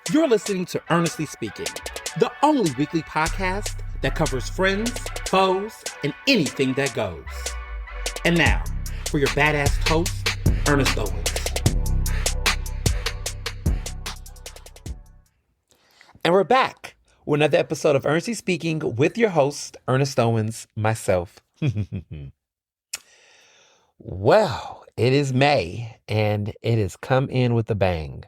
You're listening to Ernestly Speaking, the only weekly podcast that covers friends, foes, and anything that goes. And now, for your badass host, Ernest Owens. And we're back with another episode of Ernestly Speaking with your host, Ernest Owens, myself. Well, it is May, and it has come in with a bang.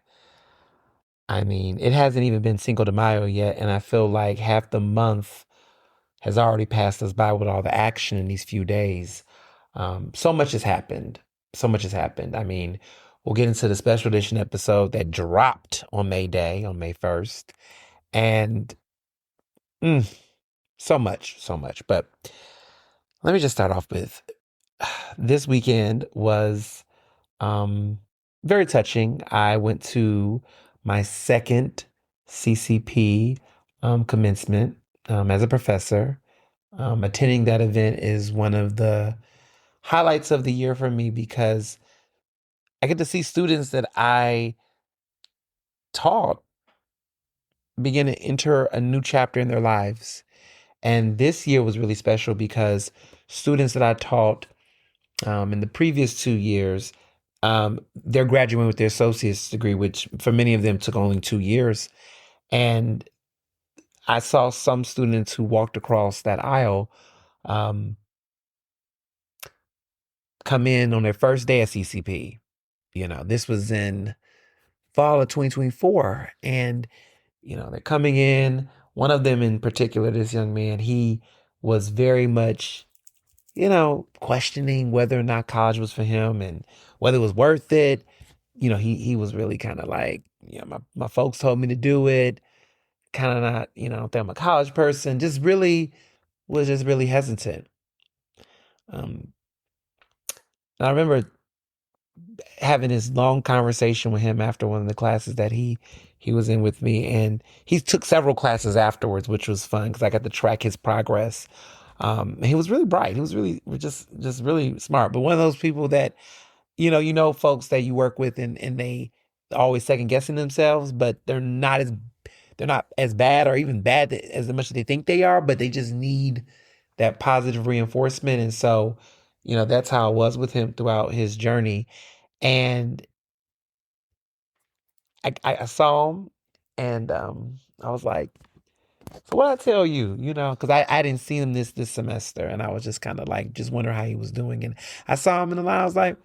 I mean, it hasn't even been Cinco de Mayo yet, and I feel like half the month has already passed us by with all the action in these few days. So much has happened. So much has happened. I mean, we'll get into the special edition episode that dropped on May Day, on May 1st. And so much. But let me just start off with this weekend was very touching. I went to my second CCP commencement as a professor. Attending that event is one of the highlights of the year for me because I get to see students that I taught begin to enter a new chapter in their lives. And this year was really special because students that I taught in the previous 2 years, they're graduating with their associate's degree, which for many of them took only 2 years. And I saw some students who walked across that aisle come in on their first day at CCP. You know, this was in fall of 2024. And, you know, they're coming in. One of them in particular, this young man, he was very much, questioning whether or not college was for him and whether it was worth it. You know, he was really kind of like, my folks told me to do it. Kind of not, I don't think I'm a college person. Just really hesitant. And I remember having this long conversation with him after one of the classes that he was in with me, and he took several classes afterwards, which was fun because I got to track his progress. He was really bright. He was really just really smart. But one of those people that, folks that you work with and they always second guessing themselves, but they're not as bad or even bad as much as they think they are, but they just need that positive reinforcement. And so, that's how it was with him throughout his journey. And I saw him and I was like, so what I tell you, because I didn't see him this semester, and I was just kind of like, just wondering how he was doing. And I saw him in the line. I was like,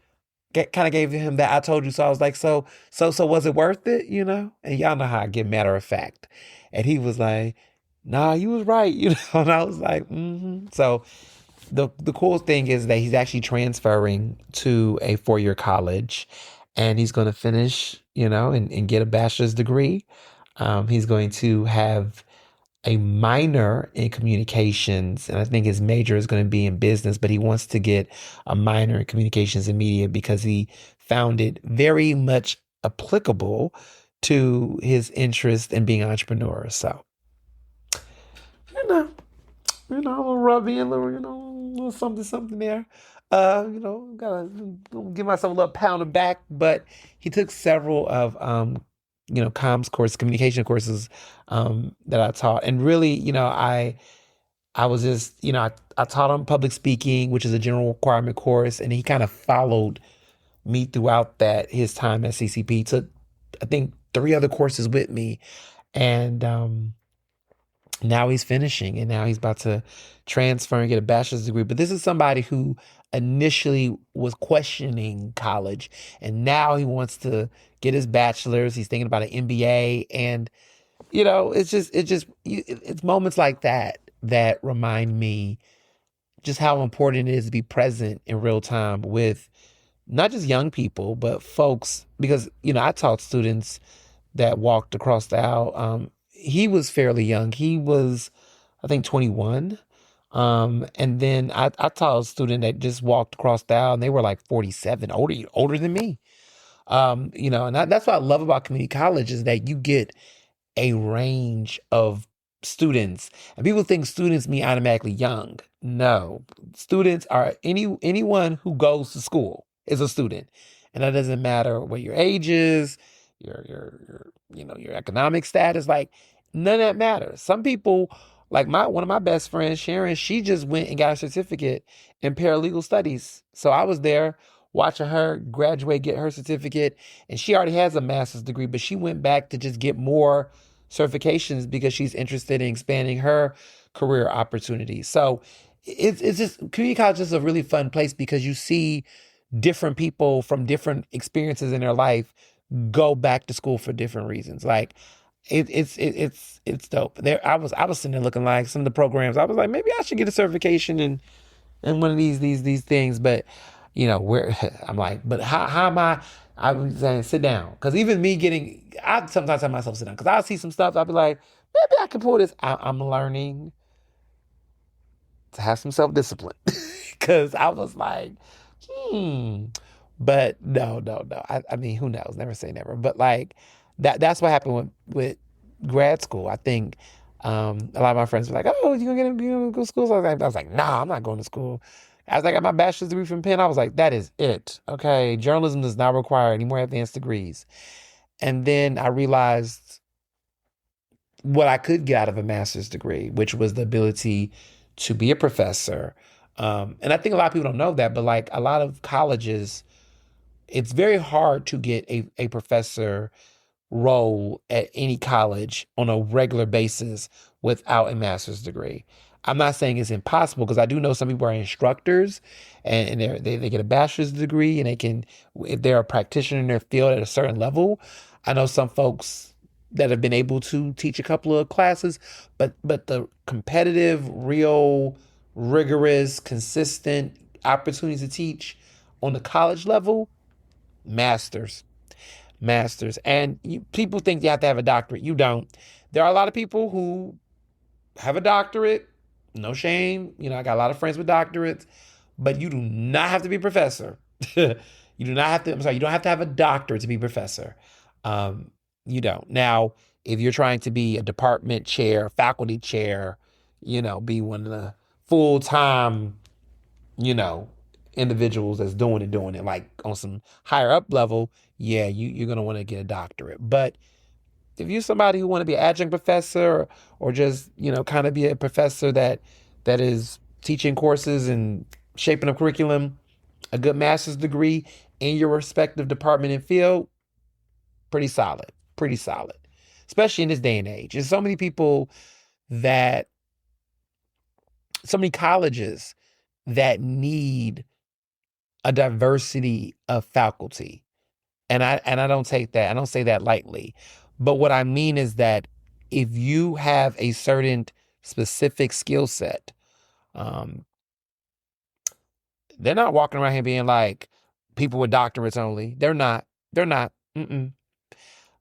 kind of gave him that I told you so. I was like, so was it worth it, And y'all know how I get matter of fact. And he was like, nah, you was right, And I was like, mm-hmm. So the cool thing is that he's actually transferring to a 4-year college, and he's going to finish, and get a bachelor's degree. He's going to have a minor in communications, and I think his major is going to be in business, but he wants to get a minor in communications and media because he found it very much applicable to his interest in being an entrepreneur. So, a little rubby, a little something there. Gotta give myself a little pound of back, but he took several of comms course, communication courses that I taught. And really, I was just, I taught him public speaking, which is a general requirement course. And he kind of followed me throughout his time at CCP. He took, I think, 3 other courses with me. And now he's finishing, and now he's about to transfer and get a bachelor's degree. But this is somebody who initially was questioning college, and now he wants to get his bachelor's. He's thinking about an MBA, and it's moments like that that remind me just how important it is to be present in real time with not just young people, but folks, because I taught students that walked across the aisle. He was fairly young. He was, I think, 21. And then I taught a student that just walked across the aisle, and they were like 47, older than me. And that's what I love about community college is that you get a range of students. And people think students mean automatically young. No, students are anyone who goes to school is a student, and that doesn't matter what your age is, your your economic status. Like none of that matters. Some people, like one of my best friends, Sharon, she just went and got a certificate in paralegal studies. So I was there watching her graduate, get her certificate, and she already has a master's degree, but she went back to just get more certifications because she's interested in expanding her career opportunities. So it's just community college is a really fun place because you see different people from different experiences in their life go back to school for different reasons. Like it's dope. There I was sitting there looking like some of the programs. I was like, maybe I should get a certification in one of these things. But where I'm like, but how am I? I was saying sit down because even me I sometimes tell myself sit down because I'll see some stuff. I'll be like, maybe I can pull this. I'm learning to have some self discipline because I was like, hmm. But no. I mean, who knows? Never say never. But like that's what happened with grad school. I think a lot of my friends were like, "Oh, you gonna go to school?" So I was like, "Nah, I'm not going to school." As I got my bachelor's degree from Penn, I was like, "That is it. Okay, journalism does not require any more advanced degrees." And then I realized what I could get out of a master's degree, which was the ability to be a professor. And I think a lot of people don't know that, but like a lot of colleges, it's very hard to get a professor role at any college on a regular basis without a master's degree. I'm not saying it's impossible because I do know some people are instructors and they get a bachelor's degree and if they're a practitioner in their field at a certain level. I know some folks that have been able to teach a couple of classes, but the competitive, real, rigorous, consistent opportunities to teach on the college level, masters masters. And people think you have to have a doctorate. You don't. There are a lot of people who have a doctorate. No shame. I got a lot of friends with doctorates, but you do not have to be a professor. You do not have to, I'm sorry, you don't have to have a doctorate to be a professor. You don't. Now, if you're trying to be a department chair, faculty chair, be one of the full-time, you know, individuals that's doing it, like on some higher up level, yeah, you're gonna want to get a doctorate. But if you're somebody who want to be an adjunct professor or just, kind of be a professor that is teaching courses and shaping a curriculum, a good master's degree in your respective department and field, pretty solid. Pretty solid. Especially in this day and age. There's that so many colleges that need a diversity of faculty. And I don't take that, I don't say that lightly. But what I mean is that if you have a certain specific skill set, um, they're not walking around here being like people with doctorates only. They're not. They're not. Mm-mm.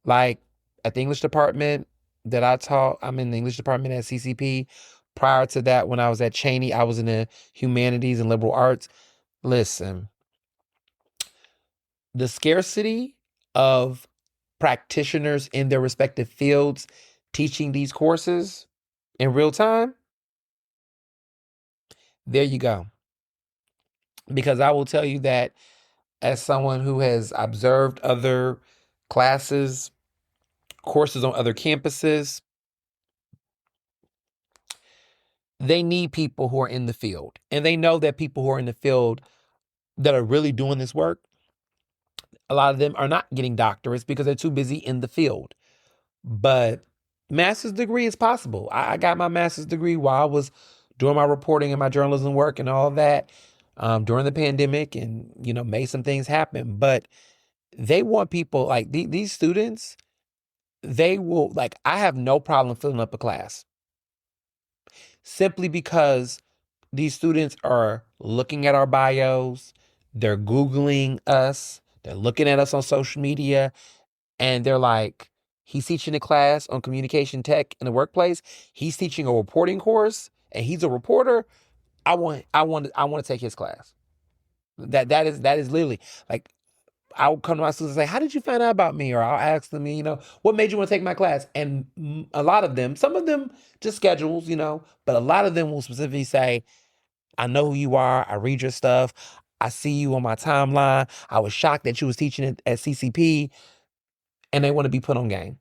Like at the English department that I taught, I'm in the English department at CCP. Prior to that, when I was at Cheney, I was in the humanities and liberal arts. Listen, the scarcity of practitioners in their respective fields teaching these courses in real time, there you go. Because I will tell you that as someone who has observed other classes, courses on other campuses, they need people who are in the field. And they know that people who are in the field that are really doing this work, a lot of them are not getting doctorates because they're too busy in the field. But master's degree is possible. I got my master's degree while I was doing my reporting and my journalism work and all of that during the pandemic and, made some things happen. But they want people like these students, they will, like, I have no problem filling up a class simply because these students are looking at our bios, they're Googling us, they're looking at us on social media, and they're like, he's teaching a class on communication tech in the workplace. He's teaching a reporting course and he's a reporter. I want to take his class. That is literally like, I'll come to my students and say, how did you find out about me? Or I'll ask them, what made you want to take my class? And a lot of them, some of them just schedules, but a lot of them will specifically say, I know who you are. I read your stuff. I see you on my timeline. I was shocked that you was teaching it at CCP, and they want to be put on game.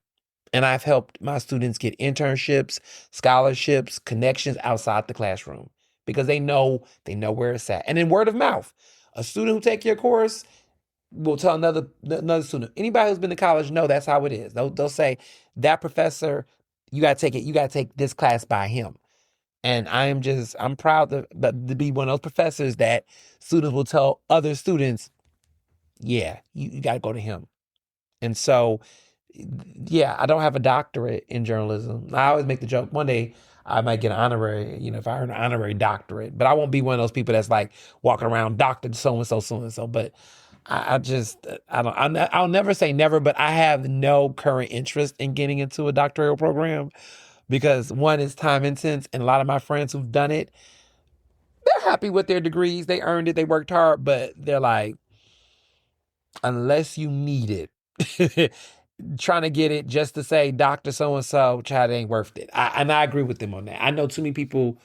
And I've helped my students get internships, scholarships, connections outside the classroom because they know where it's at. And then word of mouth. A student who take your course will tell another student. Anybody who's been to college know that's how it is. They'll say that professor, you gotta take it. You gotta take this class by him. And I'm proud to be one of those professors that students will tell other students, yeah, you got to go to him. And so, yeah, I don't have a doctorate in journalism. I always make the joke one day I might get an honorary, if I earn an honorary doctorate, but I won't be one of those people that's like walking around doctor so and so, so and so. But I just, I don't, I'll never say never, but I have no current interest in getting into a doctoral program because one is time intense, and a lot of my friends who've done it, they're happy with their degrees. They earned it. They worked hard, but they're like, unless you need it, trying to get it just to say Dr. So-and-so, child, it ain't worth it. And I agree with them on that. I know too many people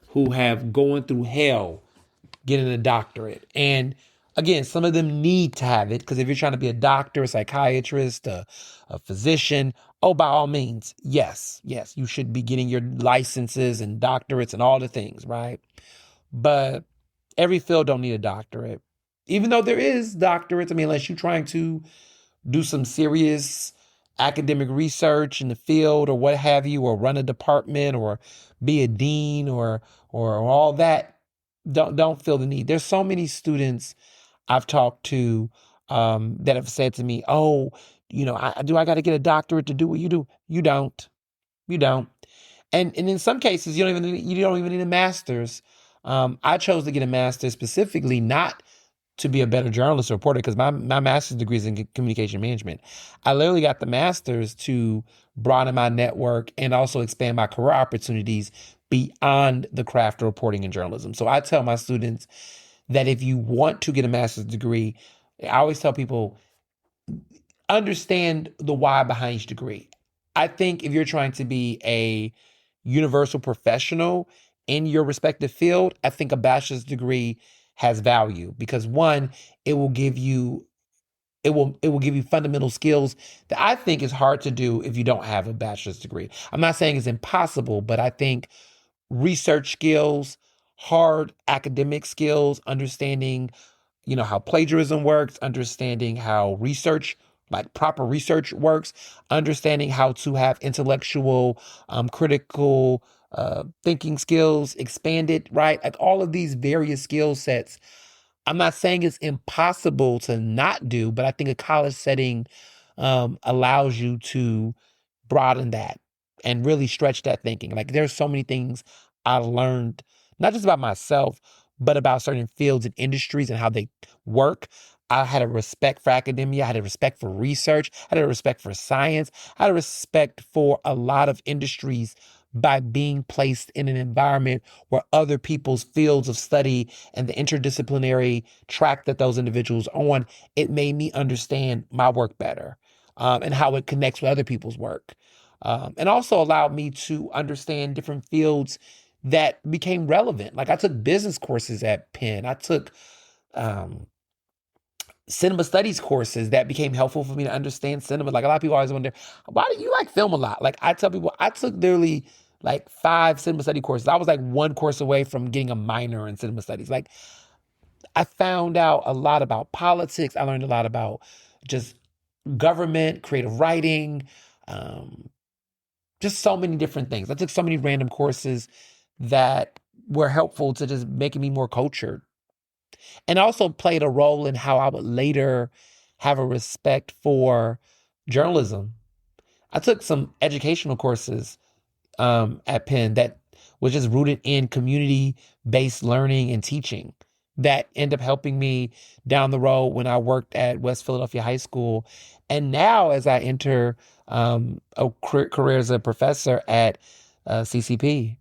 who have going through hell getting a doctorate. And again, some of them need to have it because if you're trying to be a doctor, a psychiatrist, a physician, oh, by all means, yes, you should be getting your licenses and doctorates and all the things, right? But every field don't need a doctorate. Even though there is doctorates, I mean, unless you're trying to do some serious academic research in the field or what have you, or run a department or be a dean or all that, don't feel the need. There's so many students I've talked to that have said to me, "Oh, I got to get a doctorate to do what you do." You don't. You don't. And in some cases, you don't even need a master's. I chose to get a master's specifically not to be a better journalist or reporter because my master's degree is in communication management. I literally got the master's to broaden my network and also expand my career opportunities beyond the craft of reporting and journalism. So I tell my students that if you want to get a master's degree, I always tell people, understand the why behind each degree. I think if you're trying to be a universal professional in your respective field, I think a bachelor's degree has value because one, it will give you fundamental skills that I think is hard to do if you don't have a bachelor's degree. I'm not saying it's impossible, but I think research skills, hard academic skills, understanding how plagiarism works, understanding how research, like proper research works, understanding how to have intellectual, critical thinking skills expanded, right? Like all of these various skill sets. I'm not saying it's impossible to not do, but I think a college setting allows you to broaden that and really stretch that thinking. Like there's so many things I learned, not just about myself, but about certain fields and industries and how they work. I had a respect for academia. I had a respect for research. I had a respect for science. I had a respect for a lot of industries by being placed in an environment where other people's fields of study and the interdisciplinary track that those individuals on, it made me understand my work better and how it connects with other people's work. And also allowed me to understand different fields that became relevant. Like I took business courses at Penn. I took cinema studies courses that became helpful for me to understand cinema. Like a lot of people always wonder, why do you like film a lot? Like I tell people, I took literally like 5 cinema study courses. I was like 1 course away from getting a minor in cinema studies. Like I found out a lot about politics. I learned a lot about just government, creative writing, just so many different things. I took so many random courses that were helpful to just making me more cultured and also played a role in how I would later have a respect for journalism. I took some educational courses at Penn that was just rooted in community-based learning and teaching that end up helping me down the road when I worked at West Philadelphia High School. And now as I enter a career as a professor at CCP,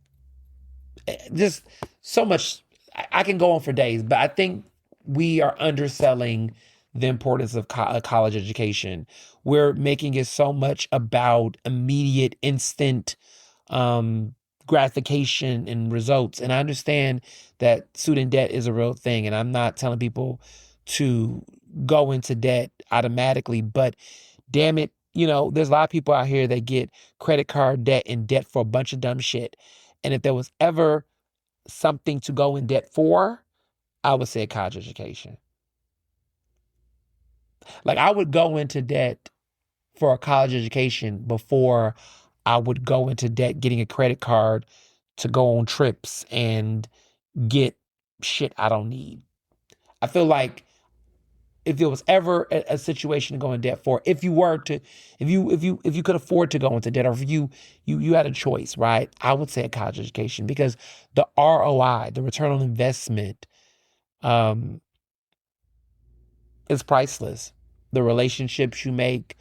just so much. I can go on for days, but I think we are underselling the importance of college education. We're making it so much about immediate, instant gratification and results. And I understand that student debt is a real thing, and I'm not telling people to go into debt automatically, but damn it, there's a lot of people out here that get credit card debt in debt for a bunch of dumb shit. And if there was ever something to go in debt for, I would say college education. Like, I would go into debt for a college education before I would go into debt getting a credit card to go on trips and get shit I don't need. I feel like if there was ever a situation to go in debt for, if you could afford to go into debt, or if you had a choice, right? I would say a college education, because the ROI, the return on investment, um, is priceless. The relationships you make,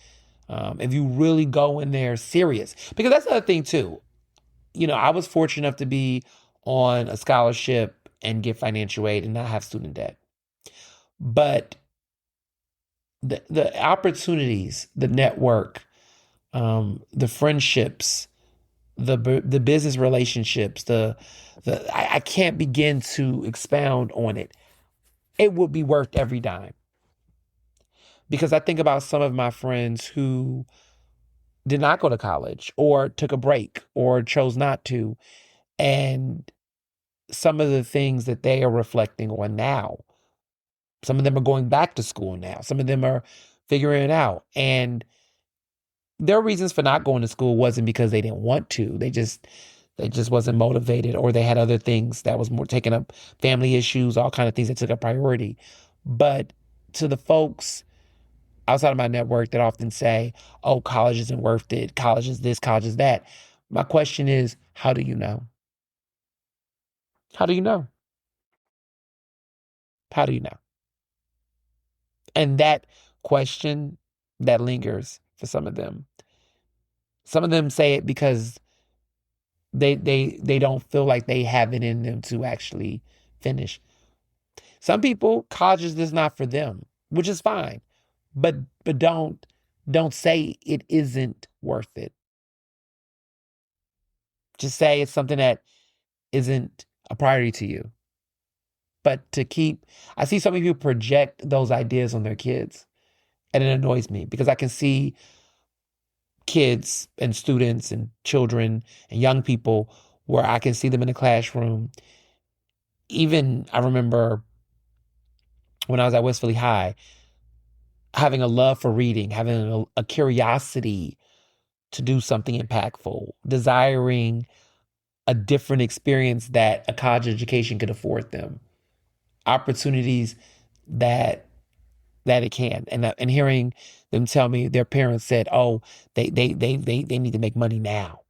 if you really go in there serious, because that's the other thing too. I was fortunate enough to be on a scholarship and get financial aid and not have student debt. But the opportunities, the network, the friendships, the business relationships, I can't begin to expound on it. It would be worth every dime. Because I think about some of my friends who did not go to college, or took a break, or chose not to, and some of the things that they are reflecting on now. Some of them are going back to school now. Some of them are figuring it out. And their reasons for not going to school wasn't because they didn't want to. They just wasn't motivated, or they had other things that was more taking up, family issues, all kind of things that took up priority. But to the folks outside of my network that often say, oh, college isn't worth it, college is this, college is that, my question is, how do you know? How do you know? How do you know? And that question, that lingers for some of them. Some of them say it because they don't feel like they have it in them to actually finish. Some people, college is just not for them, which is fine. But don't say it isn't worth it. Just say it's something that isn't a priority to you. But I see so many people project those ideas on their kids, and it annoys me, because I can see kids and students and children and young people where I can see them in the classroom. Even I remember when I was at West Philly High, having a love for reading, having a curiosity to do something impactful, desiring a different experience that a college education could afford them, opportunities that it can, and hearing them tell me their parents said, "Oh, they need to make money now,"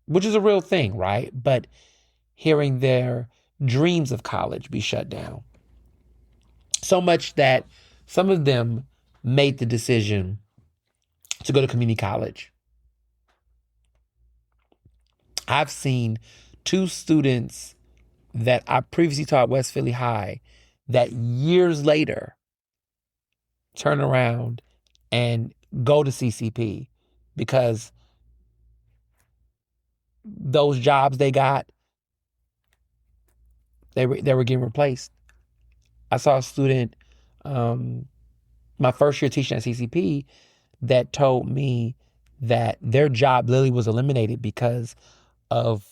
which is a real thing, right? But hearing their dreams of college be shut down, so much that some of them made the decision to go to community college. I've seen two students that I previously taught at West Philly High that years later turn around and go to CCP, because those jobs they got, they were getting replaced. I saw a student, my first year teaching at CCP, that told me that their job literally was eliminated because of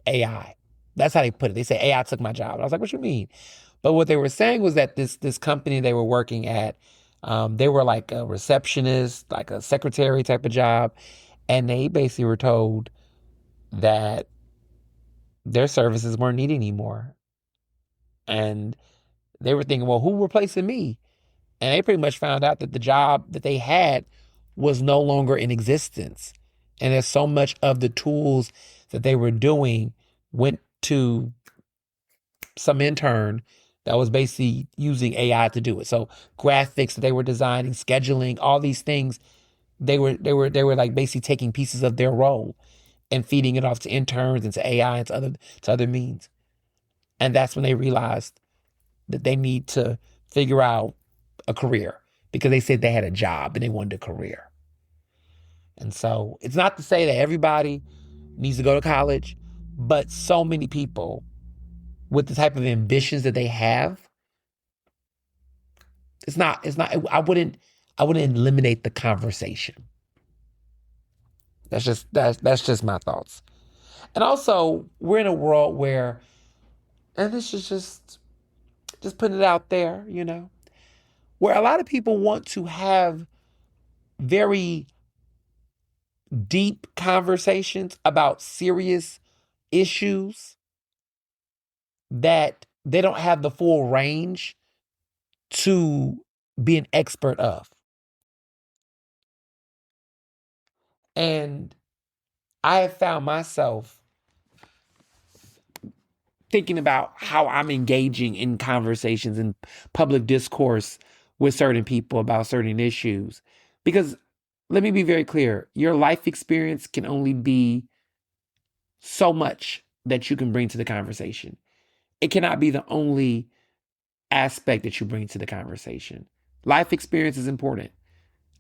AI. That's how they put it. They say AI took my job. And I was like, what you mean? But what they were saying was that this company they were working at, they were like a receptionist, like a secretary type of job. And they basically were told that their services weren't needed anymore. And they were thinking, well, who replacing me? And they pretty much found out that the job that they had was no longer in existence. And there's so much of the tools that they were doing went to some intern that was basically using AI to do it. So graphics that they were designing, scheduling, all these things, they were like basically taking pieces of their role and feeding it off to interns and to AI and to other means. And that's when they realized that they need to figure out a career, because they said they had a job and they wanted a career. And so it's not to say that everybody needs to go to college, but so many people with the type of ambitions that they have, I I wouldn't eliminate the conversation. That's just my thoughts. And also, we're in a world where, and this is just putting it out there, where a lot of people want to have very deep conversations about serious issues that they don't have the full range to be an expert of. And I have found myself thinking about how I'm engaging in conversations and public discourse with certain people about certain issues. Because let me be very clear, your life experience can only be so much that you can bring to the conversation. It cannot be the only aspect that you bring to the conversation. Life experience is important.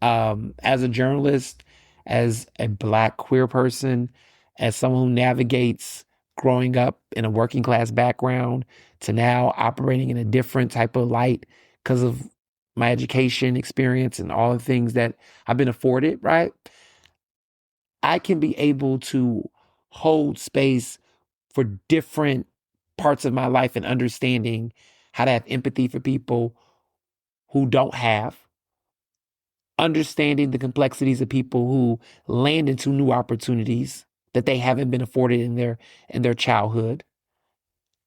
As a journalist, as a Black queer person, as someone who navigates growing up in a working class background to now operating in a different type of light because of my education experience and all the things that I've been afforded, right? I can be able to hold space for different parts of my life and understanding how to have empathy for people who don't have, understanding the complexities of people who land into new opportunities that they haven't been afforded in their childhood,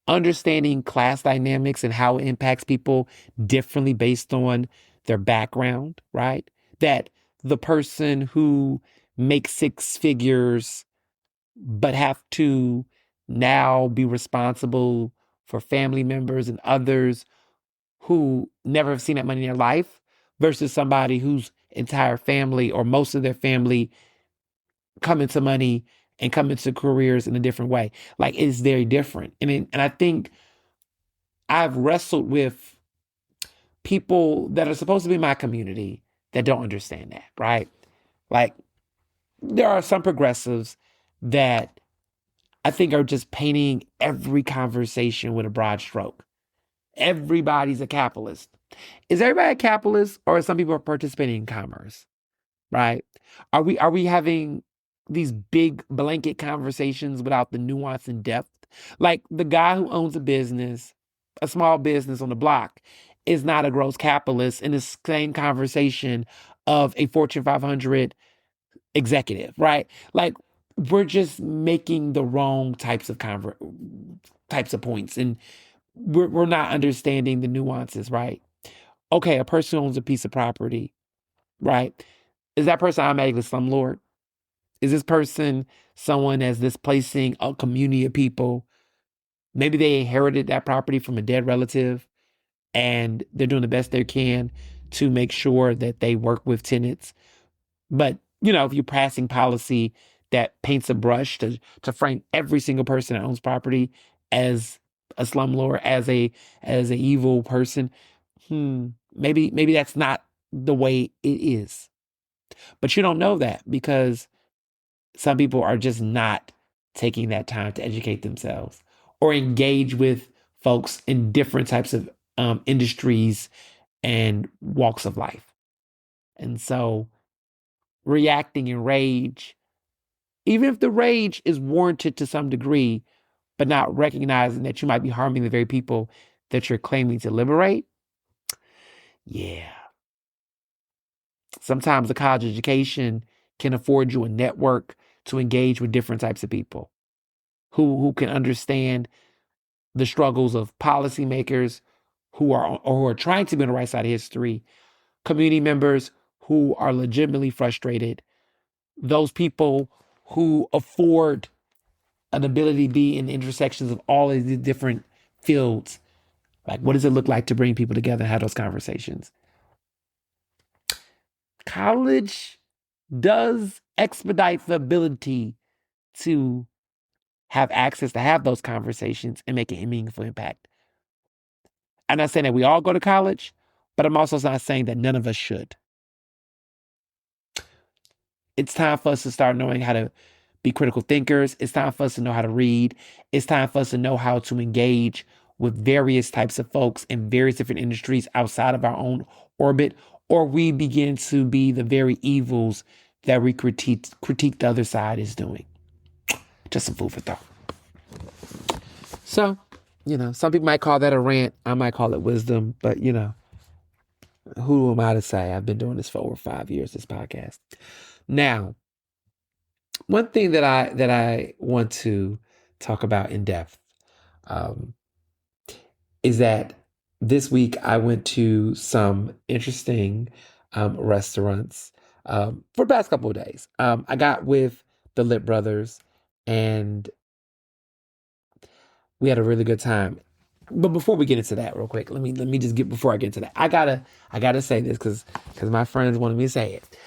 understanding class dynamics and how it impacts people differently based on their background, right? That the person who makes six figures but have to now be responsible for family members and others who never have seen that money in their life versus somebody whose entire family or most of their family come into money and come into careers in a different way. Like, it's very different. And I think I've wrestled with people that are supposed to be my community that don't understand that, right? Like, there are some progressives that I think are just painting every conversation with a broad stroke. Everybody's a capitalist. Is everybody a capitalist, or are some people participating in commerce? Right? Are we having these big blanket conversations without the nuance and depth? Like, the guy who owns a business, a small business on the block, is not a gross capitalist in the same conversation of a Fortune 500 executive, right? Like, we're just making the wrong types of points, and we're not understanding the nuances, right? Okay, a person owns a piece of property, right? Is that person automatically a slumlord? Is this person someone that's displacing a community of people? Maybe they inherited that property from a dead relative and they're doing the best they can to make sure that they work with tenants. But, if you're passing policy that paints a brush to frame every single person that owns property as a slumlord, as a evil person, maybe that's not the way it is. But you don't know that because some people are just not taking that time to educate themselves or engage with folks in different types of industries and walks of life. And so reacting in rage, even if the rage is warranted to some degree, but not recognizing that you might be harming the very people that you're claiming to liberate. Yeah. Sometimes a college education can afford you a network to engage with different types of people who can understand the struggles of policymakers who are trying to be on the right side of history, community members who are legitimately frustrated, those people who afford an ability to be in the intersections of all of the different fields. Like, what does it look like to bring people together and have those conversations? College does expedite the ability to have access to have those conversations and make a meaningful impact. I'm not saying that we all go to college, but I'm also not saying that none of us should. It's time for us to start knowing how to be critical thinkers. It's time for us to know how to read. It's time for us to know how to engage with various types of folks in various different industries outside of our own orbit or we begin to be the very evils that we critique the other side is doing. Just some food for thought. So, some people might call that a rant. I might call it wisdom, but who am I to say? I've been doing this for over 5 years, this podcast. Now, one thing that I want to talk about in depth is that this week I went to some interesting restaurants for the past couple of days. I got with the Lip Brothers, and we had a really good time. But before we get into that, real quick, let me just get before I get into that. I gotta say this because my friends wanted me to say it.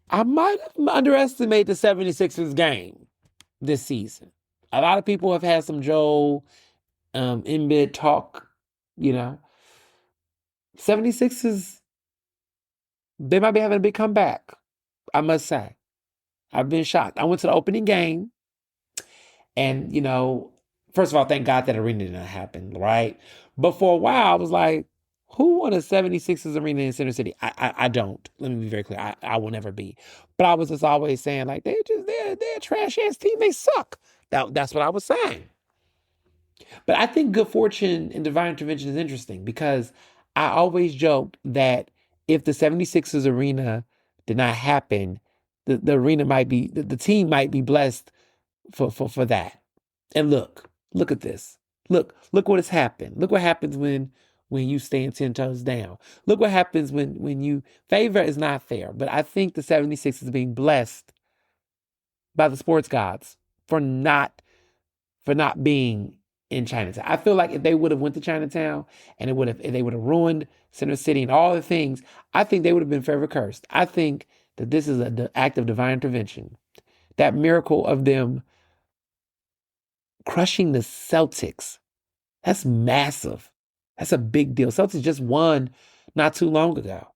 I might have underestimated the 76ers game this season. A lot of people have had some Joel Embiid talk. 76ers, they might be having a big comeback. I must say, I've been shocked. I went to the opening game, and first of all, thank God that arena didn't happen, right? But for a while, I was like, who won a 76ers arena in Center City? I don't. Let me be very clear. I will never be. But I was just always saying, like, they're a trash ass team. They suck. That's what I was saying. But I think good fortune and divine intervention is interesting because I always joked that if the 76ers arena did not happen, the arena might be, the team might be blessed for that. And look at this. Look what has happened. Look what happens when you stand 10 toes down. Look what happens when you, favor is not fair. But I think the 76ers are being blessed by the sports gods for not being in Chinatown. I feel like if they would have went to Chinatown and if they would have ruined Center City and all the things, I think they would have been forever cursed. I think that this is an act of divine intervention. That miracle of them crushing the Celtics, that's massive. That's a big deal. Celtics just won not too long ago.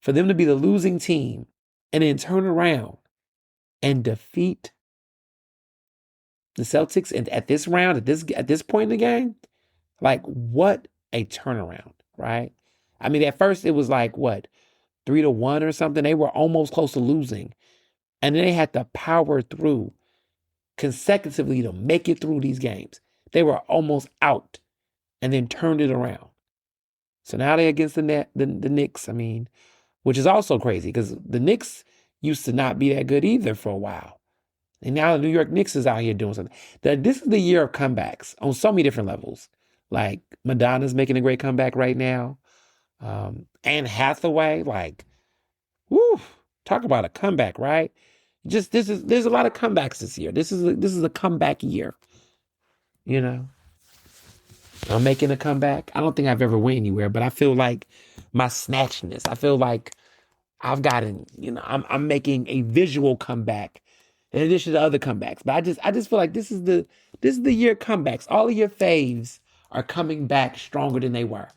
For them to be the losing team and then turn around and defeat the Celtics and at this round, at this point in the game, like what a turnaround, right? I mean, at first it was like what, 3-1 or something. They were almost close to losing. And then they had to power through consecutively to make it through these games. They were almost out and then turned it around. So now they're against the Knicks, I mean, which is also crazy because the Knicks used to not be that good either for a while. And now the New York Knicks is out here doing something. This is the year of comebacks on so many different levels. Like Madonna's making a great comeback right now. Anne Hathaway, like, woo, talk about a comeback, right? Just there's a lot of comebacks this year. This is a comeback year. I'm making a comeback. I don't think I've ever went anywhere, but I feel like my snatchness. I feel like I've gotten, I'm making a visual comeback in addition to other comebacks. But I just feel like this is the year of comebacks. All of your faves are coming back stronger than they were.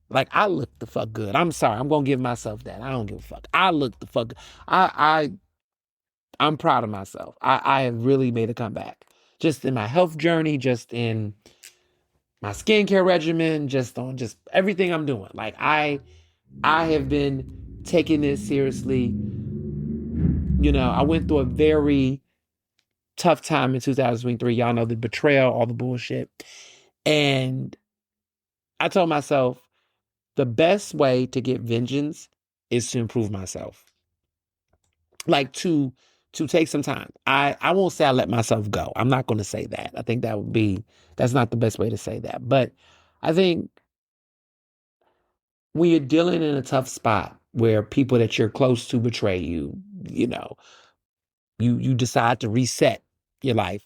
Like, I look the fuck good. I'm sorry. I'm gonna give myself that. I don't give a fuck. I look the fuck good. I'm proud of myself. I have really made a comeback. Just in my health journey, just in my skincare regimen, just everything I'm doing. Like I have been taking this seriously. I went through a very tough time in 2023. Y'all know the betrayal, all the bullshit. And I told myself the best way to get vengeance is to improve myself. Like to take some time. I won't say I let myself go. I'm not going to say that. I think that's not the best way to say that. But I think when you're dealing in a tough spot where people that you're close to betray you, you decide to reset your life.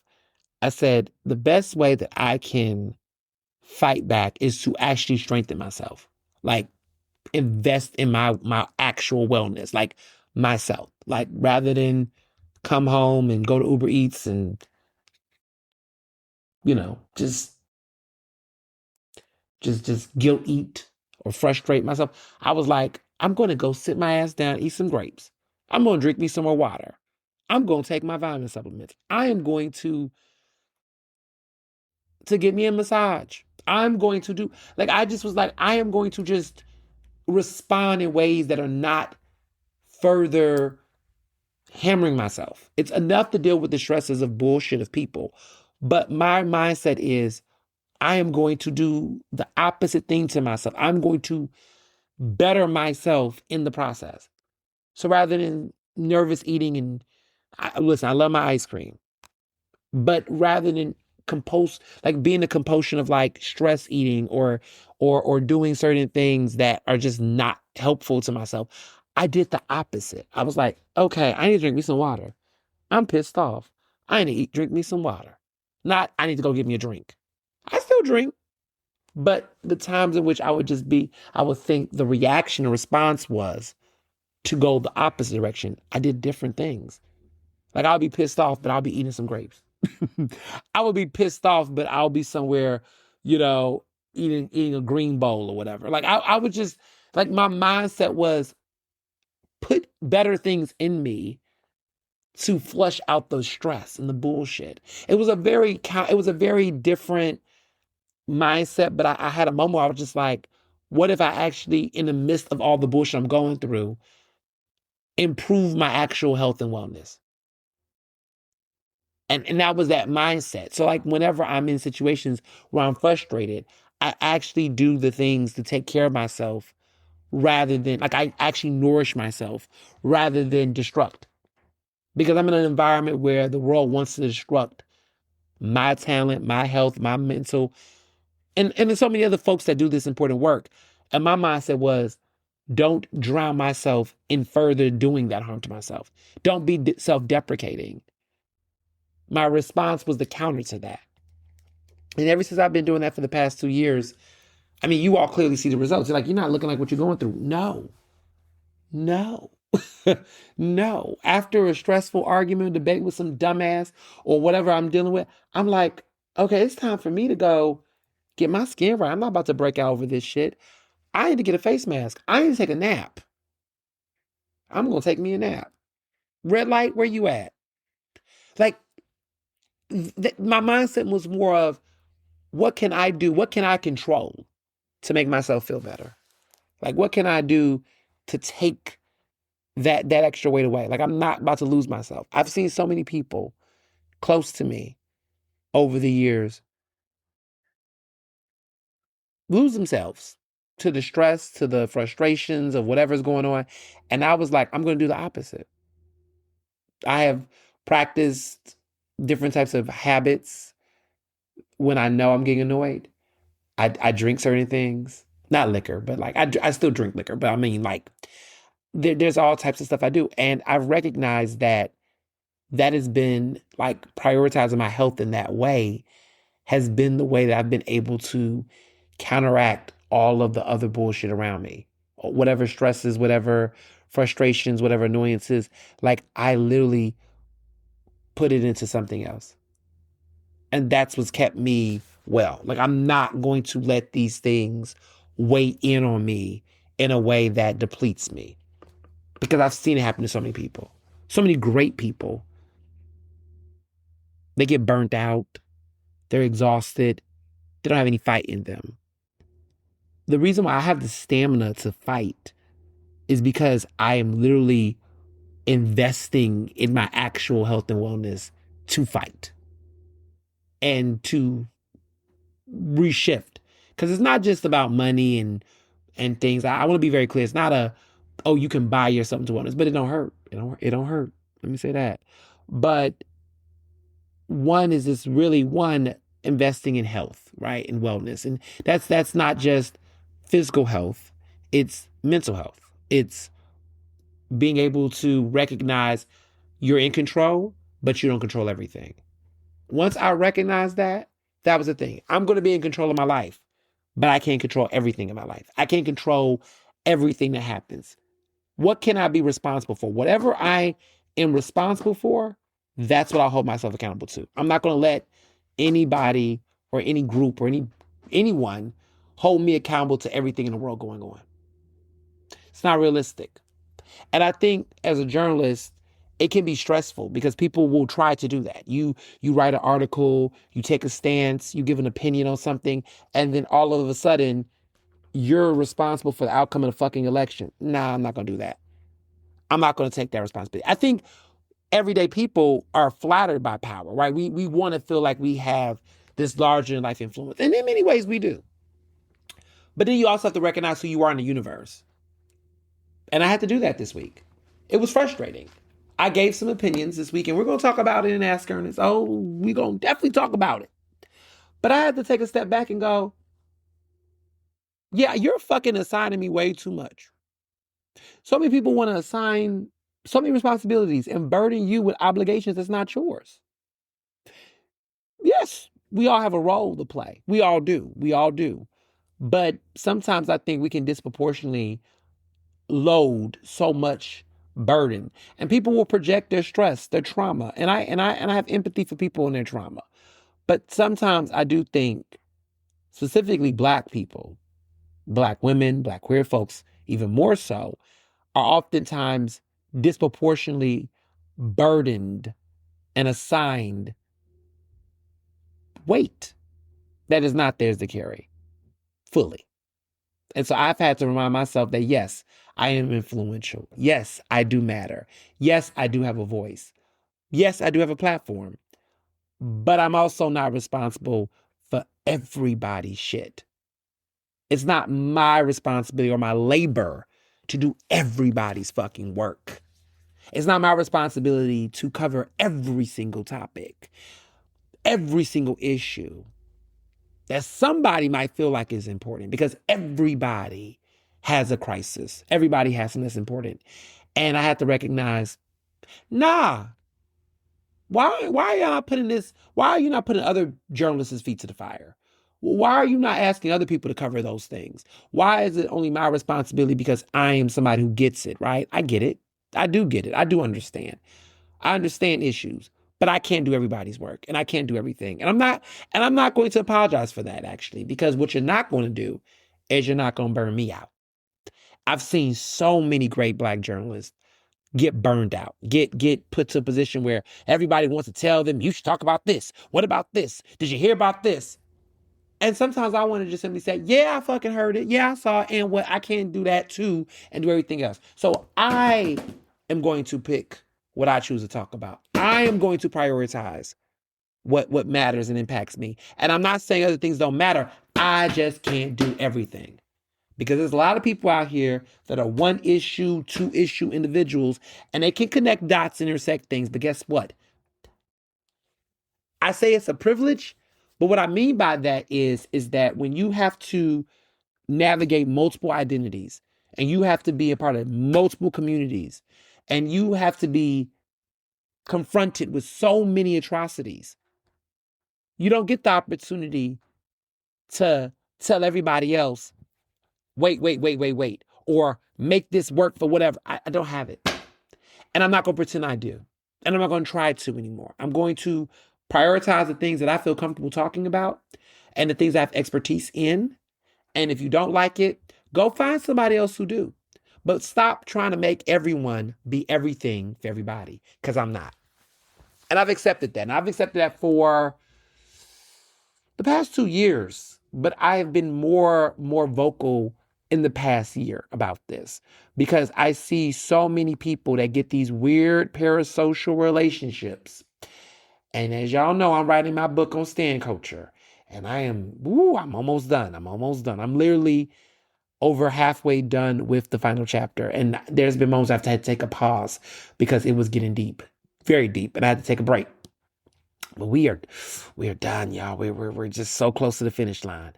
I said, the best way that I can fight back is to actually strengthen myself. Like invest in my actual wellness, like myself. Like rather than come home and go to Uber Eats and, just guilt eat or frustrate myself. I was like, I'm going to go sit my ass down, eat some grapes. I'm going to drink me some more water. I'm going to take my vitamin supplements. I am going to get me a massage. I'm going to do, like, I just was like, I am going to just respond in ways that are not further hammering myself. It's enough to deal with the stresses of bullshit of people. But my mindset is I am going to do the opposite thing to myself. I'm going to better myself in the process. So rather than nervous eating listen, I love my ice cream, but rather than like being a compulsion of like stress eating or doing certain things that are just not helpful to myself, I did the opposite. I was like, okay, I need to drink me some water. I'm pissed off. I need to drink me some water. Not, I need to go get me a drink. I still drink, but the times in which I would think the reaction or response was to go the opposite direction. I did different things. Like I'll be pissed off, but I'll be eating some grapes. I would be pissed off, but I'll be somewhere, eating a green bowl or whatever. Like I would just, like my mindset was put better things in me to flush out the stress and the bullshit. It was a very different mindset, but I had a moment where I was just like, what if I actually, in the midst of all the bullshit I'm going through, improve my actual health and wellness? And that was that mindset. So like whenever I'm in situations where I'm frustrated, I actually do the things to take care of myself rather than, like I actually nourish myself rather than destruct. Because I'm in an environment where the world wants to destruct my talent, my health, my mental, and there's so many other folks that do this important work. And my mindset was, don't drown myself in further doing that harm to myself. Don't be self-deprecating. My response was the counter to that. And ever since I've been doing that for the past 2 years, I mean, you all clearly see the results. You're like, you're not looking like what you're going through. No. No. After a stressful argument, debate with some dumbass or whatever I'm dealing with, I'm like, okay, it's time for me to go get my skin right. I'm not about to break out over this shit. I need to get a face mask. I need to take a nap. I'm going to take me a nap. Red light, where you at? Like, my mindset was more of, what can I do? What can I control to make myself feel better? Like, what can I do to take that extra weight away? Like, I'm not about to lose myself. I've seen so many people close to me over the years lose themselves to the stress, to the frustrations of whatever's going on. And I was like, I'm going to do the opposite. I have practiced different types of habits when I know I'm getting annoyed. I drink certain things, not liquor, but like I still drink liquor, but I mean like there's all types of stuff I do. And I've recognized that has been like prioritizing my health in that way has been the way that I've been able to counteract all of the other bullshit around me. Whatever stresses, whatever frustrations, whatever annoyances, like I literally put it into something else. And that's what's kept me well. Like I'm not going to let these things weigh in on me in a way that depletes me. Because I've seen it happen to so many people. So many great people. They get burnt out. They're exhausted. They don't have any fight in them. The reason why I have the stamina to fight is because I am literally investing in my actual health and wellness to fight and to reshift. Because it's not just about money and things. I want to be very clear. It's not you can buy yourself to wellness, but it don't hurt. It don't hurt. Let me say that. But one is this really investing in health, right? In wellness. And that's not just physical health. It's mental health. It's being able to recognize you're in control, but you don't control everything. Once I recognized that was the thing. I'm going to be in control of my life, but I can't control everything in my life. I can't control everything that happens. What can I be responsible for? Whatever I am responsible for, that's what I'll hold myself accountable to. I'm not going to let anybody or any group or anyone hold me accountable to everything in the world going on. It's not realistic. And I think as a journalist, it can be stressful because people will try to do that. You write an article, you take a stance, you give an opinion on something, and then all of a sudden you're responsible for the outcome of the fucking election. Nah, I'm not going to do that. I'm not going to take that responsibility. I think everyday people are flattered by power, right? We want to feel like we have this larger than life influence. And in many ways we do. But then you also have to recognize who you are in the universe. And I had to do that this week. It was frustrating. I gave some opinions this week, and we're going to talk about it in Ask Ernest. Oh, we're going to definitely talk about it. But I had to take a step back and go, yeah, you're fucking assigning me way too much. So many people want to assign so many responsibilities and burden you with obligations that's not yours. Yes, we all have a role to play. We all do. We all do. But sometimes I think we can disproportionately load so much burden, and people will project their stress, their trauma. And I have empathy for people and their trauma. But sometimes I do think, specifically Black people, Black women, Black queer folks, even more so, are oftentimes disproportionately burdened and assigned weight that is not theirs to carry fully. And so I've had to remind myself that, yes, I am influential. Yes, I do matter. Yes, I do have a voice. Yes, I do have a platform. But I'm also not responsible for everybody's shit. It's not my responsibility or my labor to do everybody's fucking work. It's not my responsibility to cover every single topic, every single issue that somebody might feel like is important, because everybody has a crisis. Everybody has something that's important. And I have to recognize, nah, why are you not putting this? Why are you not putting other journalists' feet to the fire? Why are you not asking other people to cover those things? Why is it only my responsibility because I am somebody who gets it, right? I get it. I do get it. I do understand. I understand issues, but I can't do everybody's work, and I can't do everything. And I'm not going to apologize for that, actually, because what you're not going to do is you're not going to burn me out. I've seen so many great Black journalists get burned out, get put to a position where everybody wants to tell them, you should talk about this. What about this? Did you hear about this? And sometimes I want to just simply say, yeah, I fucking heard it. Yeah, I saw it. And what I can do that too and do everything else. So I am going to pick what I choose to talk about. I am going to prioritize what matters and impacts me. And I'm not saying other things don't matter. I just can't do everything. Because there's a lot of people out here that are one issue, two issue individuals, and they can connect dots and intersect things. But guess what? I say it's a privilege, but what I mean by that is that when you have to navigate multiple identities, and you have to be a part of multiple communities, and you have to be confronted with so many atrocities, you don't get the opportunity to tell everybody else, wait, or make this work for whatever. I don't have it. And I'm not going to pretend I do. And I'm not going to try to anymore. I'm going to prioritize the things that I feel comfortable talking about and the things I have expertise in. And if you don't like it, go find somebody else who do. But stop trying to make everyone be everything for everybody, because I'm not. And I've accepted that. And I've accepted that for the past 2 years. But I have been more vocal in the past year about this, because I see so many people that get these weird parasocial relationships. And as y'all know, I'm writing my book on stan culture, and I'm almost done. I'm literally over halfway done with the final chapter. And there's been moments I've had to take a pause because it was getting deep, very deep, and I had to take a break. But we are done, y'all. We're just so close to the finish line.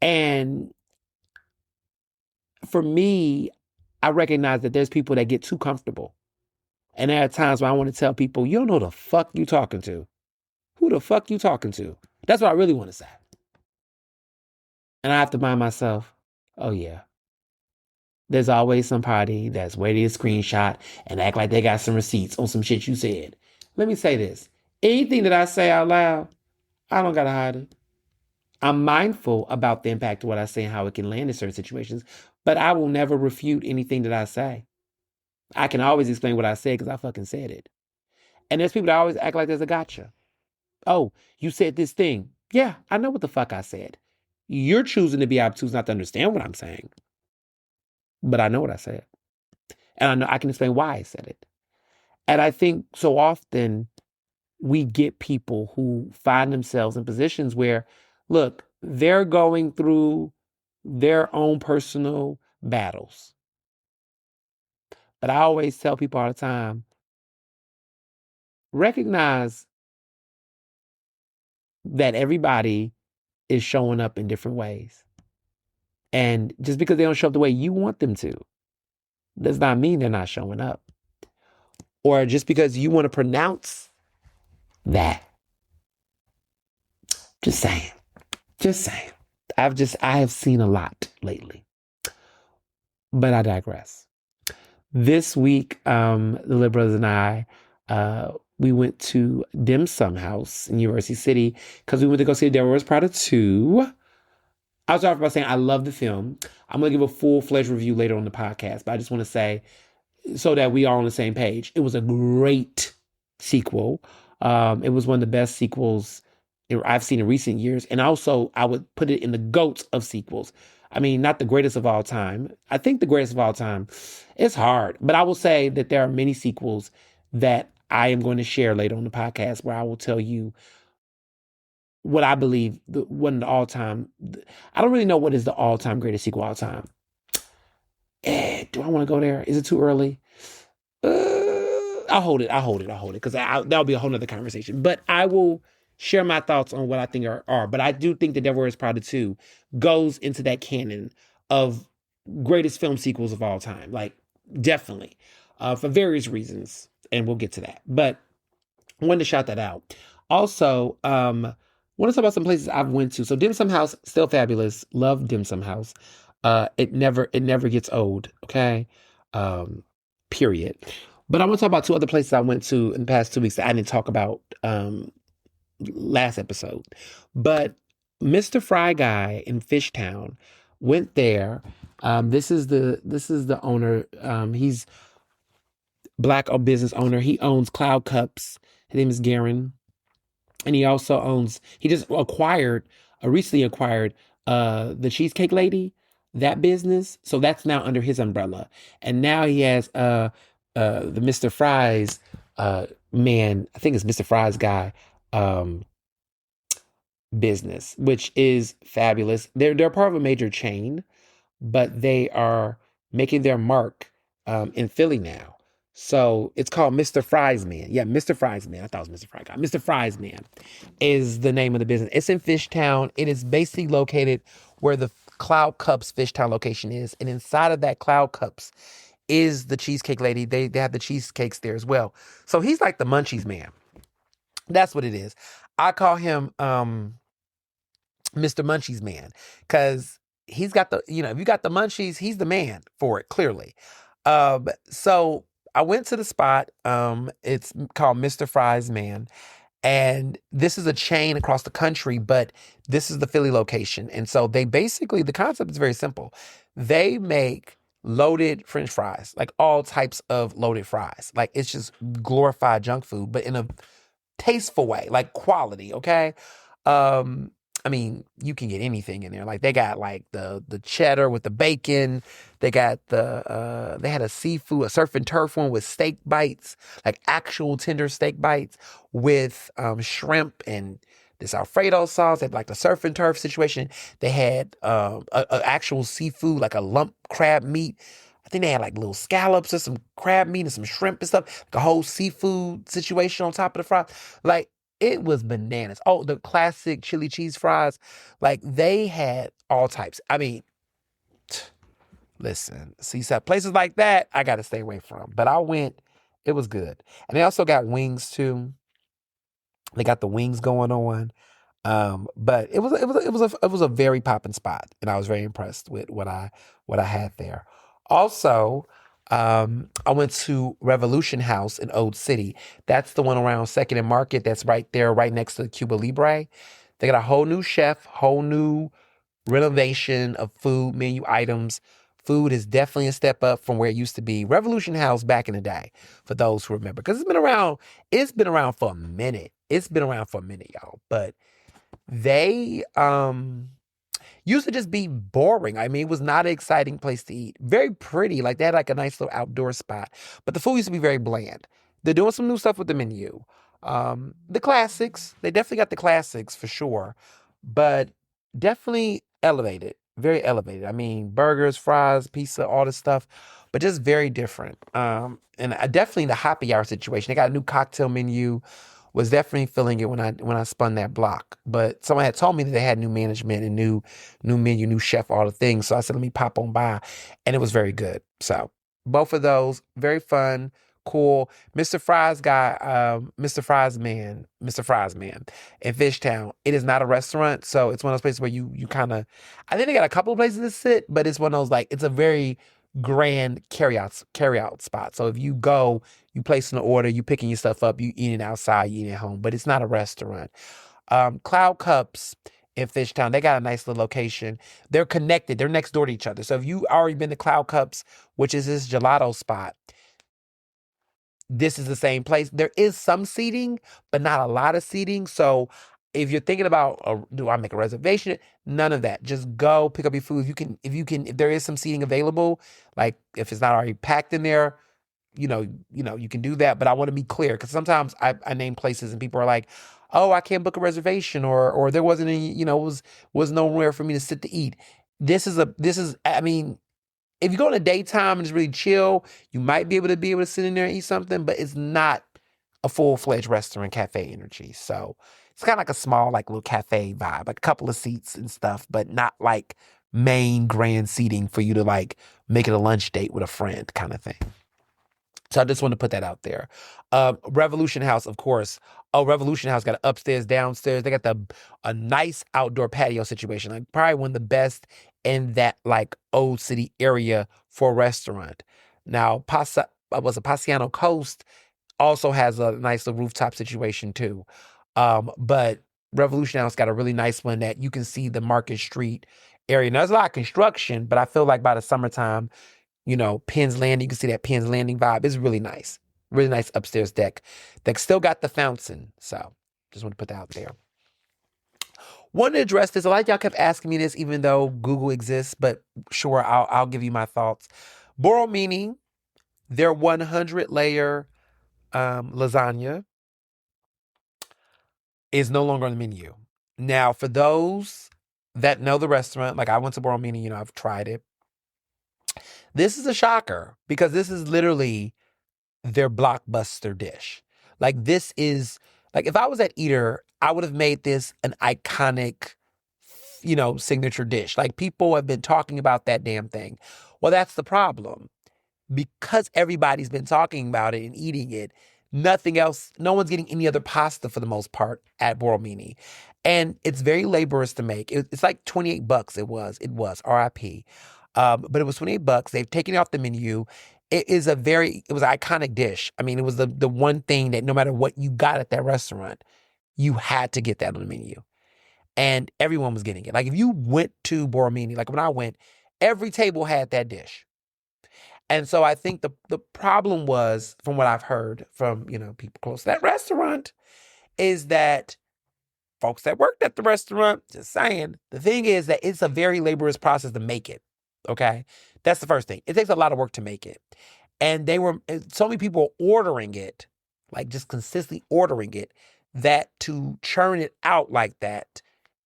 And for me, I recognize that there's people that get too comfortable. And there are times where I want to tell people, you don't know who the fuck you talking to. Who the fuck you talking to? That's what I really want to say. And I have to remind myself, oh yeah, there's always somebody that's waiting to screenshot and act like they got some receipts on some shit you said. Let me say this. Anything that I say out loud, I don't got to hide it. I'm mindful about the impact of what I say and how it can land in certain situations, but I will never refute anything that I say. I can always explain what I said because I fucking said it. And there's people that always act like there's a gotcha. Oh, you said this thing. Yeah, I know what the fuck I said. You're choosing to be obtuse, not to understand what I'm saying. But I know what I said. And I know I can explain why I said it. And I think so often we get people who find themselves in positions where, look, they're going through their own personal battles. But I always tell people all the time, recognize that everybody is showing up in different ways. And just because they don't show up the way you want them to, does not mean they're not showing up. Or just because you want to pronounce that. Just saying. Just saying. I have seen a lot lately. But I digress. This week, the Little Brothers and I, we went to Dim Sum House in University City because we went to go see Devil Wears Prada 2. I'll start off by saying I love the film. I'm going to give a full-fledged review later on the podcast, but I just want to say, so that we are on the same page, it was a great sequel. It was one of the best sequels I've seen in recent years. And also, I would put it in the GOAT of sequels. I mean, not the greatest of all time. I think the greatest of all time. It's hard. But I will say that there are many sequels that I am going to share later on the podcast where I will tell you what I believe one of the all-time. I don't really know what is the all-time greatest sequel of all time. Do I want to go there? Is it too early? I'll hold it because that'll be a whole nother conversation. But I will share my thoughts on what I think are. But I do think The Devil Wears Prada 2 goes into that canon of greatest film sequels of all time. Like, definitely. For various reasons. And we'll get to that. But I wanted to shout that out. Also, I want to talk about some places I've went to. So Dim Sum House, still fabulous. Love Dim Sum House. It never gets old. Okay. Period. But I want to talk about two other places I went to in the past 2 weeks that I didn't talk about last episode. But Mr. Fry Guy in Fishtown went there. This is the owner. He's Black business owner. He owns Cloud Cups. His name is Garen. And he also he just recently acquired the Cheesecake Lady, that business. So that's now under his umbrella. And now he has the Mr. Fry's man, I think it's Mr. Fry's Guy business, which is fabulous. They're part of a major chain, but they are making their mark in Philly now. So it's called Mr. Fry's Man. Yeah, Mr. Fry's Man. I thought it was Mr. Fry Guy. Mr. Fry's Man is the name of the business. It's in Fishtown. It is basically located where the Cloud Cups Fishtown location is. And inside of that Cloud Cups is the Cheesecake Lady. They have the cheesecakes there as well. So he's like the munchies man. That's what it is. I call him Mr. Munchies Man because he's got if you got the munchies, he's the man for it, clearly. So I went to the spot. It's called Mr. Fry's Man. And this is a chain across the country, but this is the Philly location. And so they basically, the concept is very simple. They make loaded French fries, like all types of loaded fries. Like it's just glorified junk food, but in a tasteful way, like quality, okay? I mean, you can get anything in there. Like they got like the cheddar with the bacon. They got they had a surf and turf one with steak bites, like actual tender steak bites with shrimp and this Alfredo sauce. They had like the surf and turf situation. They had a actual seafood, like a lump crab meat. I think they had like little scallops or some crab meat and some shrimp and stuff. Like a whole seafood situation on top of the fries. Like, it was bananas. Oh, the classic chili cheese fries. Like, they had all types. I mean, listen, seaside places like that, I got to stay away from. But I went, it was good. And they also got wings, too. They got the wings going on. But it was a very popping spot. And I was very impressed with what I had there. Also, I went to Revolution House in Old City. That's the one around 2nd and Market. That's right there, right next to Cuba Libre. They got a whole new chef, whole new renovation of food, menu items. Food is definitely a step up from where it used to be. Revolution House back in the day, for those who remember. Because it's been around for a minute. It's been around for a minute, y'all. But they used to just be boring. I mean, it was not an exciting place to eat. Very pretty, like they had like a nice little outdoor spot, but the food used to be very bland. They're doing some new stuff with the menu. The classics, they definitely got the classics for sure, but definitely elevated, very elevated. I mean, burgers, fries, pizza, all this stuff, but just very different. And definitely the happy hour situation. They got a new cocktail menu. Was definitely feeling it when I spun that block. But someone had told me that they had new management and new menu, new chef, all the things. So I said, let me pop on by, and it was very good. So both of those, very fun, cool. Mr. Fries guy, Mr. Fries man in Fishtown. It is not a restaurant, so it's one of those places where you kind of, I think they got a couple of places to sit, but it's one of those like it's a very grand carry out spot. So if you go, you place an order, you picking your stuff up, you eating outside, you eating at home, but it's not a restaurant. Cloud Cups in Fishtown, they got a nice little location. They're connected. They're next door to each other. So if you already been to Cloud Cups, which is this gelato spot, this is the same place. There is some seating, but not a lot of seating. So if you're thinking about, do I make a reservation? None of that. Just go pick up your food. If there is some seating available, like if it's not already packed in there, you can do that. But I want to be clear because sometimes I name places and people are like, oh, I can't book a reservation or there wasn't any, was nowhere for me to sit to eat. I mean, if you go in the daytime and it's really chill, you might be able to sit in there and eat something, but it's not a full-fledged restaurant cafe energy. So it's kind of like a small, like little cafe vibe, like a couple of seats and stuff, but not like main grand seating for you to like make it a lunch date with a friend kind of thing. So I just want to put that out there. Revolution House, of course. Oh, Revolution House got an upstairs, downstairs. They got a nice outdoor patio situation. Like probably one of the best in that like old city area for a restaurant. Now, Paciano Coast also has a nice little rooftop situation too. But Revolution House got a really nice one that you can see the Market Street area. Now, there's a lot of construction, but I feel like by the summertime, Penn's Landing, you can see that Penn's Landing vibe. It's really nice. Really nice upstairs deck. That still got the fountain. So just want to put that out there. Want to address this. A lot of y'all kept asking me this, even though Google exists, but sure, I'll give you my thoughts. Borromini, their 100-layer lasagna is no longer on the menu. Now, for those that know the restaurant, like I went to Borromini, I've tried it. This is a shocker because this is literally their blockbuster dish. Like this is like if I was at Eater, I would have made this an iconic, signature dish. Like people have been talking about that damn thing. Well, that's the problem. Because everybody's been talking about it and eating it, nothing else, no one's getting any other pasta for the most part at Borromini. And it's very laborious to make. It's like $28 it was, RIP. But it was $28. They've taken it off the menu. It was an iconic dish. I mean, it was the one thing that no matter what you got at that restaurant, you had to get that on the menu. And everyone was getting it. Like if you went to Borromini, like when I went, every table had that dish. And so I think the problem was, from what I've heard from, people close to that restaurant, is that folks that worked at the restaurant, just saying, the thing is that it's a very laborious process to make it. Okay? That's the first thing. It takes a lot of work to make it. And so many people ordering it, like just consistently ordering it, that to churn it out like that,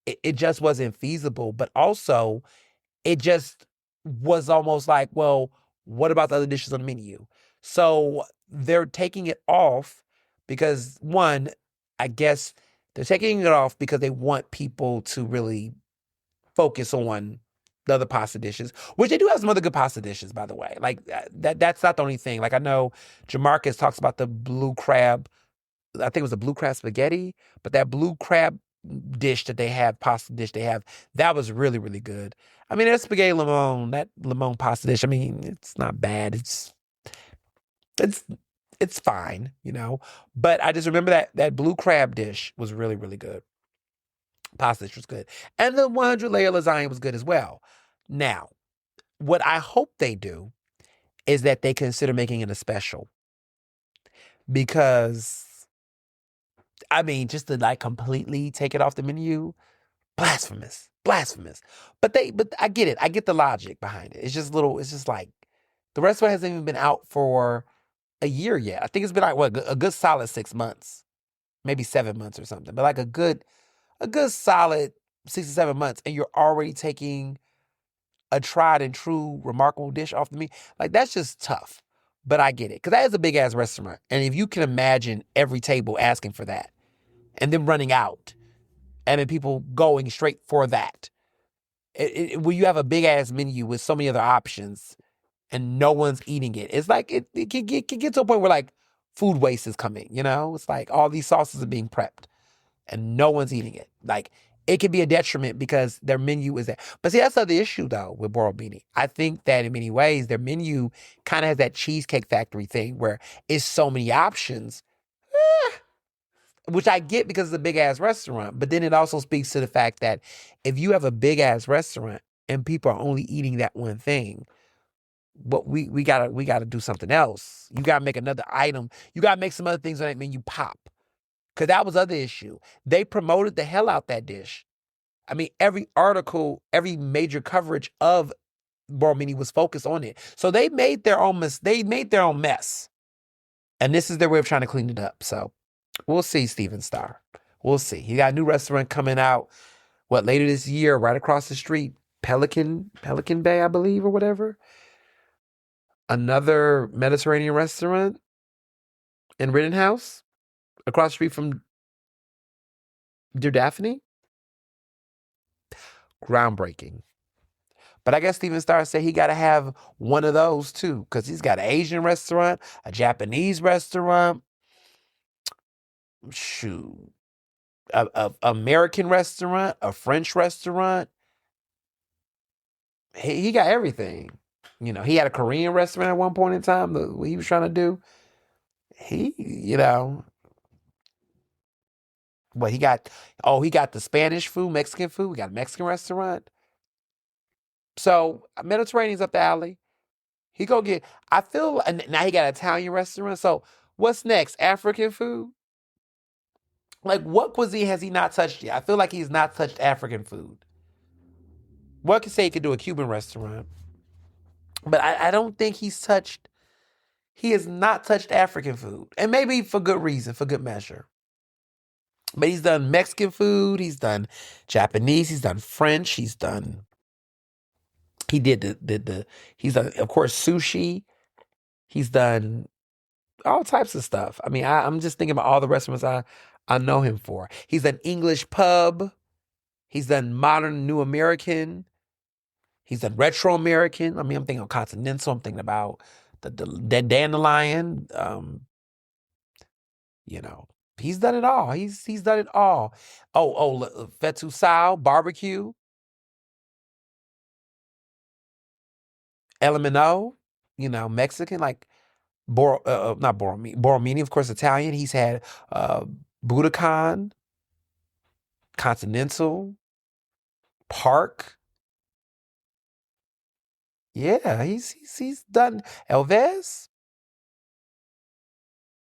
it just wasn't feasible. But also, it just was almost like, well, what about the other dishes on the menu? So they're taking it off because, one, I guess they're taking it off because they want people to really focus on the other pasta dishes, which they do have some other good pasta dishes, by the way. Like that's not the only thing. Like I know Jamarcus talks about the blue crab. I think it was the blue crab spaghetti, but that blue crab dish that they have, pasta dish they have, that was really, really good. I mean, there's spaghetti limon, that limon pasta dish. I mean, it's not bad. It's fine, But I just remember that blue crab dish was really, really good. Pasta dish was good. And the 100-layer lasagna was good as well. Now, what I hope they do is that they consider making it a special. Because, I mean, just to like completely take it off the menu, Blasphemous. Blasphemous. But I get it. I get the logic behind it. It's just like the restaurant hasn't even been out for a year yet. I think it's been like what, a good solid 6 months, maybe 7 months or something. But like a good solid 6 to 7 months, and you're already taking a tried and true remarkable dish off the meat. Like that's just tough. But I get it. Because that is a big ass restaurant. And if you can imagine every table asking for that and then running out and then people going straight for that. When you have a big ass menu with so many other options and no one's eating it, it's like it can get to a point where like food waste is coming, you know? It's like all these sauces are being prepped and no one's eating it. Like it can be a detriment because their menu is that. But see, that's not the issue though with Borromini. I think that in many ways their menu kind of has that Cheesecake Factory thing where it's so many options, which I get because it's a big ass restaurant. But then it also speaks to the fact that if you have a big ass restaurant and people are only eating that one thing, but we gotta do something else. You gotta make another item. You gotta make some other things on that menu pop. Cause that was the other issue. They promoted the hell out that dish. I mean, every article, every major coverage of Borromini was focused on it. So they made their own mess. And this is their way of trying to clean it up. So we'll see, Steven Starr. We'll see. He got a new restaurant coming out, later this year, right across the street. Pelican Bay, I believe, or whatever. Another Mediterranean restaurant in Rittenhouse, across the street from Dear Daphne. Groundbreaking. But I guess Steven Starr said he got to have one of those too, because he's got an Asian restaurant, a Japanese restaurant, shoot, a American restaurant, a French restaurant. He got everything. You know, he had a Korean restaurant at one point in time. What he was trying to do, he got the Spanish food, Mexican food. We got a Mexican restaurant. So Mediterranean's up the alley. I feel, now he got an Italian restaurant. So what's next? African food? Like what cuisine has he not touched yet? I feel like he's not touched African food. One could say he could do a Cuban restaurant. But I don't think he has not touched African food. And maybe for good reason, for good measure. But he's done Mexican food, he's done Japanese, he's done French, he's done, of course, sushi. He's done all types of stuff. I mean, I'm just thinking about all the restaurants I know him for. He's done English pub. He's done modern New American. He's done retro American. I mean, I'm thinking of Continental. I'm thinking about the Dandelion. He's done it all. He's done it all. Fettuccine barbecue. Elemento, Mexican, like not Borromini, of course, Italian. He's had Budokan, Continental, Park. Yeah, he's done Elvez.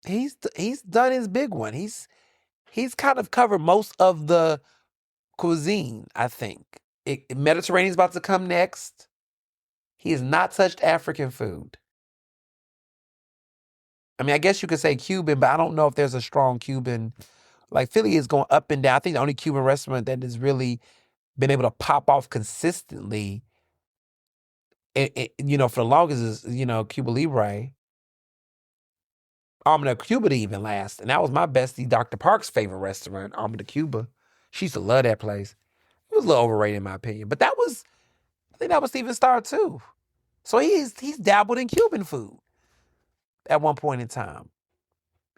He's done his big one. He's kind of covered most of the cuisine, I think. Mediterranean's about to come next. He has not touched African food. I mean, I guess you could say Cuban, but I don't know if there's a strong Cuban. Like Philly is going up and down. I think the only Cuban restaurant that has really been able to pop off consistently, for the longest is, Cuba Libre. Alma de Cuba didn't even last. And that was my bestie, Dr. Park's favorite restaurant, Alma de Cuba. She used to love that place. It was a little overrated in my opinion. But I think that was Steven Starr too. So he's dabbled in Cuban food at one point in time.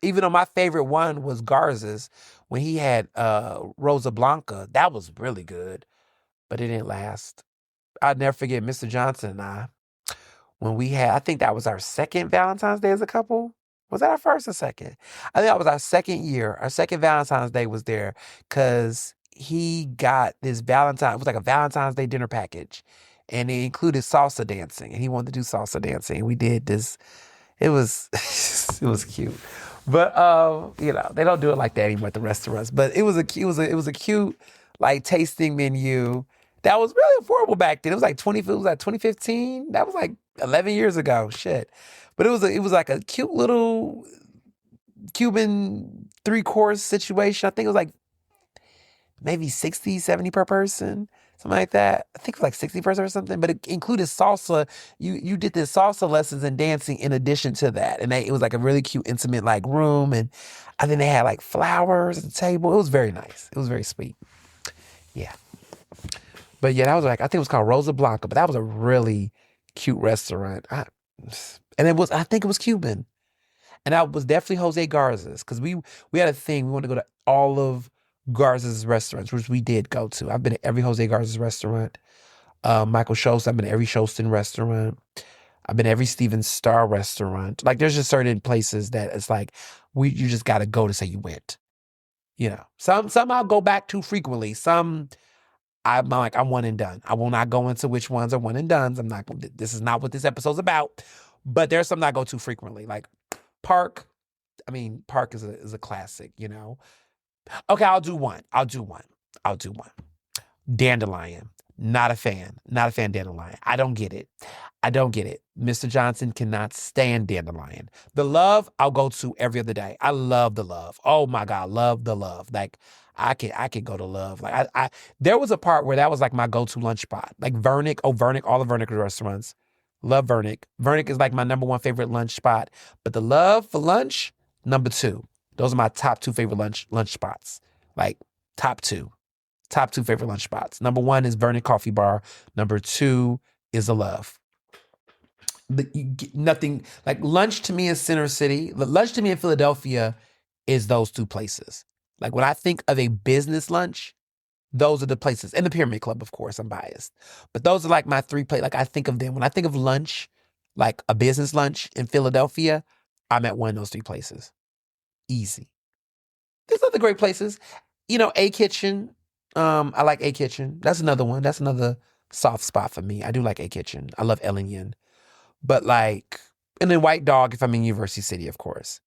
Even though my favorite one was Garza's when he had Rosa Blanca. That was really good, but it didn't last. I'd never forget Mr. Johnson and I, when we had, I think that was our second Valentine's Day as a couple. Was that our first or second? I think that was our second year. Our second Valentine's Day was there because he got this it was like a Valentine's Day dinner package. And it included salsa dancing. And he wanted to do salsa dancing. And we did this. It was it was cute. But they don't do it like that anymore at the restaurants. But it was a cute like tasting menu that was really affordable back then. It was like 2015. That was like 11 years ago. Shit. But it was like a cute little Cuban three-course situation. I think it was like maybe 60, 70 per person, something like that. I think it was like 60 per person or something, but it included salsa. You did the salsa lessons and dancing in addition to that. And it was like a really cute, intimate like room. And I think they had like flowers at the table. It was very nice. It was very sweet. Yeah. But yeah, that was like, I think it was called Rosa Blanca, but that was a really cute restaurant. And I think it was Cuban. And that was definitely Jose Garza's because we had a thing. We wanted to go to all of Garza's restaurants, which we did go to. I've been at every Jose Garza's restaurant. Michael Schultz, I've been at every Schultzen restaurant. I've been at every Steven Starr restaurant. Like there's just certain places that it's like you just got to go to say you went. You know, some I'll go back to frequently. Some I'm one and done. I will not go into which ones are one and dones. This is not what this episode's about. But there's some that I go to frequently, like Park. I mean, Park is a classic, you know. Okay, I'll do one. Dandelion. Not a fan. Not a fan of Dandelion. I don't get it. Mr. Johnson cannot stand Dandelion. The Love, I'll go to every other day. I love the Love. Oh my God, love the Love. Like I could go to Love. Like I there was a part where that was like my go-to lunch spot. Like Vernick, all the Vernick restaurants. Love Vernick. Vernick is like my number one favorite lunch spot. But the Love for lunch, number two. Those are my top two favorite lunch spots. Like top two favorite lunch spots. Number one is Vernon Coffee Bar. Number two is The Love. Nothing like lunch to me in Center City. Lunch to me in Philadelphia is those two places. Like when I think of a business lunch, those are the places. And the Pyramid Club, of course, I'm biased. But those are like my three places. Like I think of them. When I think of lunch, like a business lunch in Philadelphia, I'm at one of those three places. Easy. There's other great places. You know, A Kitchen. I like A Kitchen. That's another one. That's another soft spot for me. I do like A Kitchen. I love Ellington. But like, and then White Dog if I'm in University City, of course.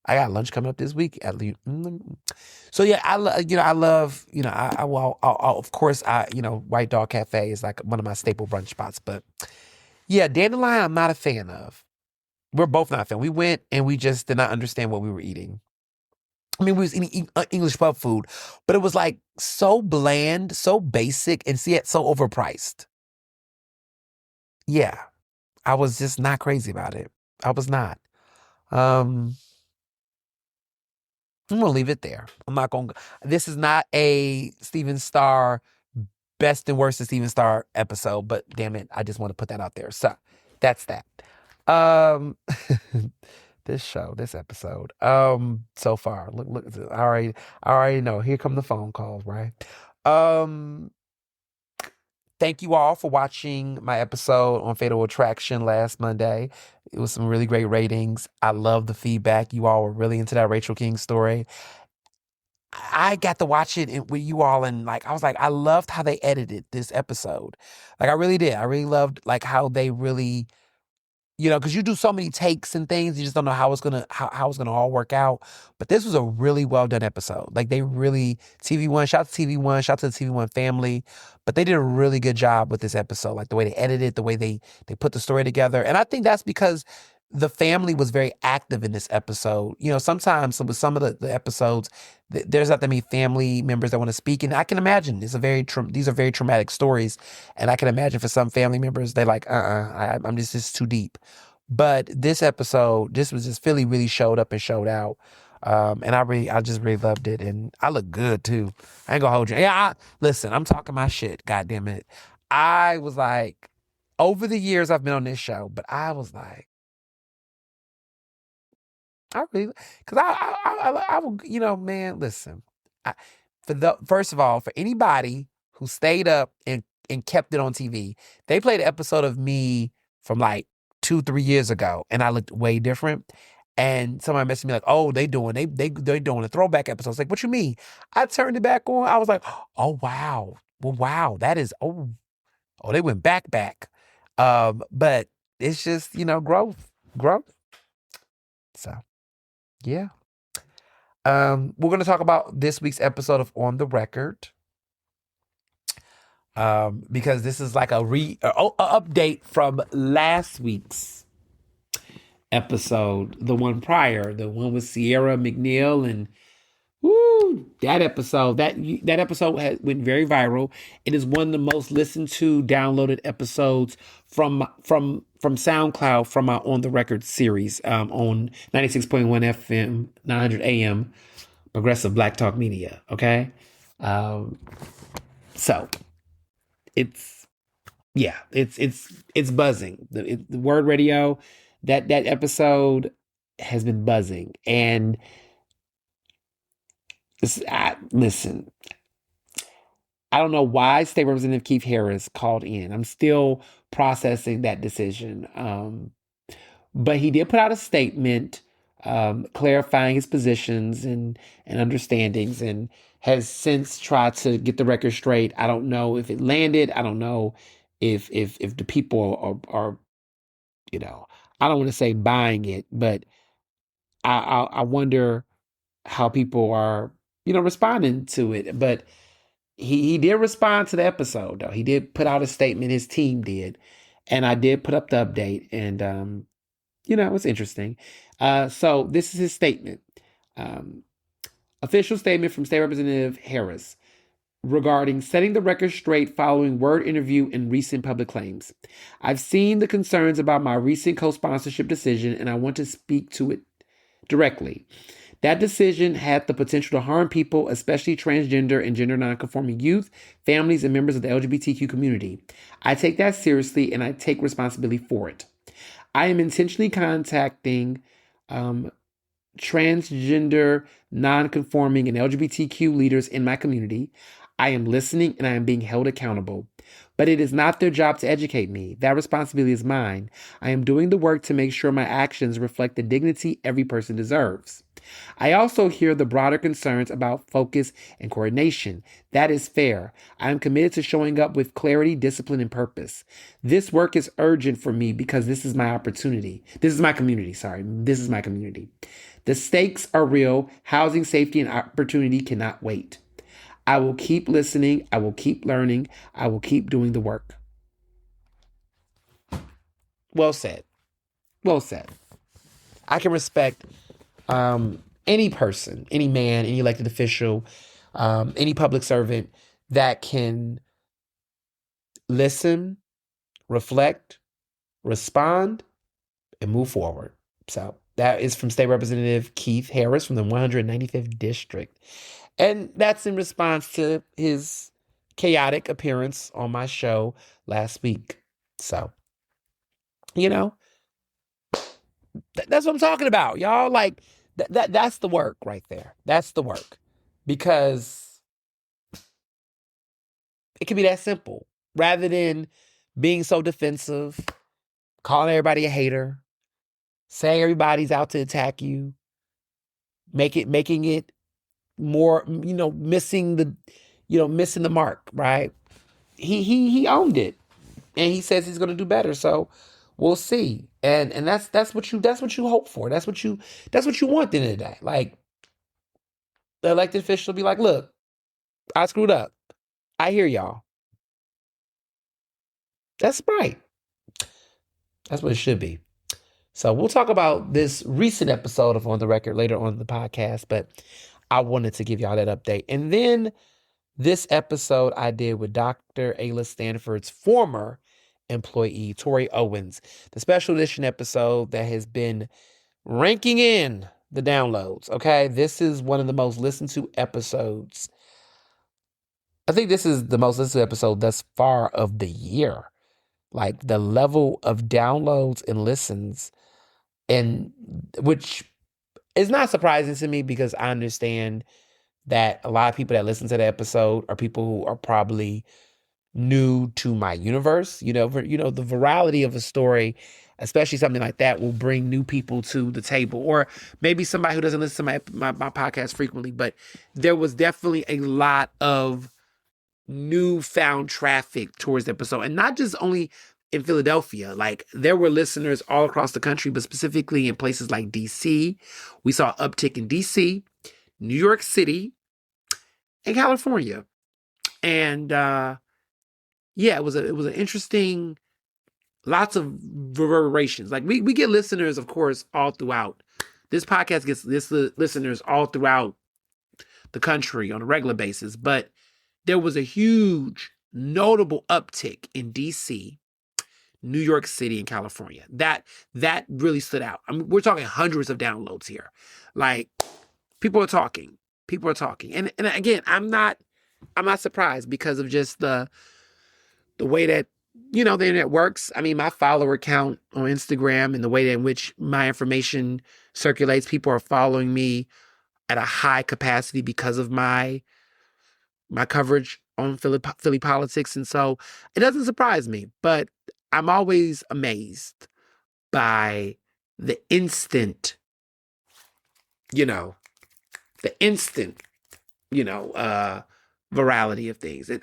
I got lunch coming up this week at least. So yeah, I love, of course, White Dog Cafe is like one of my staple brunch spots. But yeah, Dandelion, I'm not a fan of. We're both not a fan. We went and we just did not understand what we were eating. I mean, we was eating English pub food, but it was like so bland, so basic, and yet so overpriced. Yeah, I was just not crazy about it. I was not. I'm gonna leave it there. I'm not gonna. This is not a Steven Starr best and worst of Steven Starr episode, but damn it, I just want to put that out there. So that's that. Um, this episode. So far, look. I already know. Here come the phone calls, right? Thank you all for watching my episode on Fatal Attraction last Monday. It was some really great ratings. I love the feedback. You all were really into that Rachel King story. I got to watch it with you all, and like I was like, I loved how they edited this episode. Like I really did. I really loved like how they really, because you do so many takes and things, you just don't know how it's gonna all work out. But this was a really well done episode. Like they really TV One, shout out to TV One, shout out to the TV One family. But they did a really good job with this episode. Like the way they edited, the way they put the story together. And I think that's because the family was very active in this episode. Sometimes with some of the episodes, there's not that many family members that want to speak. And I can imagine these are very traumatic stories. And I can imagine for some family members, they're like, I'm just, this is too deep. But this episode, this was just Philly really showed up and showed out. And I just really loved it. And I look good too. I ain't gonna hold you. Yeah, listen, I'm talking my shit. God damn it. I was like, over the years I've been on this show, but I was like, I really, because I will, man, listen. First of all, for anybody who stayed up and kept it on TV, they played an episode of me from like 2-3 years ago, and I looked way different. And somebody messaged me like, "Oh, they doing a throwback episode." I was like, "What you mean?" I turned it back on. I was like, "Oh wow, well wow, that is they went back." But it's just growth. So. Yeah. We're going to talk about this week's episode of On the Record. because this is like a update from last week's episode, the one prior, the one with Sierra McNeil and woo, that episode went very viral. It is one of the most listened to, downloaded episodes from SoundCloud from my On the Record series on 96.1 FM, 900 AM, Progressive Black Talk Media. Okay, um, so it's yeah, it's buzzing. The word radio, that episode has been buzzing, and listen. I don't know why State Representative Keith Harris called in. I'm still processing that decision. But he did put out a statement clarifying his positions and understandings, and has since tried to get the record straight. I don't know if it landed. I don't know if the people are you know, I don't want to say buying it, but I wonder how people are, responding to it. But he did respond to the episode, though. He did put out a statement, his team did. And I did put up the update. And, it's interesting. So this is his statement. Um, Official statement from State Representative Harris regarding setting the record straight following word interview and recent public claims. I've seen the concerns about my recent co-sponsorship decision, and I want to speak to it directly. That decision had the potential to harm people, especially transgender and gender nonconforming youth, families, and members of the LGBTQ community. I take that seriously, and I take responsibility for it. I am intentionally contacting transgender, nonconforming, and LGBTQ leaders in my community. I am listening, and I am being held accountable. But it is not their job to educate me. That responsibility is mine. I am doing the work to make sure my actions reflect the dignity every person deserves. I also hear the broader concerns about focus and coordination. That is fair. I am committed to showing up with clarity, discipline, and purpose. This work is urgent for me because this is my opportunity. This is my community, sorry. This is my community. The stakes are real. Housing, safety, and opportunity cannot wait. I will keep listening. I will keep learning. I will keep doing the work. Well said. Well said. I can respect any person, any man, any elected official, any public servant that can listen, reflect, respond, and move forward. So that is from State Representative Keith Harris from the 195th District. And that's in response to his chaotic appearance on my show last week. So, that's what I'm talking about, y'all. Like, that's the work right there. That's the work. Because it can be that simple. Rather than being so defensive, calling everybody a hater, saying everybody's out to attack you, making it more, missing the mark, right? He owned it, and he says he's going to do better. So we'll see. And that's what you hope for. That's what you want at the end of the day. Like, the elected official will be like, look, I screwed up. I hear y'all. That's right. That's what it should be. So we'll talk about this recent episode of On the Record later on in the podcast, but I wanted to give y'all that update. And then this episode I did with Dr. Ayla Stanford's former employee, Tori Owens, the special edition episode that has been ranking in the downloads. Okay, this is one of the most listened to episodes. I think this is the most listened to episode thus far of the year. Like, the level of downloads and listens, and which is not surprising to me because I understand that a lot of people that listen to the episode are people who are probably new to my universe. The virality of a story, especially something like that, will bring new people to the table, or maybe somebody who doesn't listen to my podcast frequently. But there was definitely a lot of newfound traffic towards the episode, and not just only in Philadelphia. Like, there were listeners all across the country, but specifically in places like DC. We saw an uptick in DC, New York City, and California. And yeah, it was an interesting, lots of reverberations. Like we get listeners, of course, all throughout. This podcast gets listeners all throughout the country on a regular basis, but there was a huge, notable uptick in DC, New York City, and California. That really stood out. I mean, we're talking hundreds of downloads here. Like, people are talking. People are talking. And again, I'm not surprised because of just the way that, the internet works. I mean, my follower count on Instagram and the way in which my information circulates, people are following me at a high capacity because of my coverage on Philly politics. And so it doesn't surprise me, but I'm always amazed by the instant, virality of things. It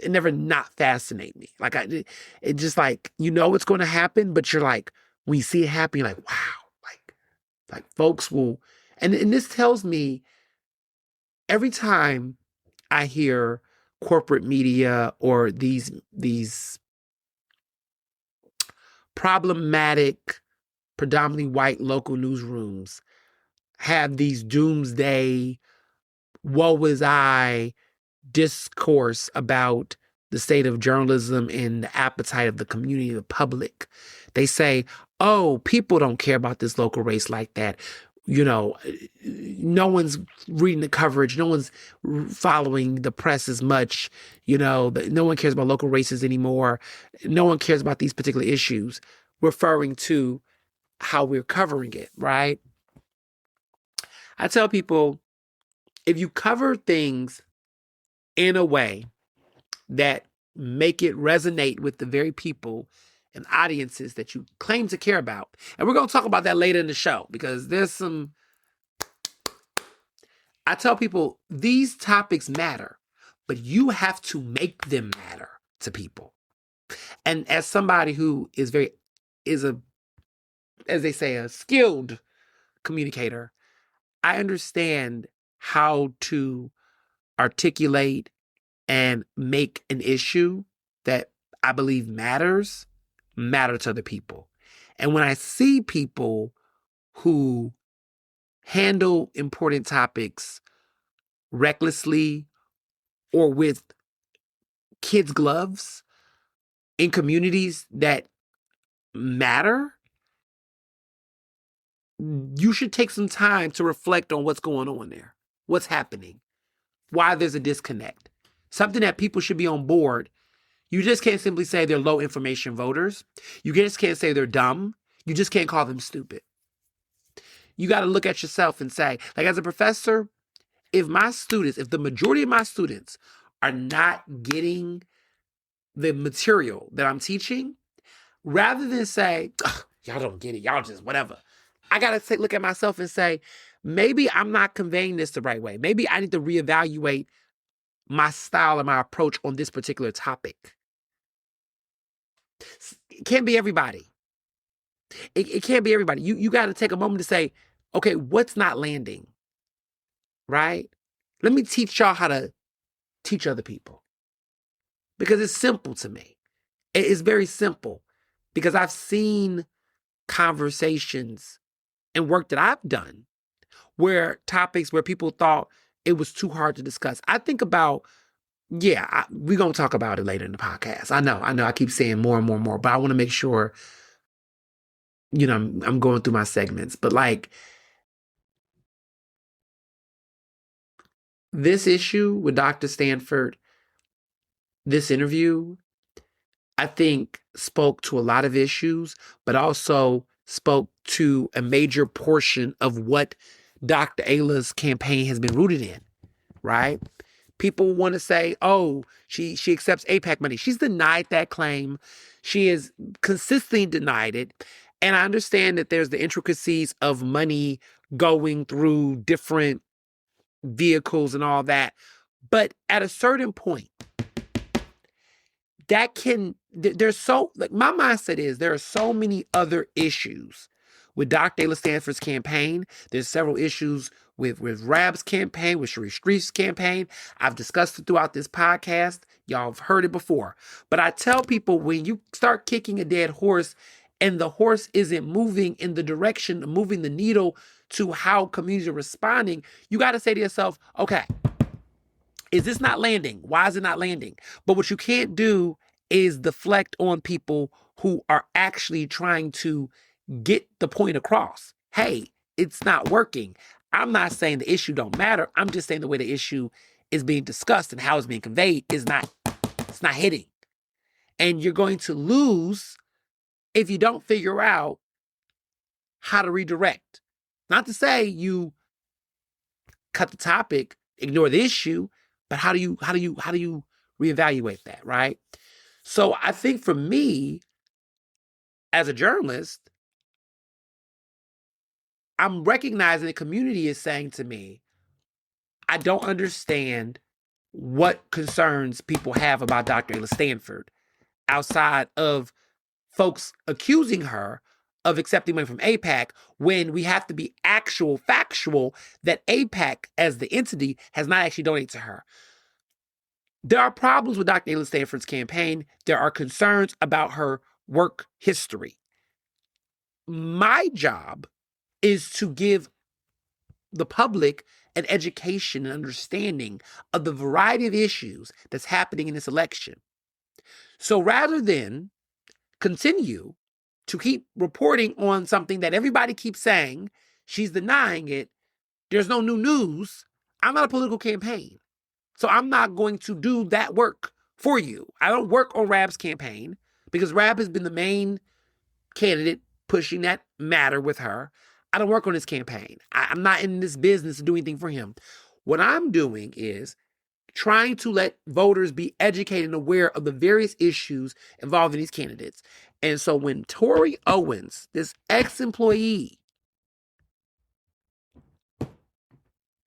never not fascinate me. Like it just like, it's going to happen, but you're like, when you see it happen, you're like, wow, like folks will, and this tells me every time I hear corporate media or these problematic, predominantly white local newsrooms have these doomsday, woe is I discourse about the state of journalism and the appetite of the community, the public. They say, oh, people don't care about this local race like that. No one's reading the coverage. No one's following the press as much. No one cares about local races anymore. No one cares about these particular issues, referring to how we're covering it, right? I tell people, if you cover things in a way that make it resonate with the very people and audiences that you claim to care about, and we're going to talk about that later in the show, because I tell people these topics matter, but you have to make them matter to people. And as somebody who is as they say, a skilled communicator, I understand how to articulate and make an issue that I believe matter to other people. And when I see people who handle important topics recklessly or with kids' gloves in communities that matter, you should take some time to reflect on what's going on there, what's happening, why there's a disconnect, something that people should be on board. You just can't simply say they're low information voters. You just can't say they're dumb. You just can't call them stupid. You got to look at yourself and say, like, as a professor, if the majority of my students are not getting the material that I'm teaching, rather than say, y'all don't get it, y'all just whatever, I got to look at myself and say, maybe I'm not conveying this the right way. Maybe I need to reevaluate my style and my approach on this particular topic. It can't be everybody. It can't be everybody. You got to take a moment to say, okay, what's not landing? Right? Let me teach y'all how to teach other people. Because it's simple to me. It's very simple. Because I've seen conversations and work that I've done where topics where people thought it was too hard to discuss. I think about, we're going to talk about it later in the podcast. I know. I keep saying more and more and more, but I want to make sure, I'm going through my segments. But like, this issue with Dr. Stanford, this interview, I think spoke to a lot of issues, but also spoke to a major portion of what Dr. Ayla's campaign has been rooted in, right? People want to say, oh, she accepts AIPAC money. She's denied that claim. She has consistently denied it. And I understand that there's the intricacies of money going through different vehicles and all that. But at a certain point, there's my mindset is there are so many other issues with Dr. Ayla Stanford's campaign. There's several issues with Rab's campaign, with Sharif Street's campaign. I've discussed it throughout this podcast. Y'all have heard it before. But I tell people, when you start kicking a dead horse and the horse isn't moving in the direction of moving the needle to how communities are responding, you got to say to yourself, okay, is this not landing? Why is it not landing? But what you can't do is deflect on people who are actually trying to get the point across. Hey, it's not working. I'm not saying the issue don't matter. I'm just saying the way the issue is being discussed and how it's being conveyed is not, it's not hitting. And you're going to lose if you don't figure out how to redirect. Not to say you cut the topic, ignore the issue, but how do you reevaluate that, right? So I think for me, as a journalist, I'm recognizing the community is saying to me, I don't understand what concerns people have about Dr. Ayla Stanford outside of folks accusing her of accepting money from AIPAC when we have to be factual that AIPAC as the entity has not actually donated to her. There are problems with Dr. Ayla Stanford's campaign. There are concerns about her work history. My job is to give the public an education and understanding of the variety of issues that's happening in this election. So rather than continue to keep reporting on something that everybody keeps saying, she's denying it, there's no new news, I'm not a political campaign. So I'm not going to do that work for you. I don't work on Rab's campaign because Rab has been the main candidate pushing that matter with her. I don't work on his campaign. I'm not in this business to do anything for him. What I'm doing is trying to let voters be educated and aware of the various issues involving these candidates. And so when Tori Owens, this ex-employee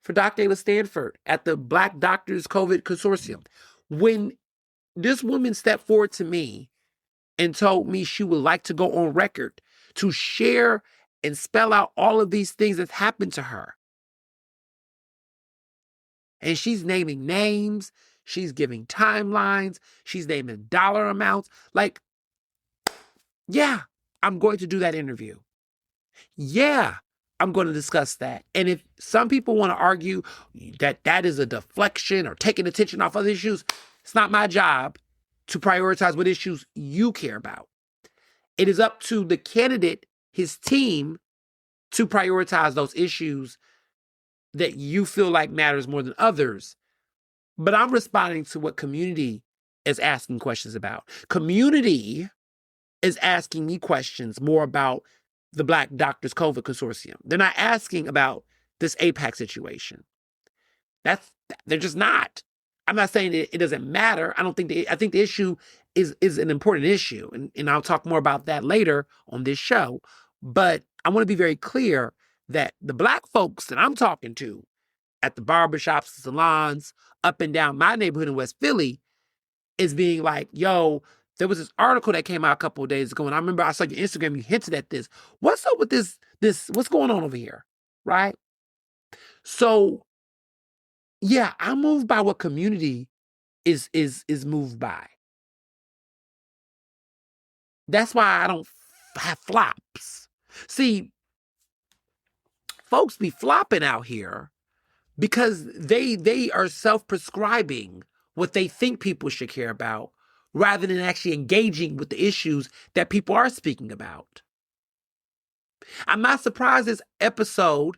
for Dr. Ayla Stanford at the Black Doctors COVID Consortium, when this woman stepped forward to me and told me she would like to go on record to share and spell out all of these things that happened to her. And she's naming names, she's giving timelines, she's naming dollar amounts. Like, yeah, I'm going to do that interview. Yeah, I'm going to discuss that. And if some people want to argue that that is a deflection or taking attention off other issues, it's not my job to prioritize what issues you care about. It is up to the candidate, his team, to prioritize those issues that you feel like matters more than others. But I'm responding to what community is asking questions about. Community is asking me questions more about the Black Doctors COVID Consortium. They're not asking about this AIPAC situation. They're just not. I'm not saying it doesn't matter. I think the issue is an important issue. And I'll talk more about that later on this show. But I want to be very clear that the Black folks that I'm talking to at the barbershops and salons up and down my neighborhood in West Philly is being like, yo, there was this article that came out a couple of days ago, and I remember I saw your Instagram, you hinted at this. What's up with this, what's going on over here, right? So, yeah, I'm moved by what community is moved by. That's why I don't have flops. See, folks be flopping out here because they are self-prescribing what they think people should care about rather than actually engaging with the issues that people are speaking about. I'm not surprised this episode,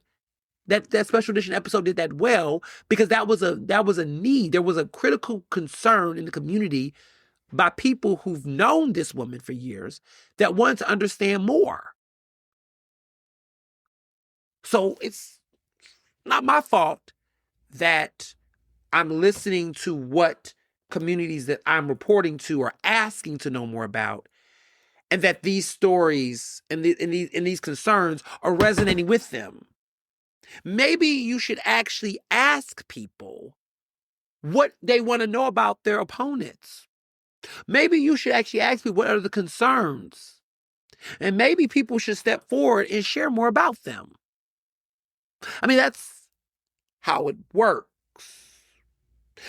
that special edition episode did that well, because that was a need. There was a critical concern in the community by people who've known this woman for years that wanted to understand more. So it's not my fault that I'm listening to what communities that I'm reporting to are asking to know more about, and that these stories and these concerns are resonating with them. Maybe you should actually ask people what they want to know about their opponents. Maybe you should actually ask people what are the concerns. And maybe people should step forward and share more about them. I mean, that's how it works.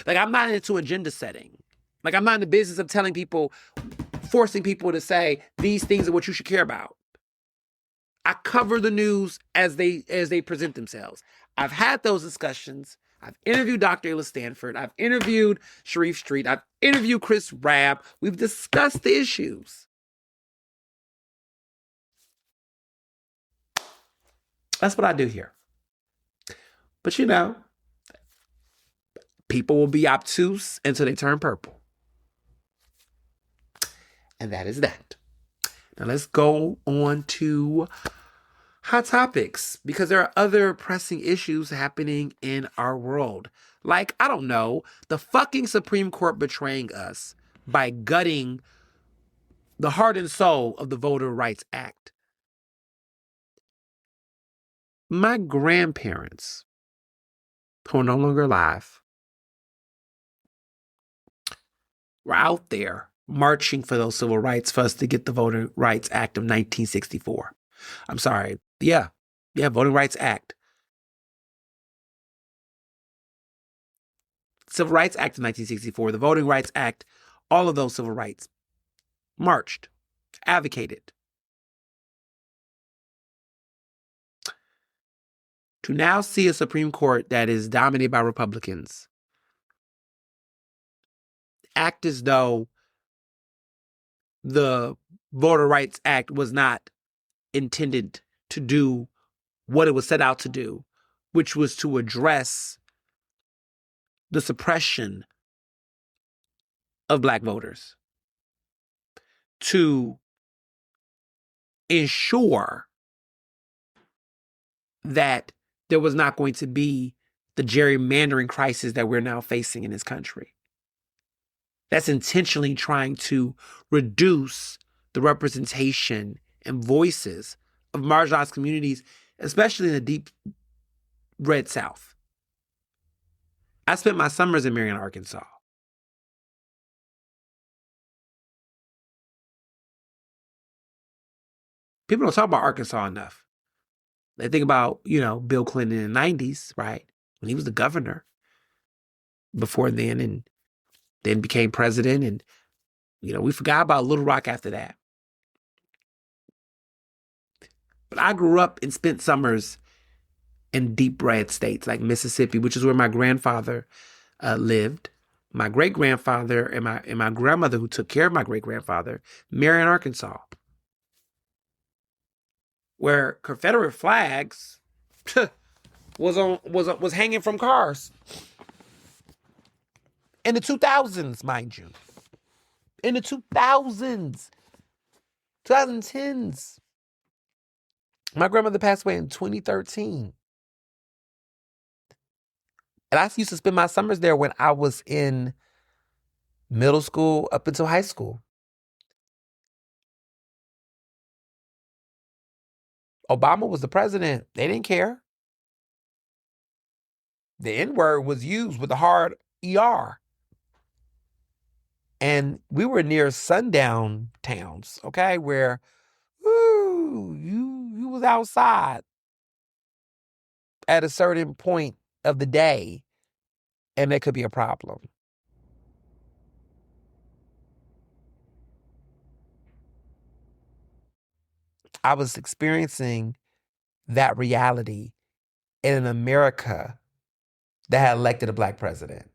Like, I'm not into agenda setting. Like, I'm not in the business of telling people, forcing people to say these things are what you should care about. I cover the news as they present themselves. I've had those discussions. I've interviewed Dr. Ayla Stanford. I've interviewed Sharif Street. I've interviewed Chris Rabb. We've discussed the issues. That's what I do here. But you know, people will be obtuse until they turn purple. And that is that. Now let's go on to hot topics, because there are other pressing issues happening in our world. Like, I don't know, the fucking Supreme Court betraying us by gutting the heart and soul of the Voter Rights Act. My grandparents, who are no longer alive, were out there marching for those civil rights for us to get the Voting Rights Act of 1964. I'm sorry. Yeah, Voting Rights Act. Civil Rights Act of 1964, the Voting Rights Act, all of those civil rights marched, advocated. To now see a Supreme Court that is dominated by Republicans act as though the Voter Rights Act was not intended to do what it was set out to do, which was to address the suppression of Black voters, to ensure that there was not going to be the gerrymandering crisis that we're now facing in this country. That's intentionally trying to reduce the representation and voices of marginalized communities, especially in the deep red South. I spent my summers in Marion, Arkansas. People don't talk about Arkansas enough. They think about, Bill Clinton in the 90s, right? When he was the governor before then, and then became president. And, we forgot about Little Rock after that. But I grew up and spent summers in deep red states like Mississippi, which is where my grandfather lived. My great-grandfather and my grandmother, who took care of my great-grandfather, Marion, Arkansas, where Confederate flags was hanging from cars in the 2000s, mind you, in the 2000s, 2010s. My grandmother passed away in 2013. And I used to spend my summers there when I was in middle school up until high school. Obama was the president. They didn't care. The N-word was used with a hard ER. And we were near sundown towns, okay, where you was outside at a certain point of the day, and there could be a problem. I was experiencing that reality in an America that had elected a Black president.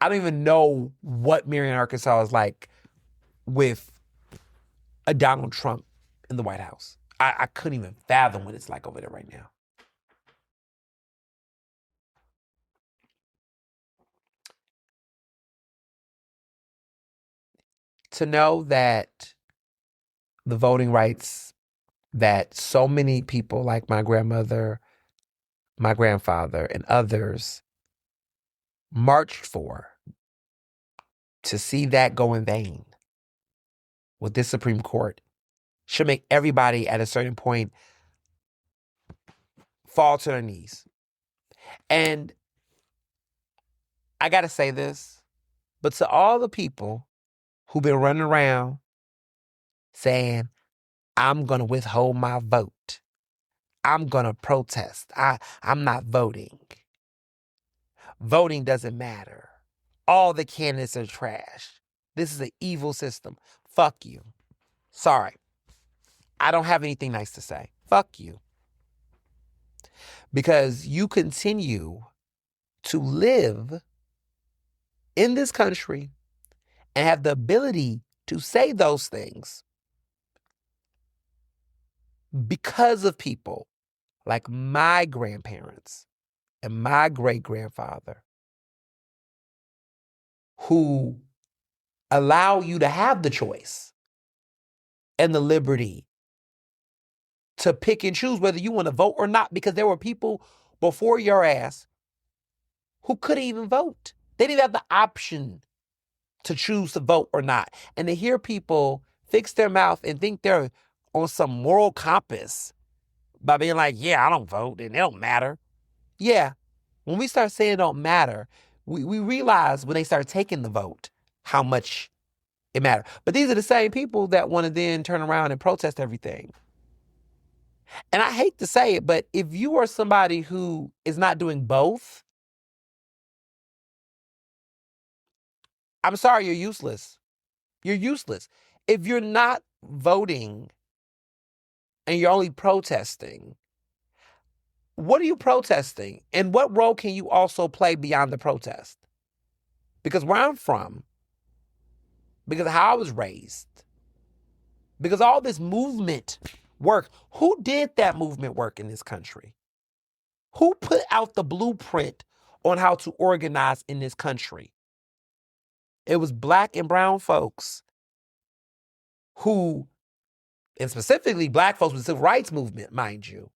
I don't even know what Marion, Arkansas is like with a Donald Trump in the White House. I couldn't even fathom what it's like over there right now. To know that the voting rights that so many people like my grandmother, my grandfather, and others marched for, to see that go in vain with this Supreme Court should make everybody at a certain point fall to their knees. And I got to say this, but to all the people who've been running around saying, I'm going to withhold my vote, I'm going to protest, I'm not voting, Voting doesn't matter. All the candidates are trash. This is an evil system. Fuck you. Sorry. I don't have anything nice to say. Fuck you. Because you continue to live in this country and have the ability to say those things because of people like my grandparents and my great-grandfather who allow you to have the choice and the liberty to pick and choose whether you want to vote or not, because there were people before your ass who couldn't even vote. They didn't have the option to choose to vote or not. And to hear people fix their mouth and think they're on some moral compass by being like, yeah, I don't vote and it don't matter. Yeah, when we start saying it don't matter, we realize when they start taking the vote how much it matters. But these are the same people that want to then turn around and protest everything. And I hate to say it, but if you are somebody who is not doing both, I'm sorry, you're useless. You're useless. If you're not voting and you're only protesting, what are you protesting? And what role can you also play beyond the protest? Because where I'm from, because of how I was raised, because all this movement work, who did that movement work in this country? Who put out the blueprint on how to organize in this country? It was Black and brown folks who, and specifically Black folks with the civil rights movement, mind you,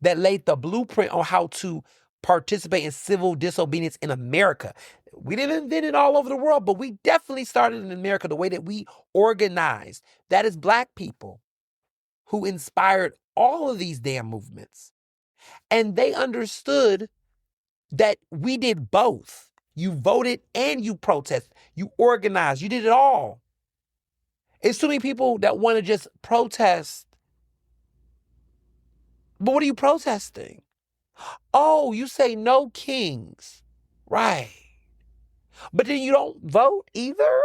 that laid the blueprint on how to participate in civil disobedience in America. We didn't invent it all over the world, but we definitely started in America the way that we organized. That is Black people who inspired all of these damn movements. And they understood that we did both. You voted and you protested. You organized. You did it all. It's too many people that want to just protest. But what are you protesting? Oh, you say no kings. Right. But then you don't vote either?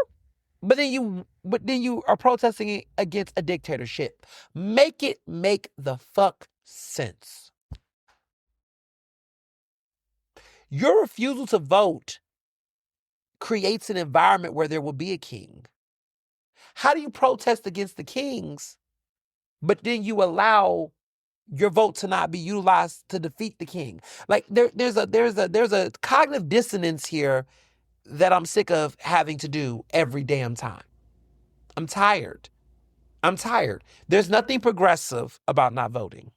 But then you are protesting against a dictatorship. Make it make the fuck sense. Your refusal to vote creates an environment where there will be a king. How do you protest against the kings, but then you allow your vote to not be utilized to defeat the king? Like there's a cognitive dissonance here that I'm sick of having to do every damn time. I'm tired. There's nothing progressive about not voting.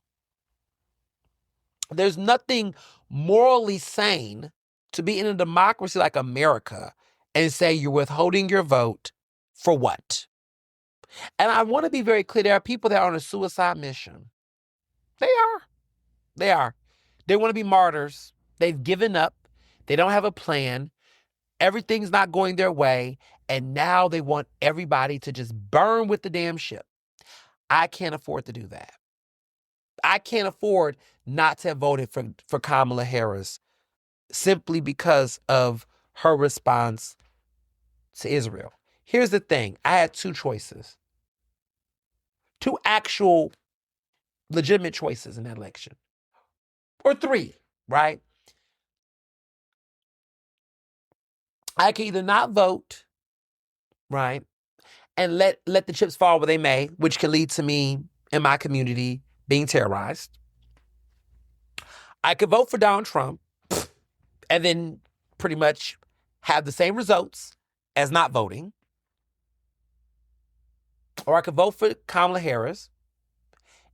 There's nothing morally sane to be in a democracy like America and say you're withholding your vote for what? And I want to be very clear. There are people that are on a suicide mission. They are. They want to be martyrs. They've given up. They don't have a plan. Everything's not going their way. And now they want everybody to just burn with the damn ship. I can't afford to do that. I can't afford not to have voted for Kamala Harris simply because of her response to Israel. Here's the thing. I had two choices. Two actual legitimate choices in that election. Or three, right? I can either not vote, right, and let the chips fall where they may, which can lead to me and my community being terrorized. I could vote for Donald Trump and then pretty much have the same results as not voting. Or I could vote for Kamala Harris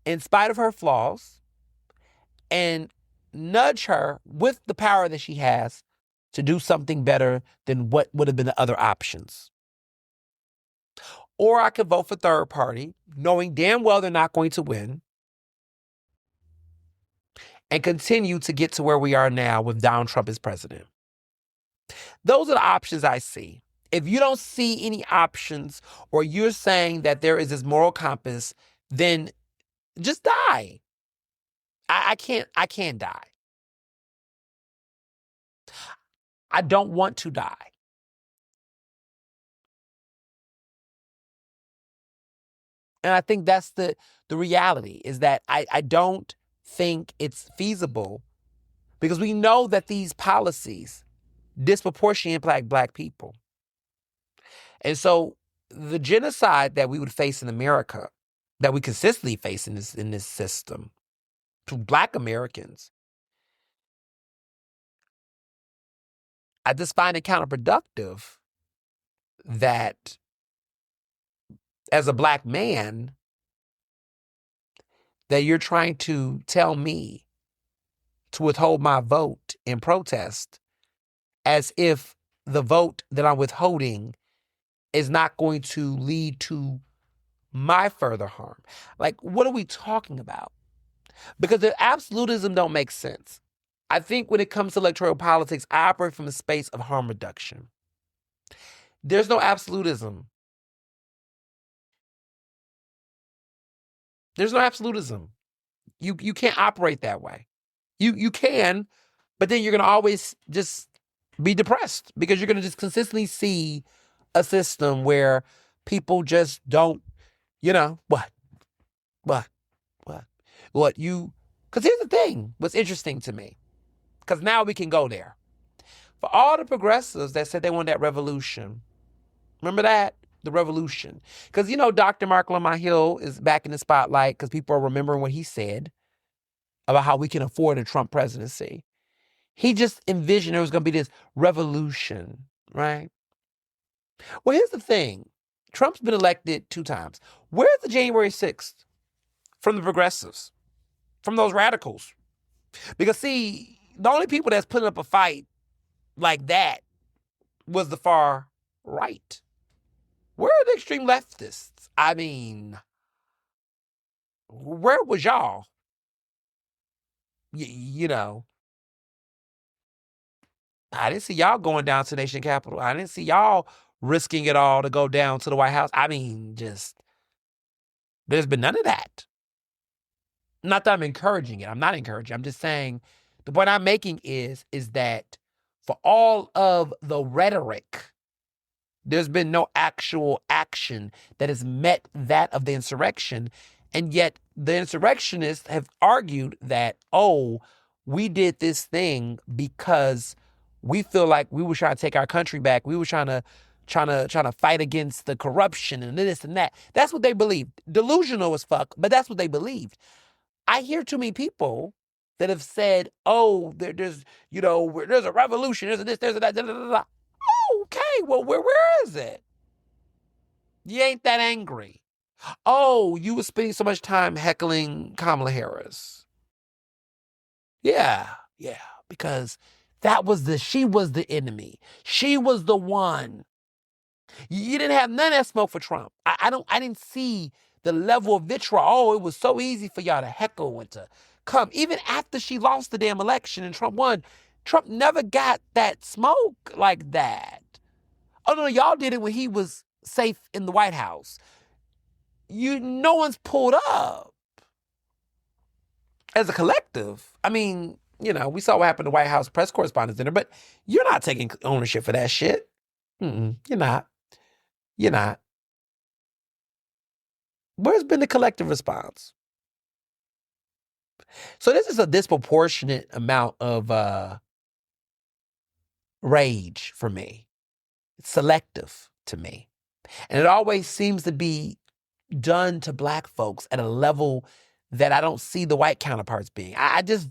in spite of her flaws and nudge her with the power that she has to do something better than what would have been the other options. Or I could vote for third party, knowing damn well they're not going to win, and continue to get to where we are now with Donald Trump as president. Those are the options I see. If you don't see any options, or you're saying that there is this moral compass, then just die. I can't die. I don't want to die. And I think that's the reality, is that I don't think it's feasible, because we know that these policies disproportionately impact Black people. And so the genocide that we would face in America, that we consistently face in this system, to Black Americans, I just find it counterproductive that as a Black man, that you're trying to tell me to withhold my vote in protest, as if the vote that I'm withholding is not going to lead to my further harm. Like, what are we talking about? Because the absolutism don't make sense. I think when it comes to electoral politics, I operate from a space of harm reduction. There's no absolutism. There's no absolutism. You can't operate that way. You can, but then you're going to always just be depressed, because you're going to just consistently see a system where people just don't, what you, because here's the thing, what's interesting to me, because now we can go there. For all the progressives that said they wanted that revolution, remember that? The revolution. Because, Dr. Mark Lamont Hill is back in the spotlight because people are remembering what he said about how we can afford a Trump presidency. He just envisioned there was going to be this revolution, right? Well, here's the thing. Trump's been elected 2 times. Where's the January 6th from the progressives, from those radicals? Because, see, the only people that's putting up a fight like that was the far right. Where are the extreme leftists? I mean, where was y'all? I didn't see y'all going down to the nation capital. I didn't see y'all risking it all to go down to the White House. I mean, there's been none of that. Not that I'm encouraging it. I'm not encouraging. I'm just saying, the point I'm making is that for all of the rhetoric, there's been no actual action that has met that of the insurrection. And yet the insurrectionists have argued that, we did this thing because we feel like we were trying to take our country back. We were trying to fight against the corruption and this and that. That's what they believed. Delusional as fuck, but that's what they believed. I hear too many people that have said, there's a revolution, there's a this, there's a that, da, da, da, da. Okay, well, where is it? You ain't that angry. You were spending so much time heckling Kamala Harris. Yeah, because she was the enemy. She was the one. You didn't have none of that smoke for Trump. I didn't see the level of vitriol. It was so easy for y'all to heckle and to come. Even after she lost the damn election and Trump won, Trump never got that smoke like that. Oh, no, y'all did it when he was safe in the White House. No one's pulled up as a collective. I mean, we saw what happened to White House press correspondents dinner, but you're not taking ownership for that shit. You're not. You're not. Where's been the collective response? So this is a disproportionate amount of rage for me. It's selective to me. And it always seems to be done to Black folks at a level that I don't see the white counterparts being. I just,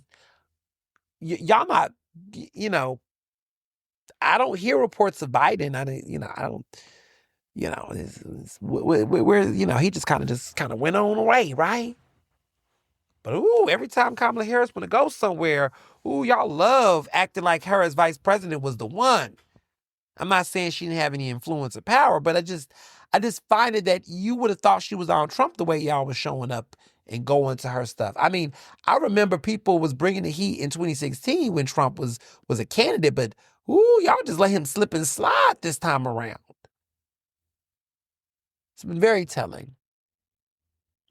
y'all not, I don't hear reports of Biden. He just kind of went on away, right? But every time Kamala Harris want to go somewhere, y'all love acting like her as vice president was the one. I'm not saying she didn't have any influence or power, but I just find it that you would have thought she was on Trump the way y'all was showing up and going to her stuff. I mean, I remember people was bringing the heat in 2016 when Trump was a candidate, but y'all just let him slip and slide this time around. It's been very telling.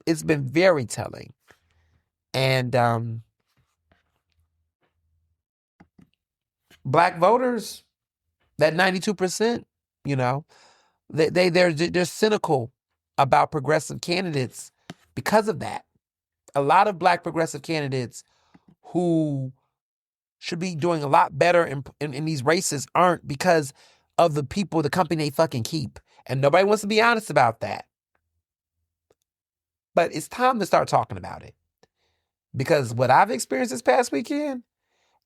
It's been very telling. And Black voters, That 92%, you know, they're cynical about progressive candidates because of that. A lot of black progressive candidates who should be doing a lot better in these races aren't, because of the people, the company they fucking keep. And nobody wants to be honest about that. But it's time to start talking about it. Because what I've experienced this past weekend,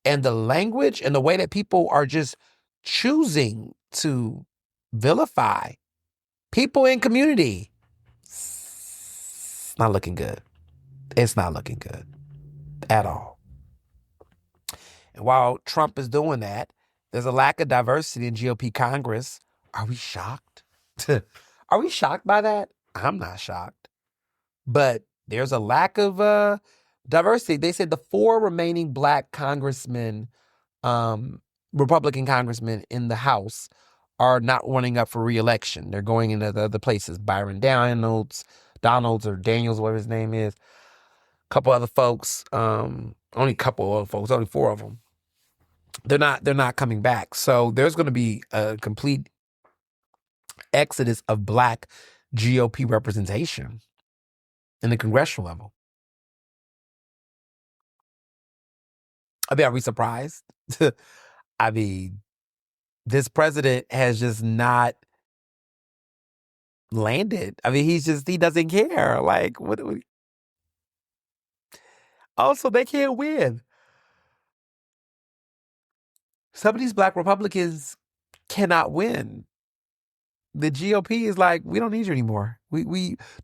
and the language and the way that people are just choosing to vilify people in community, it's not looking good. It's not looking good at all. And while Trump is doing that, there's a lack of diversity in GOP Congress. Are we shocked? Are we shocked by that? I'm not shocked. But there's a lack of diversity. They said the 4 remaining black congressmen, Republican congressmen in the House, are not running up for re-election. They're going into the other places. Byron Donalds or Daniels, whatever his name is. A couple other folks. Only a couple other folks. Only 4 of them. They're not coming back. So there's going to be a complete exodus of black GOP representation in the congressional level. I mean, are we surprised? I mean, this president has just not landed. I mean, he doesn't care. Like, what? Also, they can't win. Some of these black Republicans cannot win. The GOP is like, we don't need you anymore.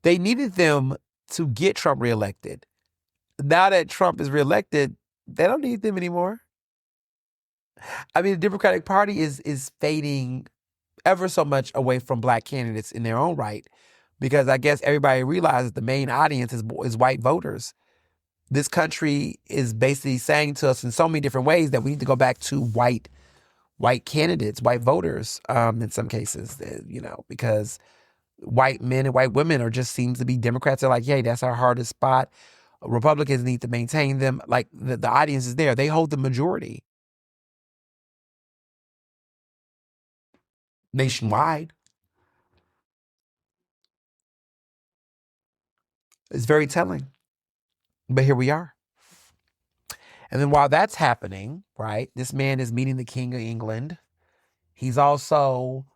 They needed them to get Trump reelected. Now that Trump is reelected, they don't need them anymore. I mean, the Democratic Party is fading ever so much away from black candidates in their own right, because I guess everybody realizes the main audience is white voters. This country is basically saying to us in so many different ways that we need to go back to white candidates, white voters, in some cases, because white men and white women are just seems to be Democrats are like, hey, that's our hardest spot. Republicans need to maintain them. Like the audience is there. They hold the majority nationwide. It's very telling. But here we are. And then while that's happening, right, this man is meeting the King of England. He's also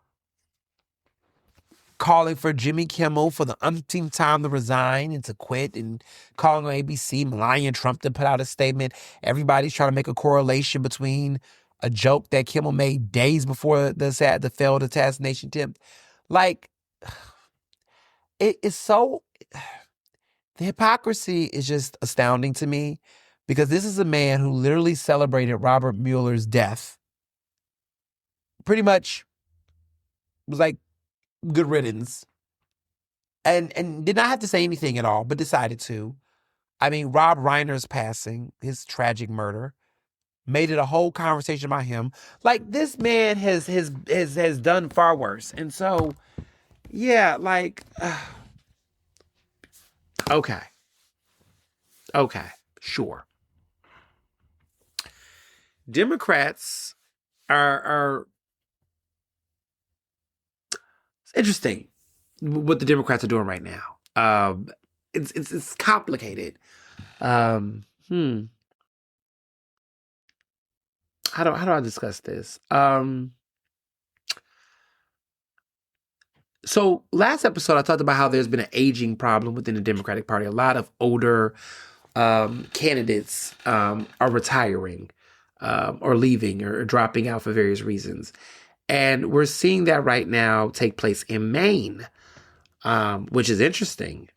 calling for Jimmy Kimmel for the umpteenth time to resign and to quit, and calling on ABC, Melania Trump to put out a statement. Everybody's trying to make a correlation between a joke that Kimmel made days before the failed assassination attempt. Like, it is so... The hypocrisy is just astounding to me, because this is a man who literally celebrated Robert Mueller's death. Pretty much was like, good riddance. And did not have to say anything at all, but decided to. I mean, Rob Reiner's passing, his tragic murder, made it a whole conversation about him. Like, this man has done far worse. And so, yeah, like, okay, sure. Democrats are it's interesting what the Democrats are doing right now. It's complicated. How do I discuss this? So last episode, I talked about how there's been an aging problem within the Democratic Party. A lot of older candidates are retiring or leaving or dropping out for various reasons. And we're seeing that right now take place in Maine, which is interesting.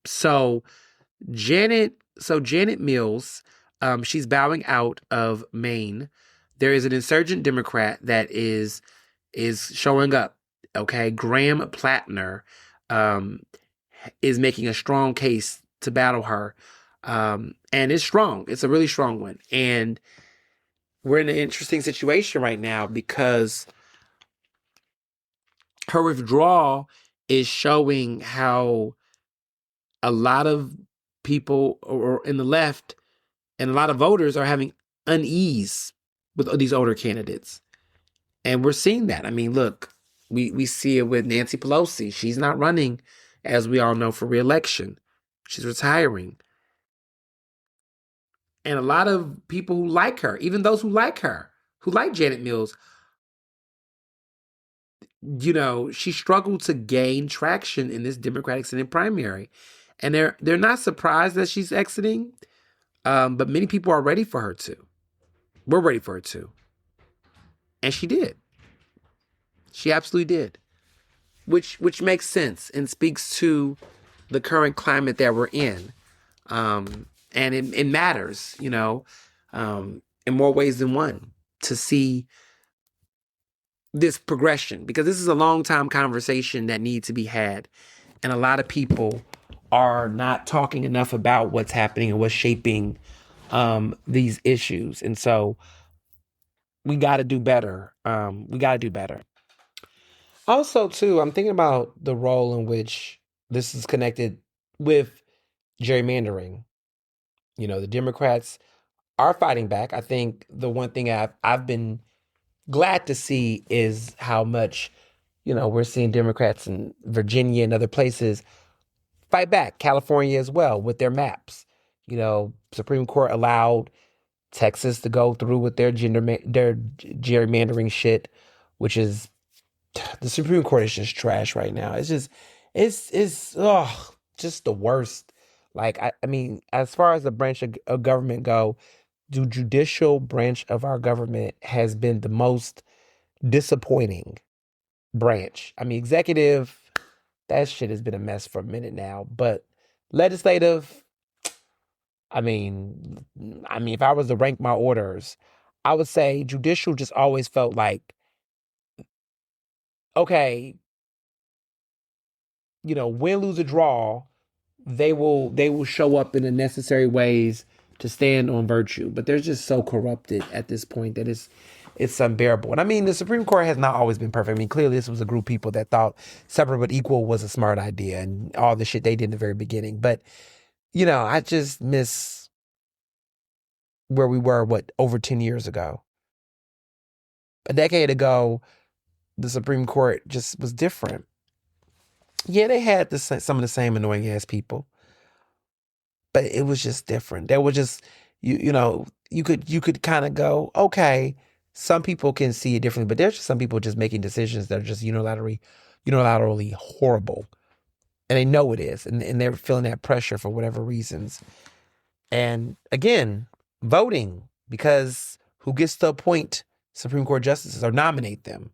So Janet Mills, she's bowing out of Maine. There is an insurgent Democrat that is showing up. Okay, Graham Plattner is making a strong case to battle her, and it's strong. It's a really strong one, and we're in an interesting situation right now because her withdrawal is showing how a lot of people or in the left and a lot of voters are having unease with these older candidates. And we're seeing that. I mean, look, we see it with Nancy Pelosi. She's not running, as we all know, for reelection. She's retiring. And a lot of people who like her, even those who like her, who like Janet Mills, she struggled to gain traction in this Democratic Senate primary. And they're not surprised that she's exiting, but many people are ready for her to. We're ready for her to. And she did. She absolutely did. Which makes sense and speaks to the current climate that we're in. And it matters, in more ways than one, to see this progression, because this is a long time conversation that needs to be had. And a lot of people are not talking enough about what's happening and what's shaping these issues. And so we got to do better. We got to do better. Also, too, I'm thinking about the role in which this is connected with gerrymandering. The Democrats are fighting back. I think the one thing I've been glad to see is how much, we're seeing Democrats in Virginia and other places fight back. California as well with their maps. Supreme Court allowed Texas to go through with their gerrymandering shit, which is, the Supreme Court is just trash right now. It's just, it's just the worst. Like, I mean, as far as the branch of government go, the judicial branch of our government has been the most disappointing branch. I mean, executive, that shit has been a mess for a minute now. But legislative, I mean, if I was to rank my orders, I would say judicial just always felt like, okay, win, lose, or draw, they will show up in the necessary ways to stand on virtue. But they're just so corrupted at this point that it's unbearable. And I mean, the Supreme Court has not always been perfect. I mean, clearly this was a group of people that thought separate but equal was a smart idea and all the shit they did in the very beginning. But, I just miss where we were, over 10 years ago. A decade ago, the Supreme Court just was different. Yeah, they had some of the same annoying ass people, but it was just different. There was just, you could kind of go, okay, some people can see it differently, but there's just some people just making decisions that are just unilaterally horrible. And they know it is, and they're feeling that pressure for whatever reasons. And again, voting, because who gets to appoint Supreme Court justices or nominate them?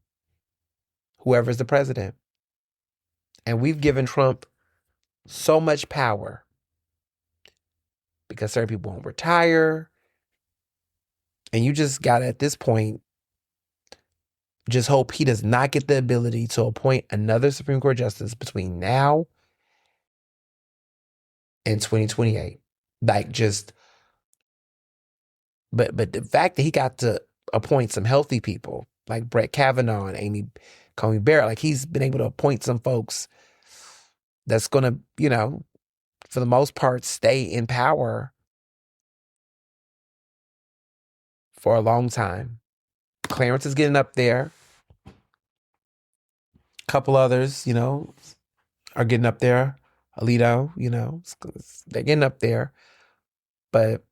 Whoever's the president. And we've given Trump so much power because certain people won't retire. And you just got to, at this point, just hope he does not get the ability to appoint another Supreme Court justice between now and 2028. Like, just, but the fact that he got to appoint some healthy people like Brett Kavanaugh and Amy Coney Barrett, like he's been able to appoint some folks that's going to, for the most part, stay in power for a long time. Clarence is getting up there. A couple others, are getting up there. Alito, they're getting up there. But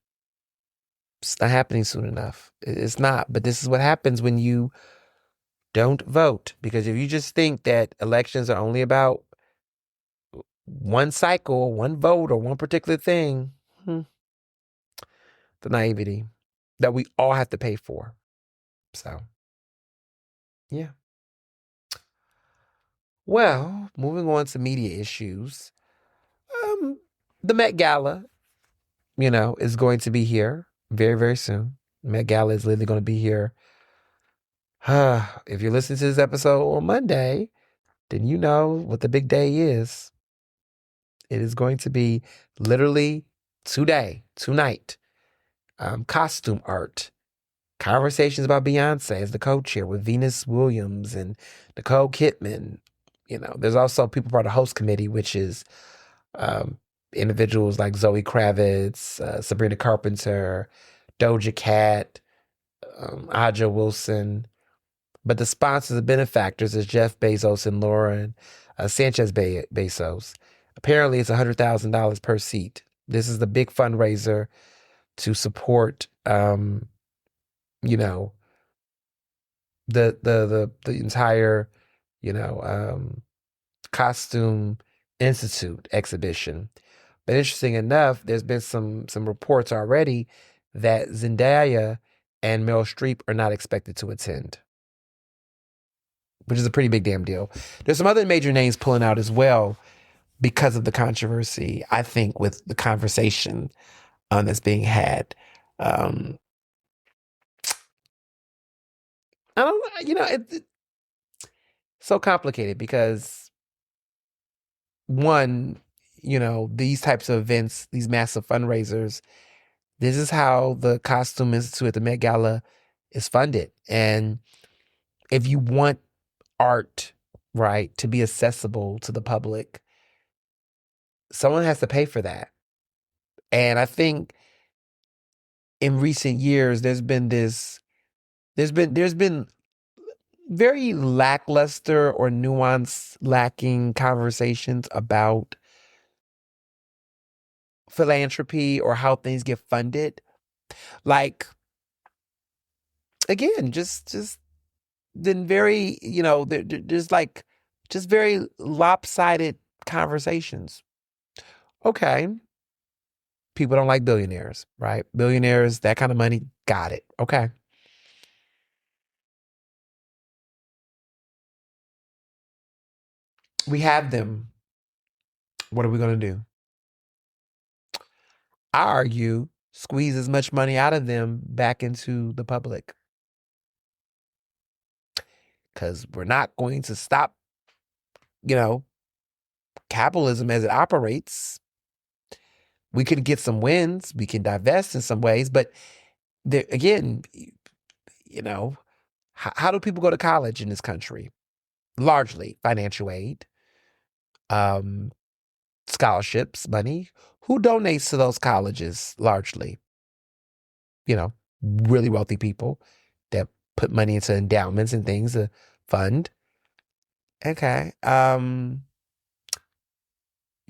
it's not happening soon enough. It's not. But this is what happens when you don't vote. Because if you just think that elections are only about one cycle, one vote, or one particular thing, the naivety that we all have to pay for. So, yeah. Well, moving on to media issues. The Met Gala, is going to be here very, very soon. Met Gala is literally going to be here. If you're listening to this episode on Monday, then you know what the big day is. It is going to be literally tonight. Costume art. Conversations about Beyonce as the co-chair with Venus Williams and Nicole Kidman. There's also people part of the host committee, which is individuals like Zoe Kravitz, Sabrina Carpenter, Doja Cat, Aja Wilson, But the sponsors and benefactors is Jeff Bezos and Lauren Sanchez Bezos. Apparently, it's $100,000 per seat. This is the big fundraiser to support, you know, the entire, you know, costume institute exhibition. But interesting enough, there's been some reports already that Zendaya and Meryl Streep are not expected to attend, which is a pretty big damn deal. There's some other major names pulling out as well because of the controversy, I think, with the conversation that's being had. Um, I don't know, it's so complicated because one, these types of events, these massive fundraisers, this is how the Costume Institute at the Met Gala is funded. And if you want art, right, to be accessible to the public, someone has to pay for that. And I think in recent years, there's been very lackluster or nuance lacking conversations about philanthropy or how things get funded. Like, again, just then very, there's like just very lopsided conversations. Okay, people don't like billionaires, right? Billionaires, that kind of money, got it. Okay. We have them. What are we going to do? I argue squeeze as much money out of them back into the public because we're not going to stop, you know, capitalism as it operates. We could get some wins. We can divest in some ways, but there, again, how do people go to college in this country? Largely financial aid, um, scholarships, money. Who donates to those colleges? Largely, you know, really wealthy people that put money into endowments and things to fund. Okay. George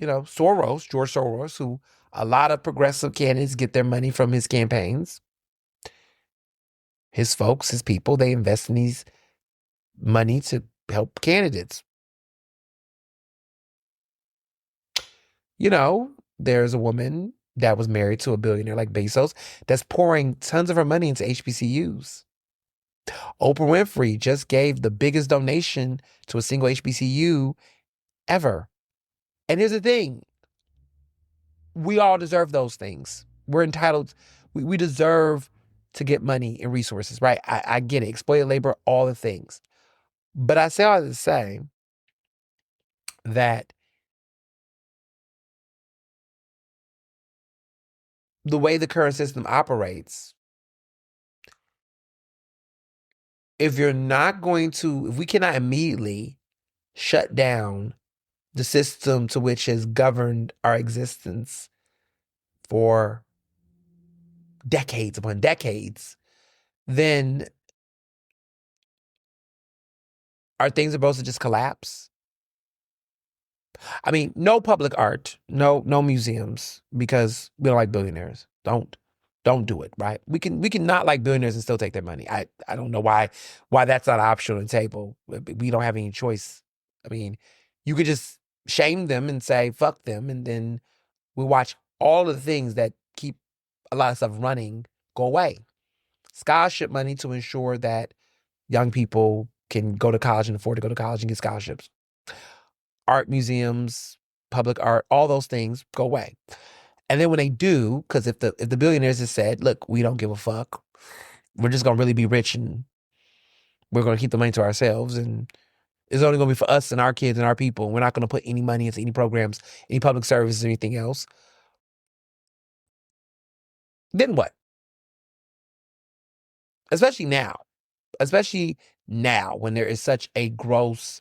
Soros, who a lot of progressive candidates get their money from his campaigns. His folks, his people, they invest in these money to help candidates. There's a woman that was married to a billionaire like Bezos that's pouring tons of her money into HBCUs. Oprah Winfrey just gave the biggest donation to a single HBCU ever. And here's the thing. We all deserve those things. We're entitled. We deserve to get money and resources, right? I get it. Exploited labor, all the things. But I say all to say that the way the current system operates, if we cannot immediately shut down the system to which has governed our existence for decades upon decades, then are things supposed to just collapse? I mean, no public art, no museums, because we don't like billionaires. Don't do it, right? We can not like billionaires and still take their money. I don't know why that's not an option on the table. We don't have any choice. I mean, you could just shame them and say fuck them, and then we watch all of the things that keep a lot of stuff running go away. Scholarship money to ensure that young people can go to college and afford to go to college and get scholarships. Art museums, public art, all those things go away. And then when they do, because if the billionaires have said, look, we don't give a fuck, we're just gonna really be rich and we're gonna keep the money to ourselves, and it's only gonna be for us and our kids and our people, and we're not gonna put any money into any programs, any public services, or anything else, then what? Especially now when there is such a gross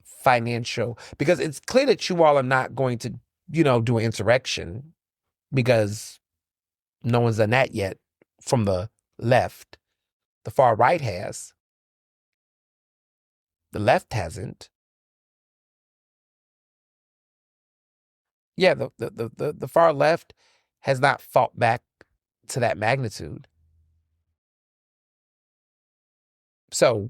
financial, because it's clear that you all are not going to, do an insurrection, because no one's done that yet from the left. The far right has. The left hasn't. Yeah, the far left has not fought back to that magnitude. So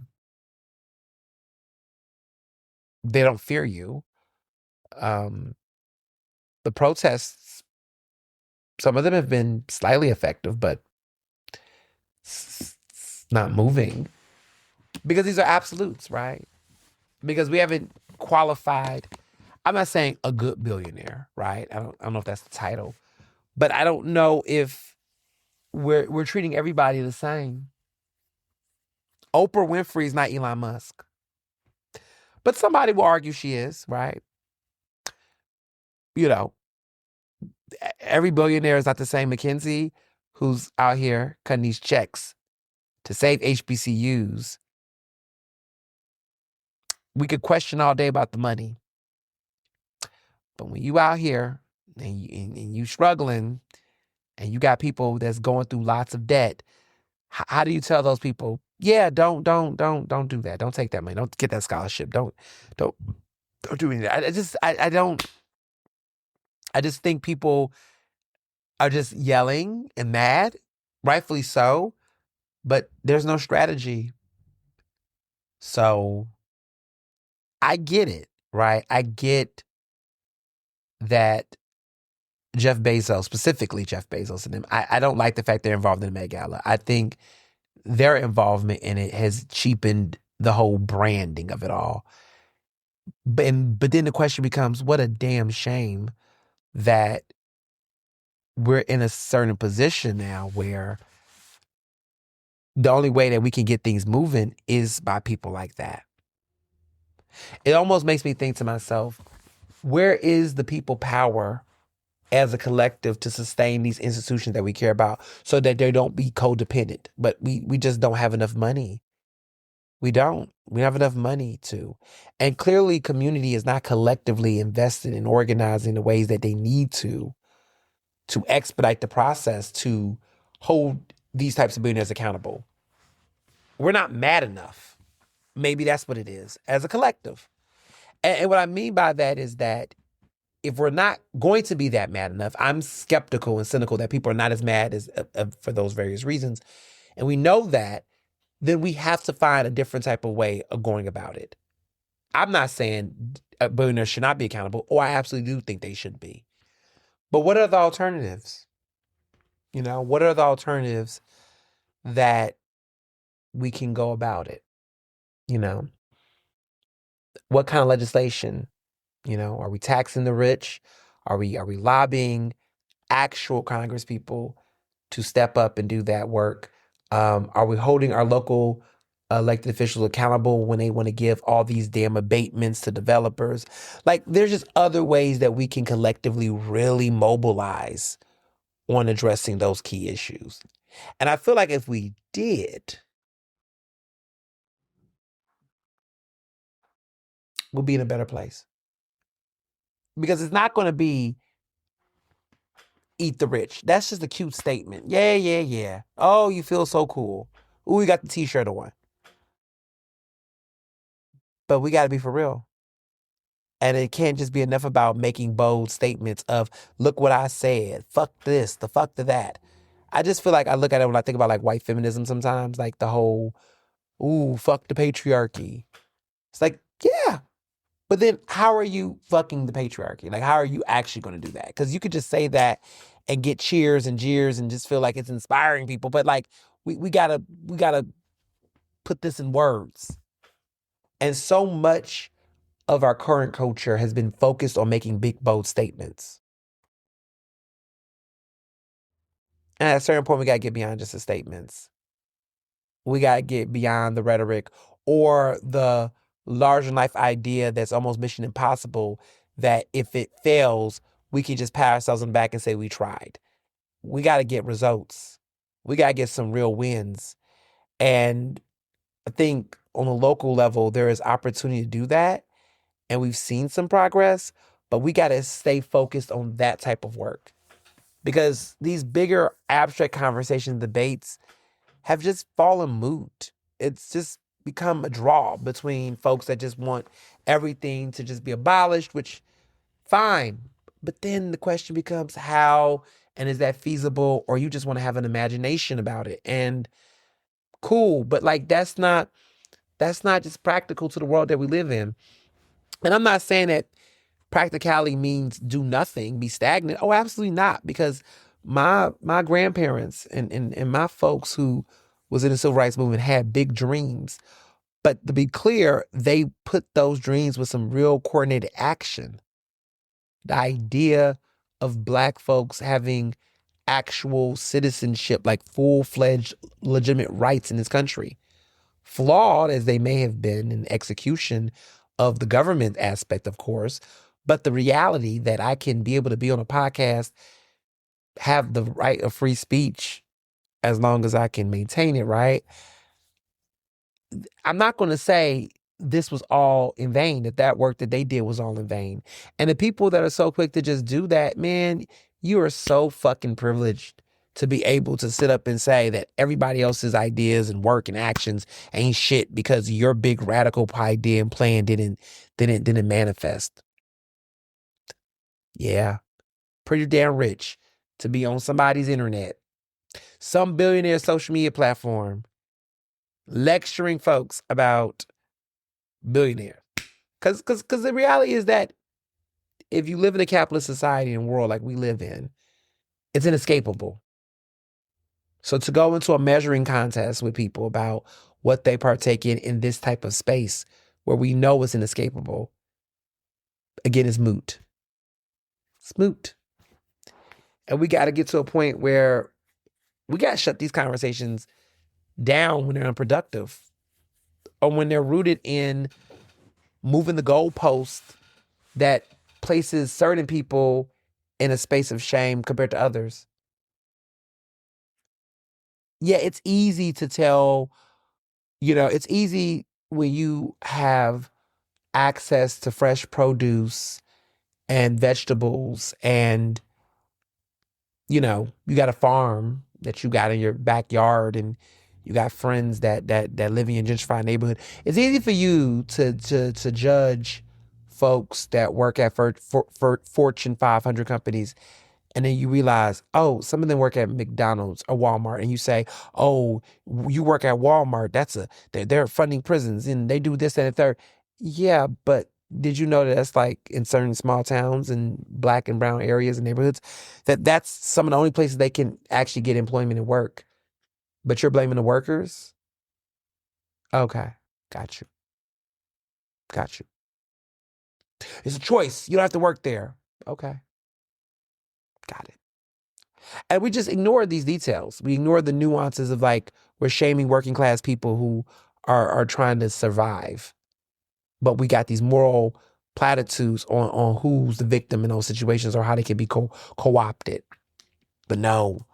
they don't fear you. Um, the protests, some of them have been slightly effective, but it's not moving because these are absolutes, right? Because we haven't qualified. I'm not saying a good billionaire, right? I don't know if that's the title, but I don't know if we're treating everybody the same. Oprah Winfrey is not Elon Musk, but somebody will argue she is, right? You know, every billionaire is not the same. McKinsey, who's out here cutting these checks to save HBCUs. We could question all day about the money, but when you out here and you struggling and you got people that's going through lots of debt, how do you tell those people, yeah, don't do that. Don't take that money. Don't get that scholarship. Don't do anything. I just think people are just yelling and mad, rightfully so, but there's no strategy. So I get it, right? I get that Jeff Bezos, specifically Jeff Bezos and them, I don't like the fact they're involved in the Met Gala. I think their involvement in it has cheapened the whole branding of it all. But then the question becomes, what a damn shame that we're in a certain position now where the only way that we can get things moving is by people like that. It almost makes me think to myself, where is the people power as a collective to sustain these institutions that we care about so that they don't be codependent? But we just don't have enough money. We don't. We don't have enough money to. And clearly community is not collectively invested in organizing the ways that they need to expedite the process to hold these types of billionaires accountable. We're not mad enough. Maybe that's what it is, as a collective. And what I mean by that is that if we're not going to be that mad enough, I'm skeptical and cynical that people are not as mad as for those various reasons. And we know that, then we have to find a different type of way of going about it. I'm not saying billionaires should not be accountable. Oh, I absolutely do think they should be. But what are the alternatives? What are the alternatives that we can go about it? What kind of legislation? Are we taxing the rich? Are we lobbying actual Congress people to step up and do that work? Are we holding our local elected officials accountable when they want to give all these damn abatements to developers? Like, there's just other ways that we can collectively really mobilize on addressing those key issues. And I feel like if we did, we'll be in a better place. Because it's not going to be eat the rich. That's just a cute statement. Yeah, yeah, yeah. Oh, you feel so cool. Ooh, you got the t-shirt on. But we got to be for real. And it can't just be enough about making bold statements of, look what I said. Fuck this, the fuck to that. I just feel like I look at it when I think about like white feminism sometimes, like the whole, ooh, fuck the patriarchy. It's like, yeah. But then how are you fucking the patriarchy? Like, how are you actually going to do that? Because you could just say that and get cheers and jeers and just feel like it's inspiring people. But like, we gotta put this in words. And so much of our current culture has been focused on making big, bold statements. And at a certain point, we got to get beyond just the statements. We got to get beyond the rhetoric or the larger than life idea that's almost mission impossible, that if it fails, we can just pat ourselves on the back and say we tried. We got to get results. We got to get some real wins. And I think on a local level, there is opportunity to do that. And we've seen some progress, but we got to stay focused on that type of work. Because these bigger abstract conversation debates have just fallen moot. It's just become a draw between folks that just want everything to just be abolished, which fine. But then the question becomes how, and is that feasible, or you just want to have an imagination about it? And cool, but like that's not just practical to the world that we live in. And I'm not saying that practicality means do nothing, be stagnant. Oh, absolutely not. Because my grandparents and my folks who was in the civil rights movement had big dreams. But to be clear, they put those dreams with some real coordinated action. The idea of Black folks having actual citizenship, like full-fledged legitimate rights in this country, flawed as they may have been in execution of the government aspect, of course, but the reality that I can be able to be on a podcast, have the right of free speech as long as I can maintain it, right? I'm not going to say this was all in vain, that work that they did was all in vain. And the people that are so quick to just do that, man, you are so fucking privileged to be able to sit up and say that everybody else's ideas and work and actions ain't shit because your big radical idea and plan didn't manifest. Yeah, pretty damn rich to be on somebody's internet, some billionaire social media platform, lecturing folks about billionaires. Because the reality is that if you live in a capitalist society and world like we live in, it's inescapable. So to go into a measuring contest with people about what they partake in this type of space where we know it's inescapable, again, is moot. It's moot. And we got to get to a point where we got to shut these conversations down when they're unproductive or when they're rooted in moving the goalpost that places certain people in a space of shame compared to others. Yeah, it's easy to tell, it's easy when you have access to fresh produce and vegetables and, you got a farm that you got in your backyard and you got friends that live in your gentrified neighborhood. It's easy for you to judge folks that work at Fortune 500 companies, and then you realize, oh, some of them work at McDonald's or Walmart, and you say, oh, you work at Walmart. They're funding prisons and they do this and the third. Yeah, but did you know that that's like in certain small towns and Black and brown areas and neighborhoods, that's some of the only places they can actually get employment and work. But you're blaming the workers? Okay, got you. Got you. It's a choice. You don't have to work there. Okay, got it. And we just ignore these details. We ignore the nuances of like we're shaming working class people who are trying to survive. But we got these moral platitudes on who's the victim in those situations or how they can be co-opted. But no.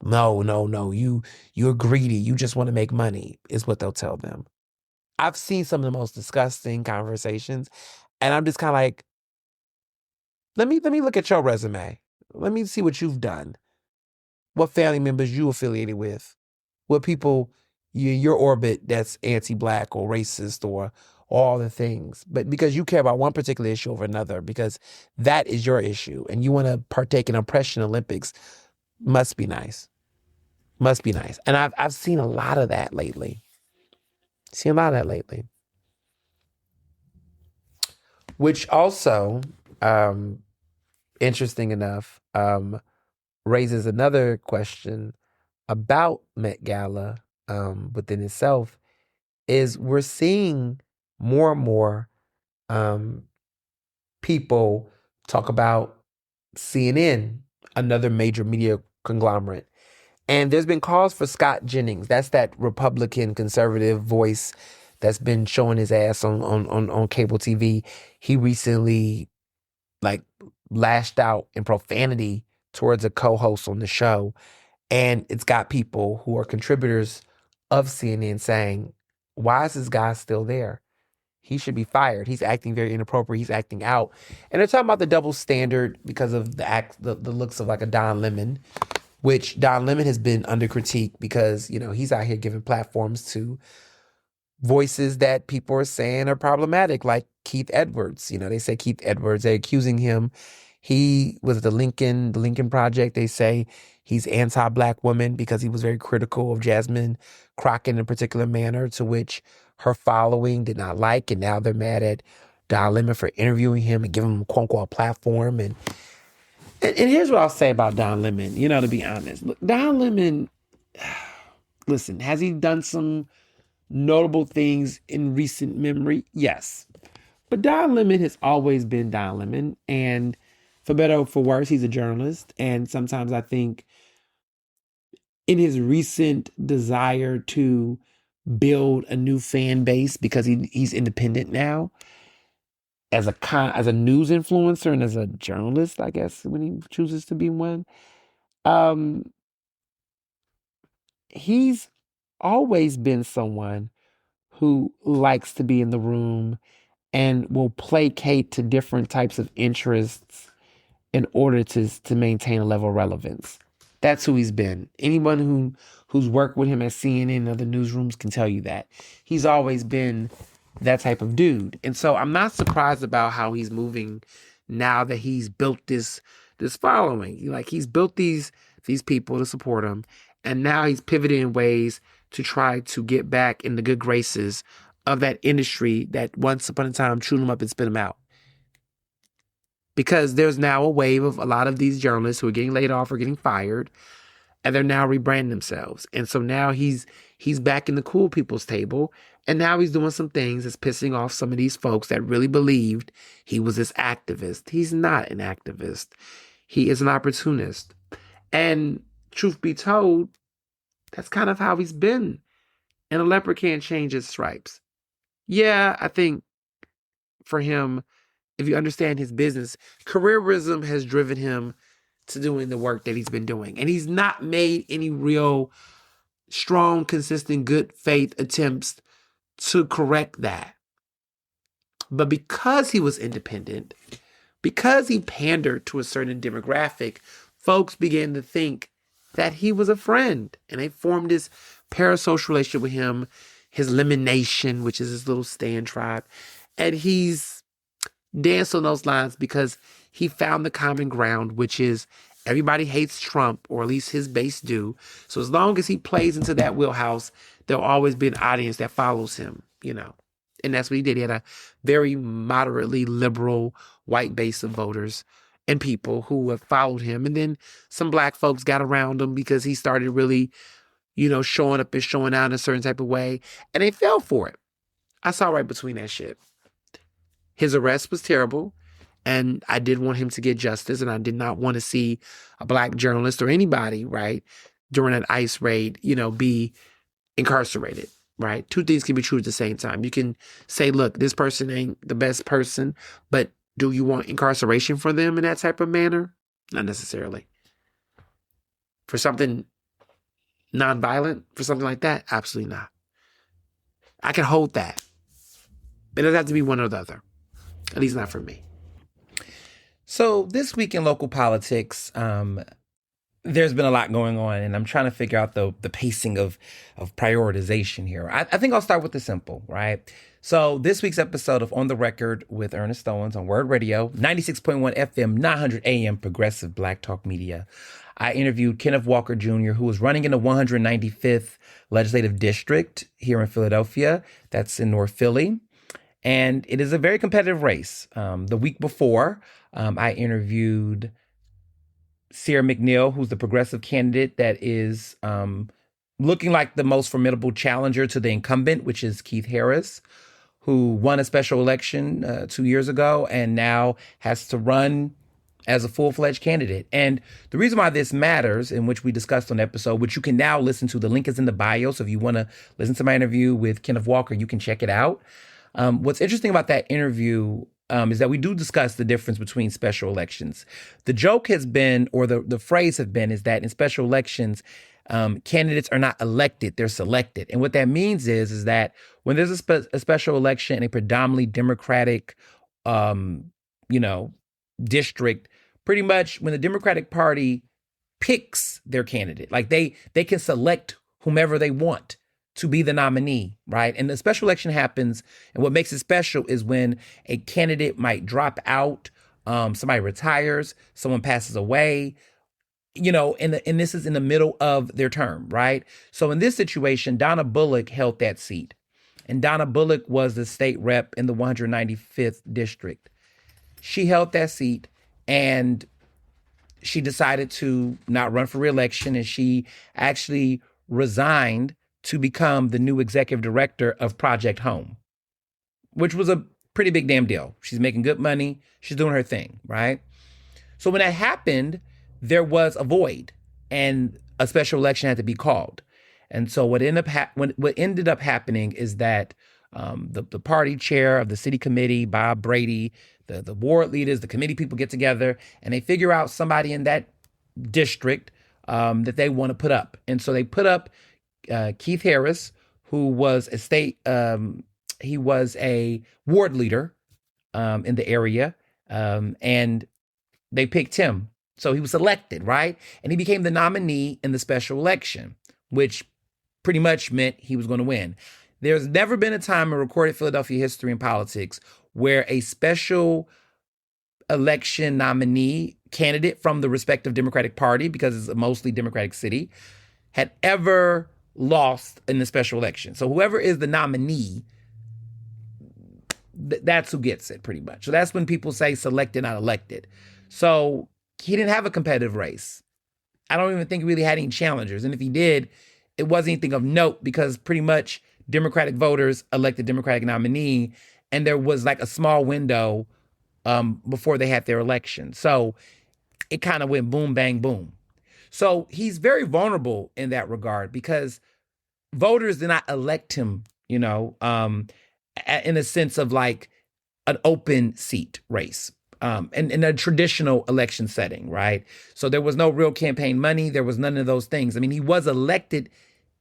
You're greedy. You just want to make money, is what they'll tell them. I've seen some of the most disgusting conversations, and I'm just kind of like, let me look at your resume. Let me see what you've done. What family members you affiliated with. What people in your orbit that's anti-Black or racist or all the things. But because you care about one particular issue over another, because that is your issue, and you want to partake in Oppression Olympics, must be nice. Must be nice. And I've seen a lot of that lately. Which also, interesting enough, raises another question about Met Gala within itself, is we're seeing more and more people talk about CNN, another major media conglomerate. And there's been calls for Scott Jennings. That's that Republican conservative voice that's been showing his ass on cable TV. He recently like lashed out in profanity towards a co-host on the show. And it's got people who are contributors of CNN saying, why is this guy still there? He should be fired. He's acting very inappropriate. He's acting out. And they're talking about the double standard because of the looks of like a Don Lemon, which Don Lemon has been under critique because, he's out here giving platforms to voices that people are saying are problematic, like Keith Edwards. You know, they say Keith Edwards, they're accusing him. He was at the Lincoln Project. They say he's anti-black woman because he was very critical of Jasmine Crockett in a particular manner, to which her following did not like. And now they're mad at Don Lemon for interviewing him and giving him, quote unquote, a platform. And here's what I'll say about Don Lemon, you know, to be honest. Look, Don Lemon, listen, has he done some notable things in recent memory? Yes. But Don Lemon has always been Don Lemon. And for better or for worse, he's a journalist. And sometimes I think in his recent desire to build a new fan base because he's independent now, as a news influencer and as a journalist, I guess, when he chooses to be one, um, he's always been someone who likes to be in the room and will placate to different types of interests in order to maintain a level of relevance. That's who he's been. Anyone who's worked with him at CNN and other newsrooms can tell you that. He's always been that type of dude. And so I'm not surprised about how he's moving now that he's built this following. Like, he's built these people to support him, and now he's pivoted in ways to try to get back in the good graces of that industry that once upon a time chewed him up and spit him out. Because there's now a wave of a lot of these journalists who are getting laid off or getting fired, and they're now rebranding themselves. And so now he's back in the cool people's table, and now he's doing some things that's pissing off some of these folks that really believed he was this activist. He's not an activist. He is an opportunist. And truth be told, that's kind of how he's been. And a leopard can't change its stripes. Yeah, I think for him, if you understand his business, careerism has driven him to doing the work that he's been doing. And he's not made any real strong, consistent, good faith attempts to correct that. But because he was independent, because he pandered to a certain demographic, folks began to think that he was a friend. And they formed this parasocial relationship with him, his Lemon Nation, which is his little stand tribe. And he's danced on those lines because he found the common ground, which is everybody hates Trump, or at least his base do. So as long as he plays into that wheelhouse, there'll always be an audience that follows him, you know. And that's what he did. He had a very moderately liberal white base of voters and people who have followed him. And then some black folks got around him because he started really, you know, showing up and showing out in a certain type of way. And they fell for it. I saw right between that shit. His arrest was terrible, and I did want him to get justice, and I did not want to see a black journalist or anybody, right, during an ICE raid, you know, be incarcerated, right? Two things can be true at the same time. You can say, look, this person ain't the best person, but do you want incarceration for them in that type of manner? Not necessarily. For something nonviolent, for something like that, absolutely not. I can hold that. It doesn't have to be one or the other. At least not for me. So this week in local politics, there's been a lot going on, and I'm trying to figure out the pacing of prioritization here. I think I'll start with the simple, right? So this week's episode of On the Record with Ernest on Word Radio, 96.1 FM, 900 AM, progressive Black Talk Media. I interviewed Kenneth Walker Jr., who was running in the 195th Legislative District here in Philadelphia. That's in North Philly. And it is a very competitive race. The week before, I interviewed Sierra McNeil, who's the progressive candidate that is looking like the most formidable challenger to the incumbent, which is Keith Harris, who won a special election 2 years ago and now has to run as a full-fledged candidate. And the reason why this matters, in which we discussed on the episode, which you can now listen to, the link is in the bio. So if you want to listen to my interview with Kenneth Walker, you can check it out. What's interesting about that interview is that we do discuss the difference between special elections. The joke has been, or the phrase has been, is that in special elections, candidates are not elected, they're selected. And what that means is that when there's a special election in a predominantly Democratic, district, pretty much when the Democratic Party picks their candidate, like they can select whomever they want to be the nominee, right? And the special election happens, and what makes it special is when a candidate might drop out, somebody retires, someone passes away, and this is in the middle of their term, right? So in this situation, Donna Bullock held that seat. And Donna Bullock was the state rep in the 195th district. She held that seat, and she decided to not run for re-election, and she actually resigned to become the new executive director of Project Home, which was a pretty big damn deal. She's making good money. She's doing her thing, right? So when that happened, there was a void, and a special election had to be called. And so what ended up happening is that the party chair of the city committee, Bob Brady, the ward leaders, the committee people get together, and they figure out somebody in that district that they want to put up. And so they put up Keith Harris, who was he was a ward leader in the area, and they picked him. So he was elected, right? And he became the nominee in the special election, which pretty much meant he was going to win. There's never been a time in recorded Philadelphia history and politics where a special election nominee candidate from the respective Democratic Party, because it's a mostly Democratic city, had ever lost in the special election. So whoever is the nominee, that's who gets it pretty much. So that's when people say selected, not elected. So he didn't have a competitive race. I don't even think he really had any challengers. And if he did, it wasn't anything of note because pretty much Democratic voters elected Democratic nominee, and there was like a small window before they had their election. So it kind of went boom, bang, boom. So he's very vulnerable in that regard because voters did not elect him, in a sense of like an open seat race. In a traditional election setting, right? So there was no real campaign money. There was none of those things. I mean, he was elected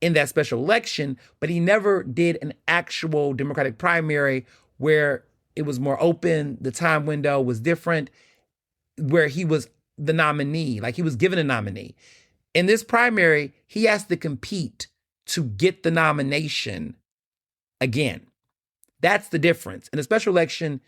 in that special election, but he never did an actual Democratic primary where it was more open. The time window was different, where he was the nominee, like he was given a nominee. In this primary, he has to compete to get the nomination again. That's the difference. In a special election,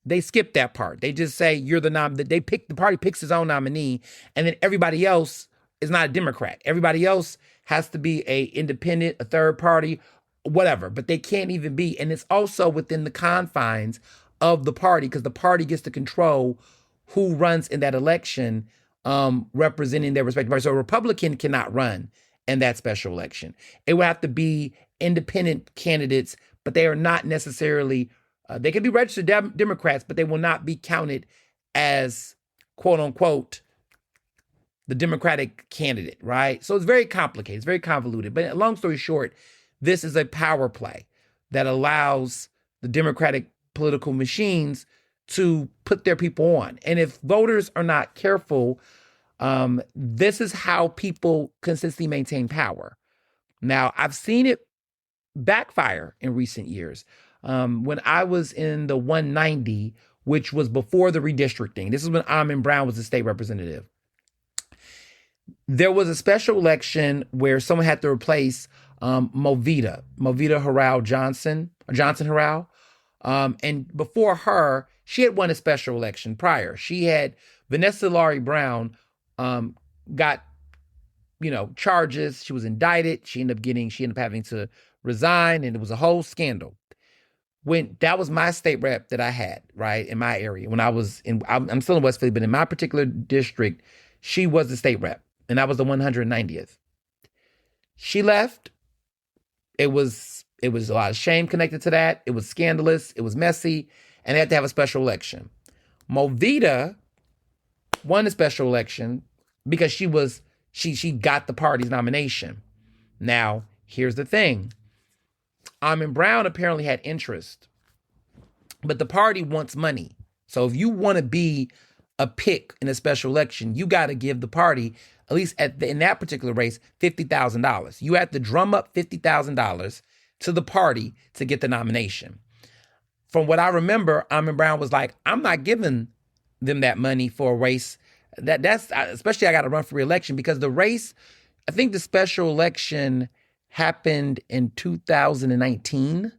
they skip that part. They just say you're the the party picks his own nominee, and then everybody else is not a Democrat. Everybody else has to be a independent, a third party, whatever, but they can't even be. And it's also within the confines of the party because the party gets to control who runs in that election, representing their respective party. So a Republican cannot run in that special election. It would have to be independent candidates, but they are not necessarily they can be registered Democrats, but they will not be counted as, quote unquote, the Democratic candidate, right? So it's very complicated. It's very convoluted. But long story short, this is a power play that allows the Democratic political machines to put their people on. And if voters are not careful, this is how people consistently maintain power. Now, I've seen it backfire in recent years. When I was in the 190, which was before the redistricting, this is when Amin Brown was the state representative. There was a special election where someone had to replace Movita Johnson Harrell. And before her, she had won a special election prior. She had, Vanessa Laurie Brown got, charges. She was indicted. She ended up having to resign, and it was a whole scandal. When that was my state rep that I had, right, in my area, when I was I'm still in West Philly, but in my particular district, she was the state rep, and I was the 190th. She left. It was a lot of shame connected to that. It was scandalous. It was messy, and they had to have a special election. Movita won the special election because she got the party's nomination. Now, here's the thing. Amin Brown apparently had interest, but the party wants money. So if you want to be a pick in a special election, you got to give the party, at least in that particular race, $50,000. You have to drum up $50,000 to the party to get the nomination. From what I remember, Amin Brown was like, I'm not giving them that money for a race. That's especially I got to run for re-election because the race, I think the special election happened in 2019.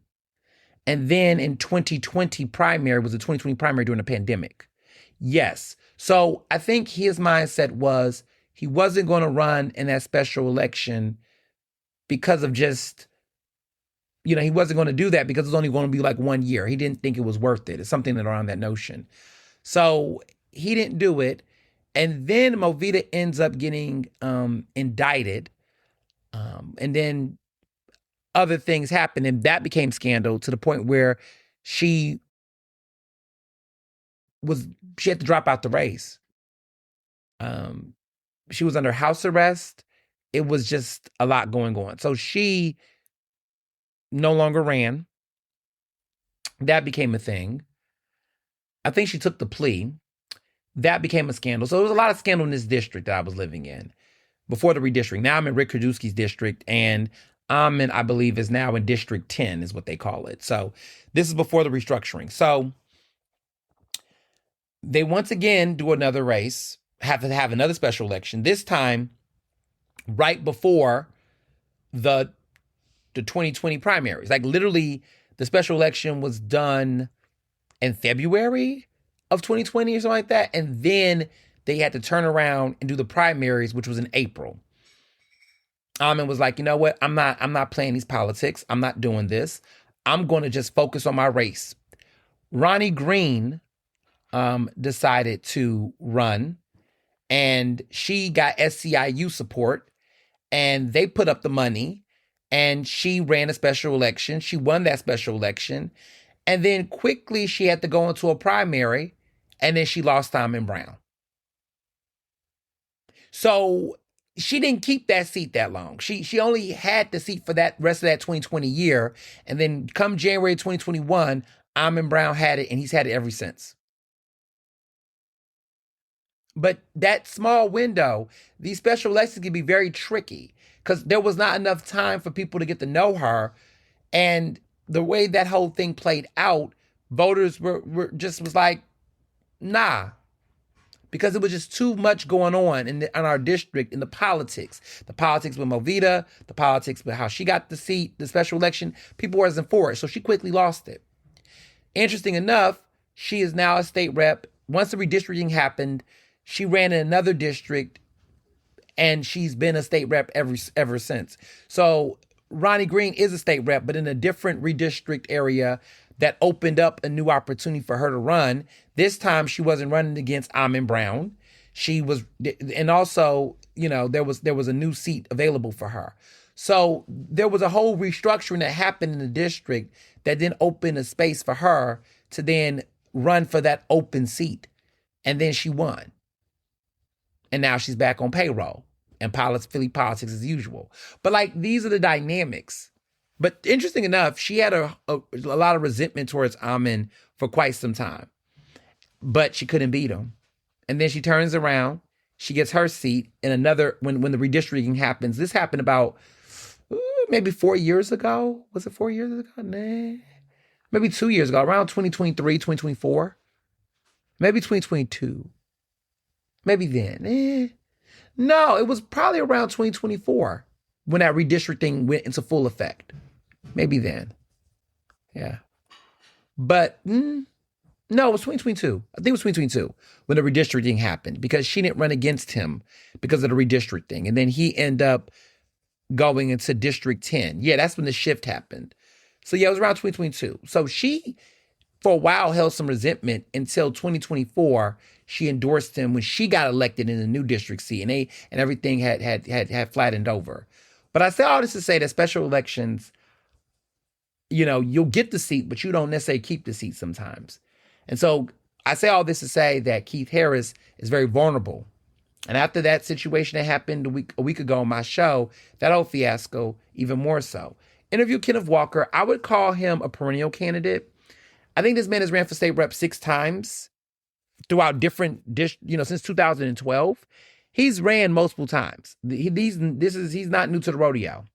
And then in 2020 primary was the 2020 primary during the pandemic. Yes. So I think his mindset was he wasn't going to run in that special election because of just, he wasn't going to do that because it was only going to be like 1 year. He didn't think it was worth it. It's something that around that notion. So he didn't do it. And then Movita ends up getting indicted. And then other things happened, and that became scandal to the point where she had to drop out the race. She was under house arrest. It was just a lot going on. So she no longer ran. That became a thing. I think she took the plea. That became a scandal. So there was a lot of scandal in this district that I was living in before the redistricting. Now I'm in Rick Krajewski's district, and I believe, is now in District 10 is what they call it. So this is before the restructuring. So they once again do another race, have to have another special election, this time right before the 2020 primaries. Like literally the special election was done in February of 2020 or something like that. And then they had to turn around and do the primaries, which was in April. And was like, you know what? I'm not playing these politics. I'm not doing this. I'm going to just focus on my race. Ronnie Green decided to run, and she got SCIU support, and they put up the money, and she ran a special election. She won that special election, and then quickly she had to go into a primary, and then she lost to Almond Brown. So she didn't keep that seat that long. She only had the seat for that rest of that 2020 year. And then come January 2021, Almond Brown had it, and he's had it ever since. But that small window, these special elections can be very tricky because there was not enough time for people to get to know her. And the way that whole thing played out, voters were just was like, nah. Because it was just too much going on in our district, in the politics with Movita, the politics with how she got the seat, the special election. People wasn't for it, so she quickly lost it. Interesting enough, she is now a state rep. Once the redistricting happened, she ran in another district, and she's been a state rep ever since. So Ronnie Green is a state rep, but in a different redistrict area that opened up a new opportunity for her to run. This time she wasn't running against Almond Brown. She was, and also, there was a new seat available for her. So there was a whole restructuring that happened in the district that then opened a space for her to then run for that open seat. And then she won. And now she's back on payroll and Philly politics as usual. But like, these are the dynamics. But interesting enough, she had a lot of resentment towards Almond for quite some time, but she couldn't beat him. And then she turns around, she gets her seat in another, when the redistricting happens. This happened about maybe 4 years ago. Was it 4 years ago? Nah. Maybe 2 years ago, around 2023, 2024. Maybe 2022. Maybe then. No, it was probably around 2024 when that redistricting went into full effect. Maybe then. Yeah. But no, it was 2022. I think it was 2022 when the redistricting happened, because she didn't run against him because of the redistricting. And then he ended up going into District 10. Yeah, that's when the shift happened. So yeah, it was around 2022. So she, for a while, held some resentment until 2024. She endorsed him when she got elected in the new district seat, and everything had flattened over. But I say all this to say that special elections, you'll get the seat, but you don't necessarily keep the seat sometimes. And so I say all this to say that Keith Harris is very vulnerable. And after that situation that happened a week ago on my show, that whole fiasco, even more so. Interview Kenneth Walker, I would call him a perennial candidate. I think this man has ran for state rep 6 times throughout different, since 2012. He's ran multiple times. He's not new to the rodeo.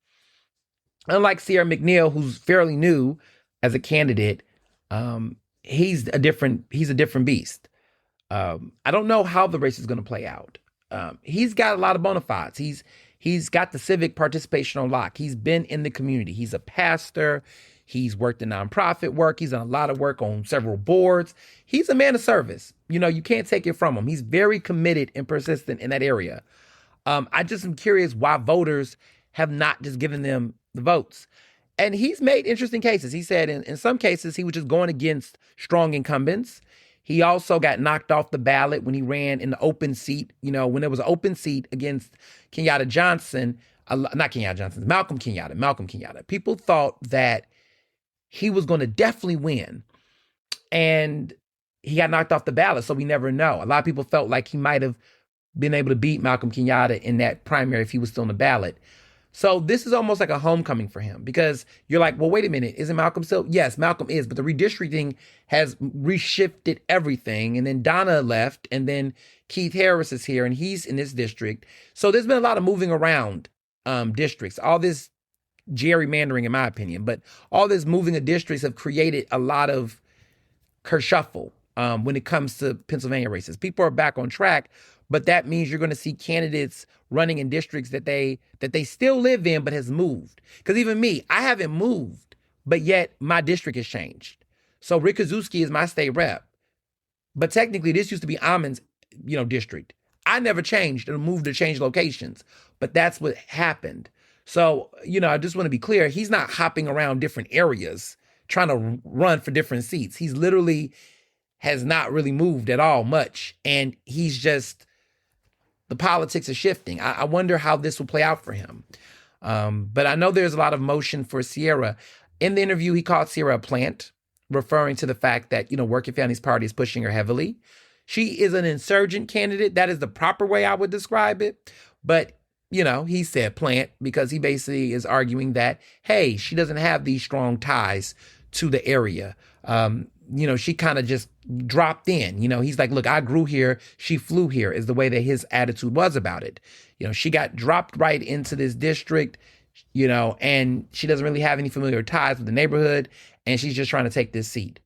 Unlike Sierra McNeil, who's fairly new as a candidate, he's a different beast. I don't know how the race is going to play out. He's got a lot of bona fides. He's got the civic participation on lock. He's been in the community. He's a pastor. He's worked in nonprofit work. He's done a lot of work on several boards. He's a man of service. You can't take it from him. He's very committed and persistent in that area. I just am curious why voters have not just given them the votes. And he's made interesting cases. He said in some cases, he was just going against strong incumbents. He also got knocked off the ballot when he ran in the open seat. When there was an open seat against Malcolm Kenyatta. People thought that he was going to definitely win. And he got knocked off the ballot, so we never know. A lot of people felt like he might have been able to beat Malcolm Kenyatta in that primary if he was still on the ballot. So this is almost like a homecoming for him, because you're like, well, wait a minute, isn't Malcolm still? Yes, Malcolm is, but the redistricting has reshifted everything. And then Donna left, and then Keith Harris is here, and he's in this district. So there's been a lot of moving around districts, all this gerrymandering, in my opinion, but all this moving of districts have created a lot of kerfuffle when it comes to Pennsylvania races. People are back on track, but that means you're going to see candidates running in districts that they still live in but has moved. Because even me, I haven't moved, but yet my district has changed. So Rick Kaczewski is my state rep, but technically this used to be Amon's, district. I never changed and moved to change locations, but that's what happened. So, I just want to be clear. He's not hopping around different areas trying to run for different seats. He's literally has not really moved at all much. And he's just, the politics are shifting. I wonder how this will play out for him. But I know there's a lot of motion for Sierra. In the interview, he called Sierra a plant, referring to the fact that, Working Families Party is pushing her heavily. She is an insurgent candidate. That is the proper way I would describe it. But, he said plant because he basically is arguing that, hey, she doesn't have these strong ties to the area. She kind of just dropped in. He's like, look, I grew here. She flew here, is the way that his attitude was about it. She got dropped right into this district, and she doesn't really have any familiar ties with the neighborhood, and she's just trying to take this seat.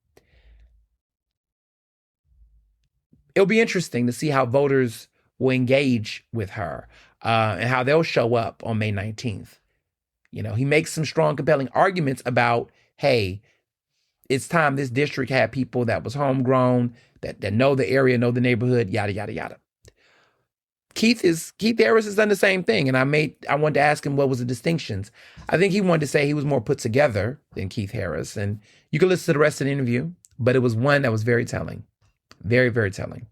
It'll be interesting to see how voters will engage with her and how they'll show up on May 19th. He makes some strong, compelling arguments about, hey, it's time this district had people that was homegrown, that know the area, know the neighborhood, yada, yada, yada. Keith Harris has done the same thing. And I wanted to ask him what was the distinctions. I think he wanted to say he was more put together than Keith Harris. And you can listen to the rest of the interview, but it was one that was very telling. Very, very telling.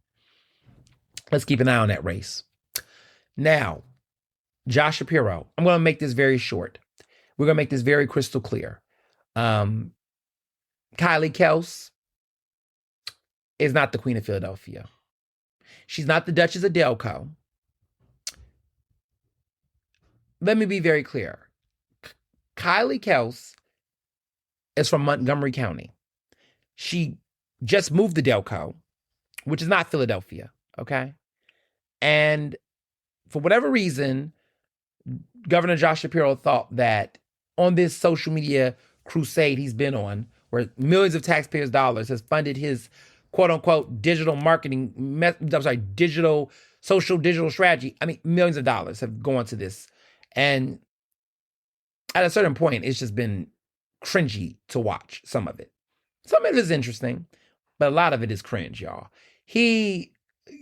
Let's keep an eye on that race. Now, Josh Shapiro, I'm going to make this very short. We're going to make this very crystal clear. Kylie Kels is not the Queen of Philadelphia. She's not the Duchess of Delco. Let me be very clear. Kylie Kels is from Montgomery County. She just moved to Delco, which is not Philadelphia, okay? And for whatever reason, Governor Josh Shapiro thought that on this social media crusade he's been on, where millions of taxpayers' dollars has funded his quote-unquote digital digital strategy. I mean, millions of dollars have gone to this. And at a certain point, it's just been cringy to watch some of it. Some of it is interesting, but a lot of it is cringe, y'all. He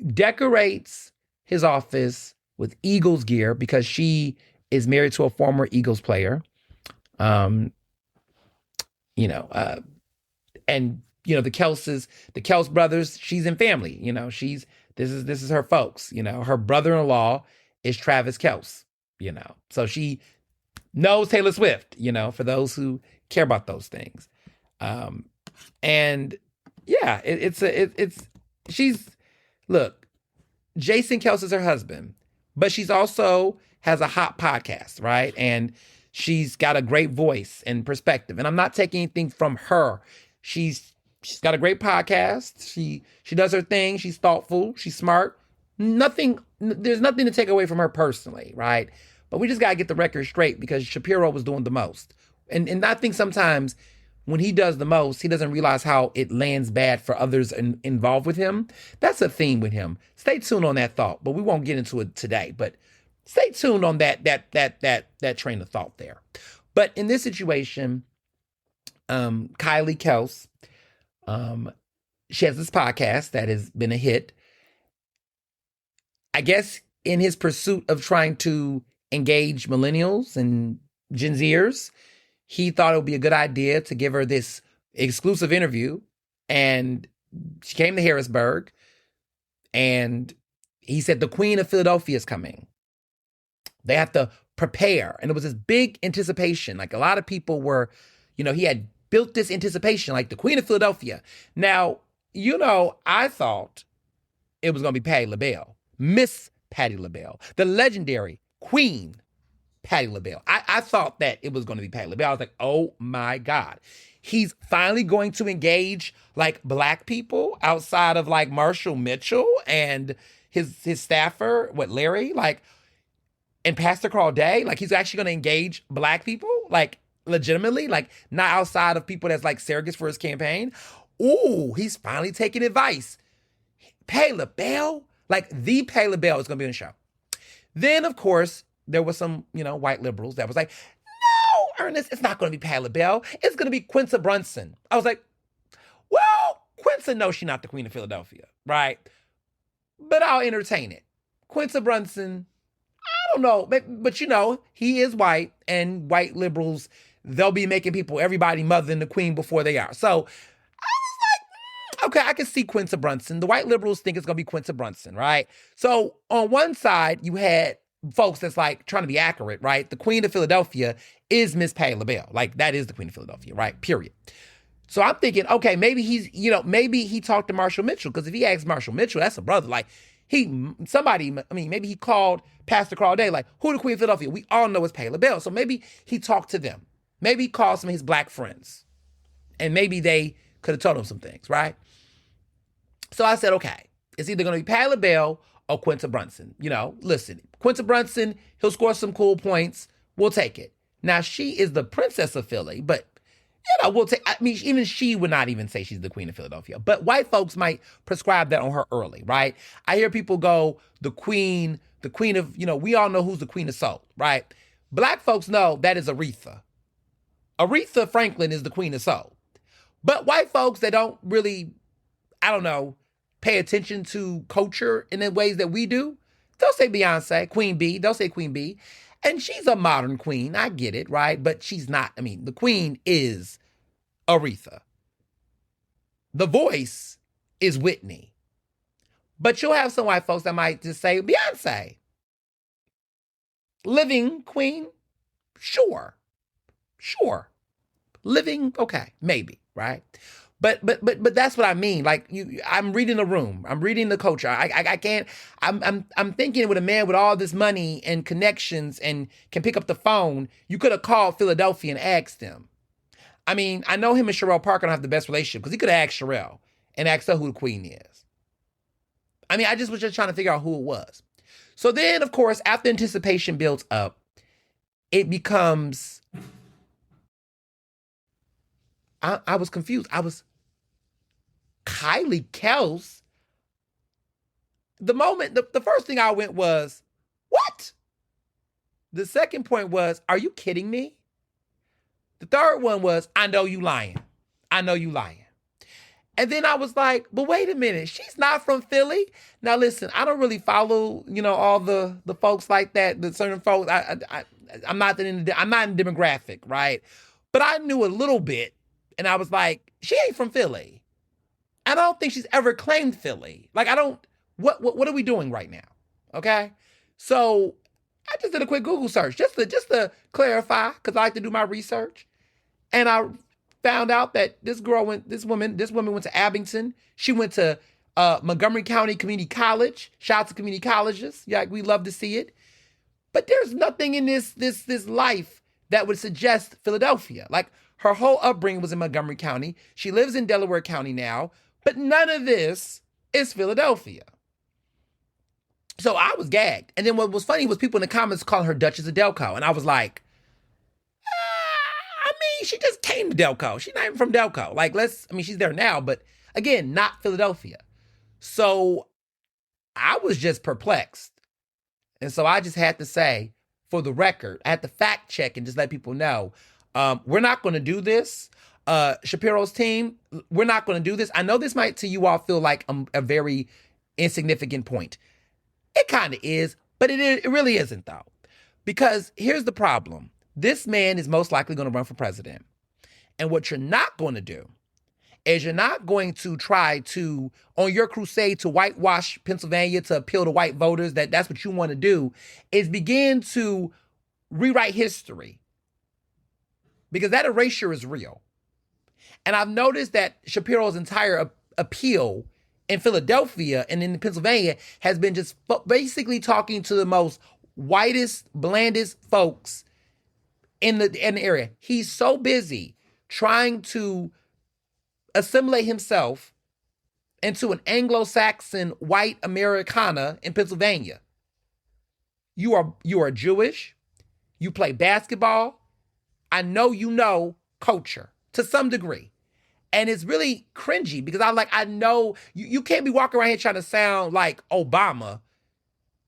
decorates his office with Eagles gear because she is married to a former Eagles player. And the Kels brothers, she's in family, this is her folks, her brother-in-law is Travis Kels, so she knows Taylor Swift, for those who care about those things. Look, Jason Kels is her husband, but she's also has a hot podcast, right? And she's got a great voice and perspective. And I'm not taking anything from her. She's got a great podcast. She does her thing. She's thoughtful. She's smart. There's nothing to take away from her personally, right? But we just got to get the record straight because Shapiro was doing the most. And I think sometimes when he does the most, he doesn't realize how it lands bad for others involved with him. That's a theme with him. Stay tuned on that thought, but we won't get into it today. But stay tuned on that train of thought there. But in this situation, Kylie Kels, she has this podcast that has been a hit. I guess in his pursuit of trying to engage millennials and Gen Zers, he thought it would be a good idea to give her this exclusive interview. And she came to Harrisburg, and he said the Queen of Philadelphia is coming. They have to prepare. And it was this big anticipation. Like a lot of people were, he had built this anticipation, like the Queen of Philadelphia. Now, I thought it was going to be Patti LaBelle, Miss Patti LaBelle, the legendary Queen Patti LaBelle. I thought that it was going to be Patti LaBelle. I was like, oh my God. He's finally going to engage like Black people outside of like Marshall Mitchell and his staffer, Larry, like, and Pastor Carl Day. Like, he's actually going to engage Black people, like, legitimately, like, not outside of people that's like surrogates for his campaign. Ooh, he's finally taking advice. Patti LaBelle, like the Patti LaBelle is going to be on the show. Then, of course, there was some, white liberals that was like, no, Ernest, it's not going to be Patti LaBelle. It's going to be Quinta Brunson. I was like, well, Quinta knows she's not the Queen of Philadelphia, right? But I'll entertain it. Quinta Brunson, I don't know, but he is white, and white liberals, they'll be making everybody mother than the queen before they are. So I was like, okay, I can see Quinta Brunson. The white liberals think it's going to be Quinta Brunson, right? So on one side, you had folks that's like trying to be accurate, right? The Queen of Philadelphia is Miss Patti LaBelle. Like, that is the Queen of Philadelphia, right? Period. So I'm thinking, okay, maybe maybe he talked to Marshall Mitchell, because if he asked Marshall Mitchell, that's a brother. Like, maybe he called Pastor Carl Day, like, who the Queen of Philadelphia? We all know it's Patti LaBelle. So maybe he talked to them. Maybe he called some of his Black friends, and maybe they could have told him some things, right? So I said, okay, it's either going to be Patti LaBelle or Quinta Brunson. Listen, Quinta Brunson, he'll score some cool points. We'll take it. Now, she is the princess of Philly, but we'll take, even she would not even say she's the Queen of Philadelphia. But white folks might prescribe that on her early, right? I hear people go, the queen of, we all know who's the Queen of Soul, right? Black folks know that is Aretha. Aretha Franklin is the Queen of Soul. But white folks that don't really, pay attention to culture in the ways that we do, they'll say Beyonce, Queen B, they'll say Queen B. And she's a modern queen, I get it, right? But she's not, the queen is Aretha. The voice is Whitney. But you'll have some white folks that might just say Beyonce. Living queen? Sure. Living, okay, maybe, right? But that's what I mean. Like, I'm reading the room. I'm reading the culture. I can't. I'm thinking with a man with all this money and connections and can pick up the phone, you could have called Philadelphia and asked them. I know him and Sherelle Parker don't have the best relationship, because he could have asked Sherelle and asked her who the queen is. I just was just trying to figure out who it was. So then, of course, after anticipation builds up, it becomes. I was confused. Kylie Kels. The first thing I went was, what? The second point was, are you kidding me? The third one was, I know you lying. And then I was like, but wait a minute, she's not from Philly. Now listen, I don't really follow, all the folks like that, the certain folks. I'm not in the demographic, right? But I knew a little bit, and I was like, she ain't from Philly. I don't think she's ever claimed Philly. Like, what are we doing right now? Okay? So I just did a quick Google search just to clarify, because I like to do my research. And I found out that this woman went to Abington. She went to Montgomery County Community College. Shout out to community colleges. Yeah, we love to see it. But there's nothing in this life that would suggest Philadelphia. Like, her whole upbringing was in Montgomery County. She lives in Delaware County now, but none of this is Philadelphia. So I was gagged. And then what was funny was people in the comments calling her Duchess of Delco. And I was like, she just came to Delco. She's not even from Delco. Like, she's there now, but again, not Philadelphia. So I was just perplexed. And so I just had to say, for the record, I had to fact check and just let people know, we're not going to do this. Shapiro's team, we're not going to do this. I know this might to you all feel like a very insignificant point. It kind of is, but it really isn't though. Because here's the problem. This man is most likely going to run for president. And what you're not going to do is you're not going to try to, on your crusade to whitewash Pennsylvania to appeal to white voters, that's what you want to do, is begin to rewrite history. Because that erasure is real. And I've noticed that Shapiro's entire appeal in Philadelphia and in Pennsylvania has been just basically talking to the most whitest, blandest folks in the area. He's so busy trying to assimilate himself into an Anglo-Saxon white Americana in Pennsylvania. You are Jewish. You play basketball. I know you know culture to some degree. And it's really cringy because I know you can't be walking around here trying to sound like Obama,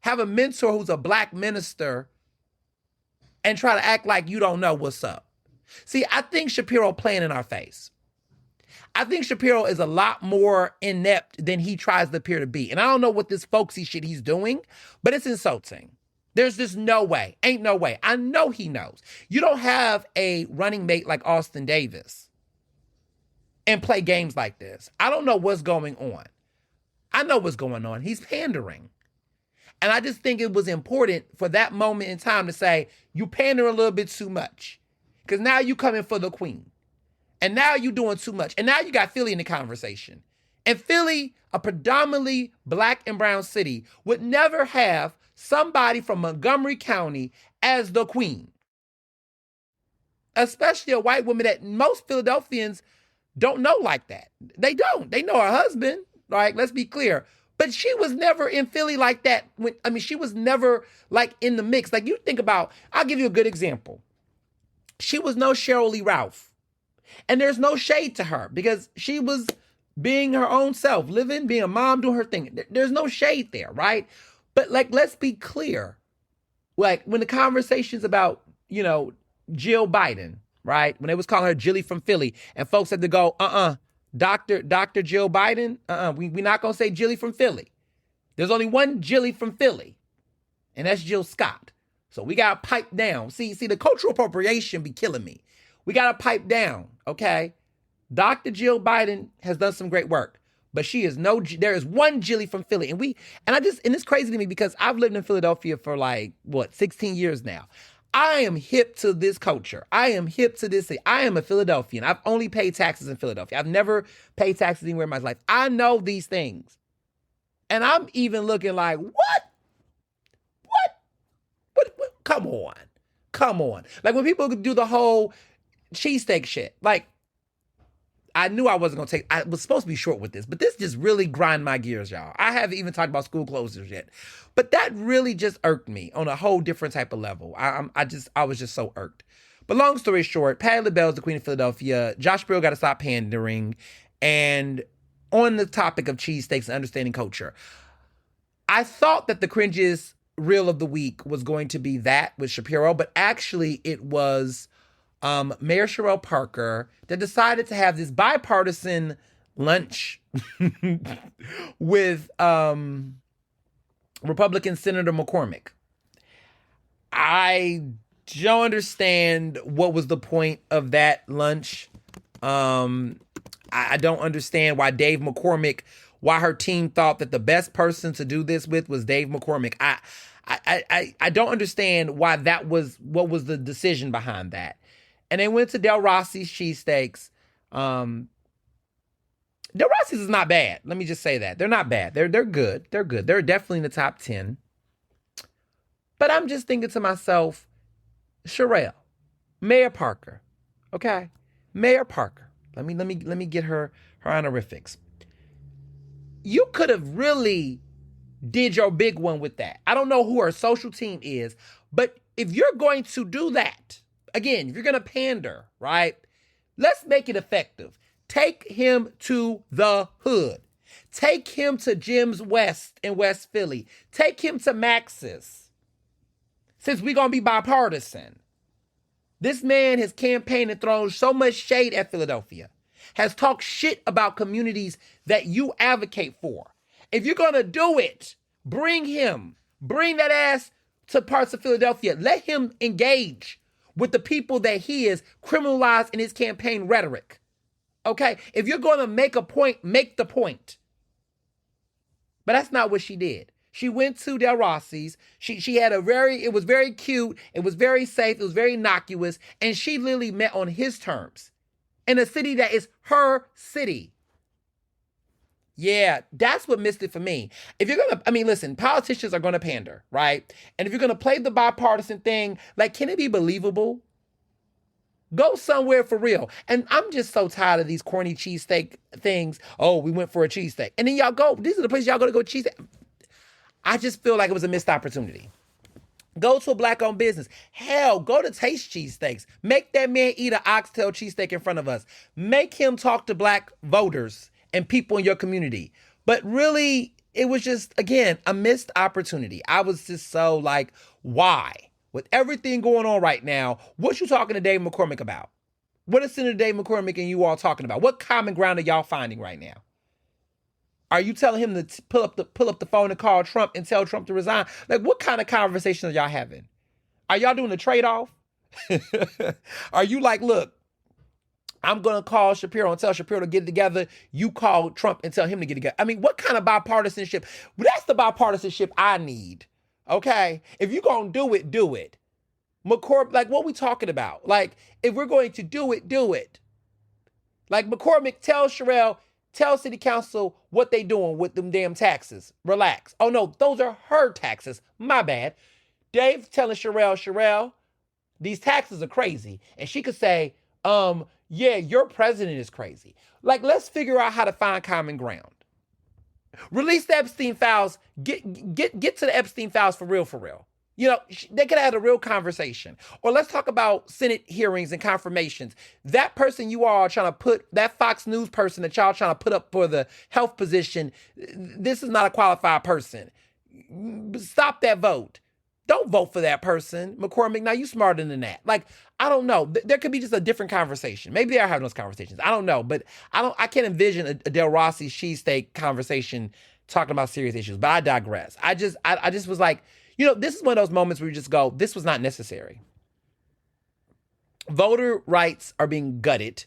have a mentor who's a black minister, and try to act like you don't know what's up. See, I think Shapiro playing in our face. I think Shapiro is a lot more inept than he tries to appear to be. And I don't know what this folksy shit he's doing, but it's insulting. There's just no way. Ain't no way. I know he knows. You don't have a running mate like Austin Davis and play games like this. I don't know what's going on. I know what's going on. He's pandering. And I just think it was important for that moment in time to say, you pander a little bit too much. Because now you coming for the queen. And now you doing too much. And now you got Philly in the conversation. And Philly, a predominantly black and brown city, would never have somebody from Montgomery County as the queen. Especially a white woman that most Philadelphians don't know like that. They don't. They know her husband, right? Let's be clear. But she was never in Philly like that. She was never like in the mix. Like you think about, I'll give you a good example. She was no Cheryl Lee Ralph. And there's no shade to her because she was being her own self, living, being a mom, doing her thing. There's no shade there, right? But like, let's be clear. Like when the conversation's about, Jill Biden, right? When they was calling her Jilly from Philly and folks had to go, Dr. Jill Biden, we not going to say Jilly from Philly. There's only one Jilly from Philly, and that's Jill Scott. So we got to pipe down. See, the cultural appropriation be killing me. We got to pipe down, okay? Dr. Jill Biden has done some great work, but there is one Jilly from Philly. And it's crazy to me because I've lived in Philadelphia for 16 years now. I am hip to this culture. I am hip to this thing. I am a Philadelphian. I've only paid taxes in Philadelphia. I've never paid taxes anywhere in my life. I know these things. And I'm even looking like, what? Come on. Like when people do the whole cheesesteak shit, like I knew I wasn't going to I was supposed to be short with this, but this just really grind my gears, y'all. I haven't even talked about school closures yet, but that really just irked me on a whole different type of level. I was just so irked. But long story short, Patti LaBelle is the queen of Philadelphia. Josh Brill got to stop pandering. And on the topic of cheesesteaks and understanding culture, I thought that the cringiest reel of the week was going to be that with Shapiro, but actually it was Mayor Sherrell Parker that decided to have this bipartisan lunch with Republican Senator McCormick. I don't understand what was the point of that lunch. I don't understand why why her team thought that the best person to do this with was Dave McCormick. I don't understand why what was the decision behind that. And they went to Del Rossi's cheesesteaks. Del Rossi's is not bad. Let me just say that. They're not bad. They're good. They're good. They're definitely in the top 10. But I'm just thinking to myself, Sherrell, Mayor Parker, okay? Mayor Parker. Let me get her honorifics. You could have really did your big one with that. I don't know who her social team is, but if you're going to do that, again, if you're going to pander, right? Let's make it effective. Take him to the hood. Take him to Jim's West in West Philly. Take him to Max's. since we're going to be bipartisan. This man has campaigned and thrown so much shade at Philadelphia, has talked shit about communities that you advocate for. If you're going to do it, bring that ass to parts of Philadelphia. Let him engage with the people that he is criminalized in his campaign rhetoric. Okay? If you're going to make a point, make the point. But that's not what she did. She went to Del Rossi's. She had it was very cute. It was very safe. It was very innocuous. And she literally met on his terms in a city that is her city. Yeah, that's what missed it for me. If you're going to, listen, politicians are going to pander, right? And if you're going to play the bipartisan thing, like, can it be believable? Go somewhere for real. And I'm just so tired of these corny cheesesteak things. Oh, we went for a cheesesteak. And then y'all go, these are the places y'all go to go cheesesteak. I just feel like it was a missed opportunity. Go to a black-owned business. Hell, go to Taste Cheesesteaks. Make that man eat an oxtail cheesesteak in front of us. Make him talk to black voters and people in your community. But really, it was just, again, a missed opportunity. I was just so like, why? With everything going on right now, what you talking to Dave McCormick about? What is Senator Dave McCormick and you all talking about? What common ground are y'all finding right now? Are you telling him to pull up the phone and call Trump and tell Trump to resign? Like, what kind of conversations are y'all having? Are y'all doing a trade-off? Are you like, look, I'm going to call Shapiro and tell Shapiro to get it together. You call Trump and tell him to get it together. What kind of bipartisanship? That's the bipartisanship I need, okay? If you're going to do it, do it. McCormick, like, what we talking about? Like, if we're going to do it, do it. Like, McCormick, tell Sherelle, tell city council what they doing with them damn taxes. Relax. Oh, no, those are her taxes. My bad. Dave telling Sherelle, these taxes are crazy. And she could say, yeah, your president is crazy. Like, let's figure out how to find common ground. Release the Epstein files. Get to the Epstein files for real. You know, they could have had a real conversation. Or let's talk about Senate hearings and confirmations. That person you all are trying to put, that Fox News person that y'all trying to put up for the health position, this is not a qualified person. Stop that vote. Don't vote for that person, McCormick. Now, you smarter than that. Like, I don't know. There could be just a different conversation. Maybe they are having those conversations. I don't know. But I can't envision a Del Rossi cheesesteak conversation talking about serious issues. But I digress. I just was like, you know, this is one of those moments where you just go, this was not necessary. Voter rights are being gutted.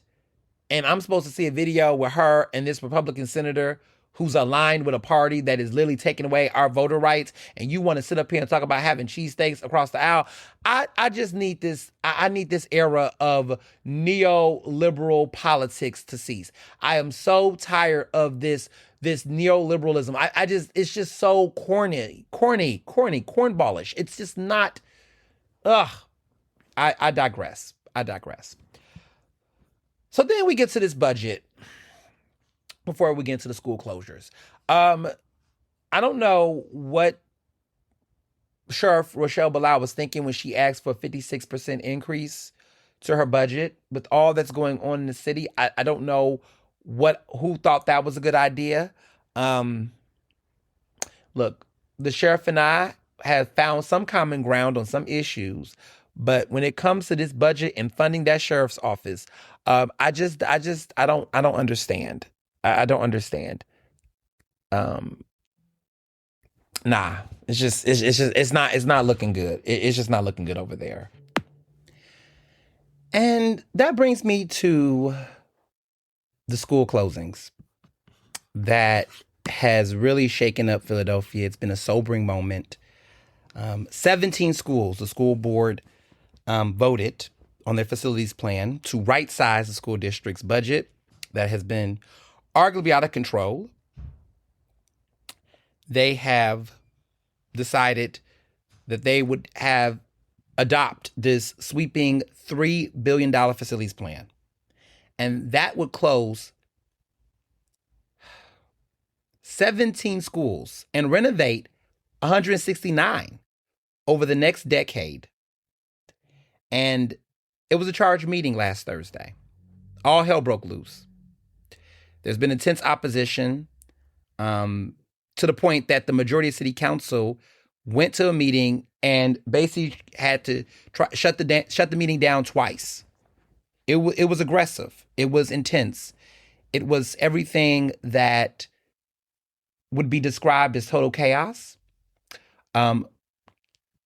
And I'm supposed to see a video with her and this Republican senator who's aligned with a party that is literally taking away our voter rights. And you want to sit up here and talk about having cheesesteaks across the aisle. I just need this. I need this era of neoliberal politics to cease. I am so tired of this neoliberalism. It's just so corny, cornballish. It's just not, I digress. So then we get to this budget before we get into the school closures. I don't know what Sheriff Rochelle Bilal was thinking when she asked for a 56% increase to her budget with all that's going on in the city. I don't know who thought that was a good idea. Look, the sheriff and I have found some common ground on some issues, but when it comes to this budget and funding that sheriff's office, I don't understand. I don't understand. Nah, it's not looking good. It's just not looking good over there. And that brings me to the school closings that has really shaken up Philadelphia. It's been a sobering moment. 17 schools, the school board voted on their facilities plan to right-size the school district's budget that has been arguably out of control. They have decided that they would adopt this sweeping $3 billion facilities plan. And that would close 17 schools and renovate 169 over the next decade. And it was a charged meeting last Thursday. All hell broke loose. There's been intense opposition to the point that the majority of city council went to a meeting and basically had to shut the meeting down twice. It was aggressive. It was intense. It was everything that would be described as total chaos. Um,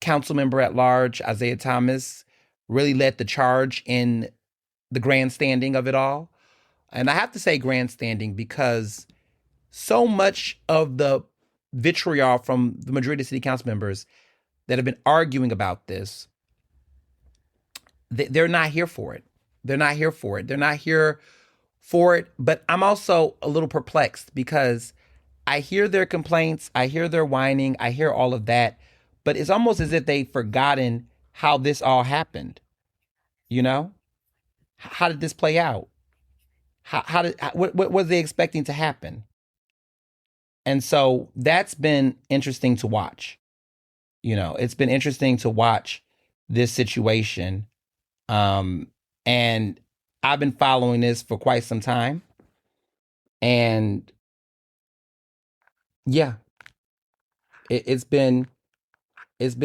Council member at large Isaiah Thomas really led the charge in the grandstanding of it all. And I have to say grandstanding because so much of the vitriol from the majority of city council members that have been arguing about this, they're not here for it. They're not here for it. They're not here for it. But I'm also a little perplexed because I hear their complaints, I hear their whining, I hear all of that. But it's almost as if they've forgotten how this all happened. You know, how did this play out? What was they expecting to happen? And so that's been interesting to watch. It's been interesting to watch this situation. And I've been following this for quite some time. And yeah, it's been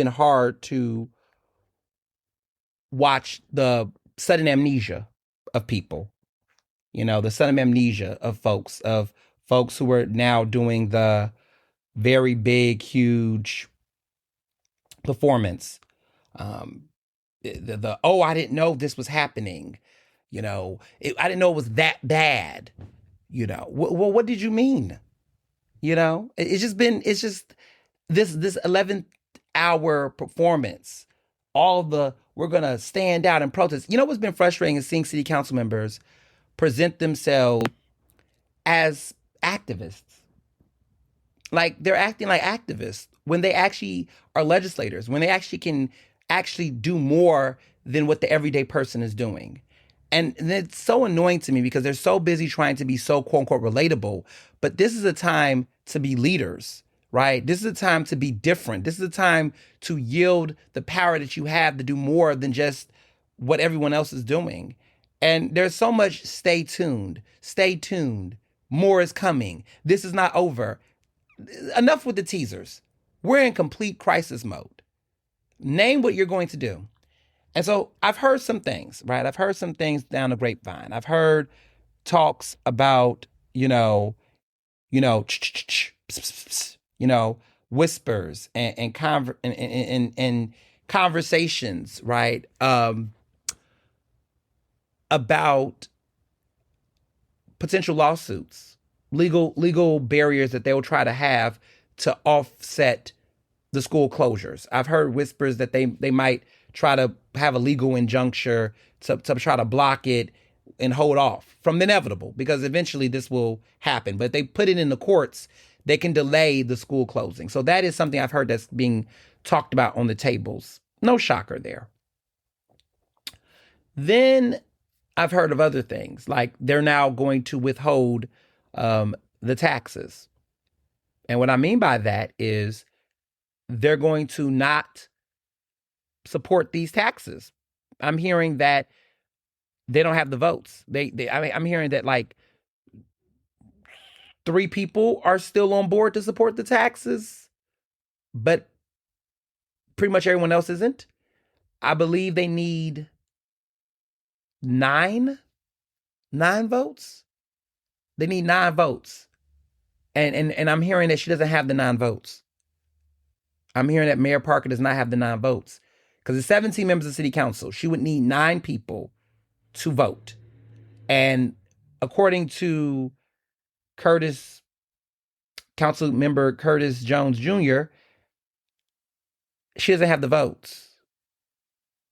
hard to watch the sudden amnesia of people. The sudden amnesia of folks who are now doing the very big, huge performance. Oh, I didn't know this was happening. I didn't know it was that bad. Well, what did you mean? It's just this 11th hour performance. We're gonna stand out and protest. What's been frustrating is seeing city council members present themselves as activists. Like they're acting like activists when they actually are legislators, when they actually can actually do more than what the everyday person is doing. And it's so annoying to me because they're so busy trying to be so quote unquote relatable. But this is a time to be leaders, right? This is a time to be different. This is a time to yield the power that you have to do more than just what everyone else is doing. And there's so much stay tuned, more is coming. This is not over. Enough with the teasers. We're in complete crisis mode. Name what you're going to do. And so I've heard some things, right? I've heard some things down the grapevine. I've heard talks about, whispers and conversations, right? About potential lawsuits, legal barriers that they will try to have to offset the school closures. I've heard whispers that they might try to have a legal injunction to try to block it and hold off from the inevitable, because eventually this will happen. But if they put it in the courts, they can delay the school closing. So that is something I've heard that's being talked about on the tables. No shocker there. Then I've heard of other things, like they're now going to withhold the taxes. And what I mean by that is they're going to not support these taxes. I'm hearing that they don't have the votes. I'm hearing that like 3 people are still on board to support the taxes, but pretty much everyone else isn't. I believe they need 9 votes. They need 9 votes. And I'm hearing that she doesn't have the 9 votes. I'm hearing that Mayor Parker does not have the 9 votes. Because there's 17 members of city council. She would need 9 people to vote. And according to Council Member Curtis Jones Jr., she doesn't have the votes.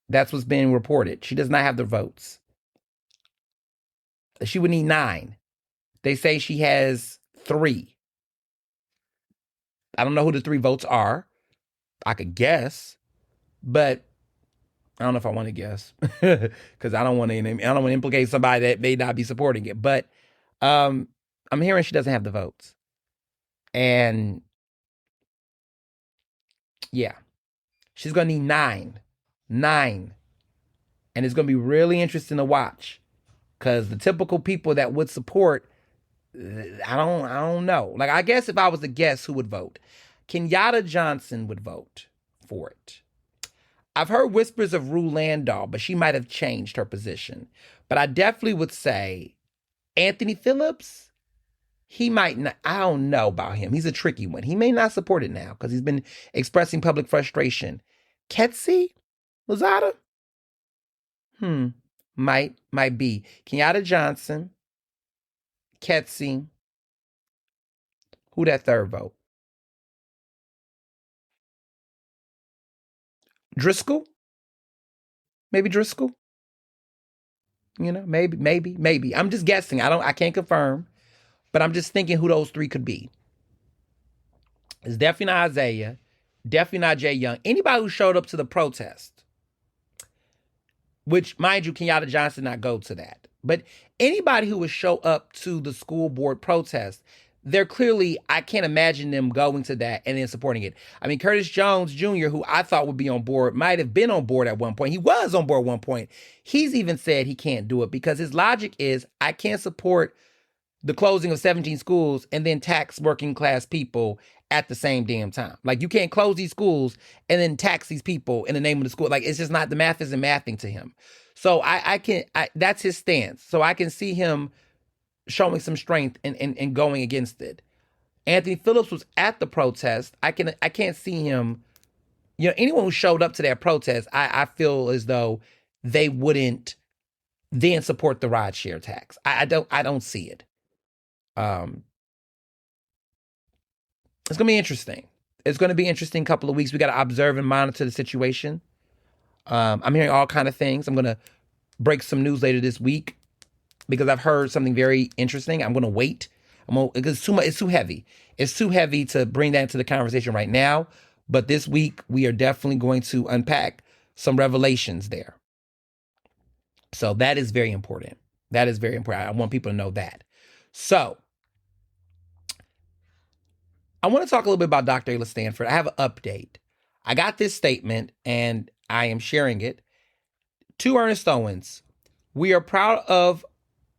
That's what's being reported. She does not have the votes. She would need 9. They say she has 3. I don't know who the 3 votes are. I could guess, but I don't know if I want to guess because I don't want to implicate somebody that may not be supporting it. But I'm hearing she doesn't have the votes, and yeah, she's gonna need 9, and it's gonna be really interesting to watch because the typical people that would support, I don't know. Like I guess if I was to guess who would vote, Kenyatta Johnson would vote for it. I've heard whispers of Rue Landau, but she might have changed her position. But I definitely would say Anthony Phillips, he might not. I don't know about him. He's a tricky one. He may not support it now because he's been expressing public frustration. Ketsi Lozada? Might be. Kenyatta Johnson, Ketsi. Who that third vote? Driscoll? Maybe Driscoll? Maybe. I'm just guessing. I can't confirm, but I'm just thinking who those three could be. It's definitely not Isaiah, definitely not Jay Young. Anybody who showed up to the protest, which, mind you, Kenyatta Johnson did not go to that. But anybody who would show up to the school board protest, they're clearly, I can't imagine them going to that and then supporting it. I mean, Curtis Jones Jr., who I thought would be on board, might have been on board at one point. He was on board at one point. He's even said he can't do it because his logic is, I can't support the closing of 17 schools and then tax working class people at the same damn time. Like, you can't close these schools and then tax these people in the name of the school. Like, it's just not, the math isn't mathing to him. So that's his stance. So I can see him showing some strength and going against it. Anthony Phillips was at the protest. I can't see him, anyone who showed up to that protest, I feel as though they wouldn't then support the rideshare tax. I don't see it. It's gonna be interesting. It's gonna be interesting couple of weeks. We gotta observe and monitor the situation. I'm hearing all kind of things. I'm gonna break some news later this week because I've heard something very interesting. I'm gonna wait. Because it's too much. It's too heavy. It's too heavy to bring that into the conversation right now. But this week we are definitely going to unpack some revelations there. So that is very important. That is very important. I want people to know that. So I want to talk a little bit about Dr. Ayla Stanford. I have an update. I got this statement and I am sharing it. To Ernest Owens, we are proud of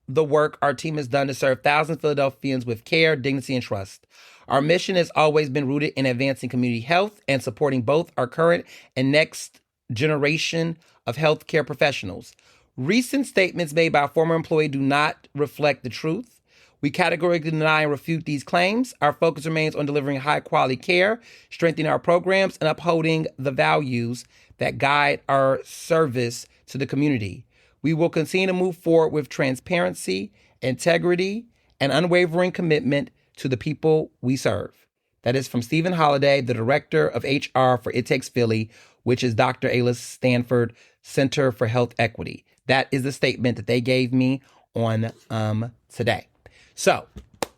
the work our team has done to serve thousands of Philadelphians with care, dignity, and trust. Our mission has always been rooted in advancing community health and supporting both our current and next generation of healthcare professionals. Recent statements made by a former employee do not reflect the truth. We categorically deny and refute these claims. Our focus remains on delivering high-quality care, strengthening our programs, and upholding the values that guide our service to the community. We will continue to move forward with transparency, integrity, and unwavering commitment to the people we serve. That is from Stephen Holliday, the director of HR for It Takes Philly, which is Dr. Ayla Stanford Center for Health Equity. That is the statement that they gave me on today. So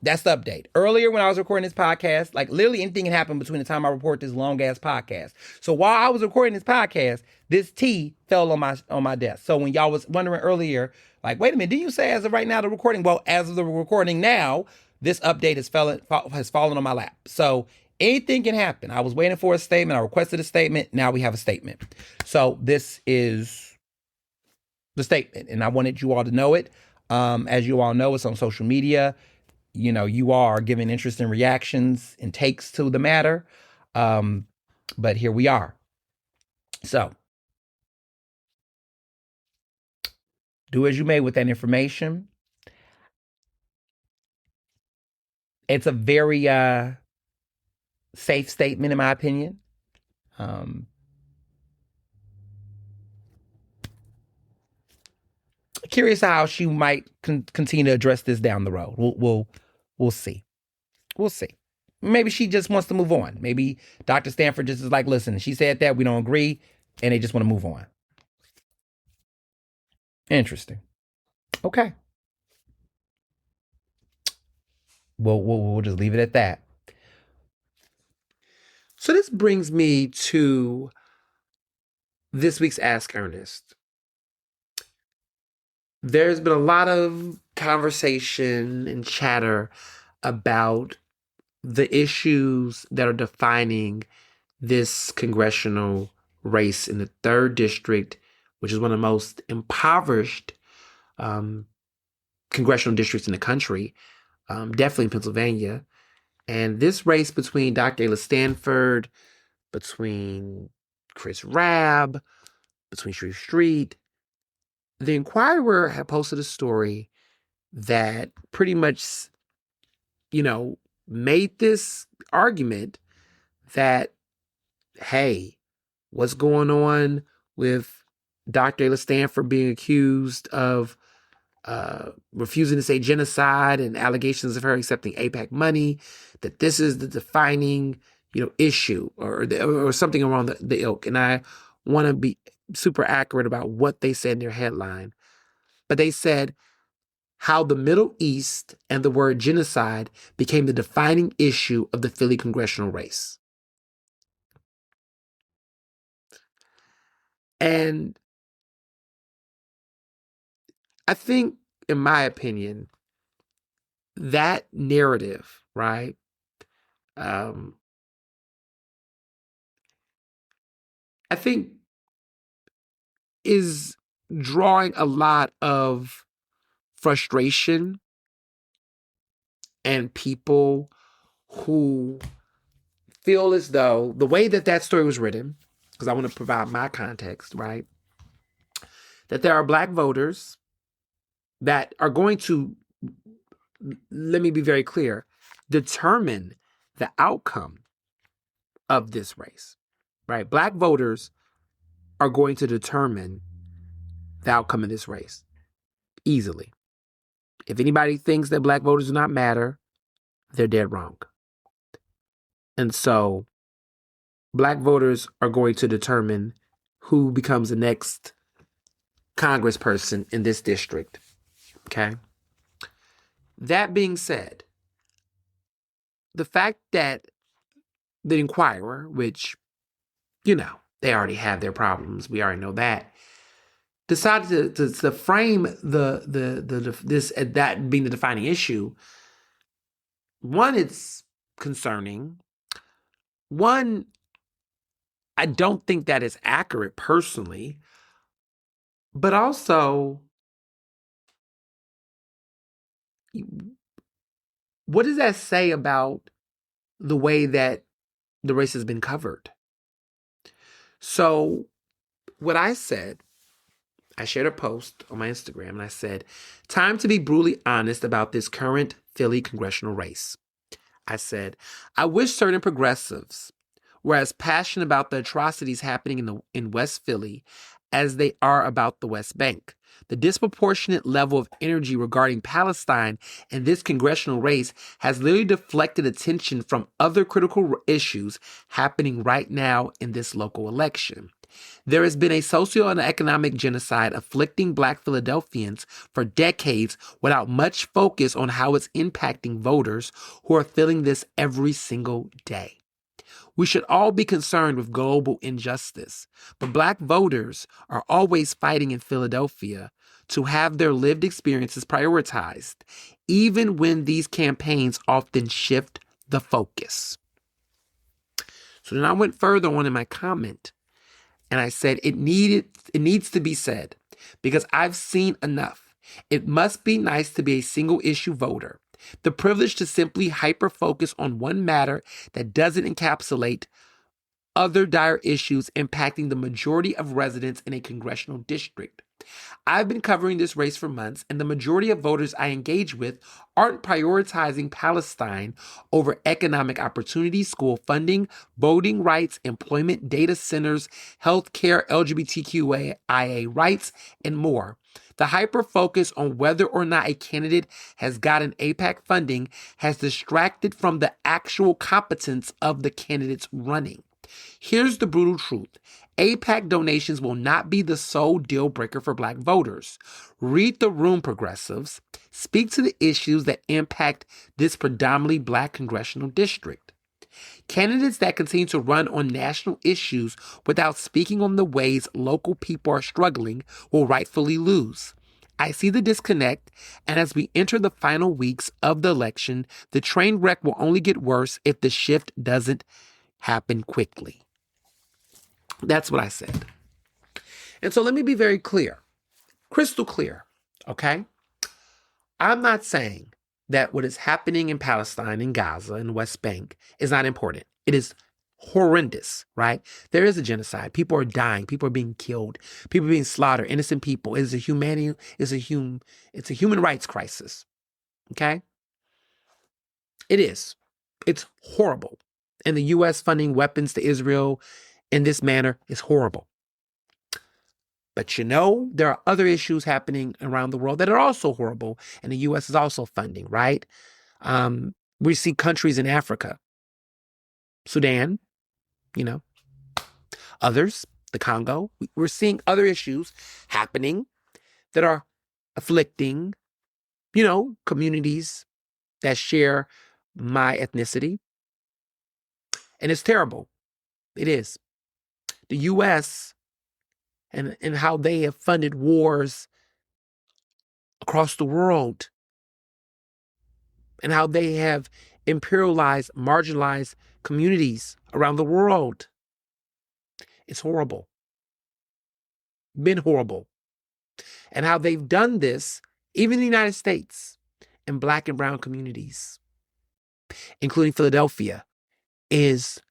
that's the update. Earlier when I was recording this podcast, like literally anything can happen between the time I report this long ass podcast. So while I was recording this podcast, this tea fell on my desk. So when y'all was wondering earlier, like, wait a minute, did you say as of right now the recording? Well, as of the recording now, this update has fallen on my lap. So anything can happen. I was waiting for a statement. I requested a statement. Now we have a statement. So this is the statement, and I wanted you all to know it. As you all know, it's on social media. You all are giving interesting reactions and takes to the matter. But here we are. So do as you may with that information. It's a very safe statement, in my opinion. Curious how she might continue to address this down the road. We'll see. We'll see. Maybe she just wants to move on. Maybe Dr. Stanford just is like, listen, she said that, we don't agree, and they just want to move on. Interesting. Okay. We'll just leave it at that. So this brings me to this week's Ask Ernest. There's been a lot of conversation and chatter about the issues that are defining this congressional race in the 3rd district, which is one of the most impoverished congressional districts in the country, definitely in Pennsylvania. And this race between Dr. Ayla Stanford, between Chris Rabb, Between Street Street. The Inquirer had posted a story that pretty much, made this argument that, hey, what's going on with Dr. Ayla Stanford being accused of refusing to say genocide and allegations of her accepting AIPAC money, that this is the defining, issue or something around the ilk. And I want to be super accurate about what they said in their headline. But they said how the Middle East and the word genocide became the defining issue of the Philly congressional race. And I think, in my opinion, that narrative, right, I think is drawing a lot of frustration and people who feel as though the way that that story was written, because I want to provide my context, right, that there are Black voters that are going to, let me be very clear, determine the outcome of this race, right? Black voters are going to determine the outcome of this race easily. If anybody thinks that Black voters do not matter, they're dead wrong. And so Black voters are going to determine who becomes the next congressperson in this district. Okay? That being said, the fact that the Inquirer, which, they already have their problems, we already know that, decided to frame that being the defining issue. One, it's concerning. One, I don't think that is accurate personally, but also, what does that say about the way that the race has been covered? So what I said, I shared a post on my Instagram and I said, time to be brutally honest about this current Philly congressional race. I said, I wish certain progressives were as passionate about the atrocities happening in West Philly as they are about the West Bank. The disproportionate level of energy regarding Palestine in this congressional race has literally deflected attention from other critical issues happening right now in this local election. There has been a socio and economic genocide afflicting Black Philadelphians for decades without much focus on how it's impacting voters who are feeling this every single day. We should all be concerned with global injustice, but Black voters are always fighting in Philadelphia to have their lived experiences prioritized, even when these campaigns often shift the focus. So then I went further on in my comment, and I said it needs to be said, because I've seen enough. It must be nice to be a single issue voter. The privilege to simply hyper-focus on one matter that doesn't encapsulate other dire issues impacting the majority of residents in a congressional district. I've been covering this race for months, and the majority of voters I engage with aren't prioritizing Palestine over economic opportunity, school funding, voting rights, employment, data centers, healthcare, LGBTQIA rights, and more. The hyper-focus on whether or not a candidate has gotten AIPAC funding has distracted from the actual competence of the candidates running. Here's the brutal truth. AIPAC donations will not be the sole deal breaker for Black voters. Read the room, progressives. Speak to the issues that impact this predominantly Black congressional district. Candidates that continue to run on national issues without speaking on the ways local people are struggling will rightfully lose. I see the disconnect, and as we enter the final weeks of the election, the train wreck will only get worse if the shift doesn't happen quickly. That's what I said. And so let me be very clear, crystal clear, okay? I'm not saying that what is happening in Palestine, in Gaza, in the West Bank is not important. It is horrendous, right? There is a genocide. People are dying. People are being killed. People are being slaughtered. Innocent people. It is a humanity. It's a human rights crisis. Okay? It is. It's horrible. And the U.S. funding weapons to Israel in this manner is horrible. But there are other issues happening around the world that are also horrible, and the U.S. is also funding, right? We see countries in Africa, Sudan, others, the Congo. We're seeing other issues happening that are afflicting, communities that share my ethnicity. And it's terrible. It is. The U.S. and how they have funded wars across the world and how they have imperialized, marginalized communities around the world. It's horrible. Been horrible. And how they've done this, even in the United States, in Black and brown communities, including Philadelphia, is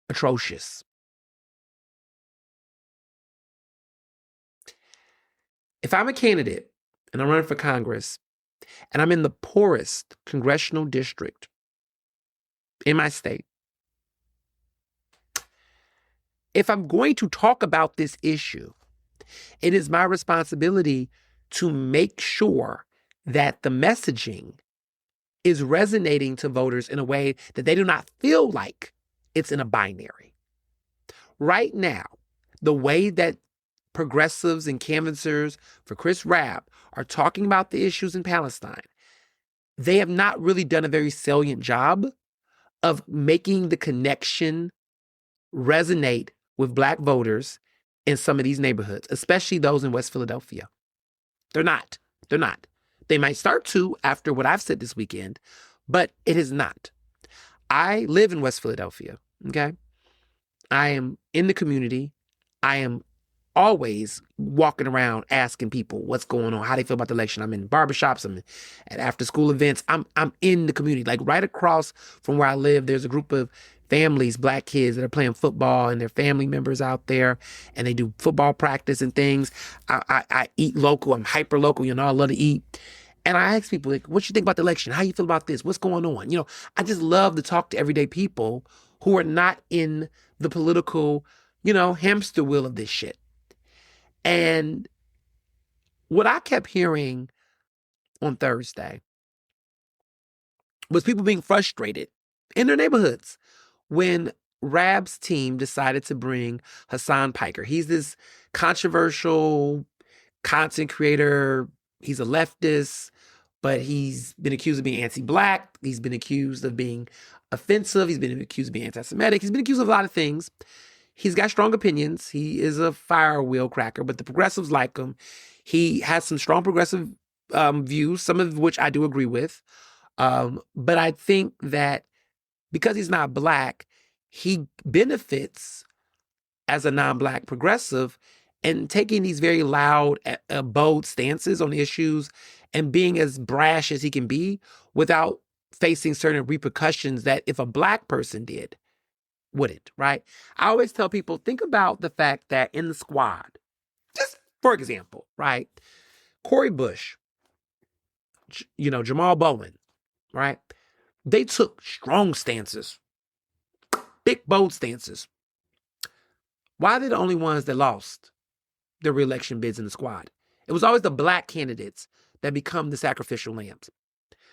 atrocious. If I'm a candidate and I'm running for Congress and I'm in the poorest congressional district in my state, if I'm going to talk about this issue, it is my responsibility to make sure that the messaging is resonating to voters in a way that they do not feel like it's in a binary. Right now, the way that progressives and canvassers for Chris Rabb are talking about the issues in Palestine, they have not really done a very salient job of making the connection resonate with Black voters in some of these neighborhoods, especially those in West Philadelphia. They're not. They might start to after what I've said this weekend, but it is not. I live in West Philadelphia, okay? I am in the community. I am always walking around asking people what's going on, how they feel about the election. I'm in barbershops, I'm at after-school events. I'm in the community. Like right across from where I live, there's a group of families, Black kids that are playing football and their family members out there, and they do football practice and things. I eat local. I'm hyper local. I love to eat. And I ask people, like, what you think about the election? How you feel about this? What's going on? I just love to talk to everyday people who are not in the political, hamster wheel of this shit. And what I kept hearing on Thursday was people being frustrated in their neighborhoods when Rabb's team decided to bring Hassan Piker. He's this controversial content creator. He's a leftist, but he's been accused of being anti-Black. He's been accused of being offensive. He's been accused of being anti-Semitic. He's been accused of a lot of things. He's got strong opinions. He is a fire wheel cracker, but the progressives like him. He has some strong progressive views, some of which I do agree with. But I think that because he's not Black, he benefits as a non-Black progressive and taking these very loud, bold stances on issues and being as brash as he can be without facing certain repercussions that if a Black person did, wouldn't, right? I always tell people, think about the fact that in the squad, just for example, right? Cori Bush, Jamal Bowen, right? They took strong stances, big, bold stances. Why are they the only ones that lost their re-election bids in the squad? It was always the Black candidates that become the sacrificial lambs.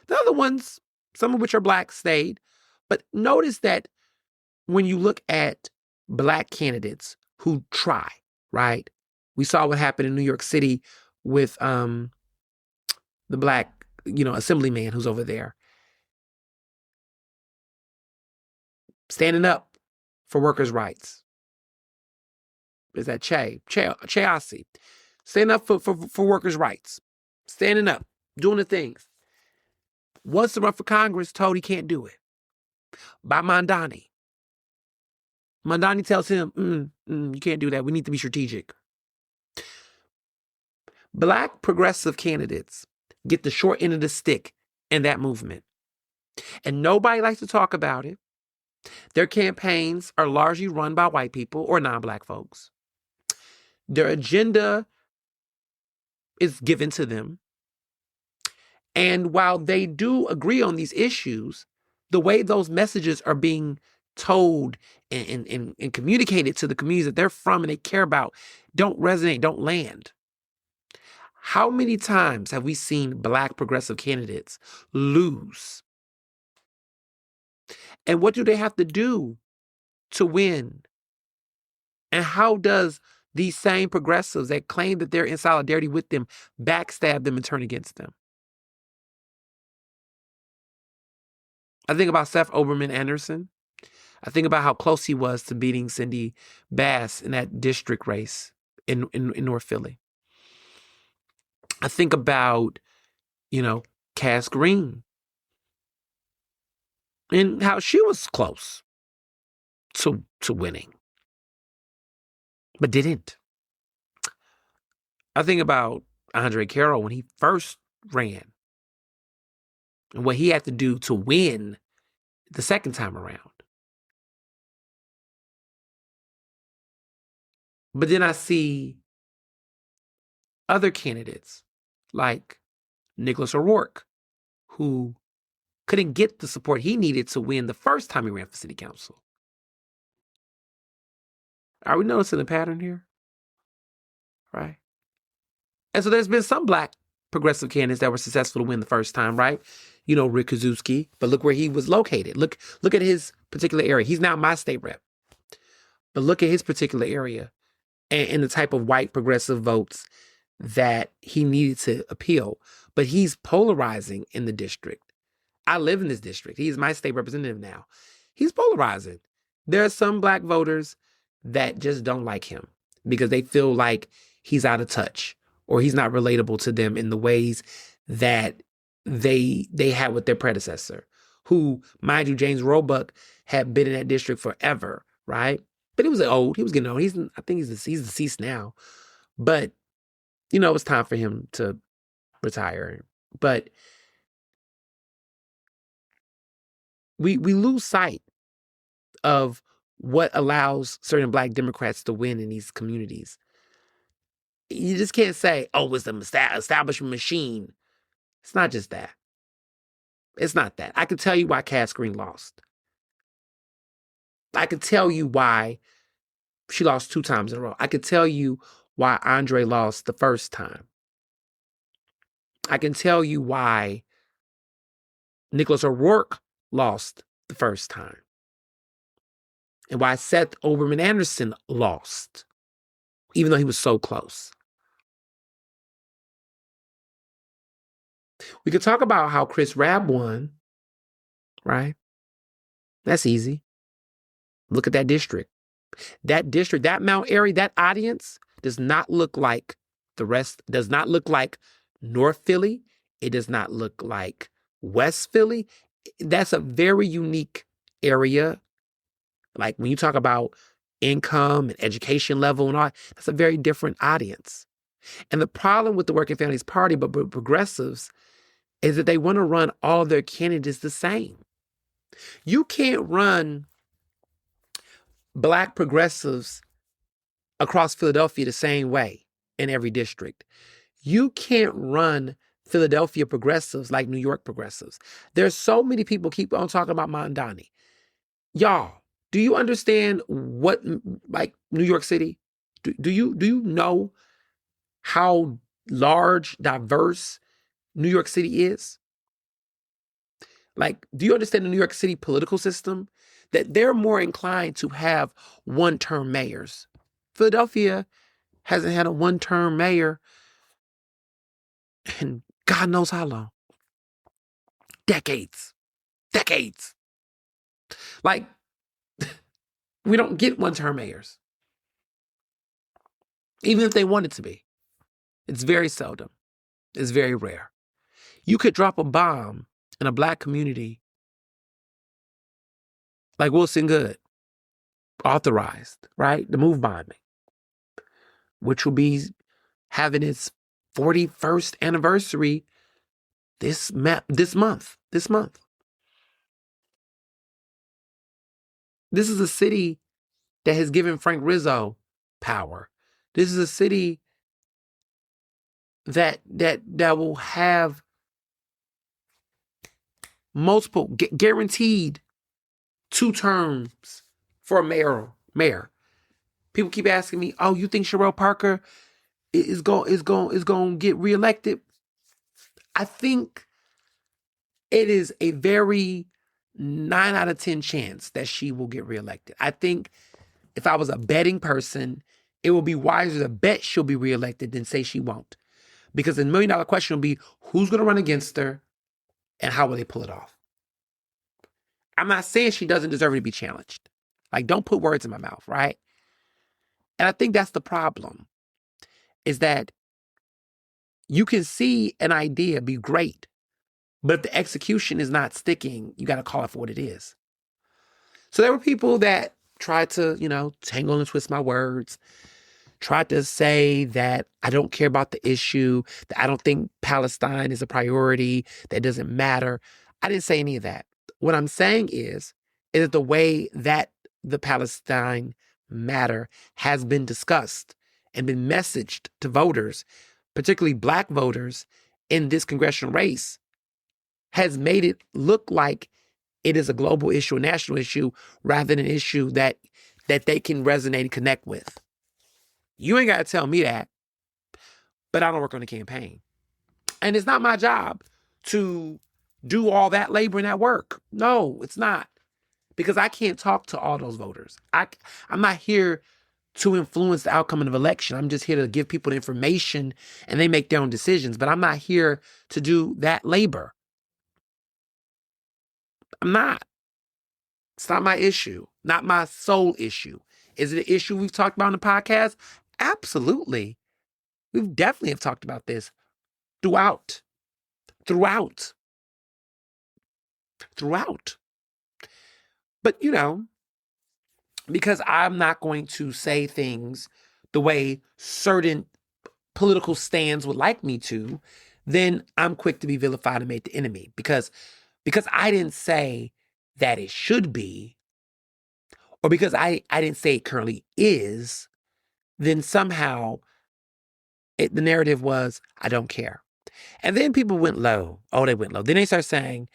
The other ones, some of which are Black, stayed. But notice that when you look at Black candidates who try, right? We saw what happened in New York City with the Black, assemblyman who's over there. Standing up for workers' rights. Is that Che Asi? Standing up for workers' rights. Standing up, doing the things. Wants to run for Congress, told he can't do it. By Mondani. Mondani tells him, you can't do that. We need to be strategic. Black progressive candidates get the short end of the stick in that movement. And nobody likes to talk about it. Their campaigns are largely run by white people or non-Black folks. Their agenda is given to them. And while they do agree on these issues, the way those messages are being told and communicated to the communities that they're from and they care about don't resonate, don't land. How many times have we seen Black progressive candidates lose? And what do they have to do to win? And how does these same progressives that claim that they're in solidarity with them backstab them and turn against them? I think about Seth Oberman Anderson. I think about how close he was to beating Cindy Bass in that district race in North Philly. I think about, Cass Green and how she was close to winning, but didn't. I think about Andre Carroll when he first ran and what he had to do to win the second time around. But then I see other candidates like Nicholas O'Rourke, who couldn't get the support he needed to win the first time he ran for city council. Are we noticing a pattern here? Right? And so there's been some Black progressive candidates that were successful to win the first time, right? Rick Kaczewski, but look where he was located. Look at his particular area. He's now my state rep. But look at his particular area and the type of white progressive votes that he needed to appeal. But he's polarizing in the district. I live in this district. He is my state representative now. He's polarizing. There are some Black voters that just don't like him because they feel like he's out of touch or he's not relatable to them in the ways that they had with their predecessor, who, mind you, James Roebuck had been in that district forever, right? But he was getting old. I think he's deceased now. But, it's time for him to retire. But we lose sight of what allows certain Black Democrats to win in these communities. You just can't say, it's the establishment machine. It's not just that. It's not that. I can tell you why Cass Green lost. I can tell you why she lost 2 times in a row. I can tell you why Andre lost the first time. I can tell you why Nicholas O'Rourke lost the first time. And why Seth Oberman Anderson lost, even though he was so close. We could talk about how Chris Rabb won, right? That's easy. Look at that district. That district, that Mount Airy, that audience does not look like the rest, does not look like North Philly. It does not look like West Philly. That's a very unique area. Like when you talk about income and education level and all, that's a very different audience. And the problem with the Working Families Party, but progressives, is that they want to run all their candidates the same. You can't run Black progressives across Philadelphia the same way in every district. You can't run Philadelphia progressives like New York progressives. There's so many people keep on talking about Mondani. Y'all, do you understand what, like New York City? Do you know how large, diverse New York City is? Like, do you understand the New York City political system? That they're more inclined to have one-term mayors. Philadelphia hasn't had a one-term mayor in God knows how long. Decades. Like, we don't get one-term mayors. Even if they wanted to be. It's very seldom. It's very rare. You could drop a bomb in a Black community like Wilson Good, authorized, right? The move bombing, which will be having its 41st anniversary this month. This is a city that has given Frank Rizzo power. This is a city that will have multiple guaranteed 2 terms for a mayor. People keep asking me, "Oh, you think Sherelle Parker is going to get reelected?" I think it is a very 9 out of 10 chance that she will get reelected. I think if I was a betting person, it will be wiser to bet she'll be reelected than say she won't. Because the $1 million question will be, who's going to run against her and how will they pull it off? I'm not saying she doesn't deserve to be challenged. Like, don't put words in my mouth, right? And I think that's the problem, is that you can see an idea be great, but if the execution is not sticking, you got to call it for what it is. So there were people that tried to, tangle and twist my words, tried to say that I don't care about the issue, that I don't think Palestine is a priority, that it doesn't matter. I didn't say any of that. What I'm saying is that the way that the Palestine matter has been discussed and been messaged to voters, particularly Black voters in this congressional race, has made it look like it is a global issue, a national issue, rather than an issue that they can resonate and connect with. You ain't got to tell me that, but I don't work on the campaign. And it's not my job to do all that labor and that work. No, it's not. Because I can't talk to all those voters. I'm not here to influence the outcome of an election. I'm just here to give people the information and they make their own decisions. But I'm not here to do that labor. I'm not. It's not my issue, not my sole issue. Is it an issue we've talked about on the podcast? Absolutely. We definitely have talked about this throughout. But, because I'm not going to say things the way certain political stands would like me to, then I'm quick to be vilified and made the enemy. Because I didn't say that it should be, or because I didn't say it currently is, then somehow the narrative was, I don't care. And then people went low. Oh, they went low. Then they start saying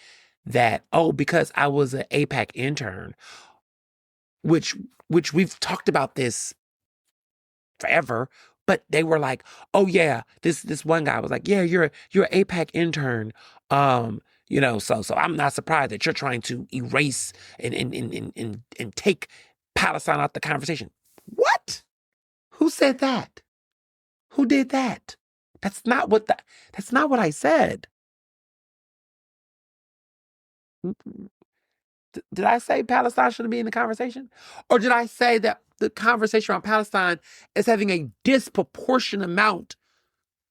that, because I was an APAC intern, which we've talked about this forever, but they were like, oh yeah, this one guy was like, yeah, you're an APAC intern. So I'm not surprised that you're trying to erase and take Palestine out the conversation. What? Who said that? Who did that? That's not what I said. Did I say Palestine shouldn't be in the conversation? Or did I say that the conversation around Palestine is having a disproportionate amount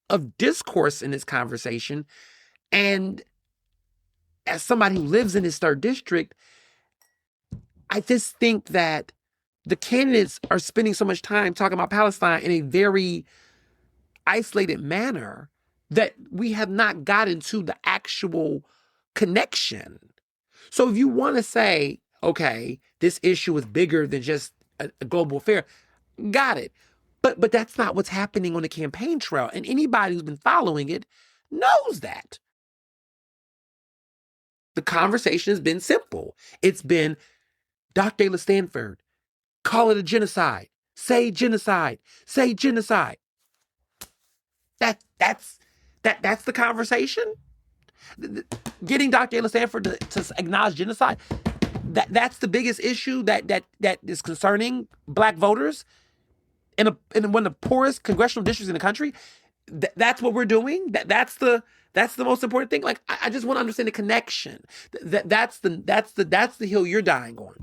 of discourse in this conversation? And as somebody who lives in this 3rd district, I just think that the candidates are spending so much time talking about Palestine in a very isolated manner that we have not gotten to the actual connection. So if you want to say, okay, this issue is bigger than just a global affair, got it. But that's not what's happening on the campaign trail. And anybody who's been following it knows that. The conversation has been simple. It's been, Dr. Taylor Stanford, call it a genocide. Say genocide. Say genocide. That's the conversation. Getting Dr. Taylor Stanford to acknowledge genocide, that's the biggest issue that is concerning Black voters in one of the poorest congressional districts in the country. That's what we're doing. That's the most important thing. Like, I just want to understand the connection. That's the hill you're dying on,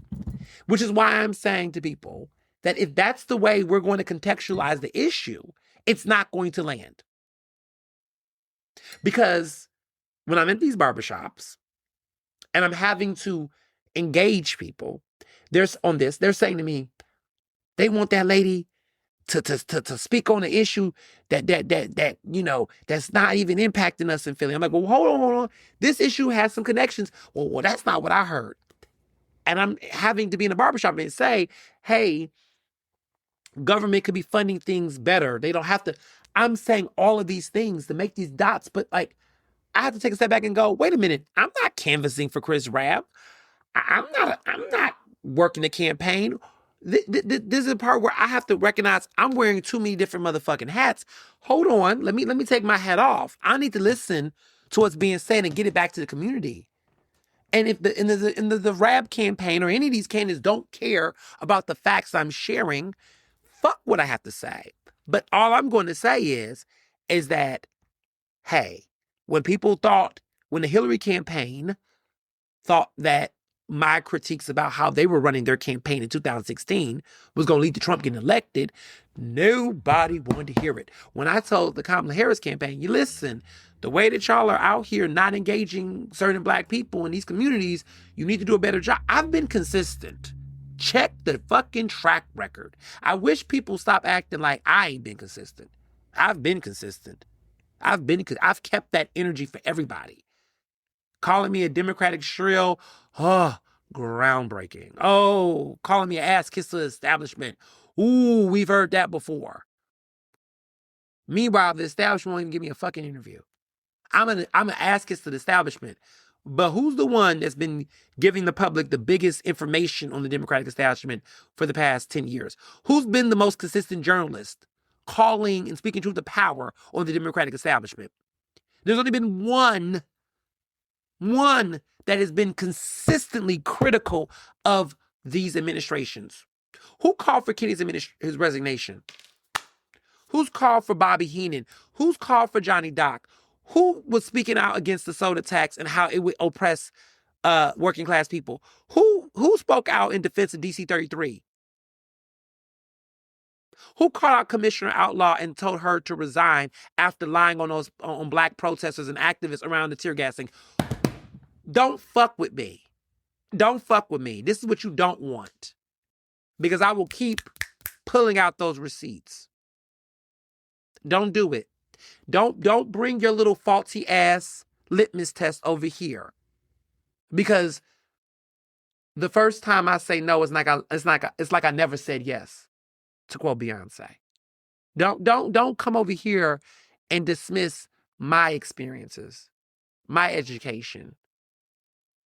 which is why I'm saying to people that if that's the way we're going to contextualize the issue, it's not going to land. Because when I'm in these barbershops and I'm having to engage people, they're saying to me, they want that lady to speak on the issue that that's not even impacting us in Philly. I'm like, well, hold on. This issue has some connections. Well, that's not what I heard. And I'm having to be in a barbershop and say, hey, government could be funding things better. They don't have to. I'm saying all of these things to make these dots, but like, I have to take a step back and go, wait a minute, I'm not canvassing for Chris Rabb. I'm not working the campaign. This is the part where I have to recognize I'm wearing too many different motherfucking hats. Hold on, let me take my hat off. I need to listen to what's being said and get it back to the community. And if the Rab campaign or any of these candidates don't care about the facts I'm sharing, fuck what I have to say. But all I'm going to say is that, hey, when the Hillary campaign thought that my critiques about how they were running their campaign in 2016 was going to lead to Trump getting elected, nobody wanted to hear it. When I told the Kamala Harris campaign, you listen, the way that y'all are out here not engaging certain black people in these communities, you need to do a better job. I've been consistent. Check the fucking track record. I wish people stop acting like I ain't been consistent. I've been consistent. I've kept that energy for everybody. Calling me a Democratic shrill, groundbreaking. Oh, calling me an ass kiss to the establishment. Ooh, we've heard that before. Meanwhile, the establishment won't even give me a fucking interview. I'm an ass kiss to the establishment. But who's the one that's been giving the public the biggest information on the Democratic establishment for the past 10 years? Who's been the most consistent journalist calling and speaking truth to power on the Democratic establishment? There's only been one that has been consistently critical of these administrations. Who called for Kenny's his resignation? Who's called for Bobby Heenan? Who's called for Johnny Dock? Who was speaking out against the soda tax and how it would oppress working class people? Who spoke out in defense of DC 33? Who called out Commissioner Outlaw and told her to resign after lying on black protesters and activists around the tear gassing? Don't fuck with me. Don't fuck with me. This is what you don't want. Because I will keep pulling out those receipts. Don't do it. Don't bring your little faulty ass litmus test over here. Because the first time I say no, it's like I never said yes, to quote Beyonce. Don't come over here and dismiss my experiences, my education,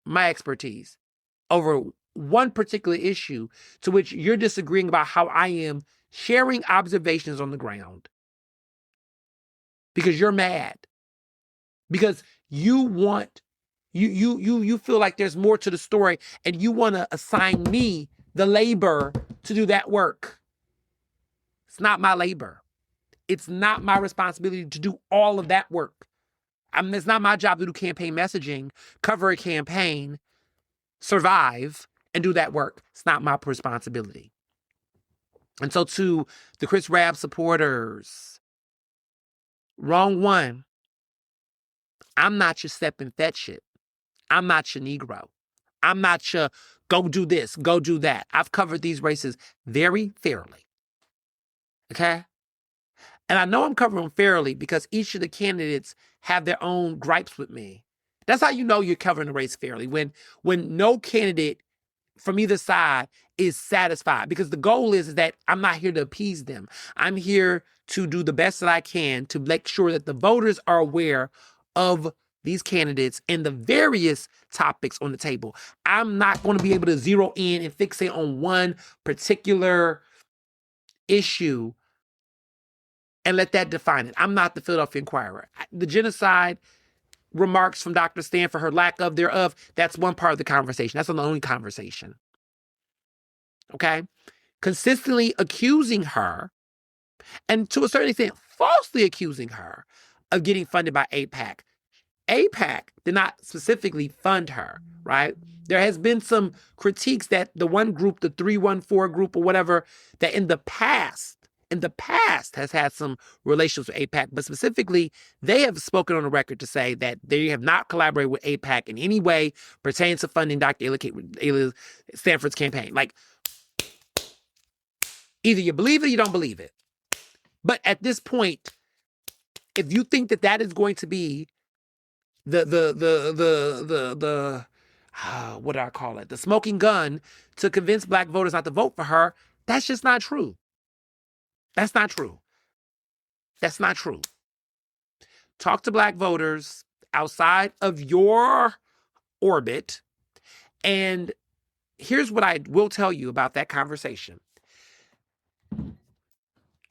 my expertise over one particular issue to which you're disagreeing about how I am sharing observations on the ground. Because you're mad. Because you feel like there's more to the story and you want to assign me the labor to do that work. It's not my labor. It's not my responsibility to do all of that work. It's not my job to do campaign messaging, cover a campaign, survive, and do that work. It's not my responsibility. And so to the Chris Rabb supporters, wrong one. I'm not your step and fetch it. I'm not your Negro. I'm not your go do this, go do that. I've covered these races very fairly. Okay? And I know I'm covering them fairly because each of the candidates have their own gripes with me. That's how you know you're covering the race fairly. When no candidate from either side is satisfied. Because the goal is that I'm not here to appease them. I'm here to do the best that I can to make sure that the voters are aware of these candidates and the various topics on the table. I'm not going to be able to zero in and fixate on one particular issue and let that define it. I'm not the Philadelphia Inquirer. The genocide remarks from Dr. Stanford, her lack of thereof, that's one part of the conversation. That's not the only conversation. Okay? Consistently accusing her, and to a certain extent, falsely accusing her of getting funded by AIPAC. AIPAC did not specifically fund her, right? There has been some critiques that the one group, the 314 group or whatever, that in the past has had some relations with AIPAC, but specifically, they have spoken on the record to say that they have not collaborated with AIPAC in any way pertaining to funding Dr. Stanford's campaign. Like, either you believe it or you don't believe it. But at this point, if you think that is going to be the what do I call it? The smoking gun to convince black voters not to vote for her. That's just not true. That's not true. That's not true. Talk to black voters outside of your orbit. And here's what I will tell you about that conversation.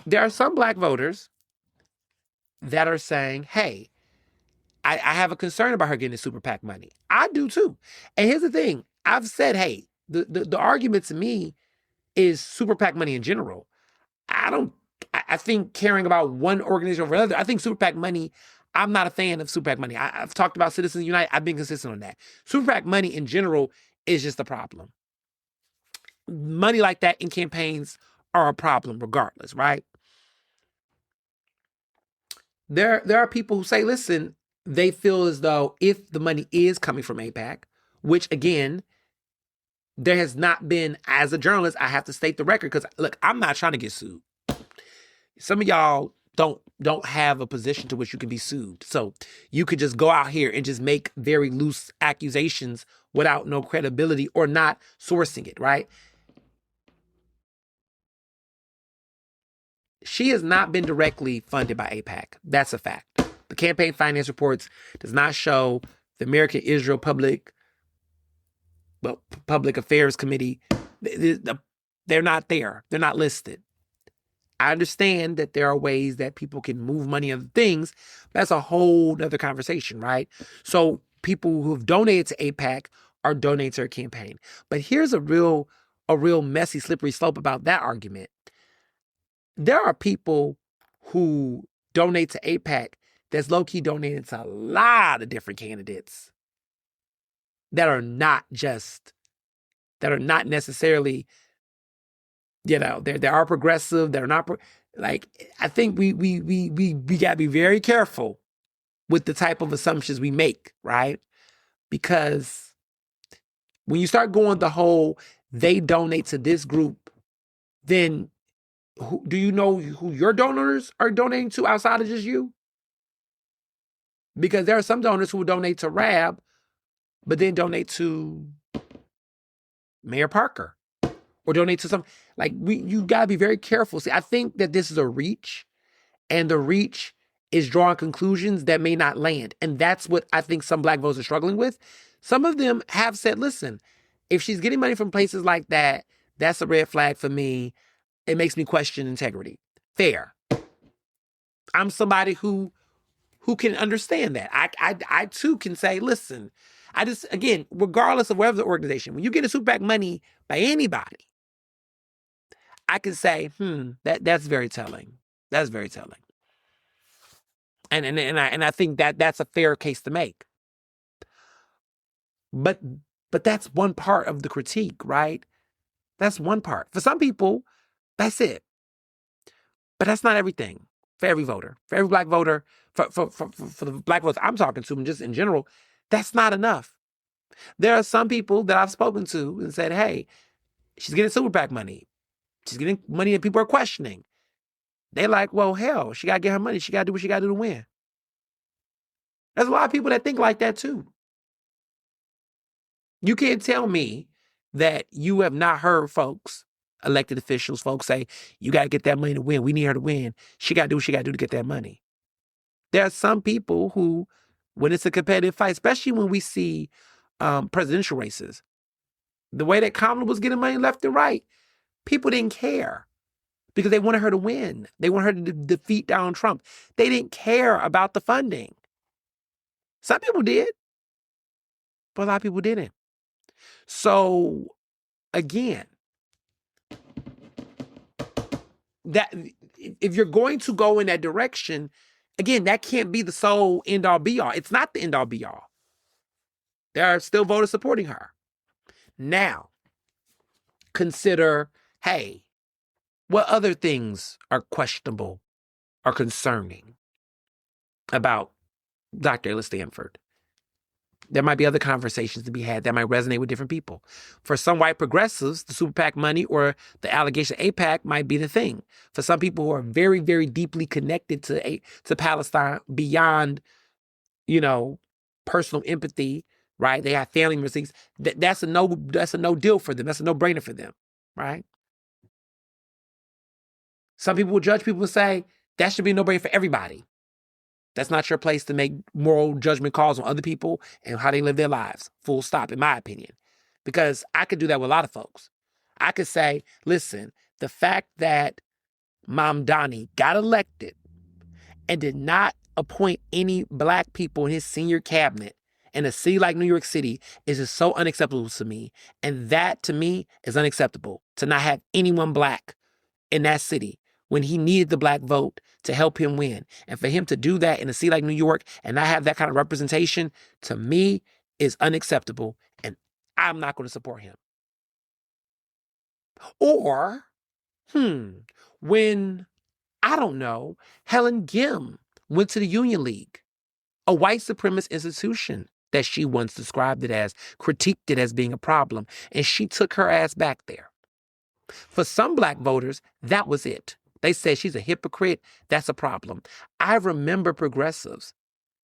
There are some black voters that are saying, hey, I have a concern about her getting the super PAC money. I do too. And here's the thing. I've said, hey, the argument to me is super PAC money in general. I think caring about one organization over another, I think super PAC money, I'm not a fan of super PAC money. I've talked about Citizens Unite. I've been consistent on that. Super PAC money in general is just a problem. Money like that in campaigns are a problem regardless, right? There are people who say, listen, they feel as though if the money is coming from AIPAC, which again, there has not been, as a journalist, I have to state the record because look, I'm not trying to get sued. Some of y'all don't have a position to which you can be sued. So you could just go out here and just make very loose accusations without no credibility or not sourcing it, right? She has not been directly funded by AIPAC. That's a fact. The campaign finance reports does not show the American Israel Public Affairs Committee. They're not there. They're not listed. I understand that there are ways that people can move money on things. That's a whole other conversation, right? So people who've donated to AIPAC are donating to her campaign. But here's a real messy, slippery slope about that argument. There are people who donate to AIPAC that's low-key donating to a lot of different candidates that are not necessarily, they are progressive, they're not, I think we got to be very careful with the type of assumptions we make, right? Because when you start going the whole, they donate to this group, then do you know who your donors are donating to outside of just you? Because there are some donors who will donate to Rab, but then donate to Mayor Parker or donate to some, you gotta be very careful. See, I think that this is a reach, and the reach is drawing conclusions that may not land. And that's what I think some black voters are struggling with. Some of them have said, listen, if she's getting money from places like that, that's a red flag for me. It makes me question integrity. Fair. I'm somebody who can understand that. I too can say, listen, again, regardless of whatever the organization, when you get a super PAC money by anybody, I can say, that's very telling. That's very telling. And I think that's a fair case to make. But that's one part of the critique, right? That's one part. For some people, that's it. But that's not everything. For every voter, for every black voter, for the black voters I'm talking to, and just in general, that's not enough. There are some people that I've spoken to and said, hey, she's getting super PAC money. She's getting money that people are questioning. They're like, well, hell, she got to get her money. She got to do what she got to do to win. There's a lot of people that think like that too. You can't tell me that you have not heard folks, elected officials, folks say, you got to get that money to win. We need her to win. She got to do what she got to do to get that money. There are some people who, when it's a competitive fight, especially when we see presidential races, the way that Kamala was getting money left and right, people didn't care because they wanted her to win. They wanted her to defeat Donald Trump. They didn't care about the funding. Some people did, but a lot of people didn't. So, again, that if you're going to go in that direction, again, that can't be the sole end-all be-all. It's not the end-all be-all. There are still voters supporting her. Now, consider, hey, what other things are questionable or concerning about Dr. Ayla Stanford? There might be other conversations to be had that might resonate with different people. For some white progressives, the super PAC money or the allegation of AIPAC might be the thing. For some people who are very, very deeply connected to Palestine beyond, personal empathy, right? They have family members. That's a no deal for them. That's a no-brainer for them, right? Some people will judge people and say that should be a no-brainer for everybody. That's not your place to make moral judgment calls on other people and how they live their lives. Full stop, in my opinion. Because I could do that with a lot of folks. I could say, listen, the fact that Mom Donnie got elected and did not appoint any black people in his senior cabinet in a city like New York City is just so unacceptable to me. And that, to me, is unacceptable, to not have anyone black in that city when he needed the black vote to help him win. And for him to do that in a city like New York and not have that kind of representation, to me, is unacceptable. And I'm not going to support him. Or, when, I don't know, Helen Gim went to the Union League, a white supremacist institution that she once described it as, critiqued it as being a problem, and she took her ass back there. For some black voters, that was it. They said she's a hypocrite. That's a problem. I remember progressives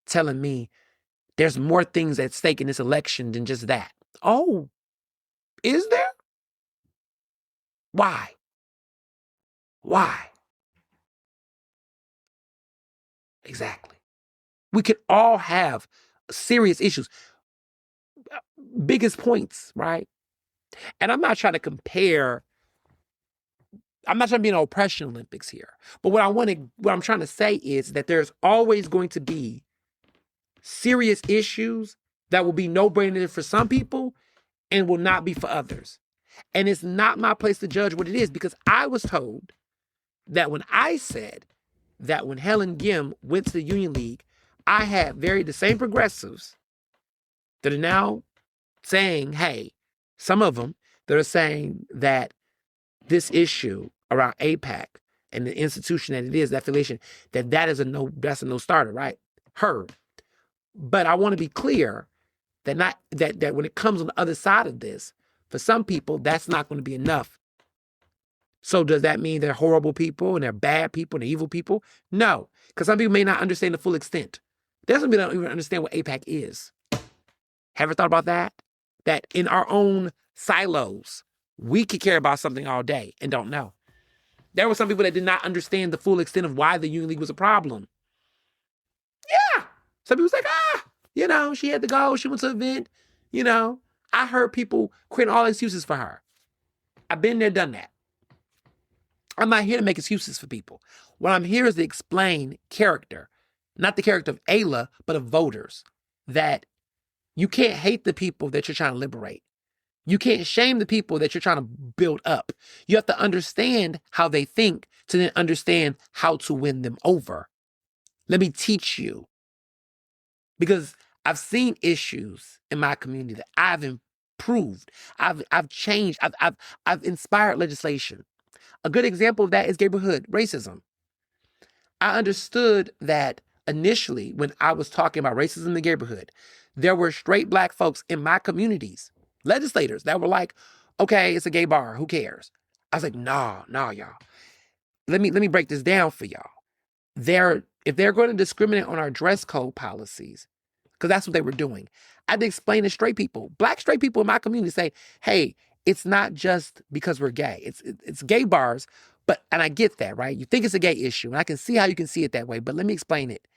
telling me there's more things at stake in this election than just that. Oh, is there? Why? Why? Exactly. We could all have serious issues. Biggest points, right? And I'm not trying to compare. I'm not trying to be an oppression Olympics here. But what I'm trying to say is that there's always going to be serious issues that will be no-brainer for some people and will not be for others. And it's not my place to judge what it is, because I was told that when I said that when Helen Gim went to the Union League, I had the same progressives that are now saying, hey, some of them that are saying that this issue around AIPAC and the institution that it is, that affiliation, that's a no starter, right? Heard. But I want to be clear that that when it comes on the other side of this, for some people, that's not going to be enough. So does that mean they're horrible people and they're bad people and they're evil people? No, because some people may not understand the full extent. There's some people that don't even understand what AIPAC is. Have you ever thought about that? That in our own silos, we could care about something all day and don't know. There were some people that did not understand the full extent of why the Union League was a problem. Yeah. Some people was like, she had to go. She went to an event. I heard people creating all excuses for her. I've been there, done that. I'm not here to make excuses for people. What I'm here is to explain character, not the character of Ayla, but of voters. That you can't hate the people that you're trying to liberate. You can't shame the people that you're trying to build up. You have to understand how they think to then understand how to win them over. Let me teach you. Because I've seen issues in my community that I've improved. I've changed. I've inspired legislation. A good example of that is neighborhood racism. I understood that initially when I was talking about racism in the neighborhood, there were straight black folks in my communities, legislators, that were like, okay, it's a gay bar, who cares? I was like, nah, y'all. Let me break this down for y'all. If they're going to discriminate on our dress code policies, because that's what they were doing, I had to explain to straight people, black straight people in my community, say, hey, it's not just because we're gay. It's gay bars, and I get that, right? You think it's a gay issue, and I can see how you can see it that way, but let me explain it.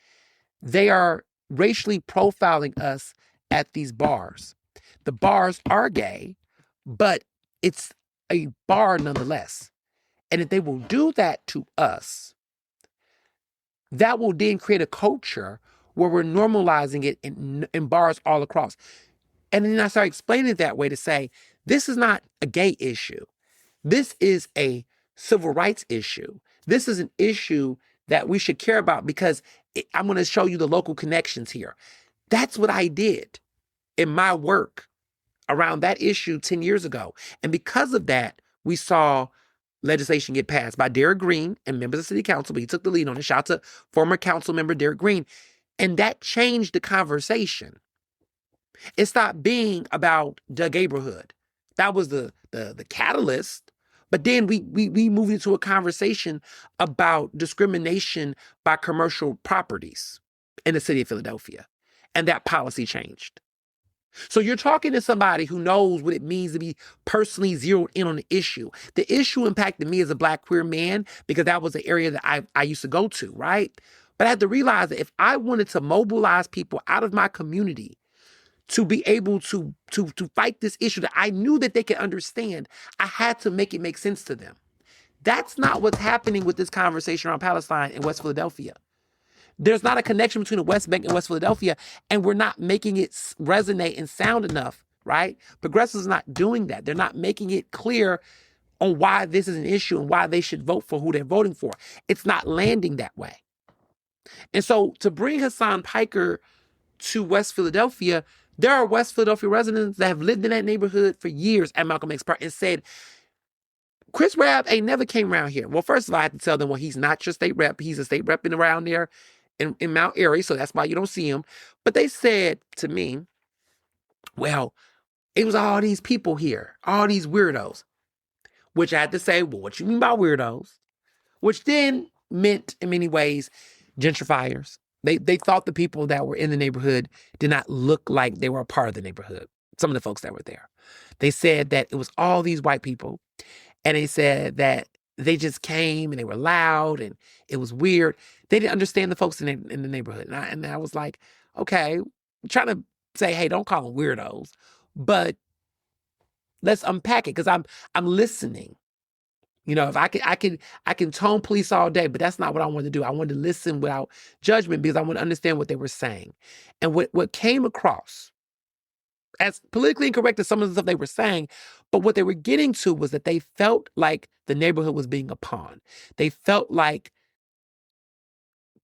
They are racially profiling us at these bars. The bars are gay, but it's a bar nonetheless. And if they will do that to us, that will then create a culture where we're normalizing it in bars all across. And then I started explaining it that way to say, this is not a gay issue. This is a civil rights issue. This is an issue that we should care about because I'm going to show you the local connections here. That's what I did in my work around that issue 10 years ago. And because of that, we saw legislation get passed by Derek Green and members of city council, but he took the lead on it. Shout out to former council member Derek Green. And that changed the conversation. It stopped being about the neighborhood. That was the catalyst. But then we moved into a conversation about discrimination by commercial properties in the city of Philadelphia. And that policy changed. So you're talking to somebody who knows what it means to be personally zeroed in on the issue. The issue impacted me as a Black queer man because that was the area that I used to go to, right? But I had to realize that if I wanted to mobilize people out of my community to be able to fight this issue that I knew that they could understand, I had to make it make sense to them. That's not what's happening with this conversation around Palestine in West Philadelphia. There's not a connection between the West Bank and West Philadelphia, and we're not making it resonate and sound enough, right? Progressives are not doing that. They're not making it clear on why this is an issue and why they should vote for who they're voting for. It's not landing that way. And so to bring Hassan Piker to West Philadelphia, there are West Philadelphia residents that have lived in that neighborhood for years at Malcolm X Park and said, Chris Rabb ain't never came around here. Well, first of all, I had to tell them, well, he's not your state rep. He's a state rep in around there in Mount Airy, so that's why you don't see him. But they said to me, well, it was all these people here, all these weirdos, which I had to say, well, what you mean by weirdos? Which then meant, in many ways, gentrifiers. They thought the people that were in the neighborhood did not look like they were a part of the neighborhood, some of the folks that were there. They said that it was all these white people, and they said that they just came and they were loud and it was weird. They didn't understand the folks in the neighborhood. And I was like, okay, I'm trying to say, hey, don't call them weirdos, but let's unpack it because I'm listening. You know, if I can tone police all day, but that's not what I wanted to do. I wanted to listen without judgment because I want to understand what they were saying. And what came across as politically incorrect as some of the stuff they were saying, but what they were getting to was that they felt like the neighborhood was being a pawn. They felt like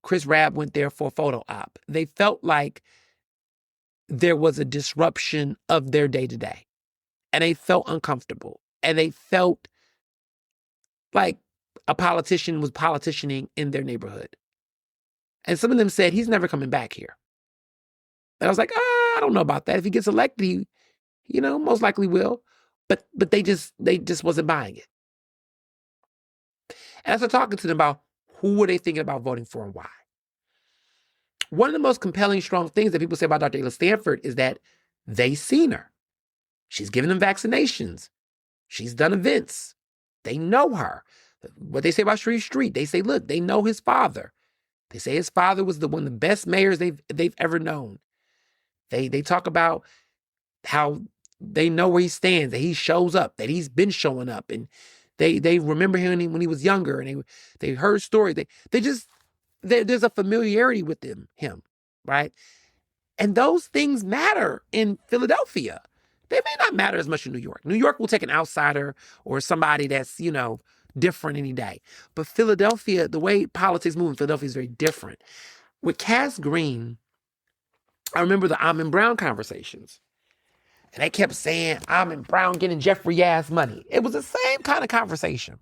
Chris Rabb went there for a photo op. They felt like there was a disruption of their day-to-day. And they felt uncomfortable. And they felt like a politician was politicianing in their neighborhood. And some of them said, he's never coming back here. And I was like, I don't know about that. If he gets elected, he, most likely will. But they just wasn't buying it. And as I started talking to them about who were they thinking about voting for and why. One of the most compelling, strong things that people say about Dr. Ayla Stanford is that they seen her. She's given them vaccinations. She's done events. They know her. What they say about Shreve Street, they say, look, they know his father. They say his father was one of the best mayors they've ever known. They talk about how they know where he stands, that he shows up, that he's been showing up, and they remember him when he was younger, and they heard stories. There's a familiarity with him, right? And those things matter in Philadelphia. They may not matter as much in New York. New York will take an outsider or somebody that's, different any day. But Philadelphia, the way politics move in Philadelphia is very different. With Cass Green, I remember the Almond Brown conversations. And they kept saying, Almond Brown getting Jeffrey Yass money. It was the same kind of conversation.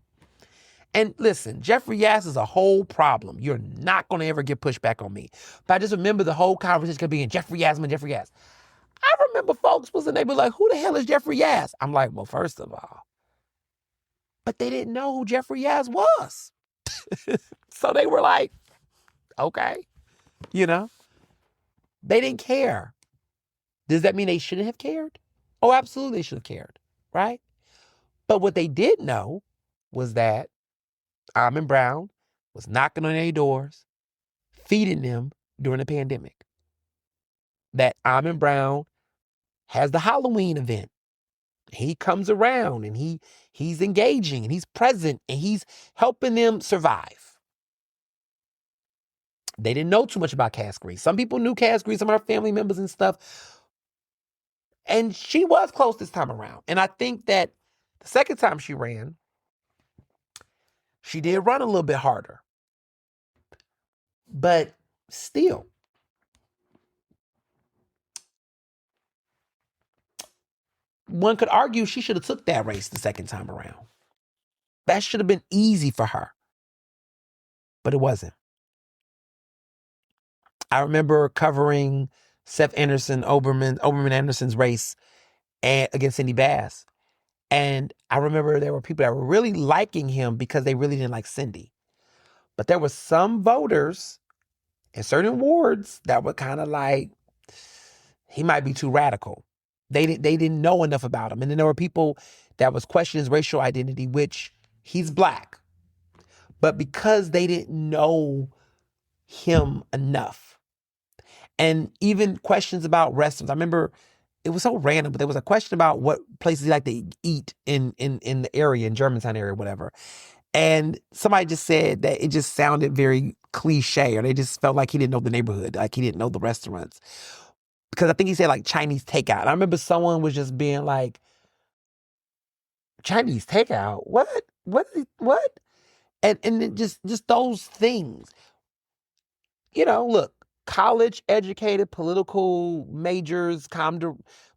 And listen, Jeffrey Yass is a whole problem. You're not going to ever get pushback on me. But I just remember the whole conversation kept being Jeffrey Yass, Jeffrey Yass. I remember folks was in there like, who the hell is Jeffrey Yass? I'm like, well, first of all. But they didn't know who Jeffrey Yass was. So they were like, okay, they didn't care. Does that mean they shouldn't have cared? Oh, absolutely they should have cared, right? But what they did know was that Almond Brown was knocking on their doors, feeding them during the pandemic. That Almond Brown has the Halloween event. He comes around and he's engaging and he's present and he's helping them survive. They didn't know too much about Cass Green. Some people knew Cass Green, some of her family members and stuff. And she was close this time around. And I think that the second time she ran, she did run a little bit harder. But still, one could argue she should have took that race the second time around. That should have been easy for her. But it wasn't. I remember covering Seth Anderson, Oberman Anderson's race against Cindy Bass. And I remember there were people that were really liking him because they really didn't like Cindy. But there were some voters in certain wards that were kind of like, he might be too radical. They didn't know enough about him. And then there were people that was questioning his racial identity, which he's black. But because they didn't know him enough. And even questions about restaurants. I remember it was so random, but there was a question about what places he liked to eat in the area, in Germantown area, whatever. And somebody just said that it just sounded very cliche, or they just felt like he didn't know the neighborhood, like he didn't know the restaurants. Because I think he said like Chinese takeout. And I remember someone was just being like, Chinese takeout? What? What? And it just those things. Look, college educated, political majors,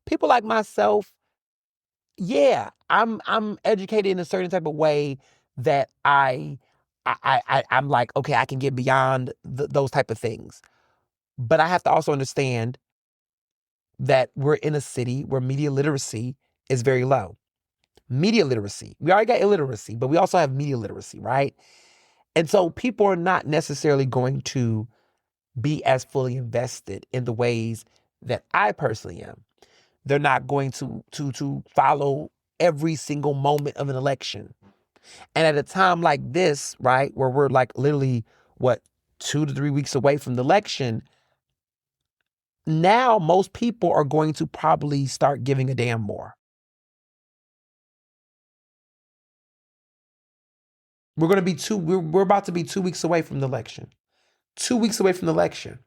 people like myself, yeah, I'm educated in a certain type of way that I'm like, okay, I can get beyond those type of things. But I have to also understand that we're in a city where media literacy is very low. Media literacy. We already got illiteracy, but we also have media literacy, right? And so people are not necessarily going to be as fully invested in the ways that I personally am. They're not going to follow every single moment of an election. And at a time like this, right, where we're like literally, 2 to 3 weeks away from the election, now most people are going to probably start giving a damn more. We're about to be 2 weeks away from the election. 2 weeks away from the election.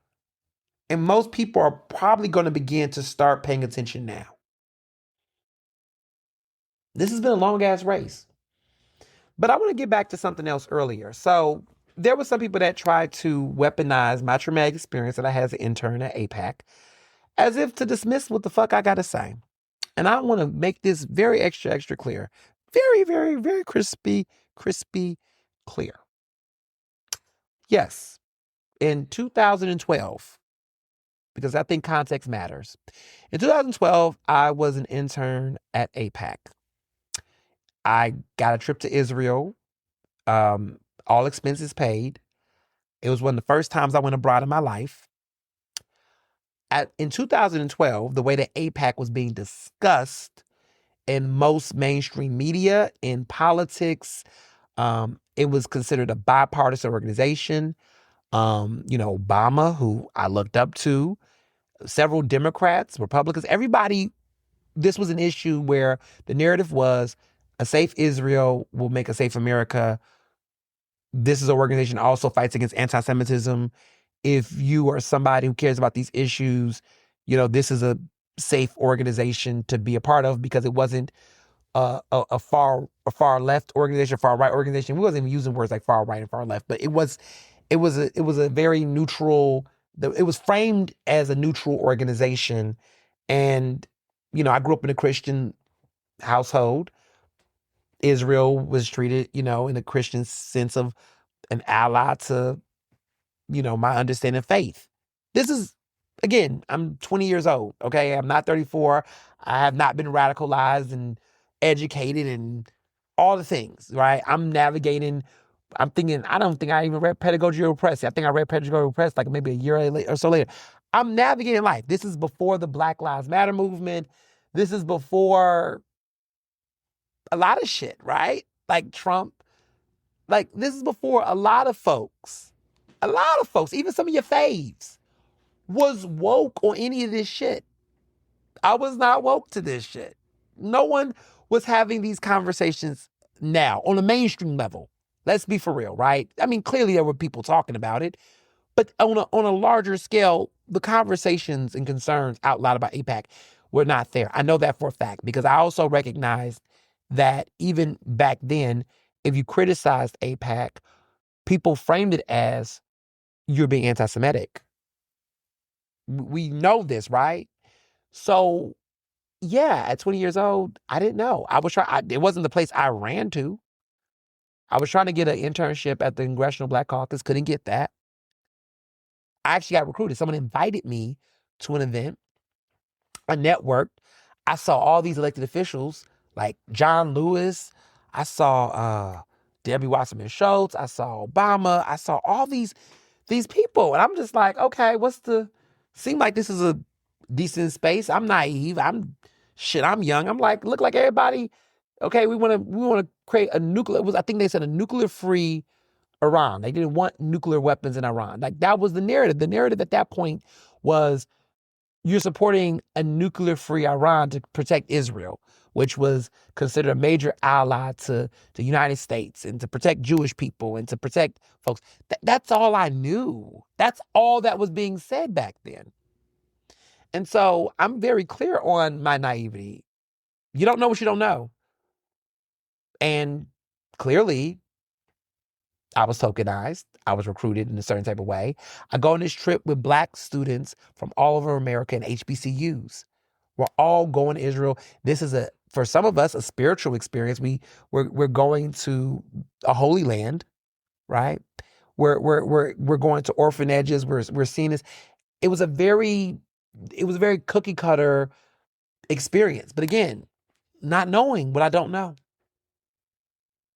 And most people are probably going to begin to start paying attention now. This has been a long ass race. But I want to get back to something else earlier. So there were some people that tried to weaponize my traumatic experience that I had as an intern at APAC as if to dismiss what the fuck I got to say. And I want to make this very extra clear. Very, very, very crispy clear. Yes, in 2012, because I think context matters. In 2012, I was an intern at APAC. I got a trip to Israel, all expenses paid. It was one of the first times I went abroad in my life. In 2012, the way that APAC was being discussed in most mainstream media, in politics, it was considered a bipartisan organization. Obama, who I looked up to, several Democrats, Republicans, everybody, this was an issue where the narrative was a safe Israel will make a safe America. This is an organization that also fights against anti-Semitism. If you are somebody who cares about these issues, this is a safe organization to be a part of, because it wasn't a far left organization, far right organization. We wasn't even using words like far right and far left, but it was a very neutral. It was framed as a neutral organization, and I grew up in a Christian household. Israel was treated, in a Christian sense of an ally to, my understanding of faith. This is, again, I'm 20 years old, okay? I'm not 34. I have not been radicalized and educated and all the things, right? I'm navigating. I'm thinking, I don't think I even read Pedagogy of Press. I think I read Pedagogy of Press like maybe a year or so later. I'm navigating life. This is before the Black Lives Matter movement. This is before a lot of shit, right? Like Trump. Like, this is before a lot of folks, even some of your faves, was woke on any of this shit. I was not woke to this shit. No one was having these conversations now on a mainstream level. Let's be for real, right? I mean, clearly there were people talking about it, but on a larger scale, the conversations and concerns out loud about APAC were not there. I know that for a fact, because I also recognized that even back then, if you criticized APAC, people framed it as you're being anti-Semitic. We know this, right? So, yeah, at 20 years old, I didn't know. It wasn't the place I ran to. I was trying to get an internship at the Congressional Black Caucus, couldn't get that. I actually got recruited. Someone invited me to an event. I networked. I saw all these elected officials like John Lewis. I saw Debbie Wasserman Schultz. I saw Obama. I saw all these people. And I'm just like, okay, seem like this is a decent space. I'm naive. I'm Shit, I'm young. I'm like, look like everybody. Okay, we want to create a nuclear. I think they said a nuclear-free Iran. They didn't want nuclear weapons in Iran. Like that was the narrative. The narrative at that point was you're supporting a nuclear-free Iran to protect Israel, which was considered a major ally to the United States and to protect Jewish people and to protect folks. That's all I knew. That's all that was being said back then. And so I'm very clear on my naivety. You don't know what you don't know. And clearly, I was tokenized. I was recruited in a certain type of way. I go on this trip with Black students from all over America and HBCUs. We're all going to Israel. This is for some of us, a spiritual experience. We're going to a holy land, right? We're going to orphanages. We're seeing this. It was a very cookie cutter experience. But again, not knowing what I don't know.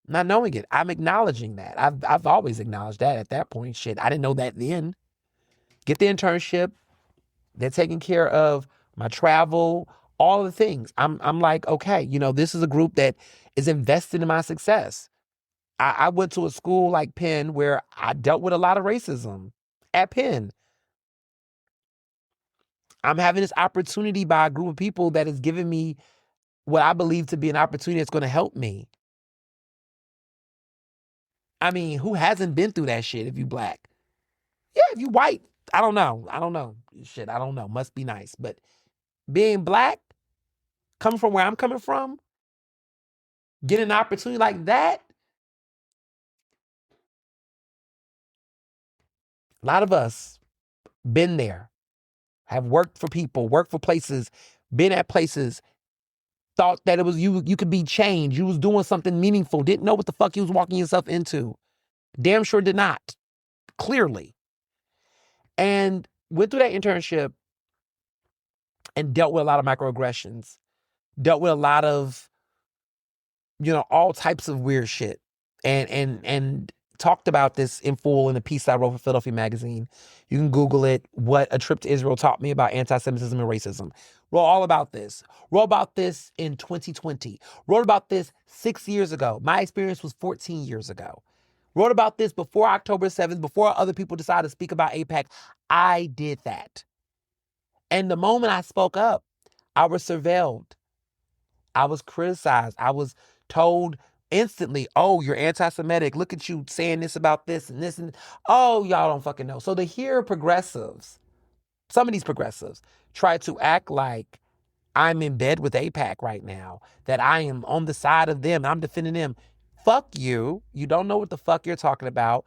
Not knowing it. I'm acknowledging that. I've always acknowledged that at that point. Shit, I didn't know that then. Get the internship. They're taking care of my travel, all the things. I'm like, okay, this is a group that is invested in my success. I went to a school like Penn where I dealt with a lot of racism at Penn. I'm having this opportunity by a group of people that is giving me what I believe to be an opportunity that's going to help me. I mean, who hasn't been through that shit if you Black? Yeah, if you white, I don't know. Shit, I don't know. Must be nice. But being Black, coming from where I'm coming from, getting an opportunity like that, a lot of us been there, have worked for people, worked for places, been at places, thought that it was you could be changed. You was doing something meaningful, didn't know what the fuck you was walking yourself into. Damn sure did not, clearly. And went through that internship and dealt with a lot of microaggressions, dealt with a lot of, all types of weird shit. And talked about this in full in a piece I wrote for Philadelphia Magazine. You can Google it, What a Trip to Israel Taught Me About Anti-Semitism and Racism. Wrote all about this. Wrote about this in 2020. Wrote about this 6 years ago. My experience was 14 years ago. Wrote about this before October 7th, before other people decided to speak about AIPAC. I did that. And the moment I spoke up, I was surveilled. I was criticized. I was told instantly, oh, you're anti-Semitic. Look at you saying this about this and this. Oh, y'all don't fucking know. So to hear progressives, some of these progressives, try to act like I'm in bed with AIPAC right now, that I am on the side of them, I'm defending them. Fuck you. You don't know what the fuck you're talking about.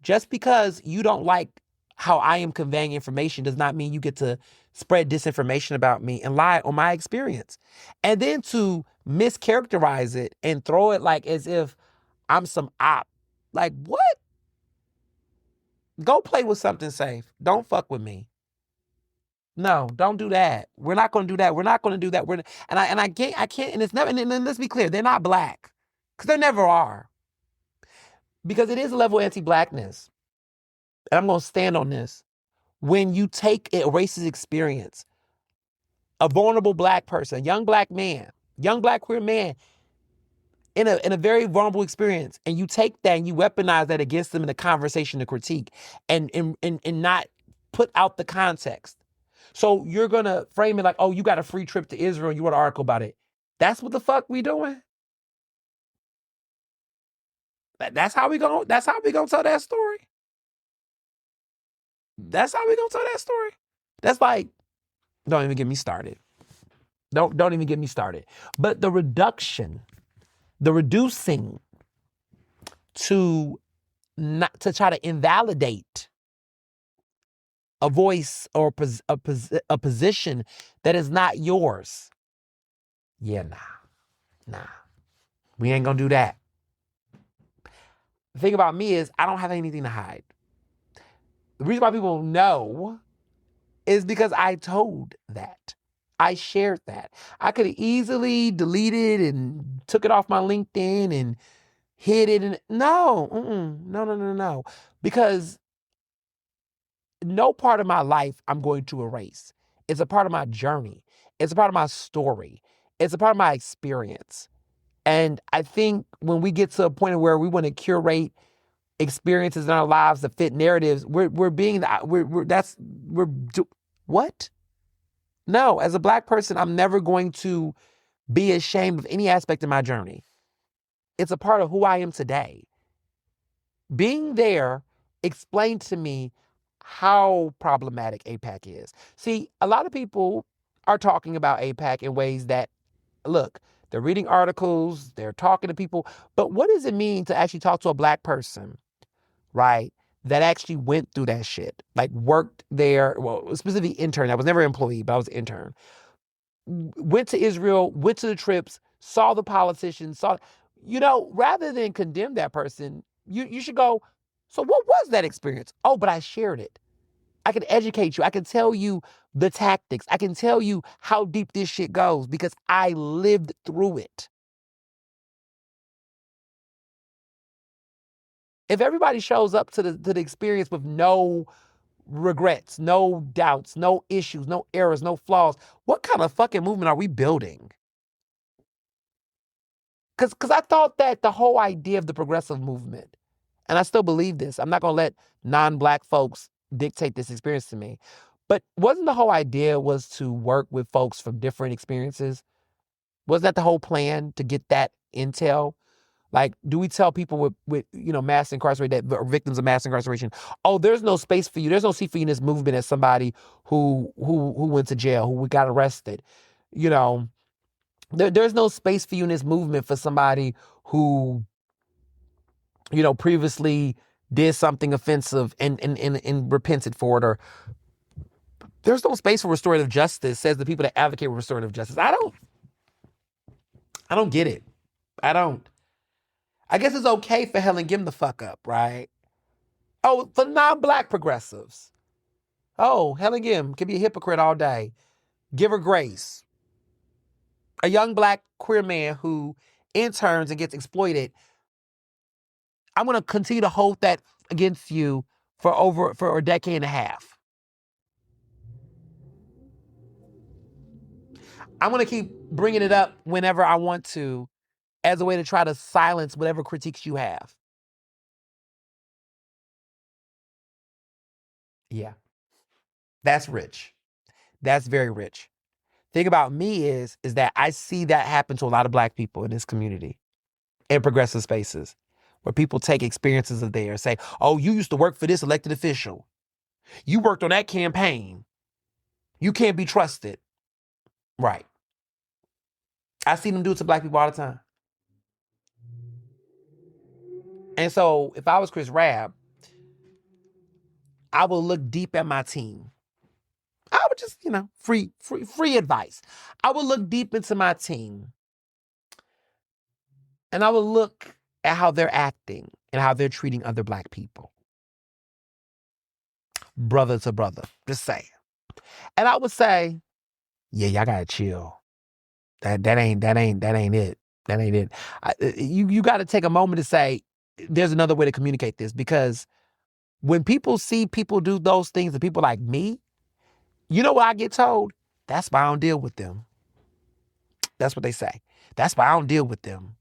Just because you don't like how I am conveying information does not mean you get to spread disinformation about me and lie on my experience. And then to mischaracterize it and throw it like as if I'm some op. Like, what? Go play with something safe. Don't fuck with me. No, don't do that. We're not going to do that. We're not going to do that. I can't, and it's never, and let's be clear, they're not Black. Because they never are. Because it is a level of anti-Blackness. And I'm going to stand on this. When you take a racist experience, a vulnerable Black person, a young Black man, young Black queer man, in a very vulnerable experience, and you take that and you weaponize that against them in a conversation, a critique, and not put out the context. So you're gonna frame it like, oh, you got a free trip to Israel and you wrote an article about it. That's what the fuck we doing? That's how we gonna tell that story? That's how we gonna tell that story? That's like, don't even get me started. Don't even get me started. But the reducing to not to try to invalidate a voice or a position that is not yours. Yeah, nah. We ain't gonna do that. The thing about me is I don't have anything to hide. The reason why people know is because I told that. I shared that. I could have easily deleted and took it off my LinkedIn and hid it. And no. Because no part of my life I'm going to erase. It's a part of my journey. It's a part of my story. It's a part of my experience. And I think when we get to a point where we want to curate experiences in our lives that fit narratives, what? No, as a Black person, I'm never going to be ashamed of any aspect of my journey. It's a part of who I am today. Being there explained to me how problematic APAC is. See, a lot of people are talking about APAC in ways that, look, they're reading articles, they're talking to people, but what does it mean to actually talk to a Black person, right, that actually went through that shit, like worked there, well, specifically intern. I was never an employee, but I was an intern. Went to Israel, went to the trips, saw the politicians, rather than condemn that person, you should go, so what was that experience? Oh, but I shared it. I can educate you. I can tell you the tactics. I can tell you how deep this shit goes because I lived through it. If everybody shows up to the experience with no regrets, no doubts, no issues, no errors, no flaws, what kind of fucking movement are we building? Because I thought that the whole idea of the progressive movement, and I still believe this, I'm not going to let non-Black folks dictate this experience to me, but wasn't the whole idea was to work with folks from different experiences? Wasn't that the whole plan, to get that intel? Like, do we tell people with mass incarceration, that are victims of mass incarceration, oh, there's no space for you, there's no seat for you in this movement as somebody who went to jail, who got arrested, there's no space for you in this movement for somebody who, previously did something offensive and repented for it, or there's no space for restorative justice, says the people that advocate for restorative justice. I don't get it. I guess it's okay for Helen Gim to fuck up, right? Oh, for non-Black progressives. Oh, Helen Gim can be a hypocrite all day. Give her grace. A young Black queer man who interns and gets exploited, I'm going to continue to hold that against you for a decade and a half. I'm going to keep bringing it up whenever I want to as a way to try to silence whatever critiques you have. Yeah. That's rich. That's very rich. Thing about me is that I see that happen to a lot of Black people in this community, in progressive spaces, where people take experiences of theirs, say, oh, you used to work for this elected official. You worked on that campaign. You can't be trusted. Right. I see them do it to Black people all the time. And so if I was Chris Rabb, I would look deep at my team. I would just, free advice. I would look deep into my team. And I would look at how they're acting and how they're treating other Black people. Brother to brother, just say. And I would say, yeah, y'all gotta chill. That ain't it. That ain't it. You got to take a moment to say, there's another way to communicate this, because when people see people do those things to people like me, you know what I get told? That's why I don't deal with them. That's what they say. That's why I don't deal with them.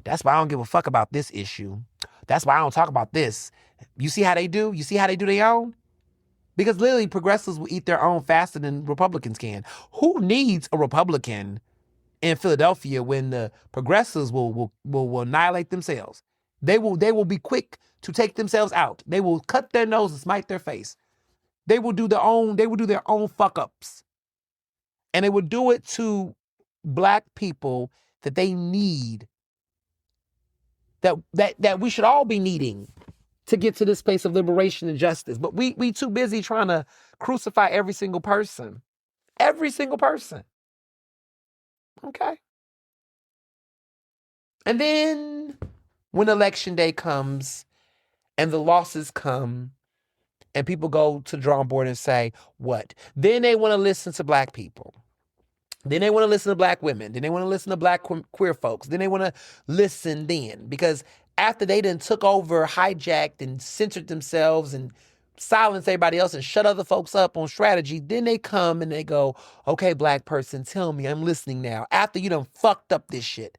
That's why I don't give a fuck about this issue. That's why I don't talk about this. You see how they do? You see how they do their own? Because literally progressives will eat their own faster than Republicans can. Who needs a Republican in Philadelphia when the progressives will annihilate themselves? They will be quick to take themselves out. They will cut their nose and smite their face. They will do their own fuck ups. And they will do it to Black people that they need, that we should all be needing to get to this space of liberation and justice. But we too busy trying to crucify every single person. Every single person. Okay. And then when election day comes and the losses come and people go to the drawing board and say, what? Then they want to listen to Black people. Then they want to listen to Black women. Then they want to listen to Black queer folks. Then they want to listen then. Because after they done took over, hijacked, and censored themselves and silence everybody else and shut other folks up on strategy. Then they come and they go, okay, black person, tell me, I'm listening now. After you done fucked up this shit.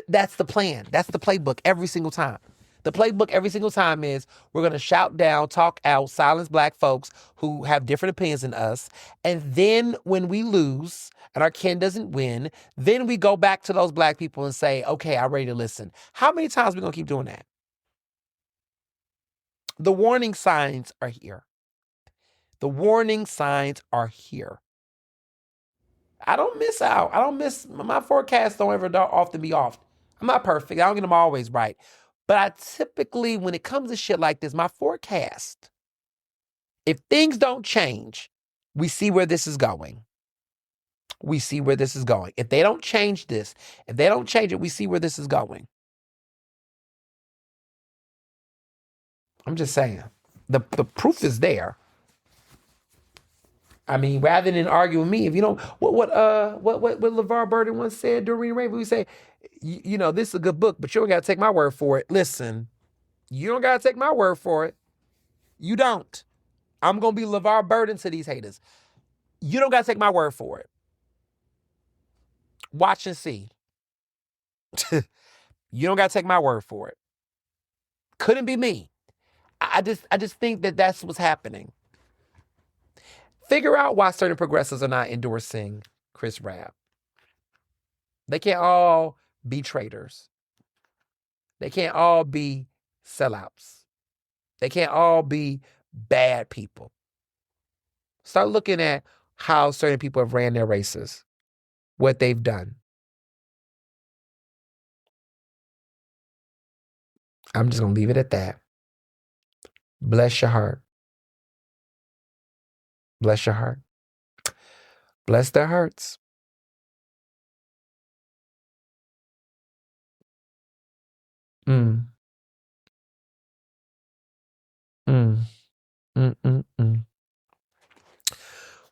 That's the plan. That's the playbook every single time. The playbook every single time is we're going to shout down, talk out, silence black folks who have different opinions than us. And then when we lose and our kin doesn't win, then we go back to those black people and say, okay, I'm ready to listen. How many times are we going to keep doing that? The warning signs are here. The warning signs are here. I don't miss out. I don't miss, my forecasts don't ever often be off. I'm not perfect. I don't get them always right. But I typically, when it comes to shit like this, my forecast, if things don't change, we see where this is going. We see where this is going. If they don't change this, if they don't change it, we see where this is going. I'm just saying. The proof is there. I mean, rather than argue with me, if you don't, what LeVar Burton once said during Rainbow, we say, you know, this is a good book, but you don't got to take my word for it. Listen, you don't got to take my word for it. You don't. I'm going to be LeVar Burton to these haters. You don't got to take my word for it. Watch and see. You don't got to take my word for it. Couldn't be me. I just think that that's what's happening. Figure out why certain progressives are not endorsing Chris Rabb. They can't all be traitors. They can't all be sellouts. They can't all be bad people. Start looking at how certain people have ran their races, what they've done. I'm just going to leave it at that. Bless your heart. Bless your heart. Bless their hearts. Mm. Mm. Mm, mm, mm.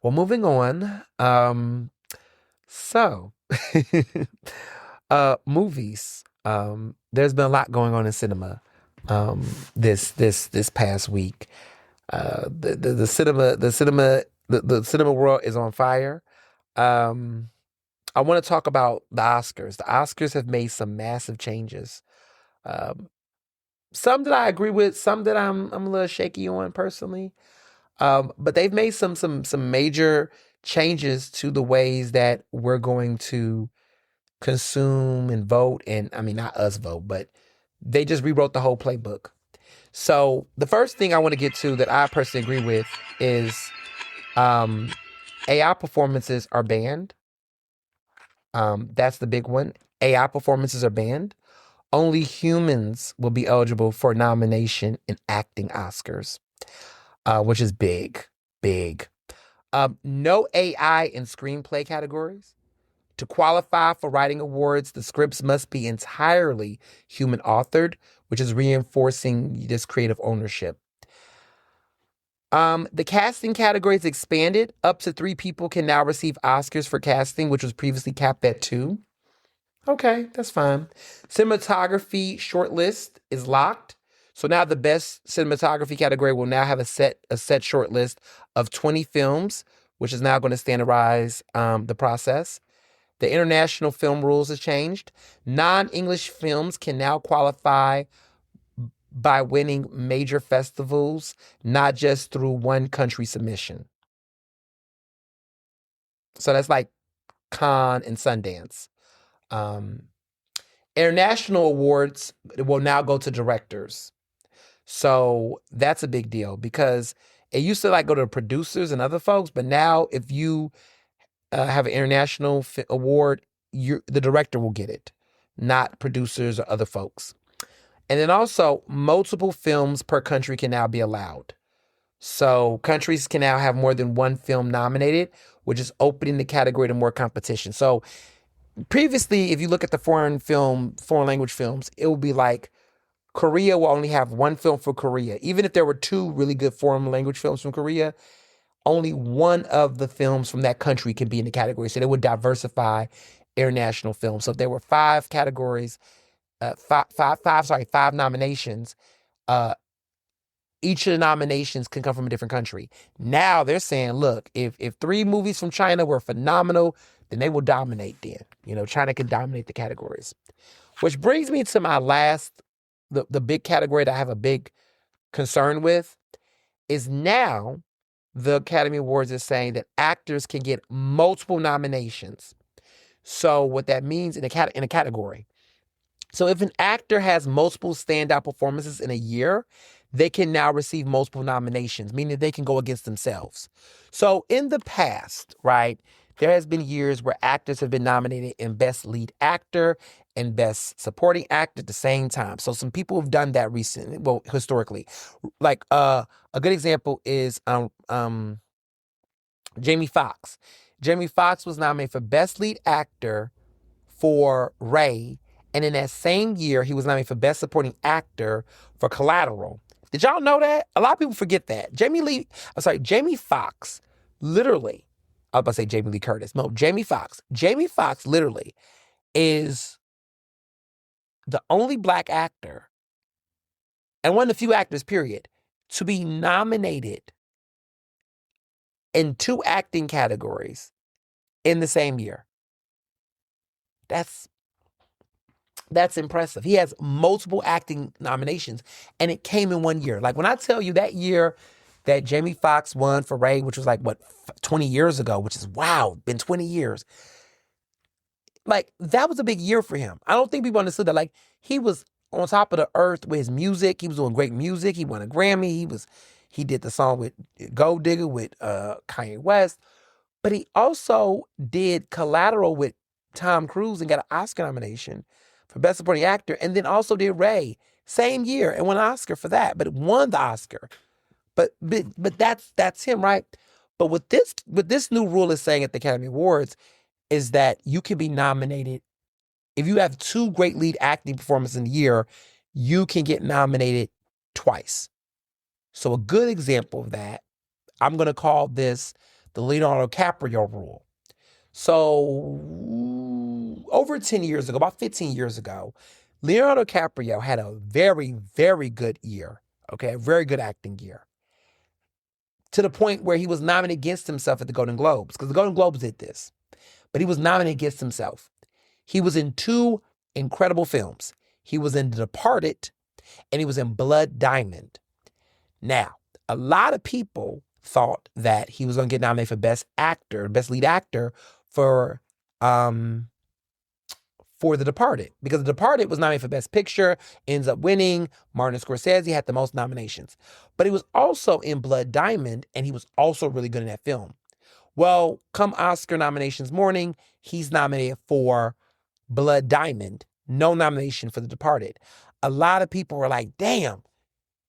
Well, moving on. So, movies. There's been a lot going on in cinema. This past week. The cinema world is on fire. I want to talk about the Oscars. The Oscars have made some massive changes. Some that I agree with, some that I'm a little shaky on personally. But they've made some major changes to the ways that we're going to consume and vote. And I mean, not us vote, but they just rewrote the whole playbook. So the first thing I want to get to that I personally agree with is AI performances are banned. That's the big one. AI performances are banned. Only humans will be eligible for nomination in acting Oscars, which is big, big. No AI in screenplay categories. To qualify for writing awards, the scripts must be entirely human authored, which is reinforcing this creative ownership. The casting category is expanded. Up to 3 people can now receive Oscars for casting, which was previously capped at 2. Okay, that's fine. Cinematography shortlist is locked. So now the best cinematography category will now have a set shortlist of 20 films, which is now going to standardize the process. The international film rules has changed. Non-English films can now qualify by winning major festivals, not just through one country submission. So that's like Cannes and Sundance. International awards will now go to directors. So that's a big deal because it used to like go to producers and other folks, but now if you have an international award, the director will get it, not producers or other folks. And then also, multiple films per country can now be allowed. So countries can now have more than one film nominated, which is opening the category to more competition. So previously, if you look at the foreign language films, it will be like Korea will only have one film for Korea. Even if there were 2 really good foreign language films from Korea, only one of the films from that country can be in the category. So they would diversify international films. So if there were 5 categories, 5 nominations, uh, each of the nominations can come from a different country. Now they're saying, look, if 3 movies from China were phenomenal, then they will dominate then. China can dominate the categories. Which brings me to my last, the big category that I have a big concern with, is now the Academy Awards is saying that actors can get multiple nominations. So what that means in a category. So if an actor has multiple standout performances in a year, they can now receive multiple nominations, meaning they can go against themselves. So in the past, right, there has been years where actors have been nominated in Best Lead Actor and Best Supporting Actor at the same time. So some people have done that recently, well, historically. Like a good example is Jamie Foxx. Jamie Foxx was nominated for Best Lead Actor for Ray, and in that same year, he was nominated for Best Supporting Actor for Collateral. Did y'all know that? A lot of people forget that. Jamie Foxx, literally, I was about to say Jamie Lee Curtis. No, Jamie Foxx. Jamie Foxx literally is the only black actor, and one of the few actors, period, to be nominated in 2 acting categories in the same year. That's impressive. He has multiple acting nominations, and it came in one year. Like when I tell you that year that Jamie Foxx won for Ray, which was 20 years ago, which is wow, been 20 years. Like that was a big year for him. I don't think people understood that. Like he was on top of the earth with his music. He was doing great music. He won a Grammy. He did the song with Gold Digger with Kanye West, but he also did Collateral with Tom Cruise and got an Oscar nomination for Best Supporting Actor, and then also did Ray same year and won an Oscar for that, but won the Oscar. But that's him, right? But what this new rule is saying at the Academy Awards is that you can be nominated if you have 2 great lead acting performances in a year. You can get nominated twice. So a good example of that, I'm going to call this the Leonardo DiCaprio rule. So over 10 years ago, about 15 years ago, Leonardo DiCaprio had a very, very good year. Okay, a very good acting year. To the point where he was nominated against himself at the Golden Globes, because the Golden Globes did this. But he was nominated against himself. He was in 2 incredible films. He was in The Departed, and he was in Blood Diamond. Now, a lot of people thought that he was going to get nominated for Best Actor, Best Lead Actor for The Departed, because The Departed was nominated for Best Picture, ends up winning. Martin Scorsese had the most nominations. But he was also in Blood Diamond, and he was also really good in that film. Well, come Oscar nominations morning, he's nominated for Blood Diamond, no nomination for The Departed. A lot of people were like, damn,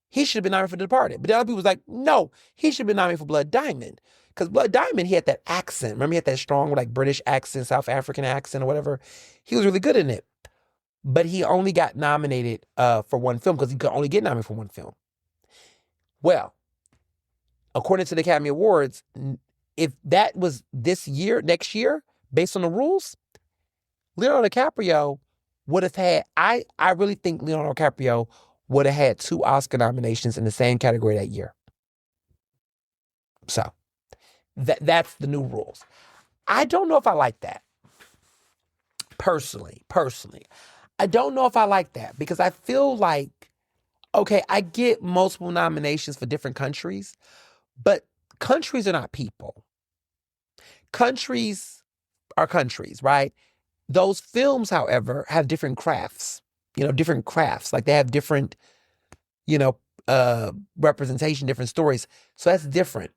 he should have been nominated for The Departed. But the other people was like, no, he should have been nominated for Blood Diamond. Because Blood Diamond, he had that accent. Remember, he had that strong, British accent, South African accent or whatever. He was really good in it. But he only got nominated for one film because he could only get nominated for one film. Well, according to the Academy Awards, if that was this year, next year, based on the rules, Leonardo DiCaprio would have had, I really think Leonardo DiCaprio would have had 2 Oscar nominations in the same category that year. So that's the new rules. I don't know if I like that. Personally. I don't know if I like that because I feel like, okay, I get multiple nominations for different countries, but countries are not people. Countries are countries, right? Those films, however, have different crafts, different crafts. Like they have different, representation, different stories. So that's different.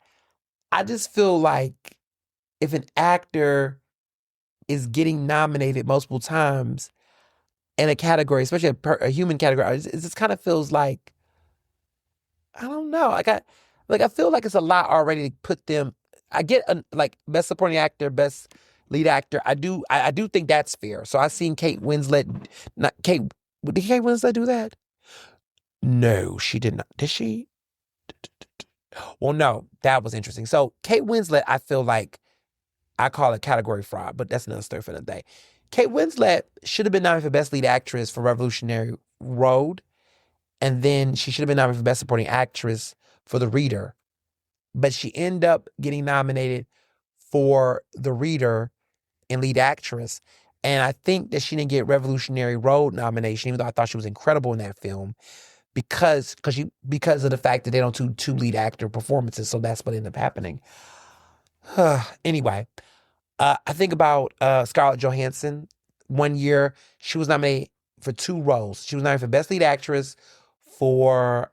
I just feel like if an actor is getting nominated multiple times in a category, especially a human category, it just kind of feels like, I don't know. I feel like it's a lot already to put them. I get Best Supporting Actor, Best Lead Actor. I do think that's fair. So I've seen Kate Winslet. Did Kate Winslet do that? No, she did not. Did she? Well, no, that was interesting. So Kate Winslet, I feel like I call it category fraud, but that's another story for another day. Kate Winslet should have been nominated for Best Lead Actress for Revolutionary Road, And then she should have been nominated for Best Supporting Actress for The Reader. But she ended up getting nominated for The Reader and Lead Actress. And I think that she didn't get Revolutionary Road nomination, even though I thought she was incredible in that film, because of the fact that they don't do two lead actor performances. So that's what ended up happening. Anyway, I think about Scarlett Johansson. One year, she was nominated for two roles. She was nominated for Best Lead Actress for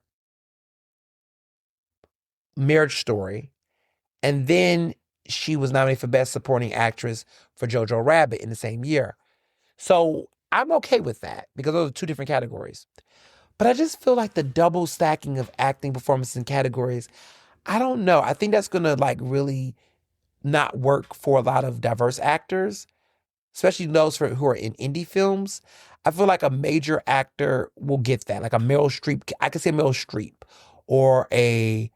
Marriage Story, and then she was nominated for Best Supporting Actress for Jojo Rabbit in the same year. So I'm okay with that because those are two different categories. But I just feel like the double stacking of acting performances in categories, I don't know. I think that's gonna like really not work for a lot of diverse actors, especially those who are in indie films. I feel like a major actor will get that, like a Meryl Streep. I could say Meryl Streep or a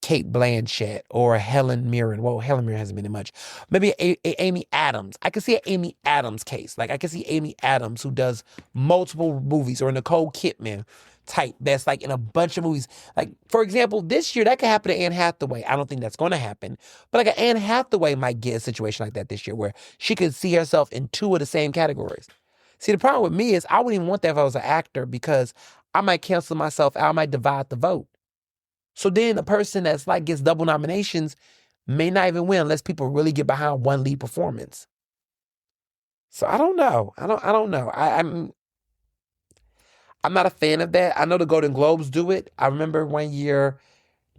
Kate Blanchett or Helen Mirren. Well, Helen Mirren hasn't been in much. Maybe a Amy Adams. I could see an Amy Adams case. Like I could see Amy Adams who does multiple movies, or Nicole Kidman type that's like in a bunch of movies. Like for example, this year that could happen to Anne Hathaway. I don't think that's going to happen, but like Anne Hathaway might get a situation like that this year where she could see herself in two of the same categories. See, the problem with me is I wouldn't even want that if I was an actor because I might cancel myself out. I might divide the vote. So then a person that's like gets double nominations may not even win unless people really get behind one lead performance. So I don't know. I don't know. I'm not a fan of that. I know the Golden Globes do it. I remember one year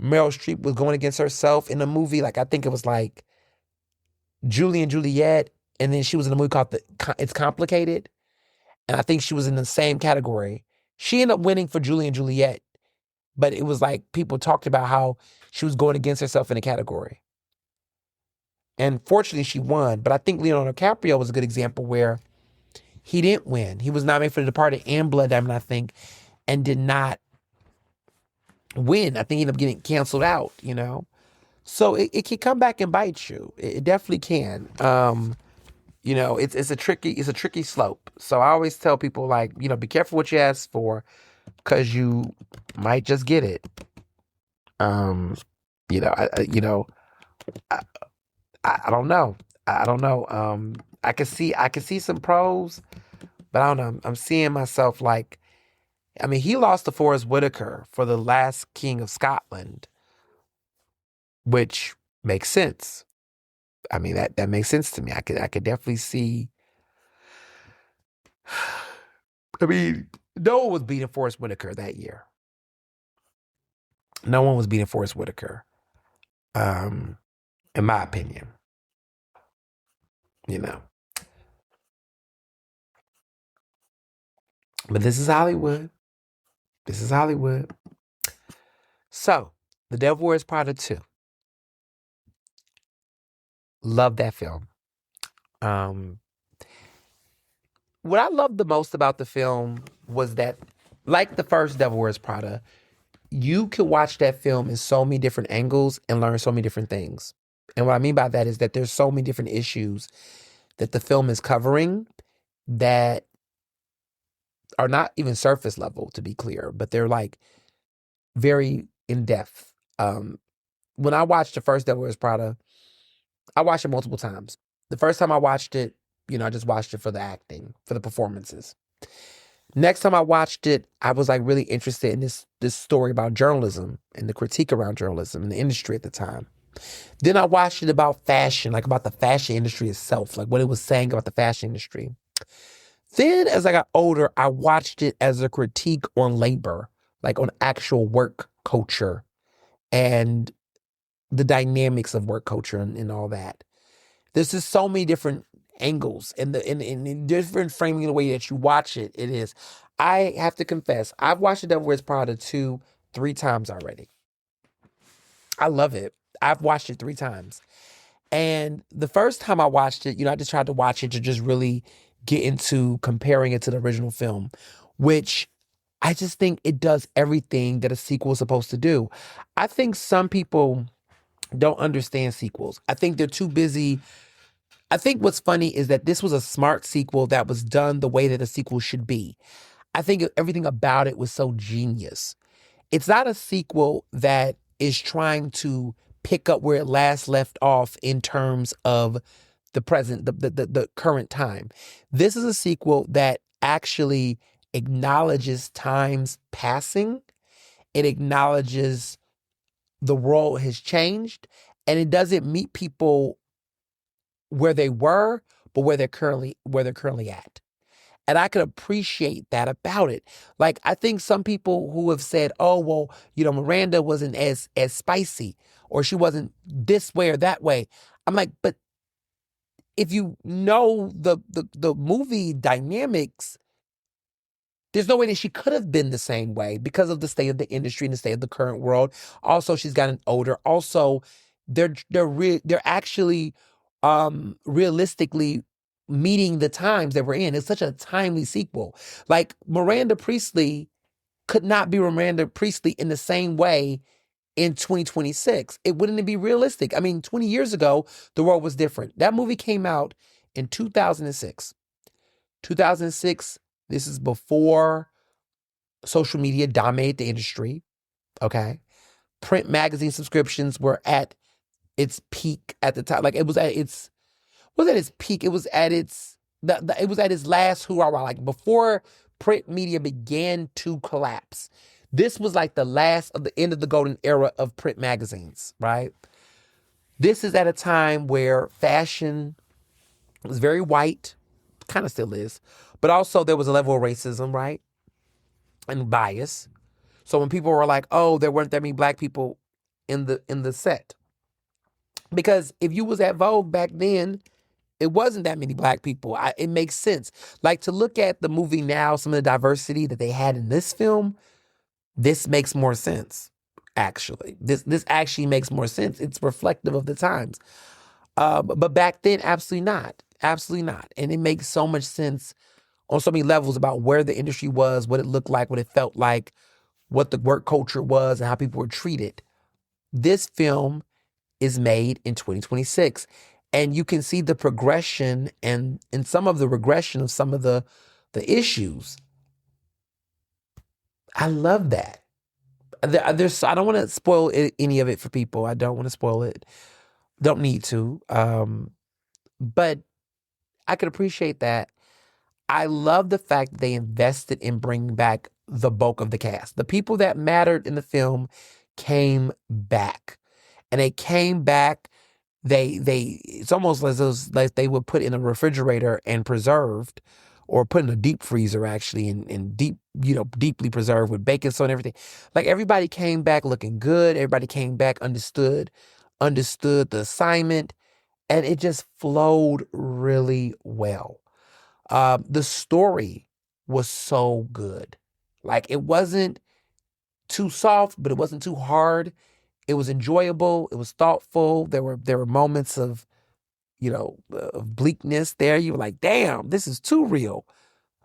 Meryl Streep was going against herself in a movie. Like I think it was like Julie and Juliet, and then she was in a movie called It's Complicated, and I think she was in the same category. She ended up winning for Julie and Juliet, but it was like people talked about how she was going against herself in a category. And fortunately, she won. But I think Leonardo DiCaprio was a good example where he didn't win. He was nominated for The Departed and Blood Diamond, I think, and did not win. I think he ended up getting canceled out, you know? So it can come back and bite you. It definitely can. You know, it's a tricky slope. So I always tell people, like, you know, be careful what you ask for because you might just get it. You know, I don't know. I don't know. I can see some pros, but I don't know. I'm seeing myself like, I mean, he lost to Forrest Whitaker for The Last King of Scotland, which makes sense. I mean, that makes sense to me. I could definitely see. I mean, no one was beating Forrest Whitaker that year. No one was beating Forrest Whitaker, um, in my opinion. You know, but this is Hollywood. This is Hollywood. So, The Devil Wears Prada 2. Love that film. Um, what I loved the most about the film was that, like the first Devil Wears Prada, you could watch that film in so many different angles and learn so many different things. And what I mean by that is that there's so many different issues that the film is covering that are not even surface level, to be clear, but they're like very in depth. When I watched the first Devil Wears Prada, I watched it multiple times. The first time I watched it, you know, I just watched it for the acting, for the performances. Next time I watched it, I was like really interested in this story about journalism and the critique around journalism and the industry at the time. Then I watched it about fashion, like about the fashion industry itself, like what it was saying about the fashion industry. Then as I got older, I watched it as a critique on labor, like on actual work culture and the dynamics of work culture and all that. There's just so many different angles and the different framing of the way that you watch it. It is. I have to confess, I've watched The Devil Wears Prada 2, 3 times already. I love it. I've watched it 3 times. And the first time I watched it, you know, I just tried to watch it to just really get into comparing it to the original film, which I just think it does everything that a sequel is supposed to do. I think some people don't understand sequels. I think they're too busy. I think what's funny is that this was a smart sequel that was done the way that a sequel should be. I think everything about it was so genius. It's not a sequel that is trying to pick up where it last left off in terms of the present, the current time. This is a sequel that actually acknowledges time's passing. It acknowledges the world has changed, and it doesn't meet people where they were, but where they're currently at. And I could appreciate that about it. Like, I think some people who have said, "Oh, well, Miranda wasn't as spicy, or she wasn't this way or that way." I'm like, but if you know the movie dynamics, there's no way that she could have been the same way because of the state of the industry and the state of the current world. Also, she's gotten older. Also, they're actually realistically meeting the times that we're in. It's such a timely sequel. Like, Miranda Priestley could not be Miranda Priestley in the same way in 2026. It wouldn't be realistic. I mean, 20 years ago, the world was different. That movie came out in 2006. 2006, this is before social media dominated the industry, okay? Print magazine subscriptions were at its peak at the time. Like, it was at its peak. It was at it was at its last hurrah, like before print media began to collapse. This was like the end of the golden era of print magazines, right? This is at a time where fashion was very white, kind of still is, but also there was a level of racism, right? And bias. So when people were like, "Oh, there weren't that many black people in the set," because if you was at Vogue back then, it wasn't that many black people. It makes sense. Like, to look at the movie now, some of the diversity that they had in this film, this makes more sense. Actually, this actually makes more sense. It's reflective of the times. But back then, absolutely not. Absolutely not. And it makes so much sense on so many levels about where the industry was, what it looked like, what it felt like, what the work culture was, and how people were treated. This film is made in 2026. And you can see the progression and some of the regression of some of the issues. I love that. I don't want to spoil any of it for people. I don't want to spoil it. Don't need to. But I could appreciate that. I love the fact that they invested in bringing back the bulk of the cast. The people that mattered in the film came back. And they came back. They it's almost like they were put in a refrigerator and preserved, or put in a deep freezer actually, and deeply preserved with baking soda and everything. Like, everybody came back looking good. Everybody came back understood the assignment, and it just flowed really well. The story was so good. Like, it wasn't too soft, but it wasn't too hard. It was enjoyable. It was thoughtful. There were moments of bleakness there. You were like, damn, this is too real.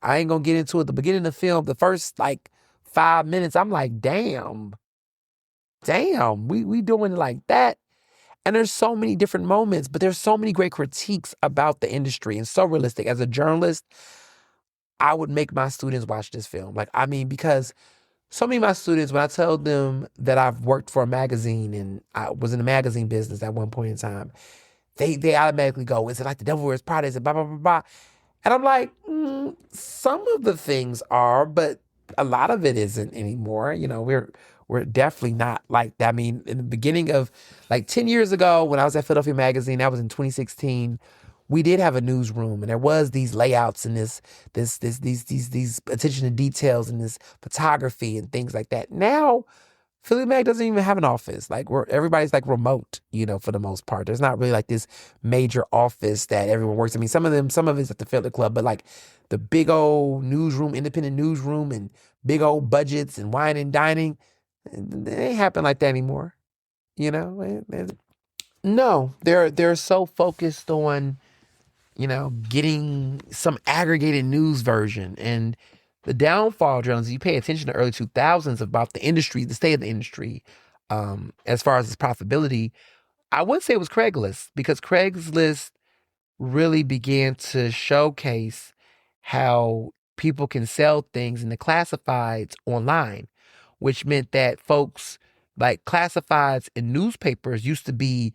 I ain't gonna get into it. The beginning of the film, the first like 5 minutes, I'm like, damn, we doing it like that. And there's so many different moments, but there's so many great critiques about the industry, and so realistic. As a journalist, I would make my students watch this film. Like, I mean, because so many of my students, when I tell them that I've worked for a magazine and I was in the magazine business at one point in time, they automatically go, "Is it like the Devil Wears Prada? Is it blah, blah, blah, blah?" And I'm like, some of the things are, but a lot of it isn't anymore. We're definitely not like that. I mean, in the beginning of, like, 10 years ago, when I was at Philadelphia Magazine, that was in 2016, we did have a newsroom, and there was these layouts and these attention to details and this photography and things like that. Now, Philly Mag doesn't even have an office. Like, everybody's like remote, for the most part. There's not really like this major office that everyone works. I mean, some of it's at the Philly Club, but like the big old newsroom, independent newsroom, and big old budgets and wine and dining, it ain't happen like that anymore. No, they're so focused on getting some aggregated news version. And the downfall of journalism, you pay attention to early 2000s about the industry, the state of the industry, as far as its profitability, I would say it was Craigslist, because Craigslist really began to showcase how people can sell things in the classifieds online, which meant that folks like classifieds in newspapers used to be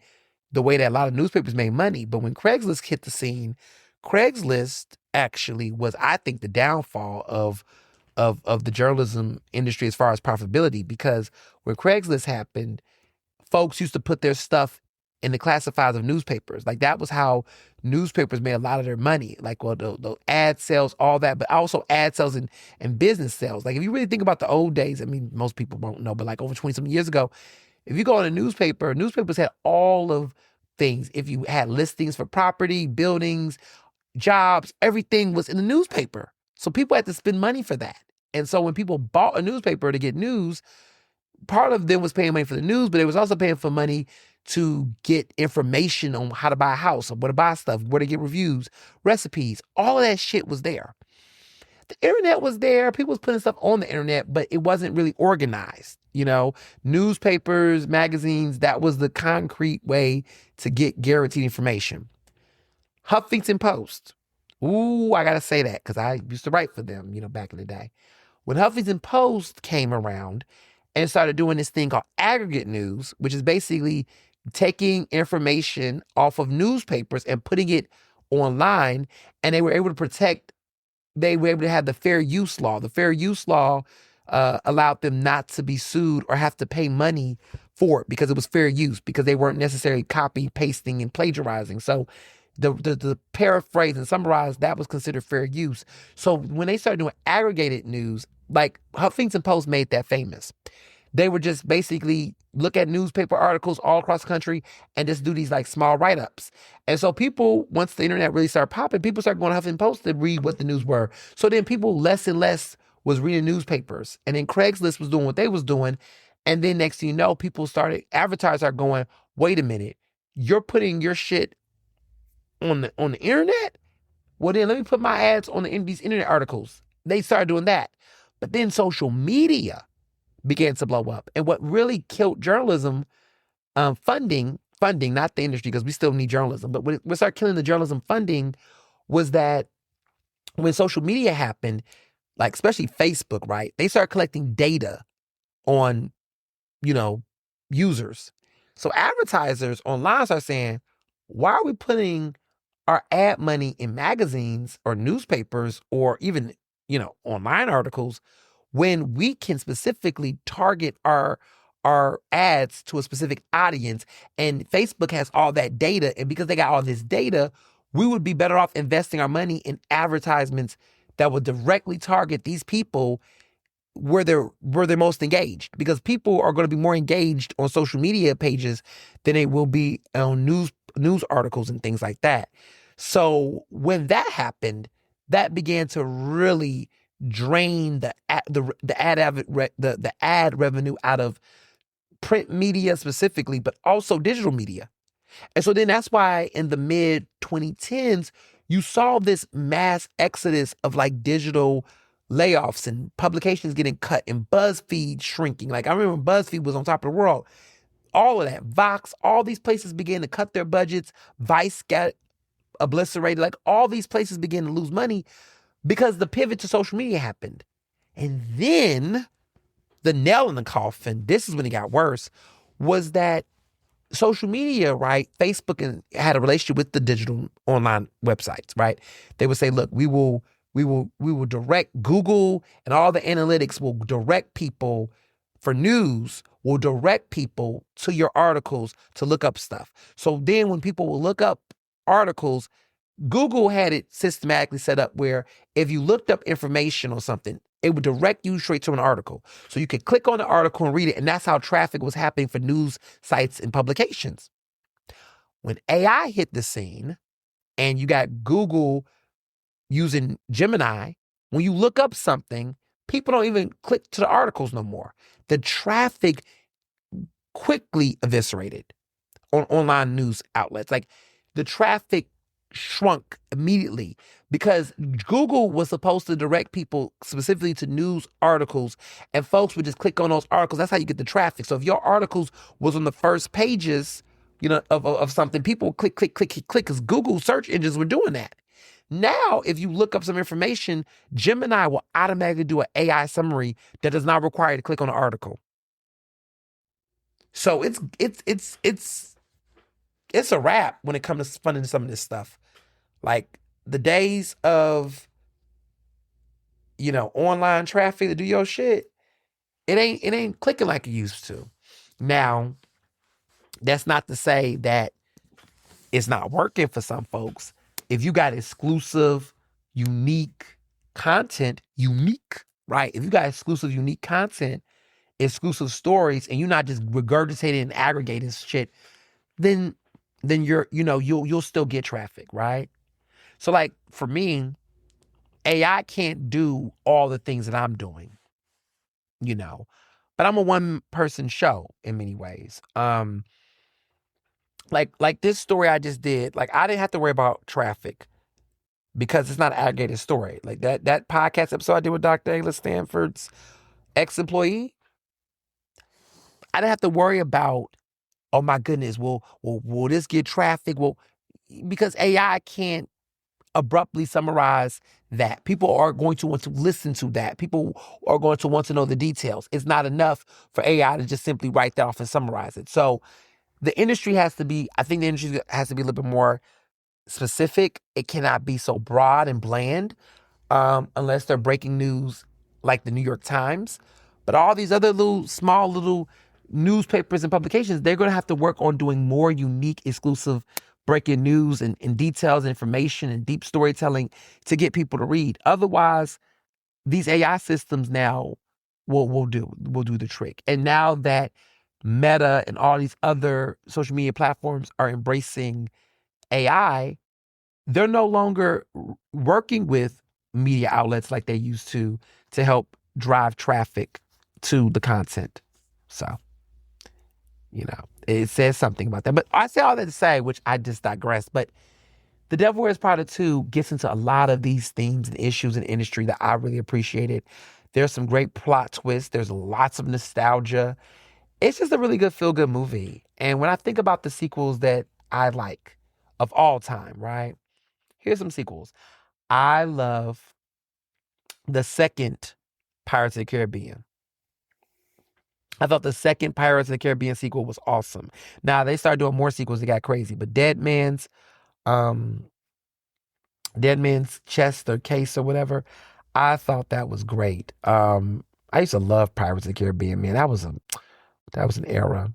the way that a lot of newspapers made money. But when Craigslist hit the scene, Craigslist actually was, I think, the downfall of the journalism industry as far as profitability, because when Craigslist happened, folks used to put their stuff in the classifieds of newspapers. Like that was how newspapers made a lot of their money. Like, well, the ad sales, all that, but also ad sales and business sales. Like if you really think about the old days, I mean, most people won't know, but like over 20 something years ago, if you go on a newspaper, newspapers had all of things. If you had listings for property, buildings, jobs, everything was in the newspaper. So people had to spend money for that. And so when people bought a newspaper to get news, part of them was paying money for the news, but they was also paying for money to get information on how to buy a house, or where to buy stuff, where to get reviews, recipes. All of that shit was there. The internet was there. People was putting stuff on the internet, but it wasn't really organized. Newspapers, magazines, that was the concrete way to get guaranteed information. Huffington Post. Ooh, I gotta say that because I used to write for them, back in the day. When Huffington Post came around and started doing this thing called aggregate news, which is basically taking information off of newspapers and putting it online, and they were able to have the fair use law. The fair use law allowed them not to be sued or have to pay money for it because it was fair use, because they weren't necessarily copy, pasting, and plagiarizing. So the paraphrase and summarize, that was considered fair use. So when they started doing aggregated news, like Huffington Post made that famous. They would just basically look at newspaper articles all across the country and just do these like small write-ups. And so people, once the internet really started popping, people started going to Huffington Post to read what the news were. So then people less and less was reading newspapers. And then Craigslist was doing what they was doing. And then next thing you know, advertisers are going, wait a minute, you're putting your shit on the internet? Well, then let me put my ads on these internet articles. They started doing that. But then social media began to blow up. And what really killed journalism, funding, not the industry, because we still need journalism, but what started killing the journalism funding was that when social media happened, like especially Facebook, right? They started collecting data on, users. So advertisers online are saying, why are we putting our ad money in magazines or newspapers or even, online articles when we can specifically target our ads to a specific audience? And Facebook has all that data. And because they got all this data, we would be better off investing our money in advertisements that would directly target these people where they're most engaged, because people are going to be more engaged on social media pages than they will be on news articles and things like that. So when that happened, that began to really drain the ad revenue out of print media specifically, but also digital media. And so then that's why in the mid 2010s, you saw this mass exodus of like digital layoffs and publications getting cut and BuzzFeed shrinking. Like I remember BuzzFeed was on top of the world. All of that, Vox, all these places began to cut their budgets. Vice got obliterated. Like all these places began to lose money because the pivot to social media happened. And then the nail in the coffin, this is when it got worse, was that social media, right? Facebook had a relationship with the digital online websites, right? They would say, look, we will direct Google, and all the analytics will direct people for news, will direct people to your articles to look up stuff. So then when people will look up articles, Google had it systematically set up where if you looked up information on something, it would direct you straight to an article. So you could click on the article and read it. And that's how traffic was happening for news sites and publications. When AI hit the scene and you got Google using Gemini, when you look up something, people don't even click to the articles no more. The traffic quickly eviscerated on online news outlets. Like the traffic shrunk immediately because Google was supposed to direct people specifically to news articles, and folks would just click on those articles. That's how you get the traffic. So if your articles was on the first pages, of something, people would click, because Google search engines were doing that. Now, if you look up some information, Gemini will automatically do an AI summary that does not require you to click on the article. So it's a wrap when it comes to funding some of this stuff. Like the days of online traffic to do your shit, it ain't clicking like it used to. Now, that's not to say that it's not working for some folks. If you got exclusive, unique content, right? If you got exclusive, unique content, exclusive stories, and you're not just regurgitating and aggregating shit, then you'll still get traffic, right? So like for me, AI can't do all the things that I'm doing, but I'm a one person show in many ways. Like this story I just did, like I didn't have to worry about traffic because it's not an aggregated story. Like that podcast episode I did with Dr. Ayla Stanford's ex-employee, I didn't have to worry about, oh my goodness, will this get traffic? Well, because AI can't abruptly summarize that. People are going to want to listen to that. People are going to want to know the details. It's not enough for AI to just simply write that off and summarize it. So I think the industry has to be a little bit more specific. It cannot be so broad and bland unless they're breaking news like the New York Times. But all these other small little newspapers and publications, they're going to have to work on doing more unique, exclusive breaking news and details and information and deep storytelling to get people to read. Otherwise, these AI systems now will do the trick. And now that Meta and all these other social media platforms are embracing AI, they're no longer working with media outlets like they used to help drive traffic to the content. So, it says something about that. But I say all that to say, which I just digress, but The Devil Wears Prada 2 gets into a lot of these themes and issues in the industry that I really appreciated. There's some great plot twists. There's lots of nostalgia. It's just a really good feel-good movie. And when I think about the sequels that I like of all time, right? Here's some sequels. I love the second Pirates of the Caribbean. I thought the second Pirates of the Caribbean sequel was awesome. Now they started doing more sequels, they got crazy. But um, Dead Man's Chest or Case or whatever, I thought that was great. I used to love Pirates of the Caribbean, man. That was an era.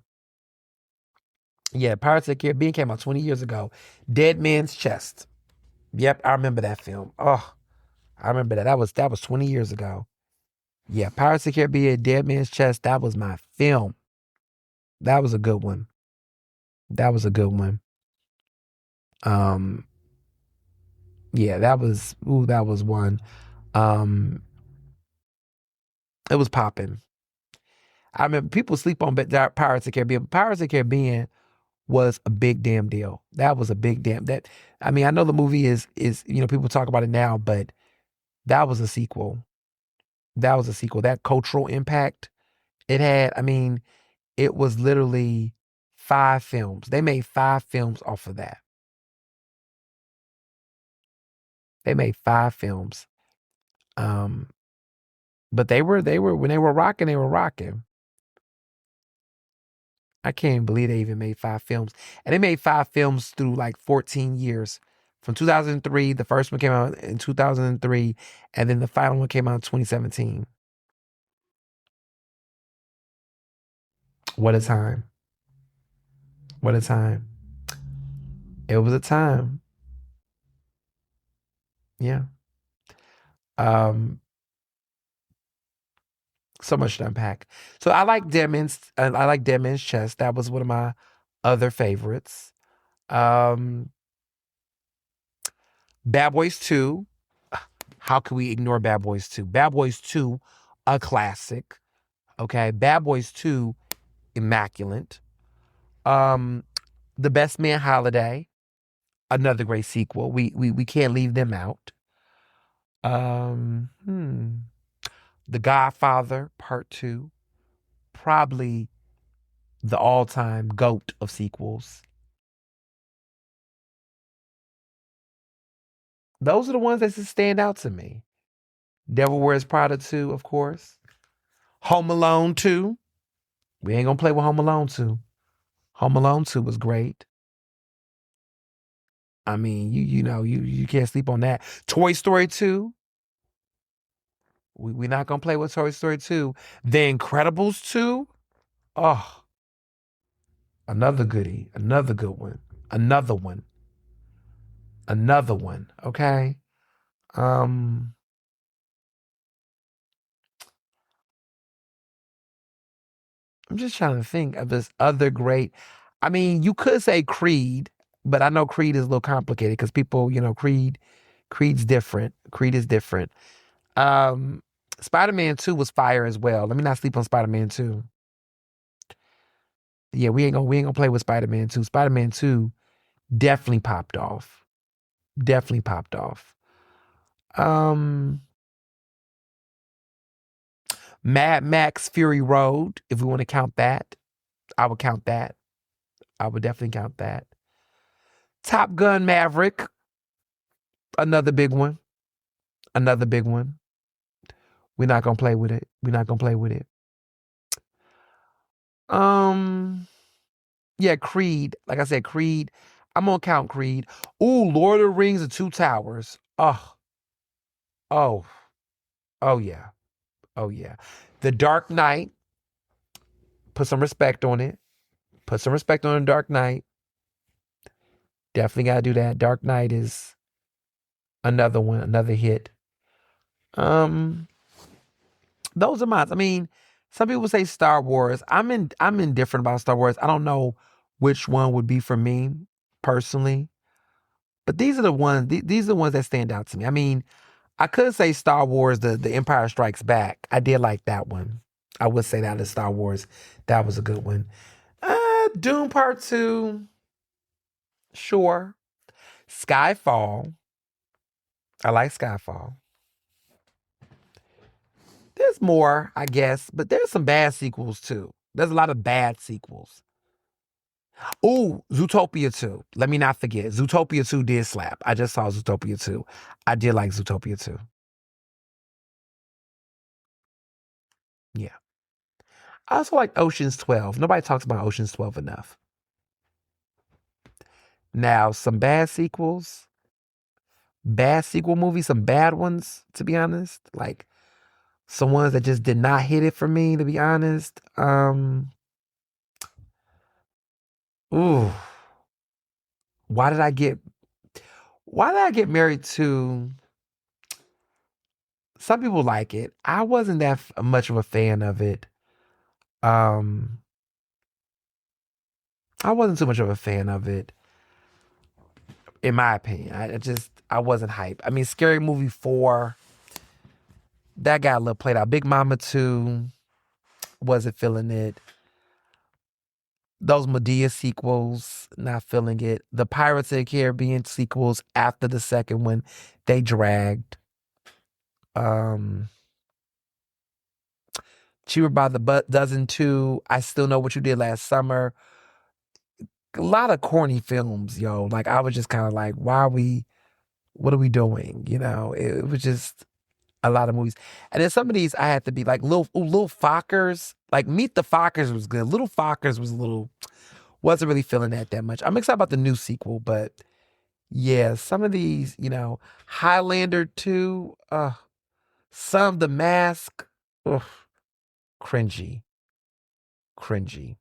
Yeah, Pirates of the Caribbean came out 20 years ago. Dead Man's Chest. Yep, I remember that film. Oh, I remember that. That was 20 years ago. Yeah, Pirates of the Caribbean, Dead Man's Chest, that was my film. That was a good one. That was a good one. Um, yeah, that was one. Um, it was popping. I remember people sleep on Pirates of the Caribbean. Pirates of the Caribbean was a big damn deal. That was a big damn that. I mean, I know the movie is people talk about it now, but that was a sequel. That was a sequel. That cultural impact it had. I mean, it was literally 5 films. They made 5 films off of that. They made 5 films. Um, but they were when they were rocking, they were rocking. I can't believe they even made 5 films. And they made 5 films through like 14 years. From 2003, the first one came out in 2003, and then the final one came out in 2017. What a time. What a time. It was a time. Yeah. Um, so much to unpack. So I like Dead Man's Chest. That was one of my other favorites. Um, Bad Boys 2. How can we ignore Bad Boys 2? Bad Boys 2, a classic. Okay. Bad Boys 2, immaculate. Um, The Best Man Holiday, another great sequel. We can't leave them out. Um, hmm. The Godfather Part 2, probably the all-time GOAT of sequels. Those are the ones that just stand out to me. Devil Wears Prada 2, of course. Home Alone 2. We ain't gonna play with Home Alone 2. Home Alone 2 was great. I mean, you can't sleep on that. Toy Story 2. We're not gonna play with Toy Story 2. The Incredibles 2. Oh, another goodie. Another good one. Another one. Another one. Okay. Um, I'm just trying to think of this other great. I mean, you could say Creed, but I know Creed is a little complicated because people, Creed's different. Creed is different. Um, Spider-Man 2 was fire as well. Let me not sleep on Spider-Man 2. Yeah, we ain't gonna play with Spider-Man 2. Spider-Man 2 definitely popped off. Definitely popped off. Um, Mad Max Fury Road, if we want to count that, I would count that. I would definitely count that. Top Gun Maverick, another big one. Another big one. We're not gonna play with it. We're not gonna play with it. Um, yeah, Creed. Like I said, Creed. I'm gonna count Creed. Ooh, Lord of the Rings: The Two Towers. Oh, oh, oh yeah, oh yeah. The Dark Knight. Put some respect on it. Put some respect on the Dark Knight. Definitely gotta do that. Dark Knight is another one, another hit. Um, those are mine. I mean, some people say Star Wars. I'm indifferent about Star Wars. I don't know which one would be for me personally. But these are the ones. These are the ones that stand out to me. I mean, I could say Star Wars, the Empire Strikes Back. I did like that one. I would say that is Star Wars. That was a good one. Doom Part 2. Sure. Skyfall. I like Skyfall. There's more, I guess, but there's some bad sequels too. There's a lot of bad sequels. Ooh, Zootopia 2. Let me not forget. Zootopia 2 did slap. I just saw Zootopia 2. I did like Zootopia 2. Yeah. I also like Ocean's 12. Nobody talks about Ocean's 12 enough. Now, some bad sequel movies, some bad ones, to be honest. Like some ones that just did not hit it for me, to be honest. Ooh. Why did I get married to some people like it. I wasn't that much of a fan of it. Um I wasn't too much of a fan of it, in my opinion. I wasn't hype. I mean, Scary Movie 4, that got a little played out. Big Mama 2, wasn't feeling it. Those Medea sequels, not feeling it. The Pirates of the Caribbean sequels after the second one, they dragged. Um Cheaper by the Dozen 2, I Still Know What You Did Last Summer. A lot of corny films, yo. Like I was just kind of like, what are we doing? It was just a lot of movies. And then some of these I had to be like Little Fockers. Like Meet the Fockers was good. Little Fockers was wasn't really feeling that much. I'm excited about the new sequel, but yeah, some of these, Highlander 2, some The Mask, ugh, cringy, cringy.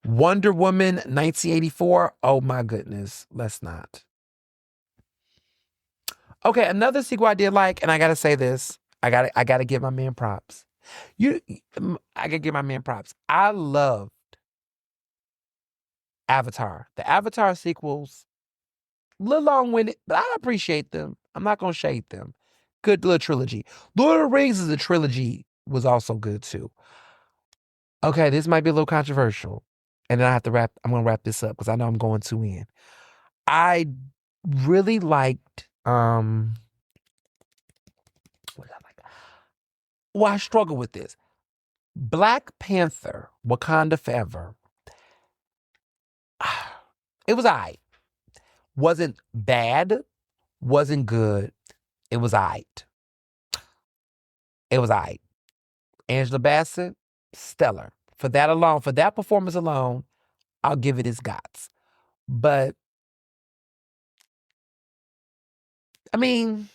Wonder Woman 1984, oh my goodness, let's not. Okay, another sequel I did like, and I gotta say this, I gotta give my man props. I gotta give my man props. I love Avatar. The Avatar sequels, a little long-winded, but I appreciate them. I'm not gonna shade them. Good little trilogy. Lord of the Rings is a trilogy, was also good too. Okay, this might be a little controversial. And then I'm gonna wrap this up because I know I'm going too in. I really liked what did I like? Well, I struggle with this. Black Panther, Wakanda Forever. It was I. Wasn't bad. wasn't good. It was aight. It was aight. Angela Bassett, stellar. For that alone, for that performance alone, I'll give it its gots. But I mean,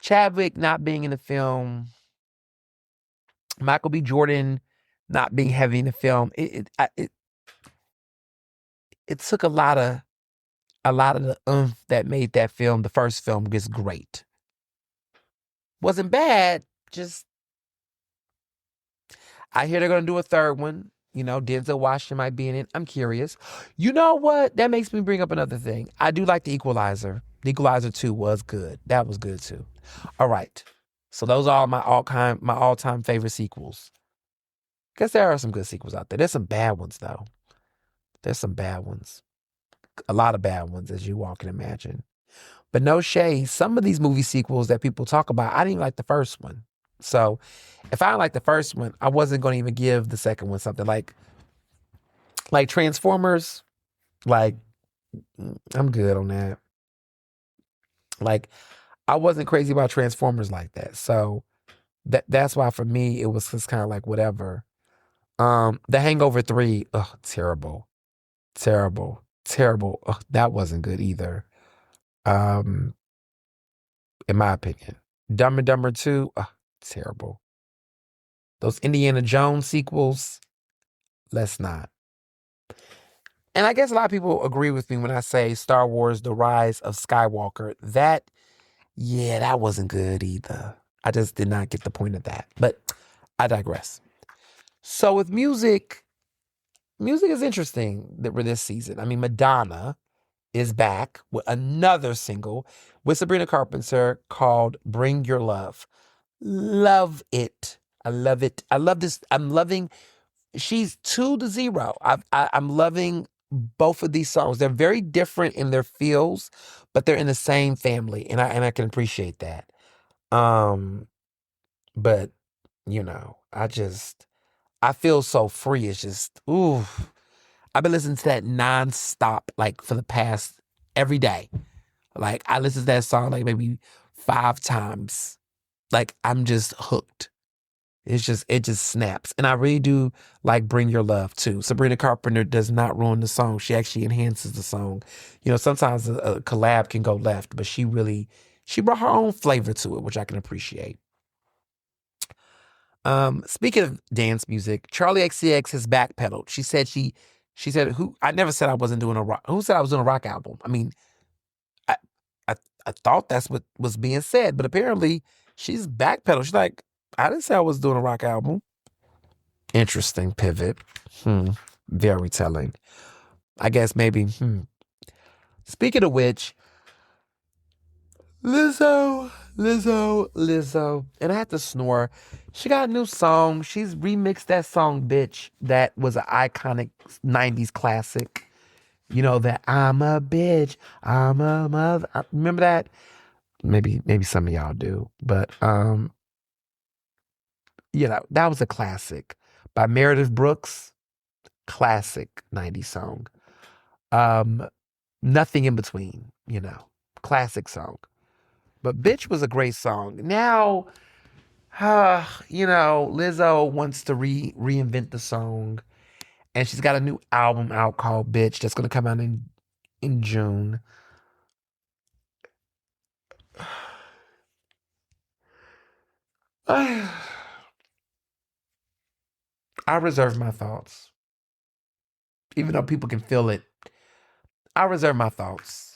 Chadwick not being in the film, Michael B. Jordan not being heavy in the film, it took a lot of the oomph that made that film, the first film, just great. Wasn't bad, just I hear they're gonna do a third one. You know, Denzel Washington might be in it. I'm curious. You know what? That makes me bring up another thing. I do like The Equalizer. The Equalizer 2 was good. That was good too. All right. So those are my all-time favorite sequels. Guess there are some good sequels out there. There's some bad ones though. There's some bad ones. A lot of bad ones, as you all can imagine. But no shade. Some of these movie sequels that people talk about, I didn't even like the first one. So if I didn't like the first one, I wasn't going to even give the second one something like Transformers. Like, I'm good on that. Like, I wasn't crazy about Transformers like that. So that's why for me it was just kind of like whatever. The Hangover 3, terrible. Terrible. Terrible. That wasn't good either. Um, in my opinion. Dumb and Dumber 2, terrible. Those Indiana Jones sequels, let's not. And I guess a lot of people agree with me when I say Star Wars: The Rise of Skywalker. That wasn't good either. I just did not get the point of that. But I digress. So with music is interesting with this season. I mean, Madonna is back with another single with Sabrina Carpenter called Bring Your Love. Love it. I love it. I love this. I'm loving, she's 2-0. I'm loving both of these songs. They're very different in their feels, but they're in the same family. And I can appreciate that. But I feel so free. It's just, ooh. I've been listening to that nonstop, like for the past every day. Like I listen to that song like maybe 5 times. Like I'm just hooked. It just snaps. And I really do like Bring Your Love too. Sabrina Carpenter does not ruin the song. She actually enhances the song. You know, sometimes a collab can go left, but she brought her own flavor to it, which I can appreciate. Speaking of dance music, Charlie XCX has backpedaled. She said, "Who? I never said I wasn't doing a rock. Who said I was doing a rock album? I mean, I I I thought that's what was being said, but apparently she's backpedaled. She's like, I didn't say I was doing a rock album. Interesting pivot. Very telling. I guess maybe. Speaking of which, Lizzo. And I had to snore. She got a new song. She's remixed that song, Bitch. That was an iconic 90s classic. You know, that I'm a bitch, I'm a mother. Remember that? Maybe some of y'all do. But that was a classic by Meredith Brooks. Classic 90s song. Nothing in between, classic song. But Bitch was a great song. Now, Lizzo wants to reinvent the song. And she's got a new album out called Bitch that's going to come out in June. I reserve my thoughts. Even though people can feel it, I reserve my thoughts.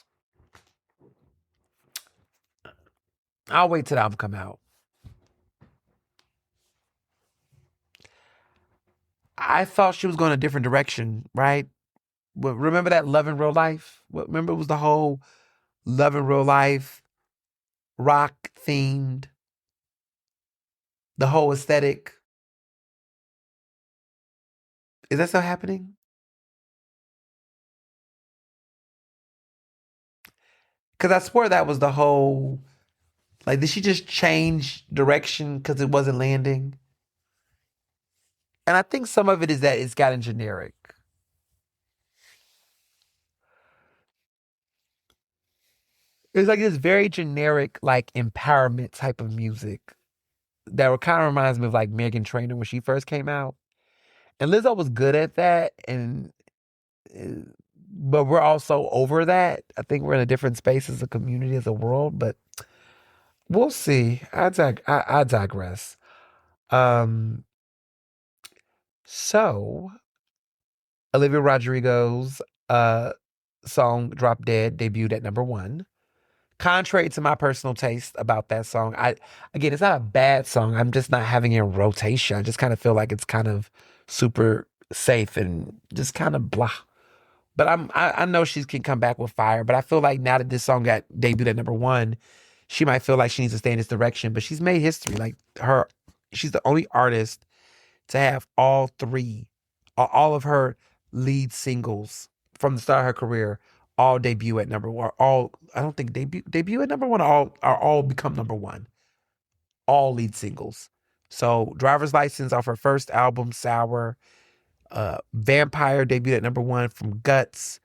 I'll wait till the album come out. I thought she was going a different direction, right? Remember that Love in Real Life? Remember it was the whole Love in Real Life, rock themed, the whole aesthetic. Is that still happening? Because I swear that was the whole, like, did she just change direction because it wasn't landing? And I think some of it is that it's gotten generic. It's like this very generic, like empowerment type of music that kind of reminds me of like Megan Trainor when she first came out. And Lizzo was good at that, and uh, but we're also over that. I think we're in a different space as a community, as a world, but we'll see. I digress. Um, so Olivia Rodrigo's uh song "Drop Dead" debuted at number one. Contrary to my personal taste about that song, again, it's not a bad song. I'm just not having it in rotation. I just kind of feel like it's kind of super safe and just kind of blah. But I know she can come back with fire. But I feel like now that this song got debuted at number one, she might feel like she needs to stay in this direction. But she's made history. She's the only artist to have all of her lead singles from the start of her career, all debut at number one. All I don't think debut at number one. All become number one. All lead singles. So Driver's License off her first album, Sour. Vampire debuted at number one from Guts,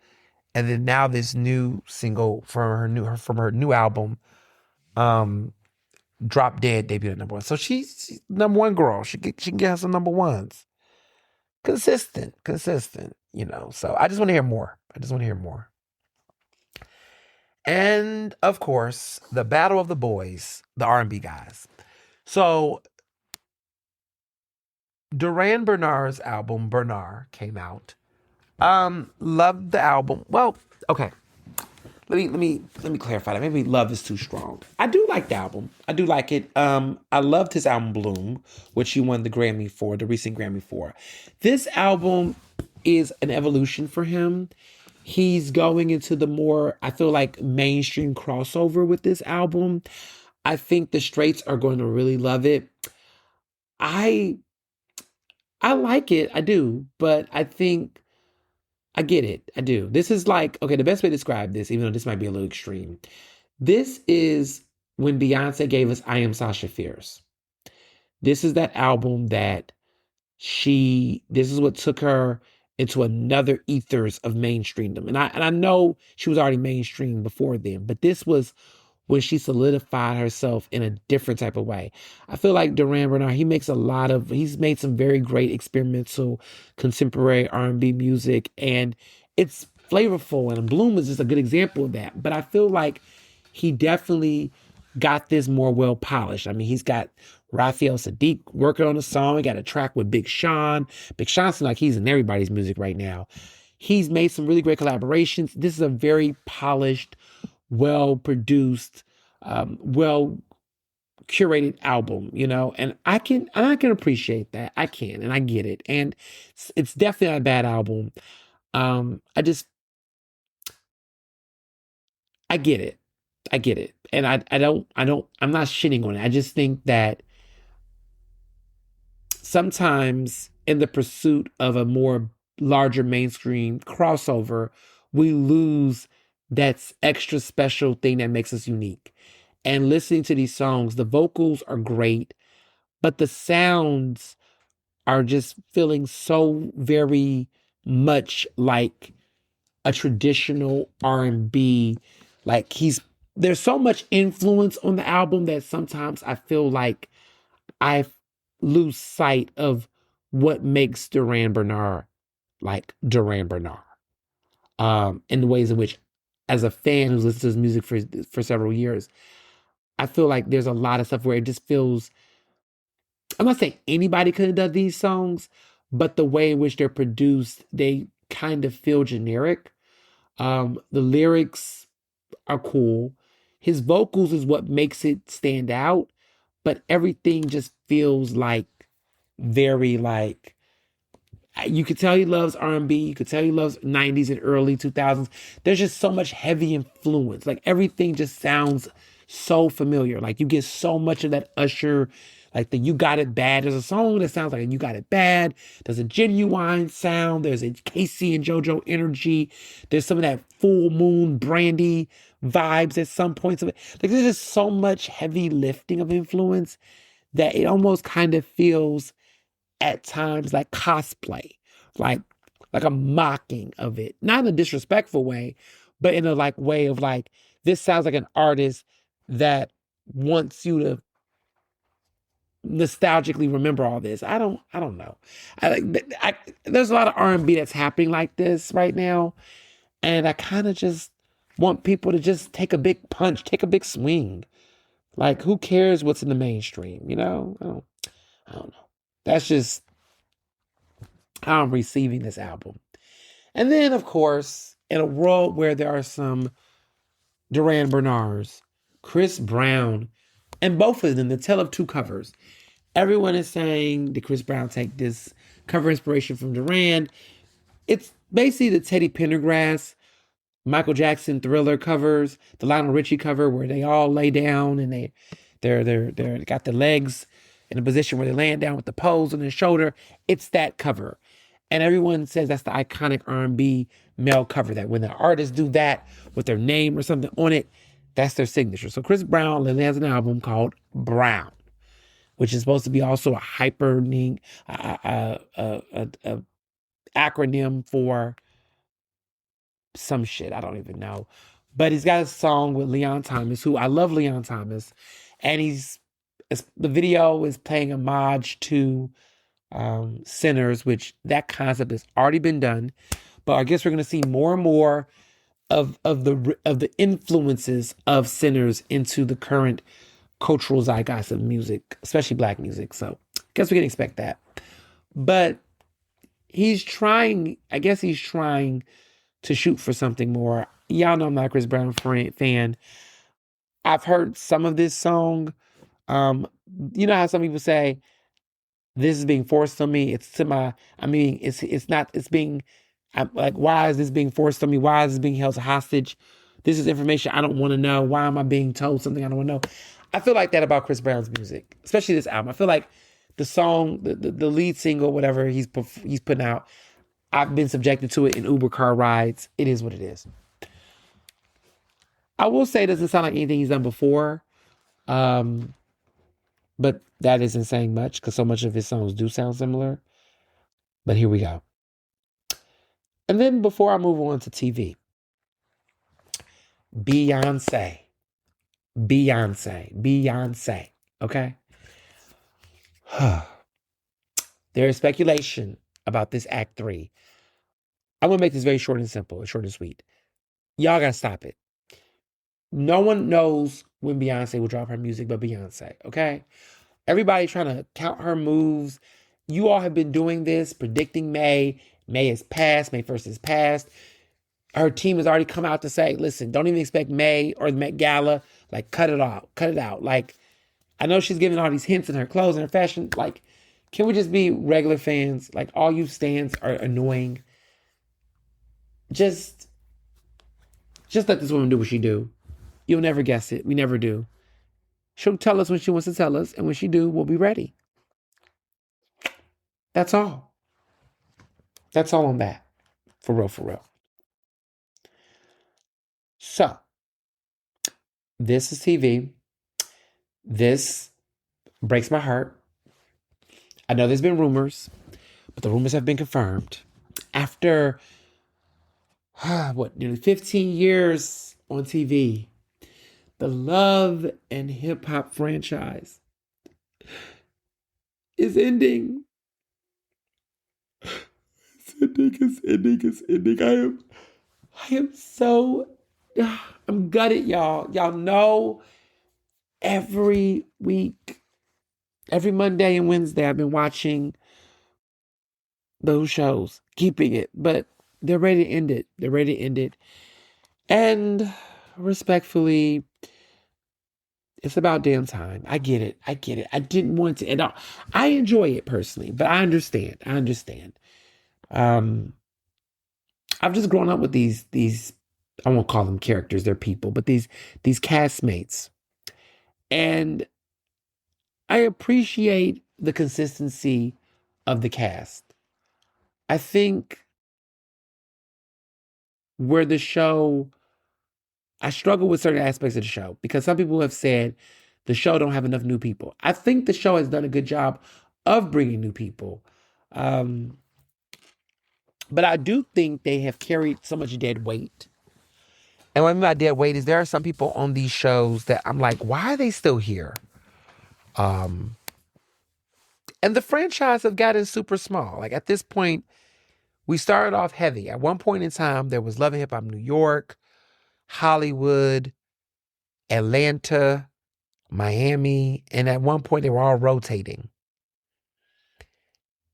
and then now this new single from her new album, um, Drop Dead debuted at number one. So she's number one girl. She can get her some number ones. Consistent, you know. So I just want to hear more. I just want to hear more. And of course, the battle of the boys, the R&B guys. So Duran Bernard's album Bernard came out. Loved the album. Well, okay. Let me clarify that. Maybe love is too strong. I do like the album. I do like it. I loved his album Bloom, which he won the Grammy for, the recent Grammy for. This album is an evolution for him. He's going into the more, I feel like, mainstream crossover with this album. I think the straights are going to really love it. I I like it, I do, but I think I get it. I do. This is like, okay, the best way to describe this, even though this might be a little extreme, this is when Beyonce gave us I Am Sasha Fierce. This is that album that this is what took her into another ethers of mainstreamdom. And I know she was already mainstream before then, but this was when she solidified herself in a different type of way. I feel like Duran Bernard, he's made some very great experimental contemporary R&B music, and it's flavorful, and Bloom is just a good example of that. But I feel like he definitely got this more well polished. I mean, he's got Raphael Sadiq working on the song. He got a track with Big Sean. Big Sean seems like he's in everybody's music right now. He's made some really great collaborations. This is a very polished, well produced, well curated album, you know, and I can appreciate that. I can, and I get it. And it's definitely not a bad album. I just I get it. I get it. And I'm not shitting on it. I just think that sometimes in the pursuit of a more larger mainstream crossover, we lose that extra special thing that makes us unique. And listening to these songs, the vocals are great, but the sounds are just feeling so very much like a traditional R&B. Like there's so much influence on the album that sometimes I feel like I lose sight of what makes Duran Bernard like Duran Bernard. In the ways in which, as a fan who's listened to his music for several years, I feel like there's a lot of stuff where it just feels. I'm not saying anybody could have done these songs, but the way in which they're produced, they kind of feel generic. The lyrics are cool. His vocals is what makes it stand out, but everything just feels like very like you could tell he loves R&B. You could tell he loves 90s and early 2000s. There's just so much heavy influence. Like everything just sounds so familiar. Like you get so much of that Usher, like the You Got It Bad. There's a song that sounds like a You Got It Bad. There's a Genuine sound. There's a Casey and JoJo energy. There's some of that Full Moon Brandy vibes at some points of it. Like there's just so much heavy lifting of influence that it almost kind of feels at times like cosplay, like like a mocking of it, not in a disrespectful way, but in a like way of like this sounds like an artist that wants you to nostalgically remember all this. I don't know. There's a lot of R&B that's happening like this right now, and I kind of just want people to just take a big punch, take a big swing. Like, who cares what's in the mainstream, you know? I don't know. That's just how I'm receiving this album. And then, of course, in a world where there are some Duran Bernards, Chris Brown, and both of them, the tale of two covers. Everyone is saying, did Chris Brown take this cover inspiration from Duran? It's basically the Teddy Pendergrass, Michael Jackson Thriller covers, the Lionel Richie cover where they all lay down and they're got the legs in a position where they're laying down with the pose on their shoulder. It's that cover. And everyone says that's the iconic R&B male cover, that when the artists do that with their name or something on it, that's their signature. So Chris Brown literally has an album called Brown, which is supposed to be also a hyperlink, a acronym for some shit. I don't even know. But he's got a song with Leon Thomas, who I love Leon Thomas. And the video is paying homage to Sinners, which that concept has already been done. But I guess we're going to see more and more of the influences of Sinners into the current cultural zeitgeist of music, especially Black music. So I guess we can expect that. But I guess he's trying to shoot for something more. Y'all know I'm not a Chris Brown fan. I've heard some of this song. You know how some people say, this is being forced on me. I'm like, why is this being forced on me? Why is this being held hostage? This is information I don't want to know. Why am I being told something I don't want to know? I feel like that about Chris Brown's music, especially this album. I feel like the song, the lead single, whatever he's putting out, I've been subjected to it in Uber car rides. It is what it is. I will say it doesn't sound like anything he's done before. But that isn't saying much because so much of his songs do sound similar. But here we go. And then before I move on to TV, Beyonce. Okay? There is speculation about this Act 3. I'm going to make this very short and simple, short and sweet. Y'all got to stop it. No one knows when Beyonce will drop her music but Beyonce, okay? Everybody trying to count her moves. You all have been doing this, predicting May. May is past. May 1st is past. Her team has already come out to say, listen, don't even expect May or the Met Gala. Like, cut it out. Cut it out. Like, I know she's giving all these hints in her clothes and her fashion. Like, can we just be regular fans? Like, all you stans are annoying. Just let this woman do what she do. You'll never guess it. We never do. She'll tell us when she wants to tell us, and when she do, we'll be ready. That's all. That's all on that. For real, for real. So, this is TV. This breaks my heart. I know there's been rumors, but the rumors have been confirmed. After, nearly 15 years on TV, the Love and Hip Hop franchise is ending. It's ending. I am so, I'm gutted, y'all. Y'all know every week, every Monday and Wednesday, I've been watching those shows, keeping it, but they're ready to end it. And respectfully, it's about damn time. I get it. I didn't want to end up. I enjoy it personally, but I understand. I've just grown up with these, I won't call them characters, they're people, but these castmates. And I appreciate the consistency of the cast. I think where the show, I struggle with certain aspects of the show because some people have said the show don't have enough new people. I think the show has done a good job of bringing new people. But I do think they have carried so much dead weight. And what I mean by dead weight is there are some people on these shows that I'm like, why are they still here? Um, and the franchise have gotten super small. Like at this point, we started off heavy. At one point in time, there was Love and Hip Hop New York, Hollywood, Atlanta, Miami, and at one point they were all rotating.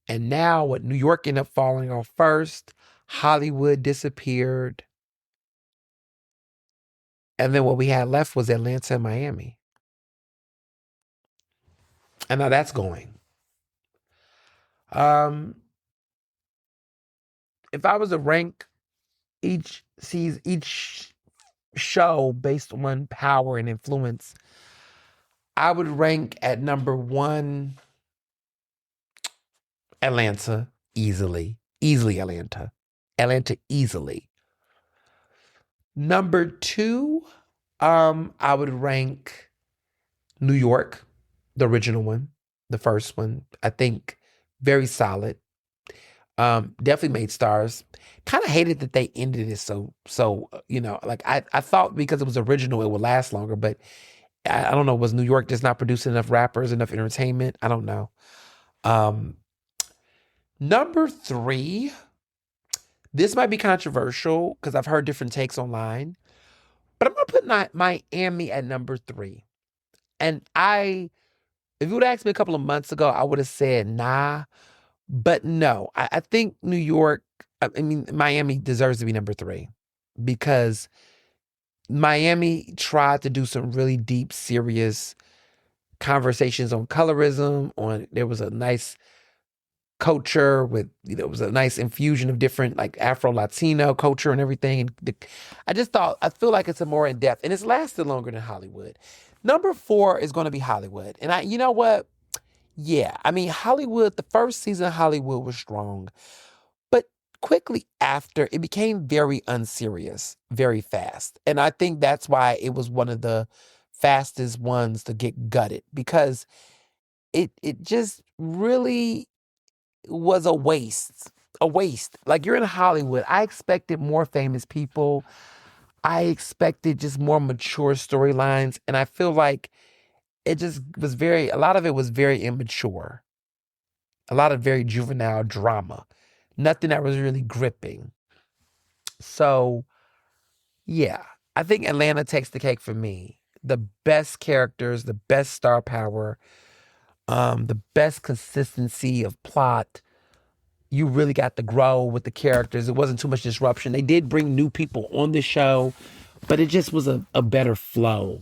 And now what New York ended up falling off first, Hollywood disappeared, and then what we had left was Atlanta and Miami. And now that's going. Um, if I was to rank each show based on power and influence, I would rank at number one Atlanta easily. Easily Atlanta. Atlanta easily. Number two, I would rank New York, the original one, the first one. I think very solid. Definitely made stars. Kind of hated that they ended it so like I thought because it was original it would last longer, but I don't know, was New York just not producing enough rappers, enough entertainment? I don't know. Um, Number three, this might be controversial because I've heard different takes online, but I'm gonna put Miami at number three. And if you would ask me a couple of months ago, I would have said nah, but no, I think New York, I mean, Miami deserves to be number three because Miami tried to do some really deep, serious conversations on colorism. There was a nice culture with, it was a nice infusion of different like Afro Latino culture and everything. And I feel like it's a more in depth and it's lasted longer than Hollywood. Number four is going to be Hollywood. And you know what? Yeah, I mean, Hollywood, the first season of Hollywood was strong, but quickly after it became very unserious, very fast. And I think that's why it was one of the fastest ones to get gutted because it just really was a waste. A waste. Like you're in Hollywood. I expected more famous people. I expected just more mature storylines. And I feel like it just was a lot of it was very immature. A lot of very juvenile drama. Nothing that was really gripping. So, yeah, I think Atlanta takes the cake for me. The best characters, the best star power, the best consistency of plot. You really got to grow with the characters. It wasn't too much disruption. They did bring new people on the show, but it just was a better flow.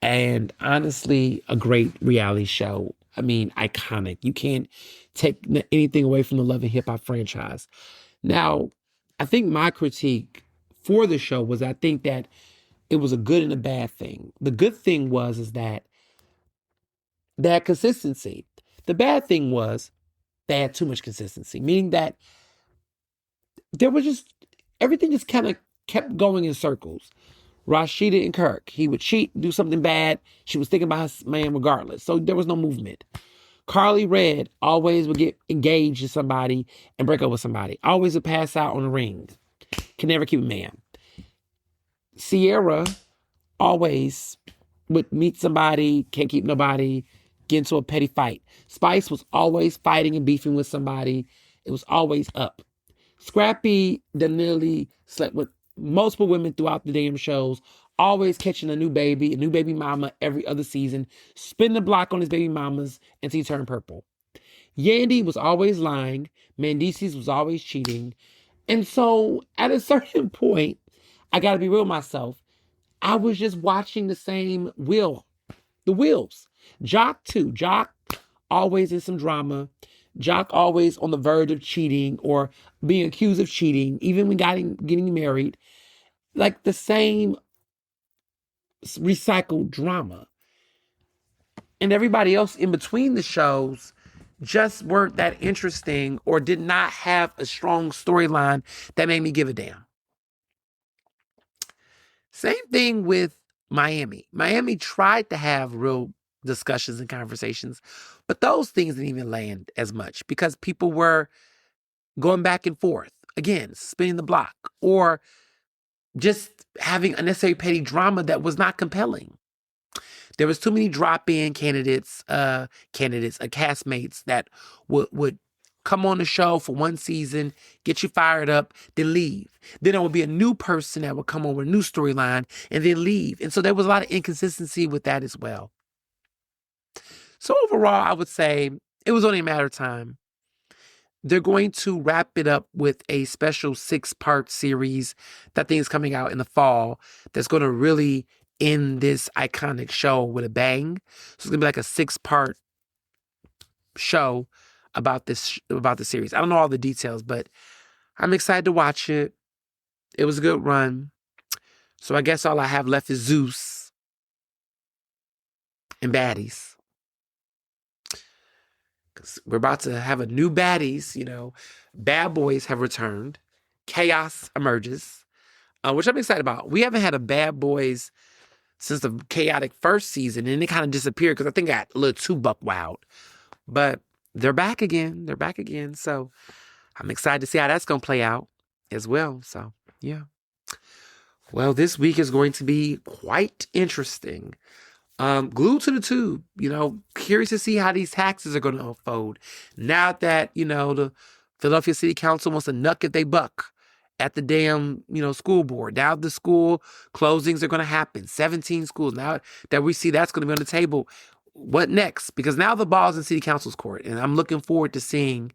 And honestly, a great reality show. I mean, iconic. You can't take anything away from the Love and Hip Hop franchise. Now, I think my critique for the show was I think that it was a good and a bad thing. The good thing is that they had consistency. The bad thing was they had too much consistency, meaning that there was just everything just kind of kept going in circles. Rashida and Kirk, he would cheat, do something bad. She was thinking about her man regardless. So there was no movement. Carly Red always would get engaged to somebody and break up with somebody. Always would pass out on the ring. Can never keep a man. Sierra always would meet somebody, can't keep nobody, get into a petty fight. Spice was always fighting and beefing with somebody. It was always up. Scrappy nearly slept with multiple women throughout the damn shows, always catching a new baby mama every other season, spin the block on his baby mamas until he turned purple. Yandy was always lying. Mendices was always cheating. And so at a certain point, I got to be real with myself. I was just watching the same the wheels. Jock too. Jock always in some drama. Jock always on the verge of cheating or being accused of cheating, even when getting married. Like the same recycled drama. And everybody else in between the shows just weren't that interesting or did not have a strong storyline that made me give a damn. Same thing with Miami. Miami tried to have real discussions and conversations, but those things didn't even land as much because people were going back and forth, again, spinning the block, or just having unnecessary petty drama that was not compelling. There was too many drop-in castmates that would come on the show for one season, get you fired up, then leave. Then there would be a new person that would come on with a new storyline and then leave. And so there was a lot of inconsistency with that as well. So overall, I would say it was only a matter of time. They're going to wrap it up with a special 6-part series that I think is coming out in the fall that's going to really end this iconic show with a bang. So it's going to be like a 6-part show about the series. I don't know all the details, but I'm excited to watch it. It was a good run. So I guess all I have left is Zeus and baddies. Because we're about to have a new baddies, Bad boys have returned. Chaos emerges, which I'm excited about. We haven't had a Bad Boys since the chaotic first season, and it kind of disappeared because I think I got a little too buck wild. But they're back again. So I'm excited to see how that's going to play out as well. So, yeah. Well, this week is going to be quite interesting. Glued to the tube, curious to see how these taxes are going to unfold. Now that, the Philadelphia City Council wants to knuck if they buck at the damn, school board. Now the school closings are going to happen. 17 schools. Now that we see that's going to be on the table, what next? Because now the ball's in City Council's court, and I'm looking forward to seeing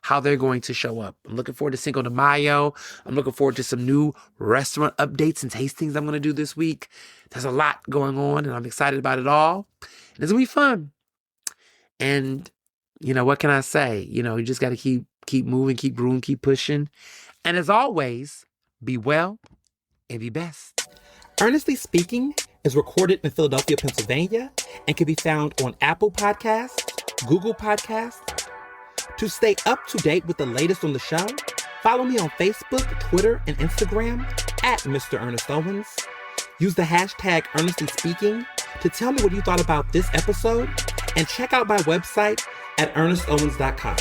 how they're going to show up. I'm looking forward to Cinco de Mayo. I'm looking forward to some new restaurant updates and tastings I'm going to do this week. There's a lot going on, and I'm excited about it all. And it's going to be fun. And, what can I say? You just got to keep moving, keep growing, keep pushing. And as always, be well and be best. Ernestly Speaking is recorded in Philadelphia, Pennsylvania, and can be found on Apple Podcasts, Google Podcasts. To stay up to date with the latest on the show, follow me on Facebook, Twitter, and Instagram at Mr. Ernest Owens. Use the hashtag Ernestly Speaking to tell me what you thought about this episode, and check out my website at ernestowens.com.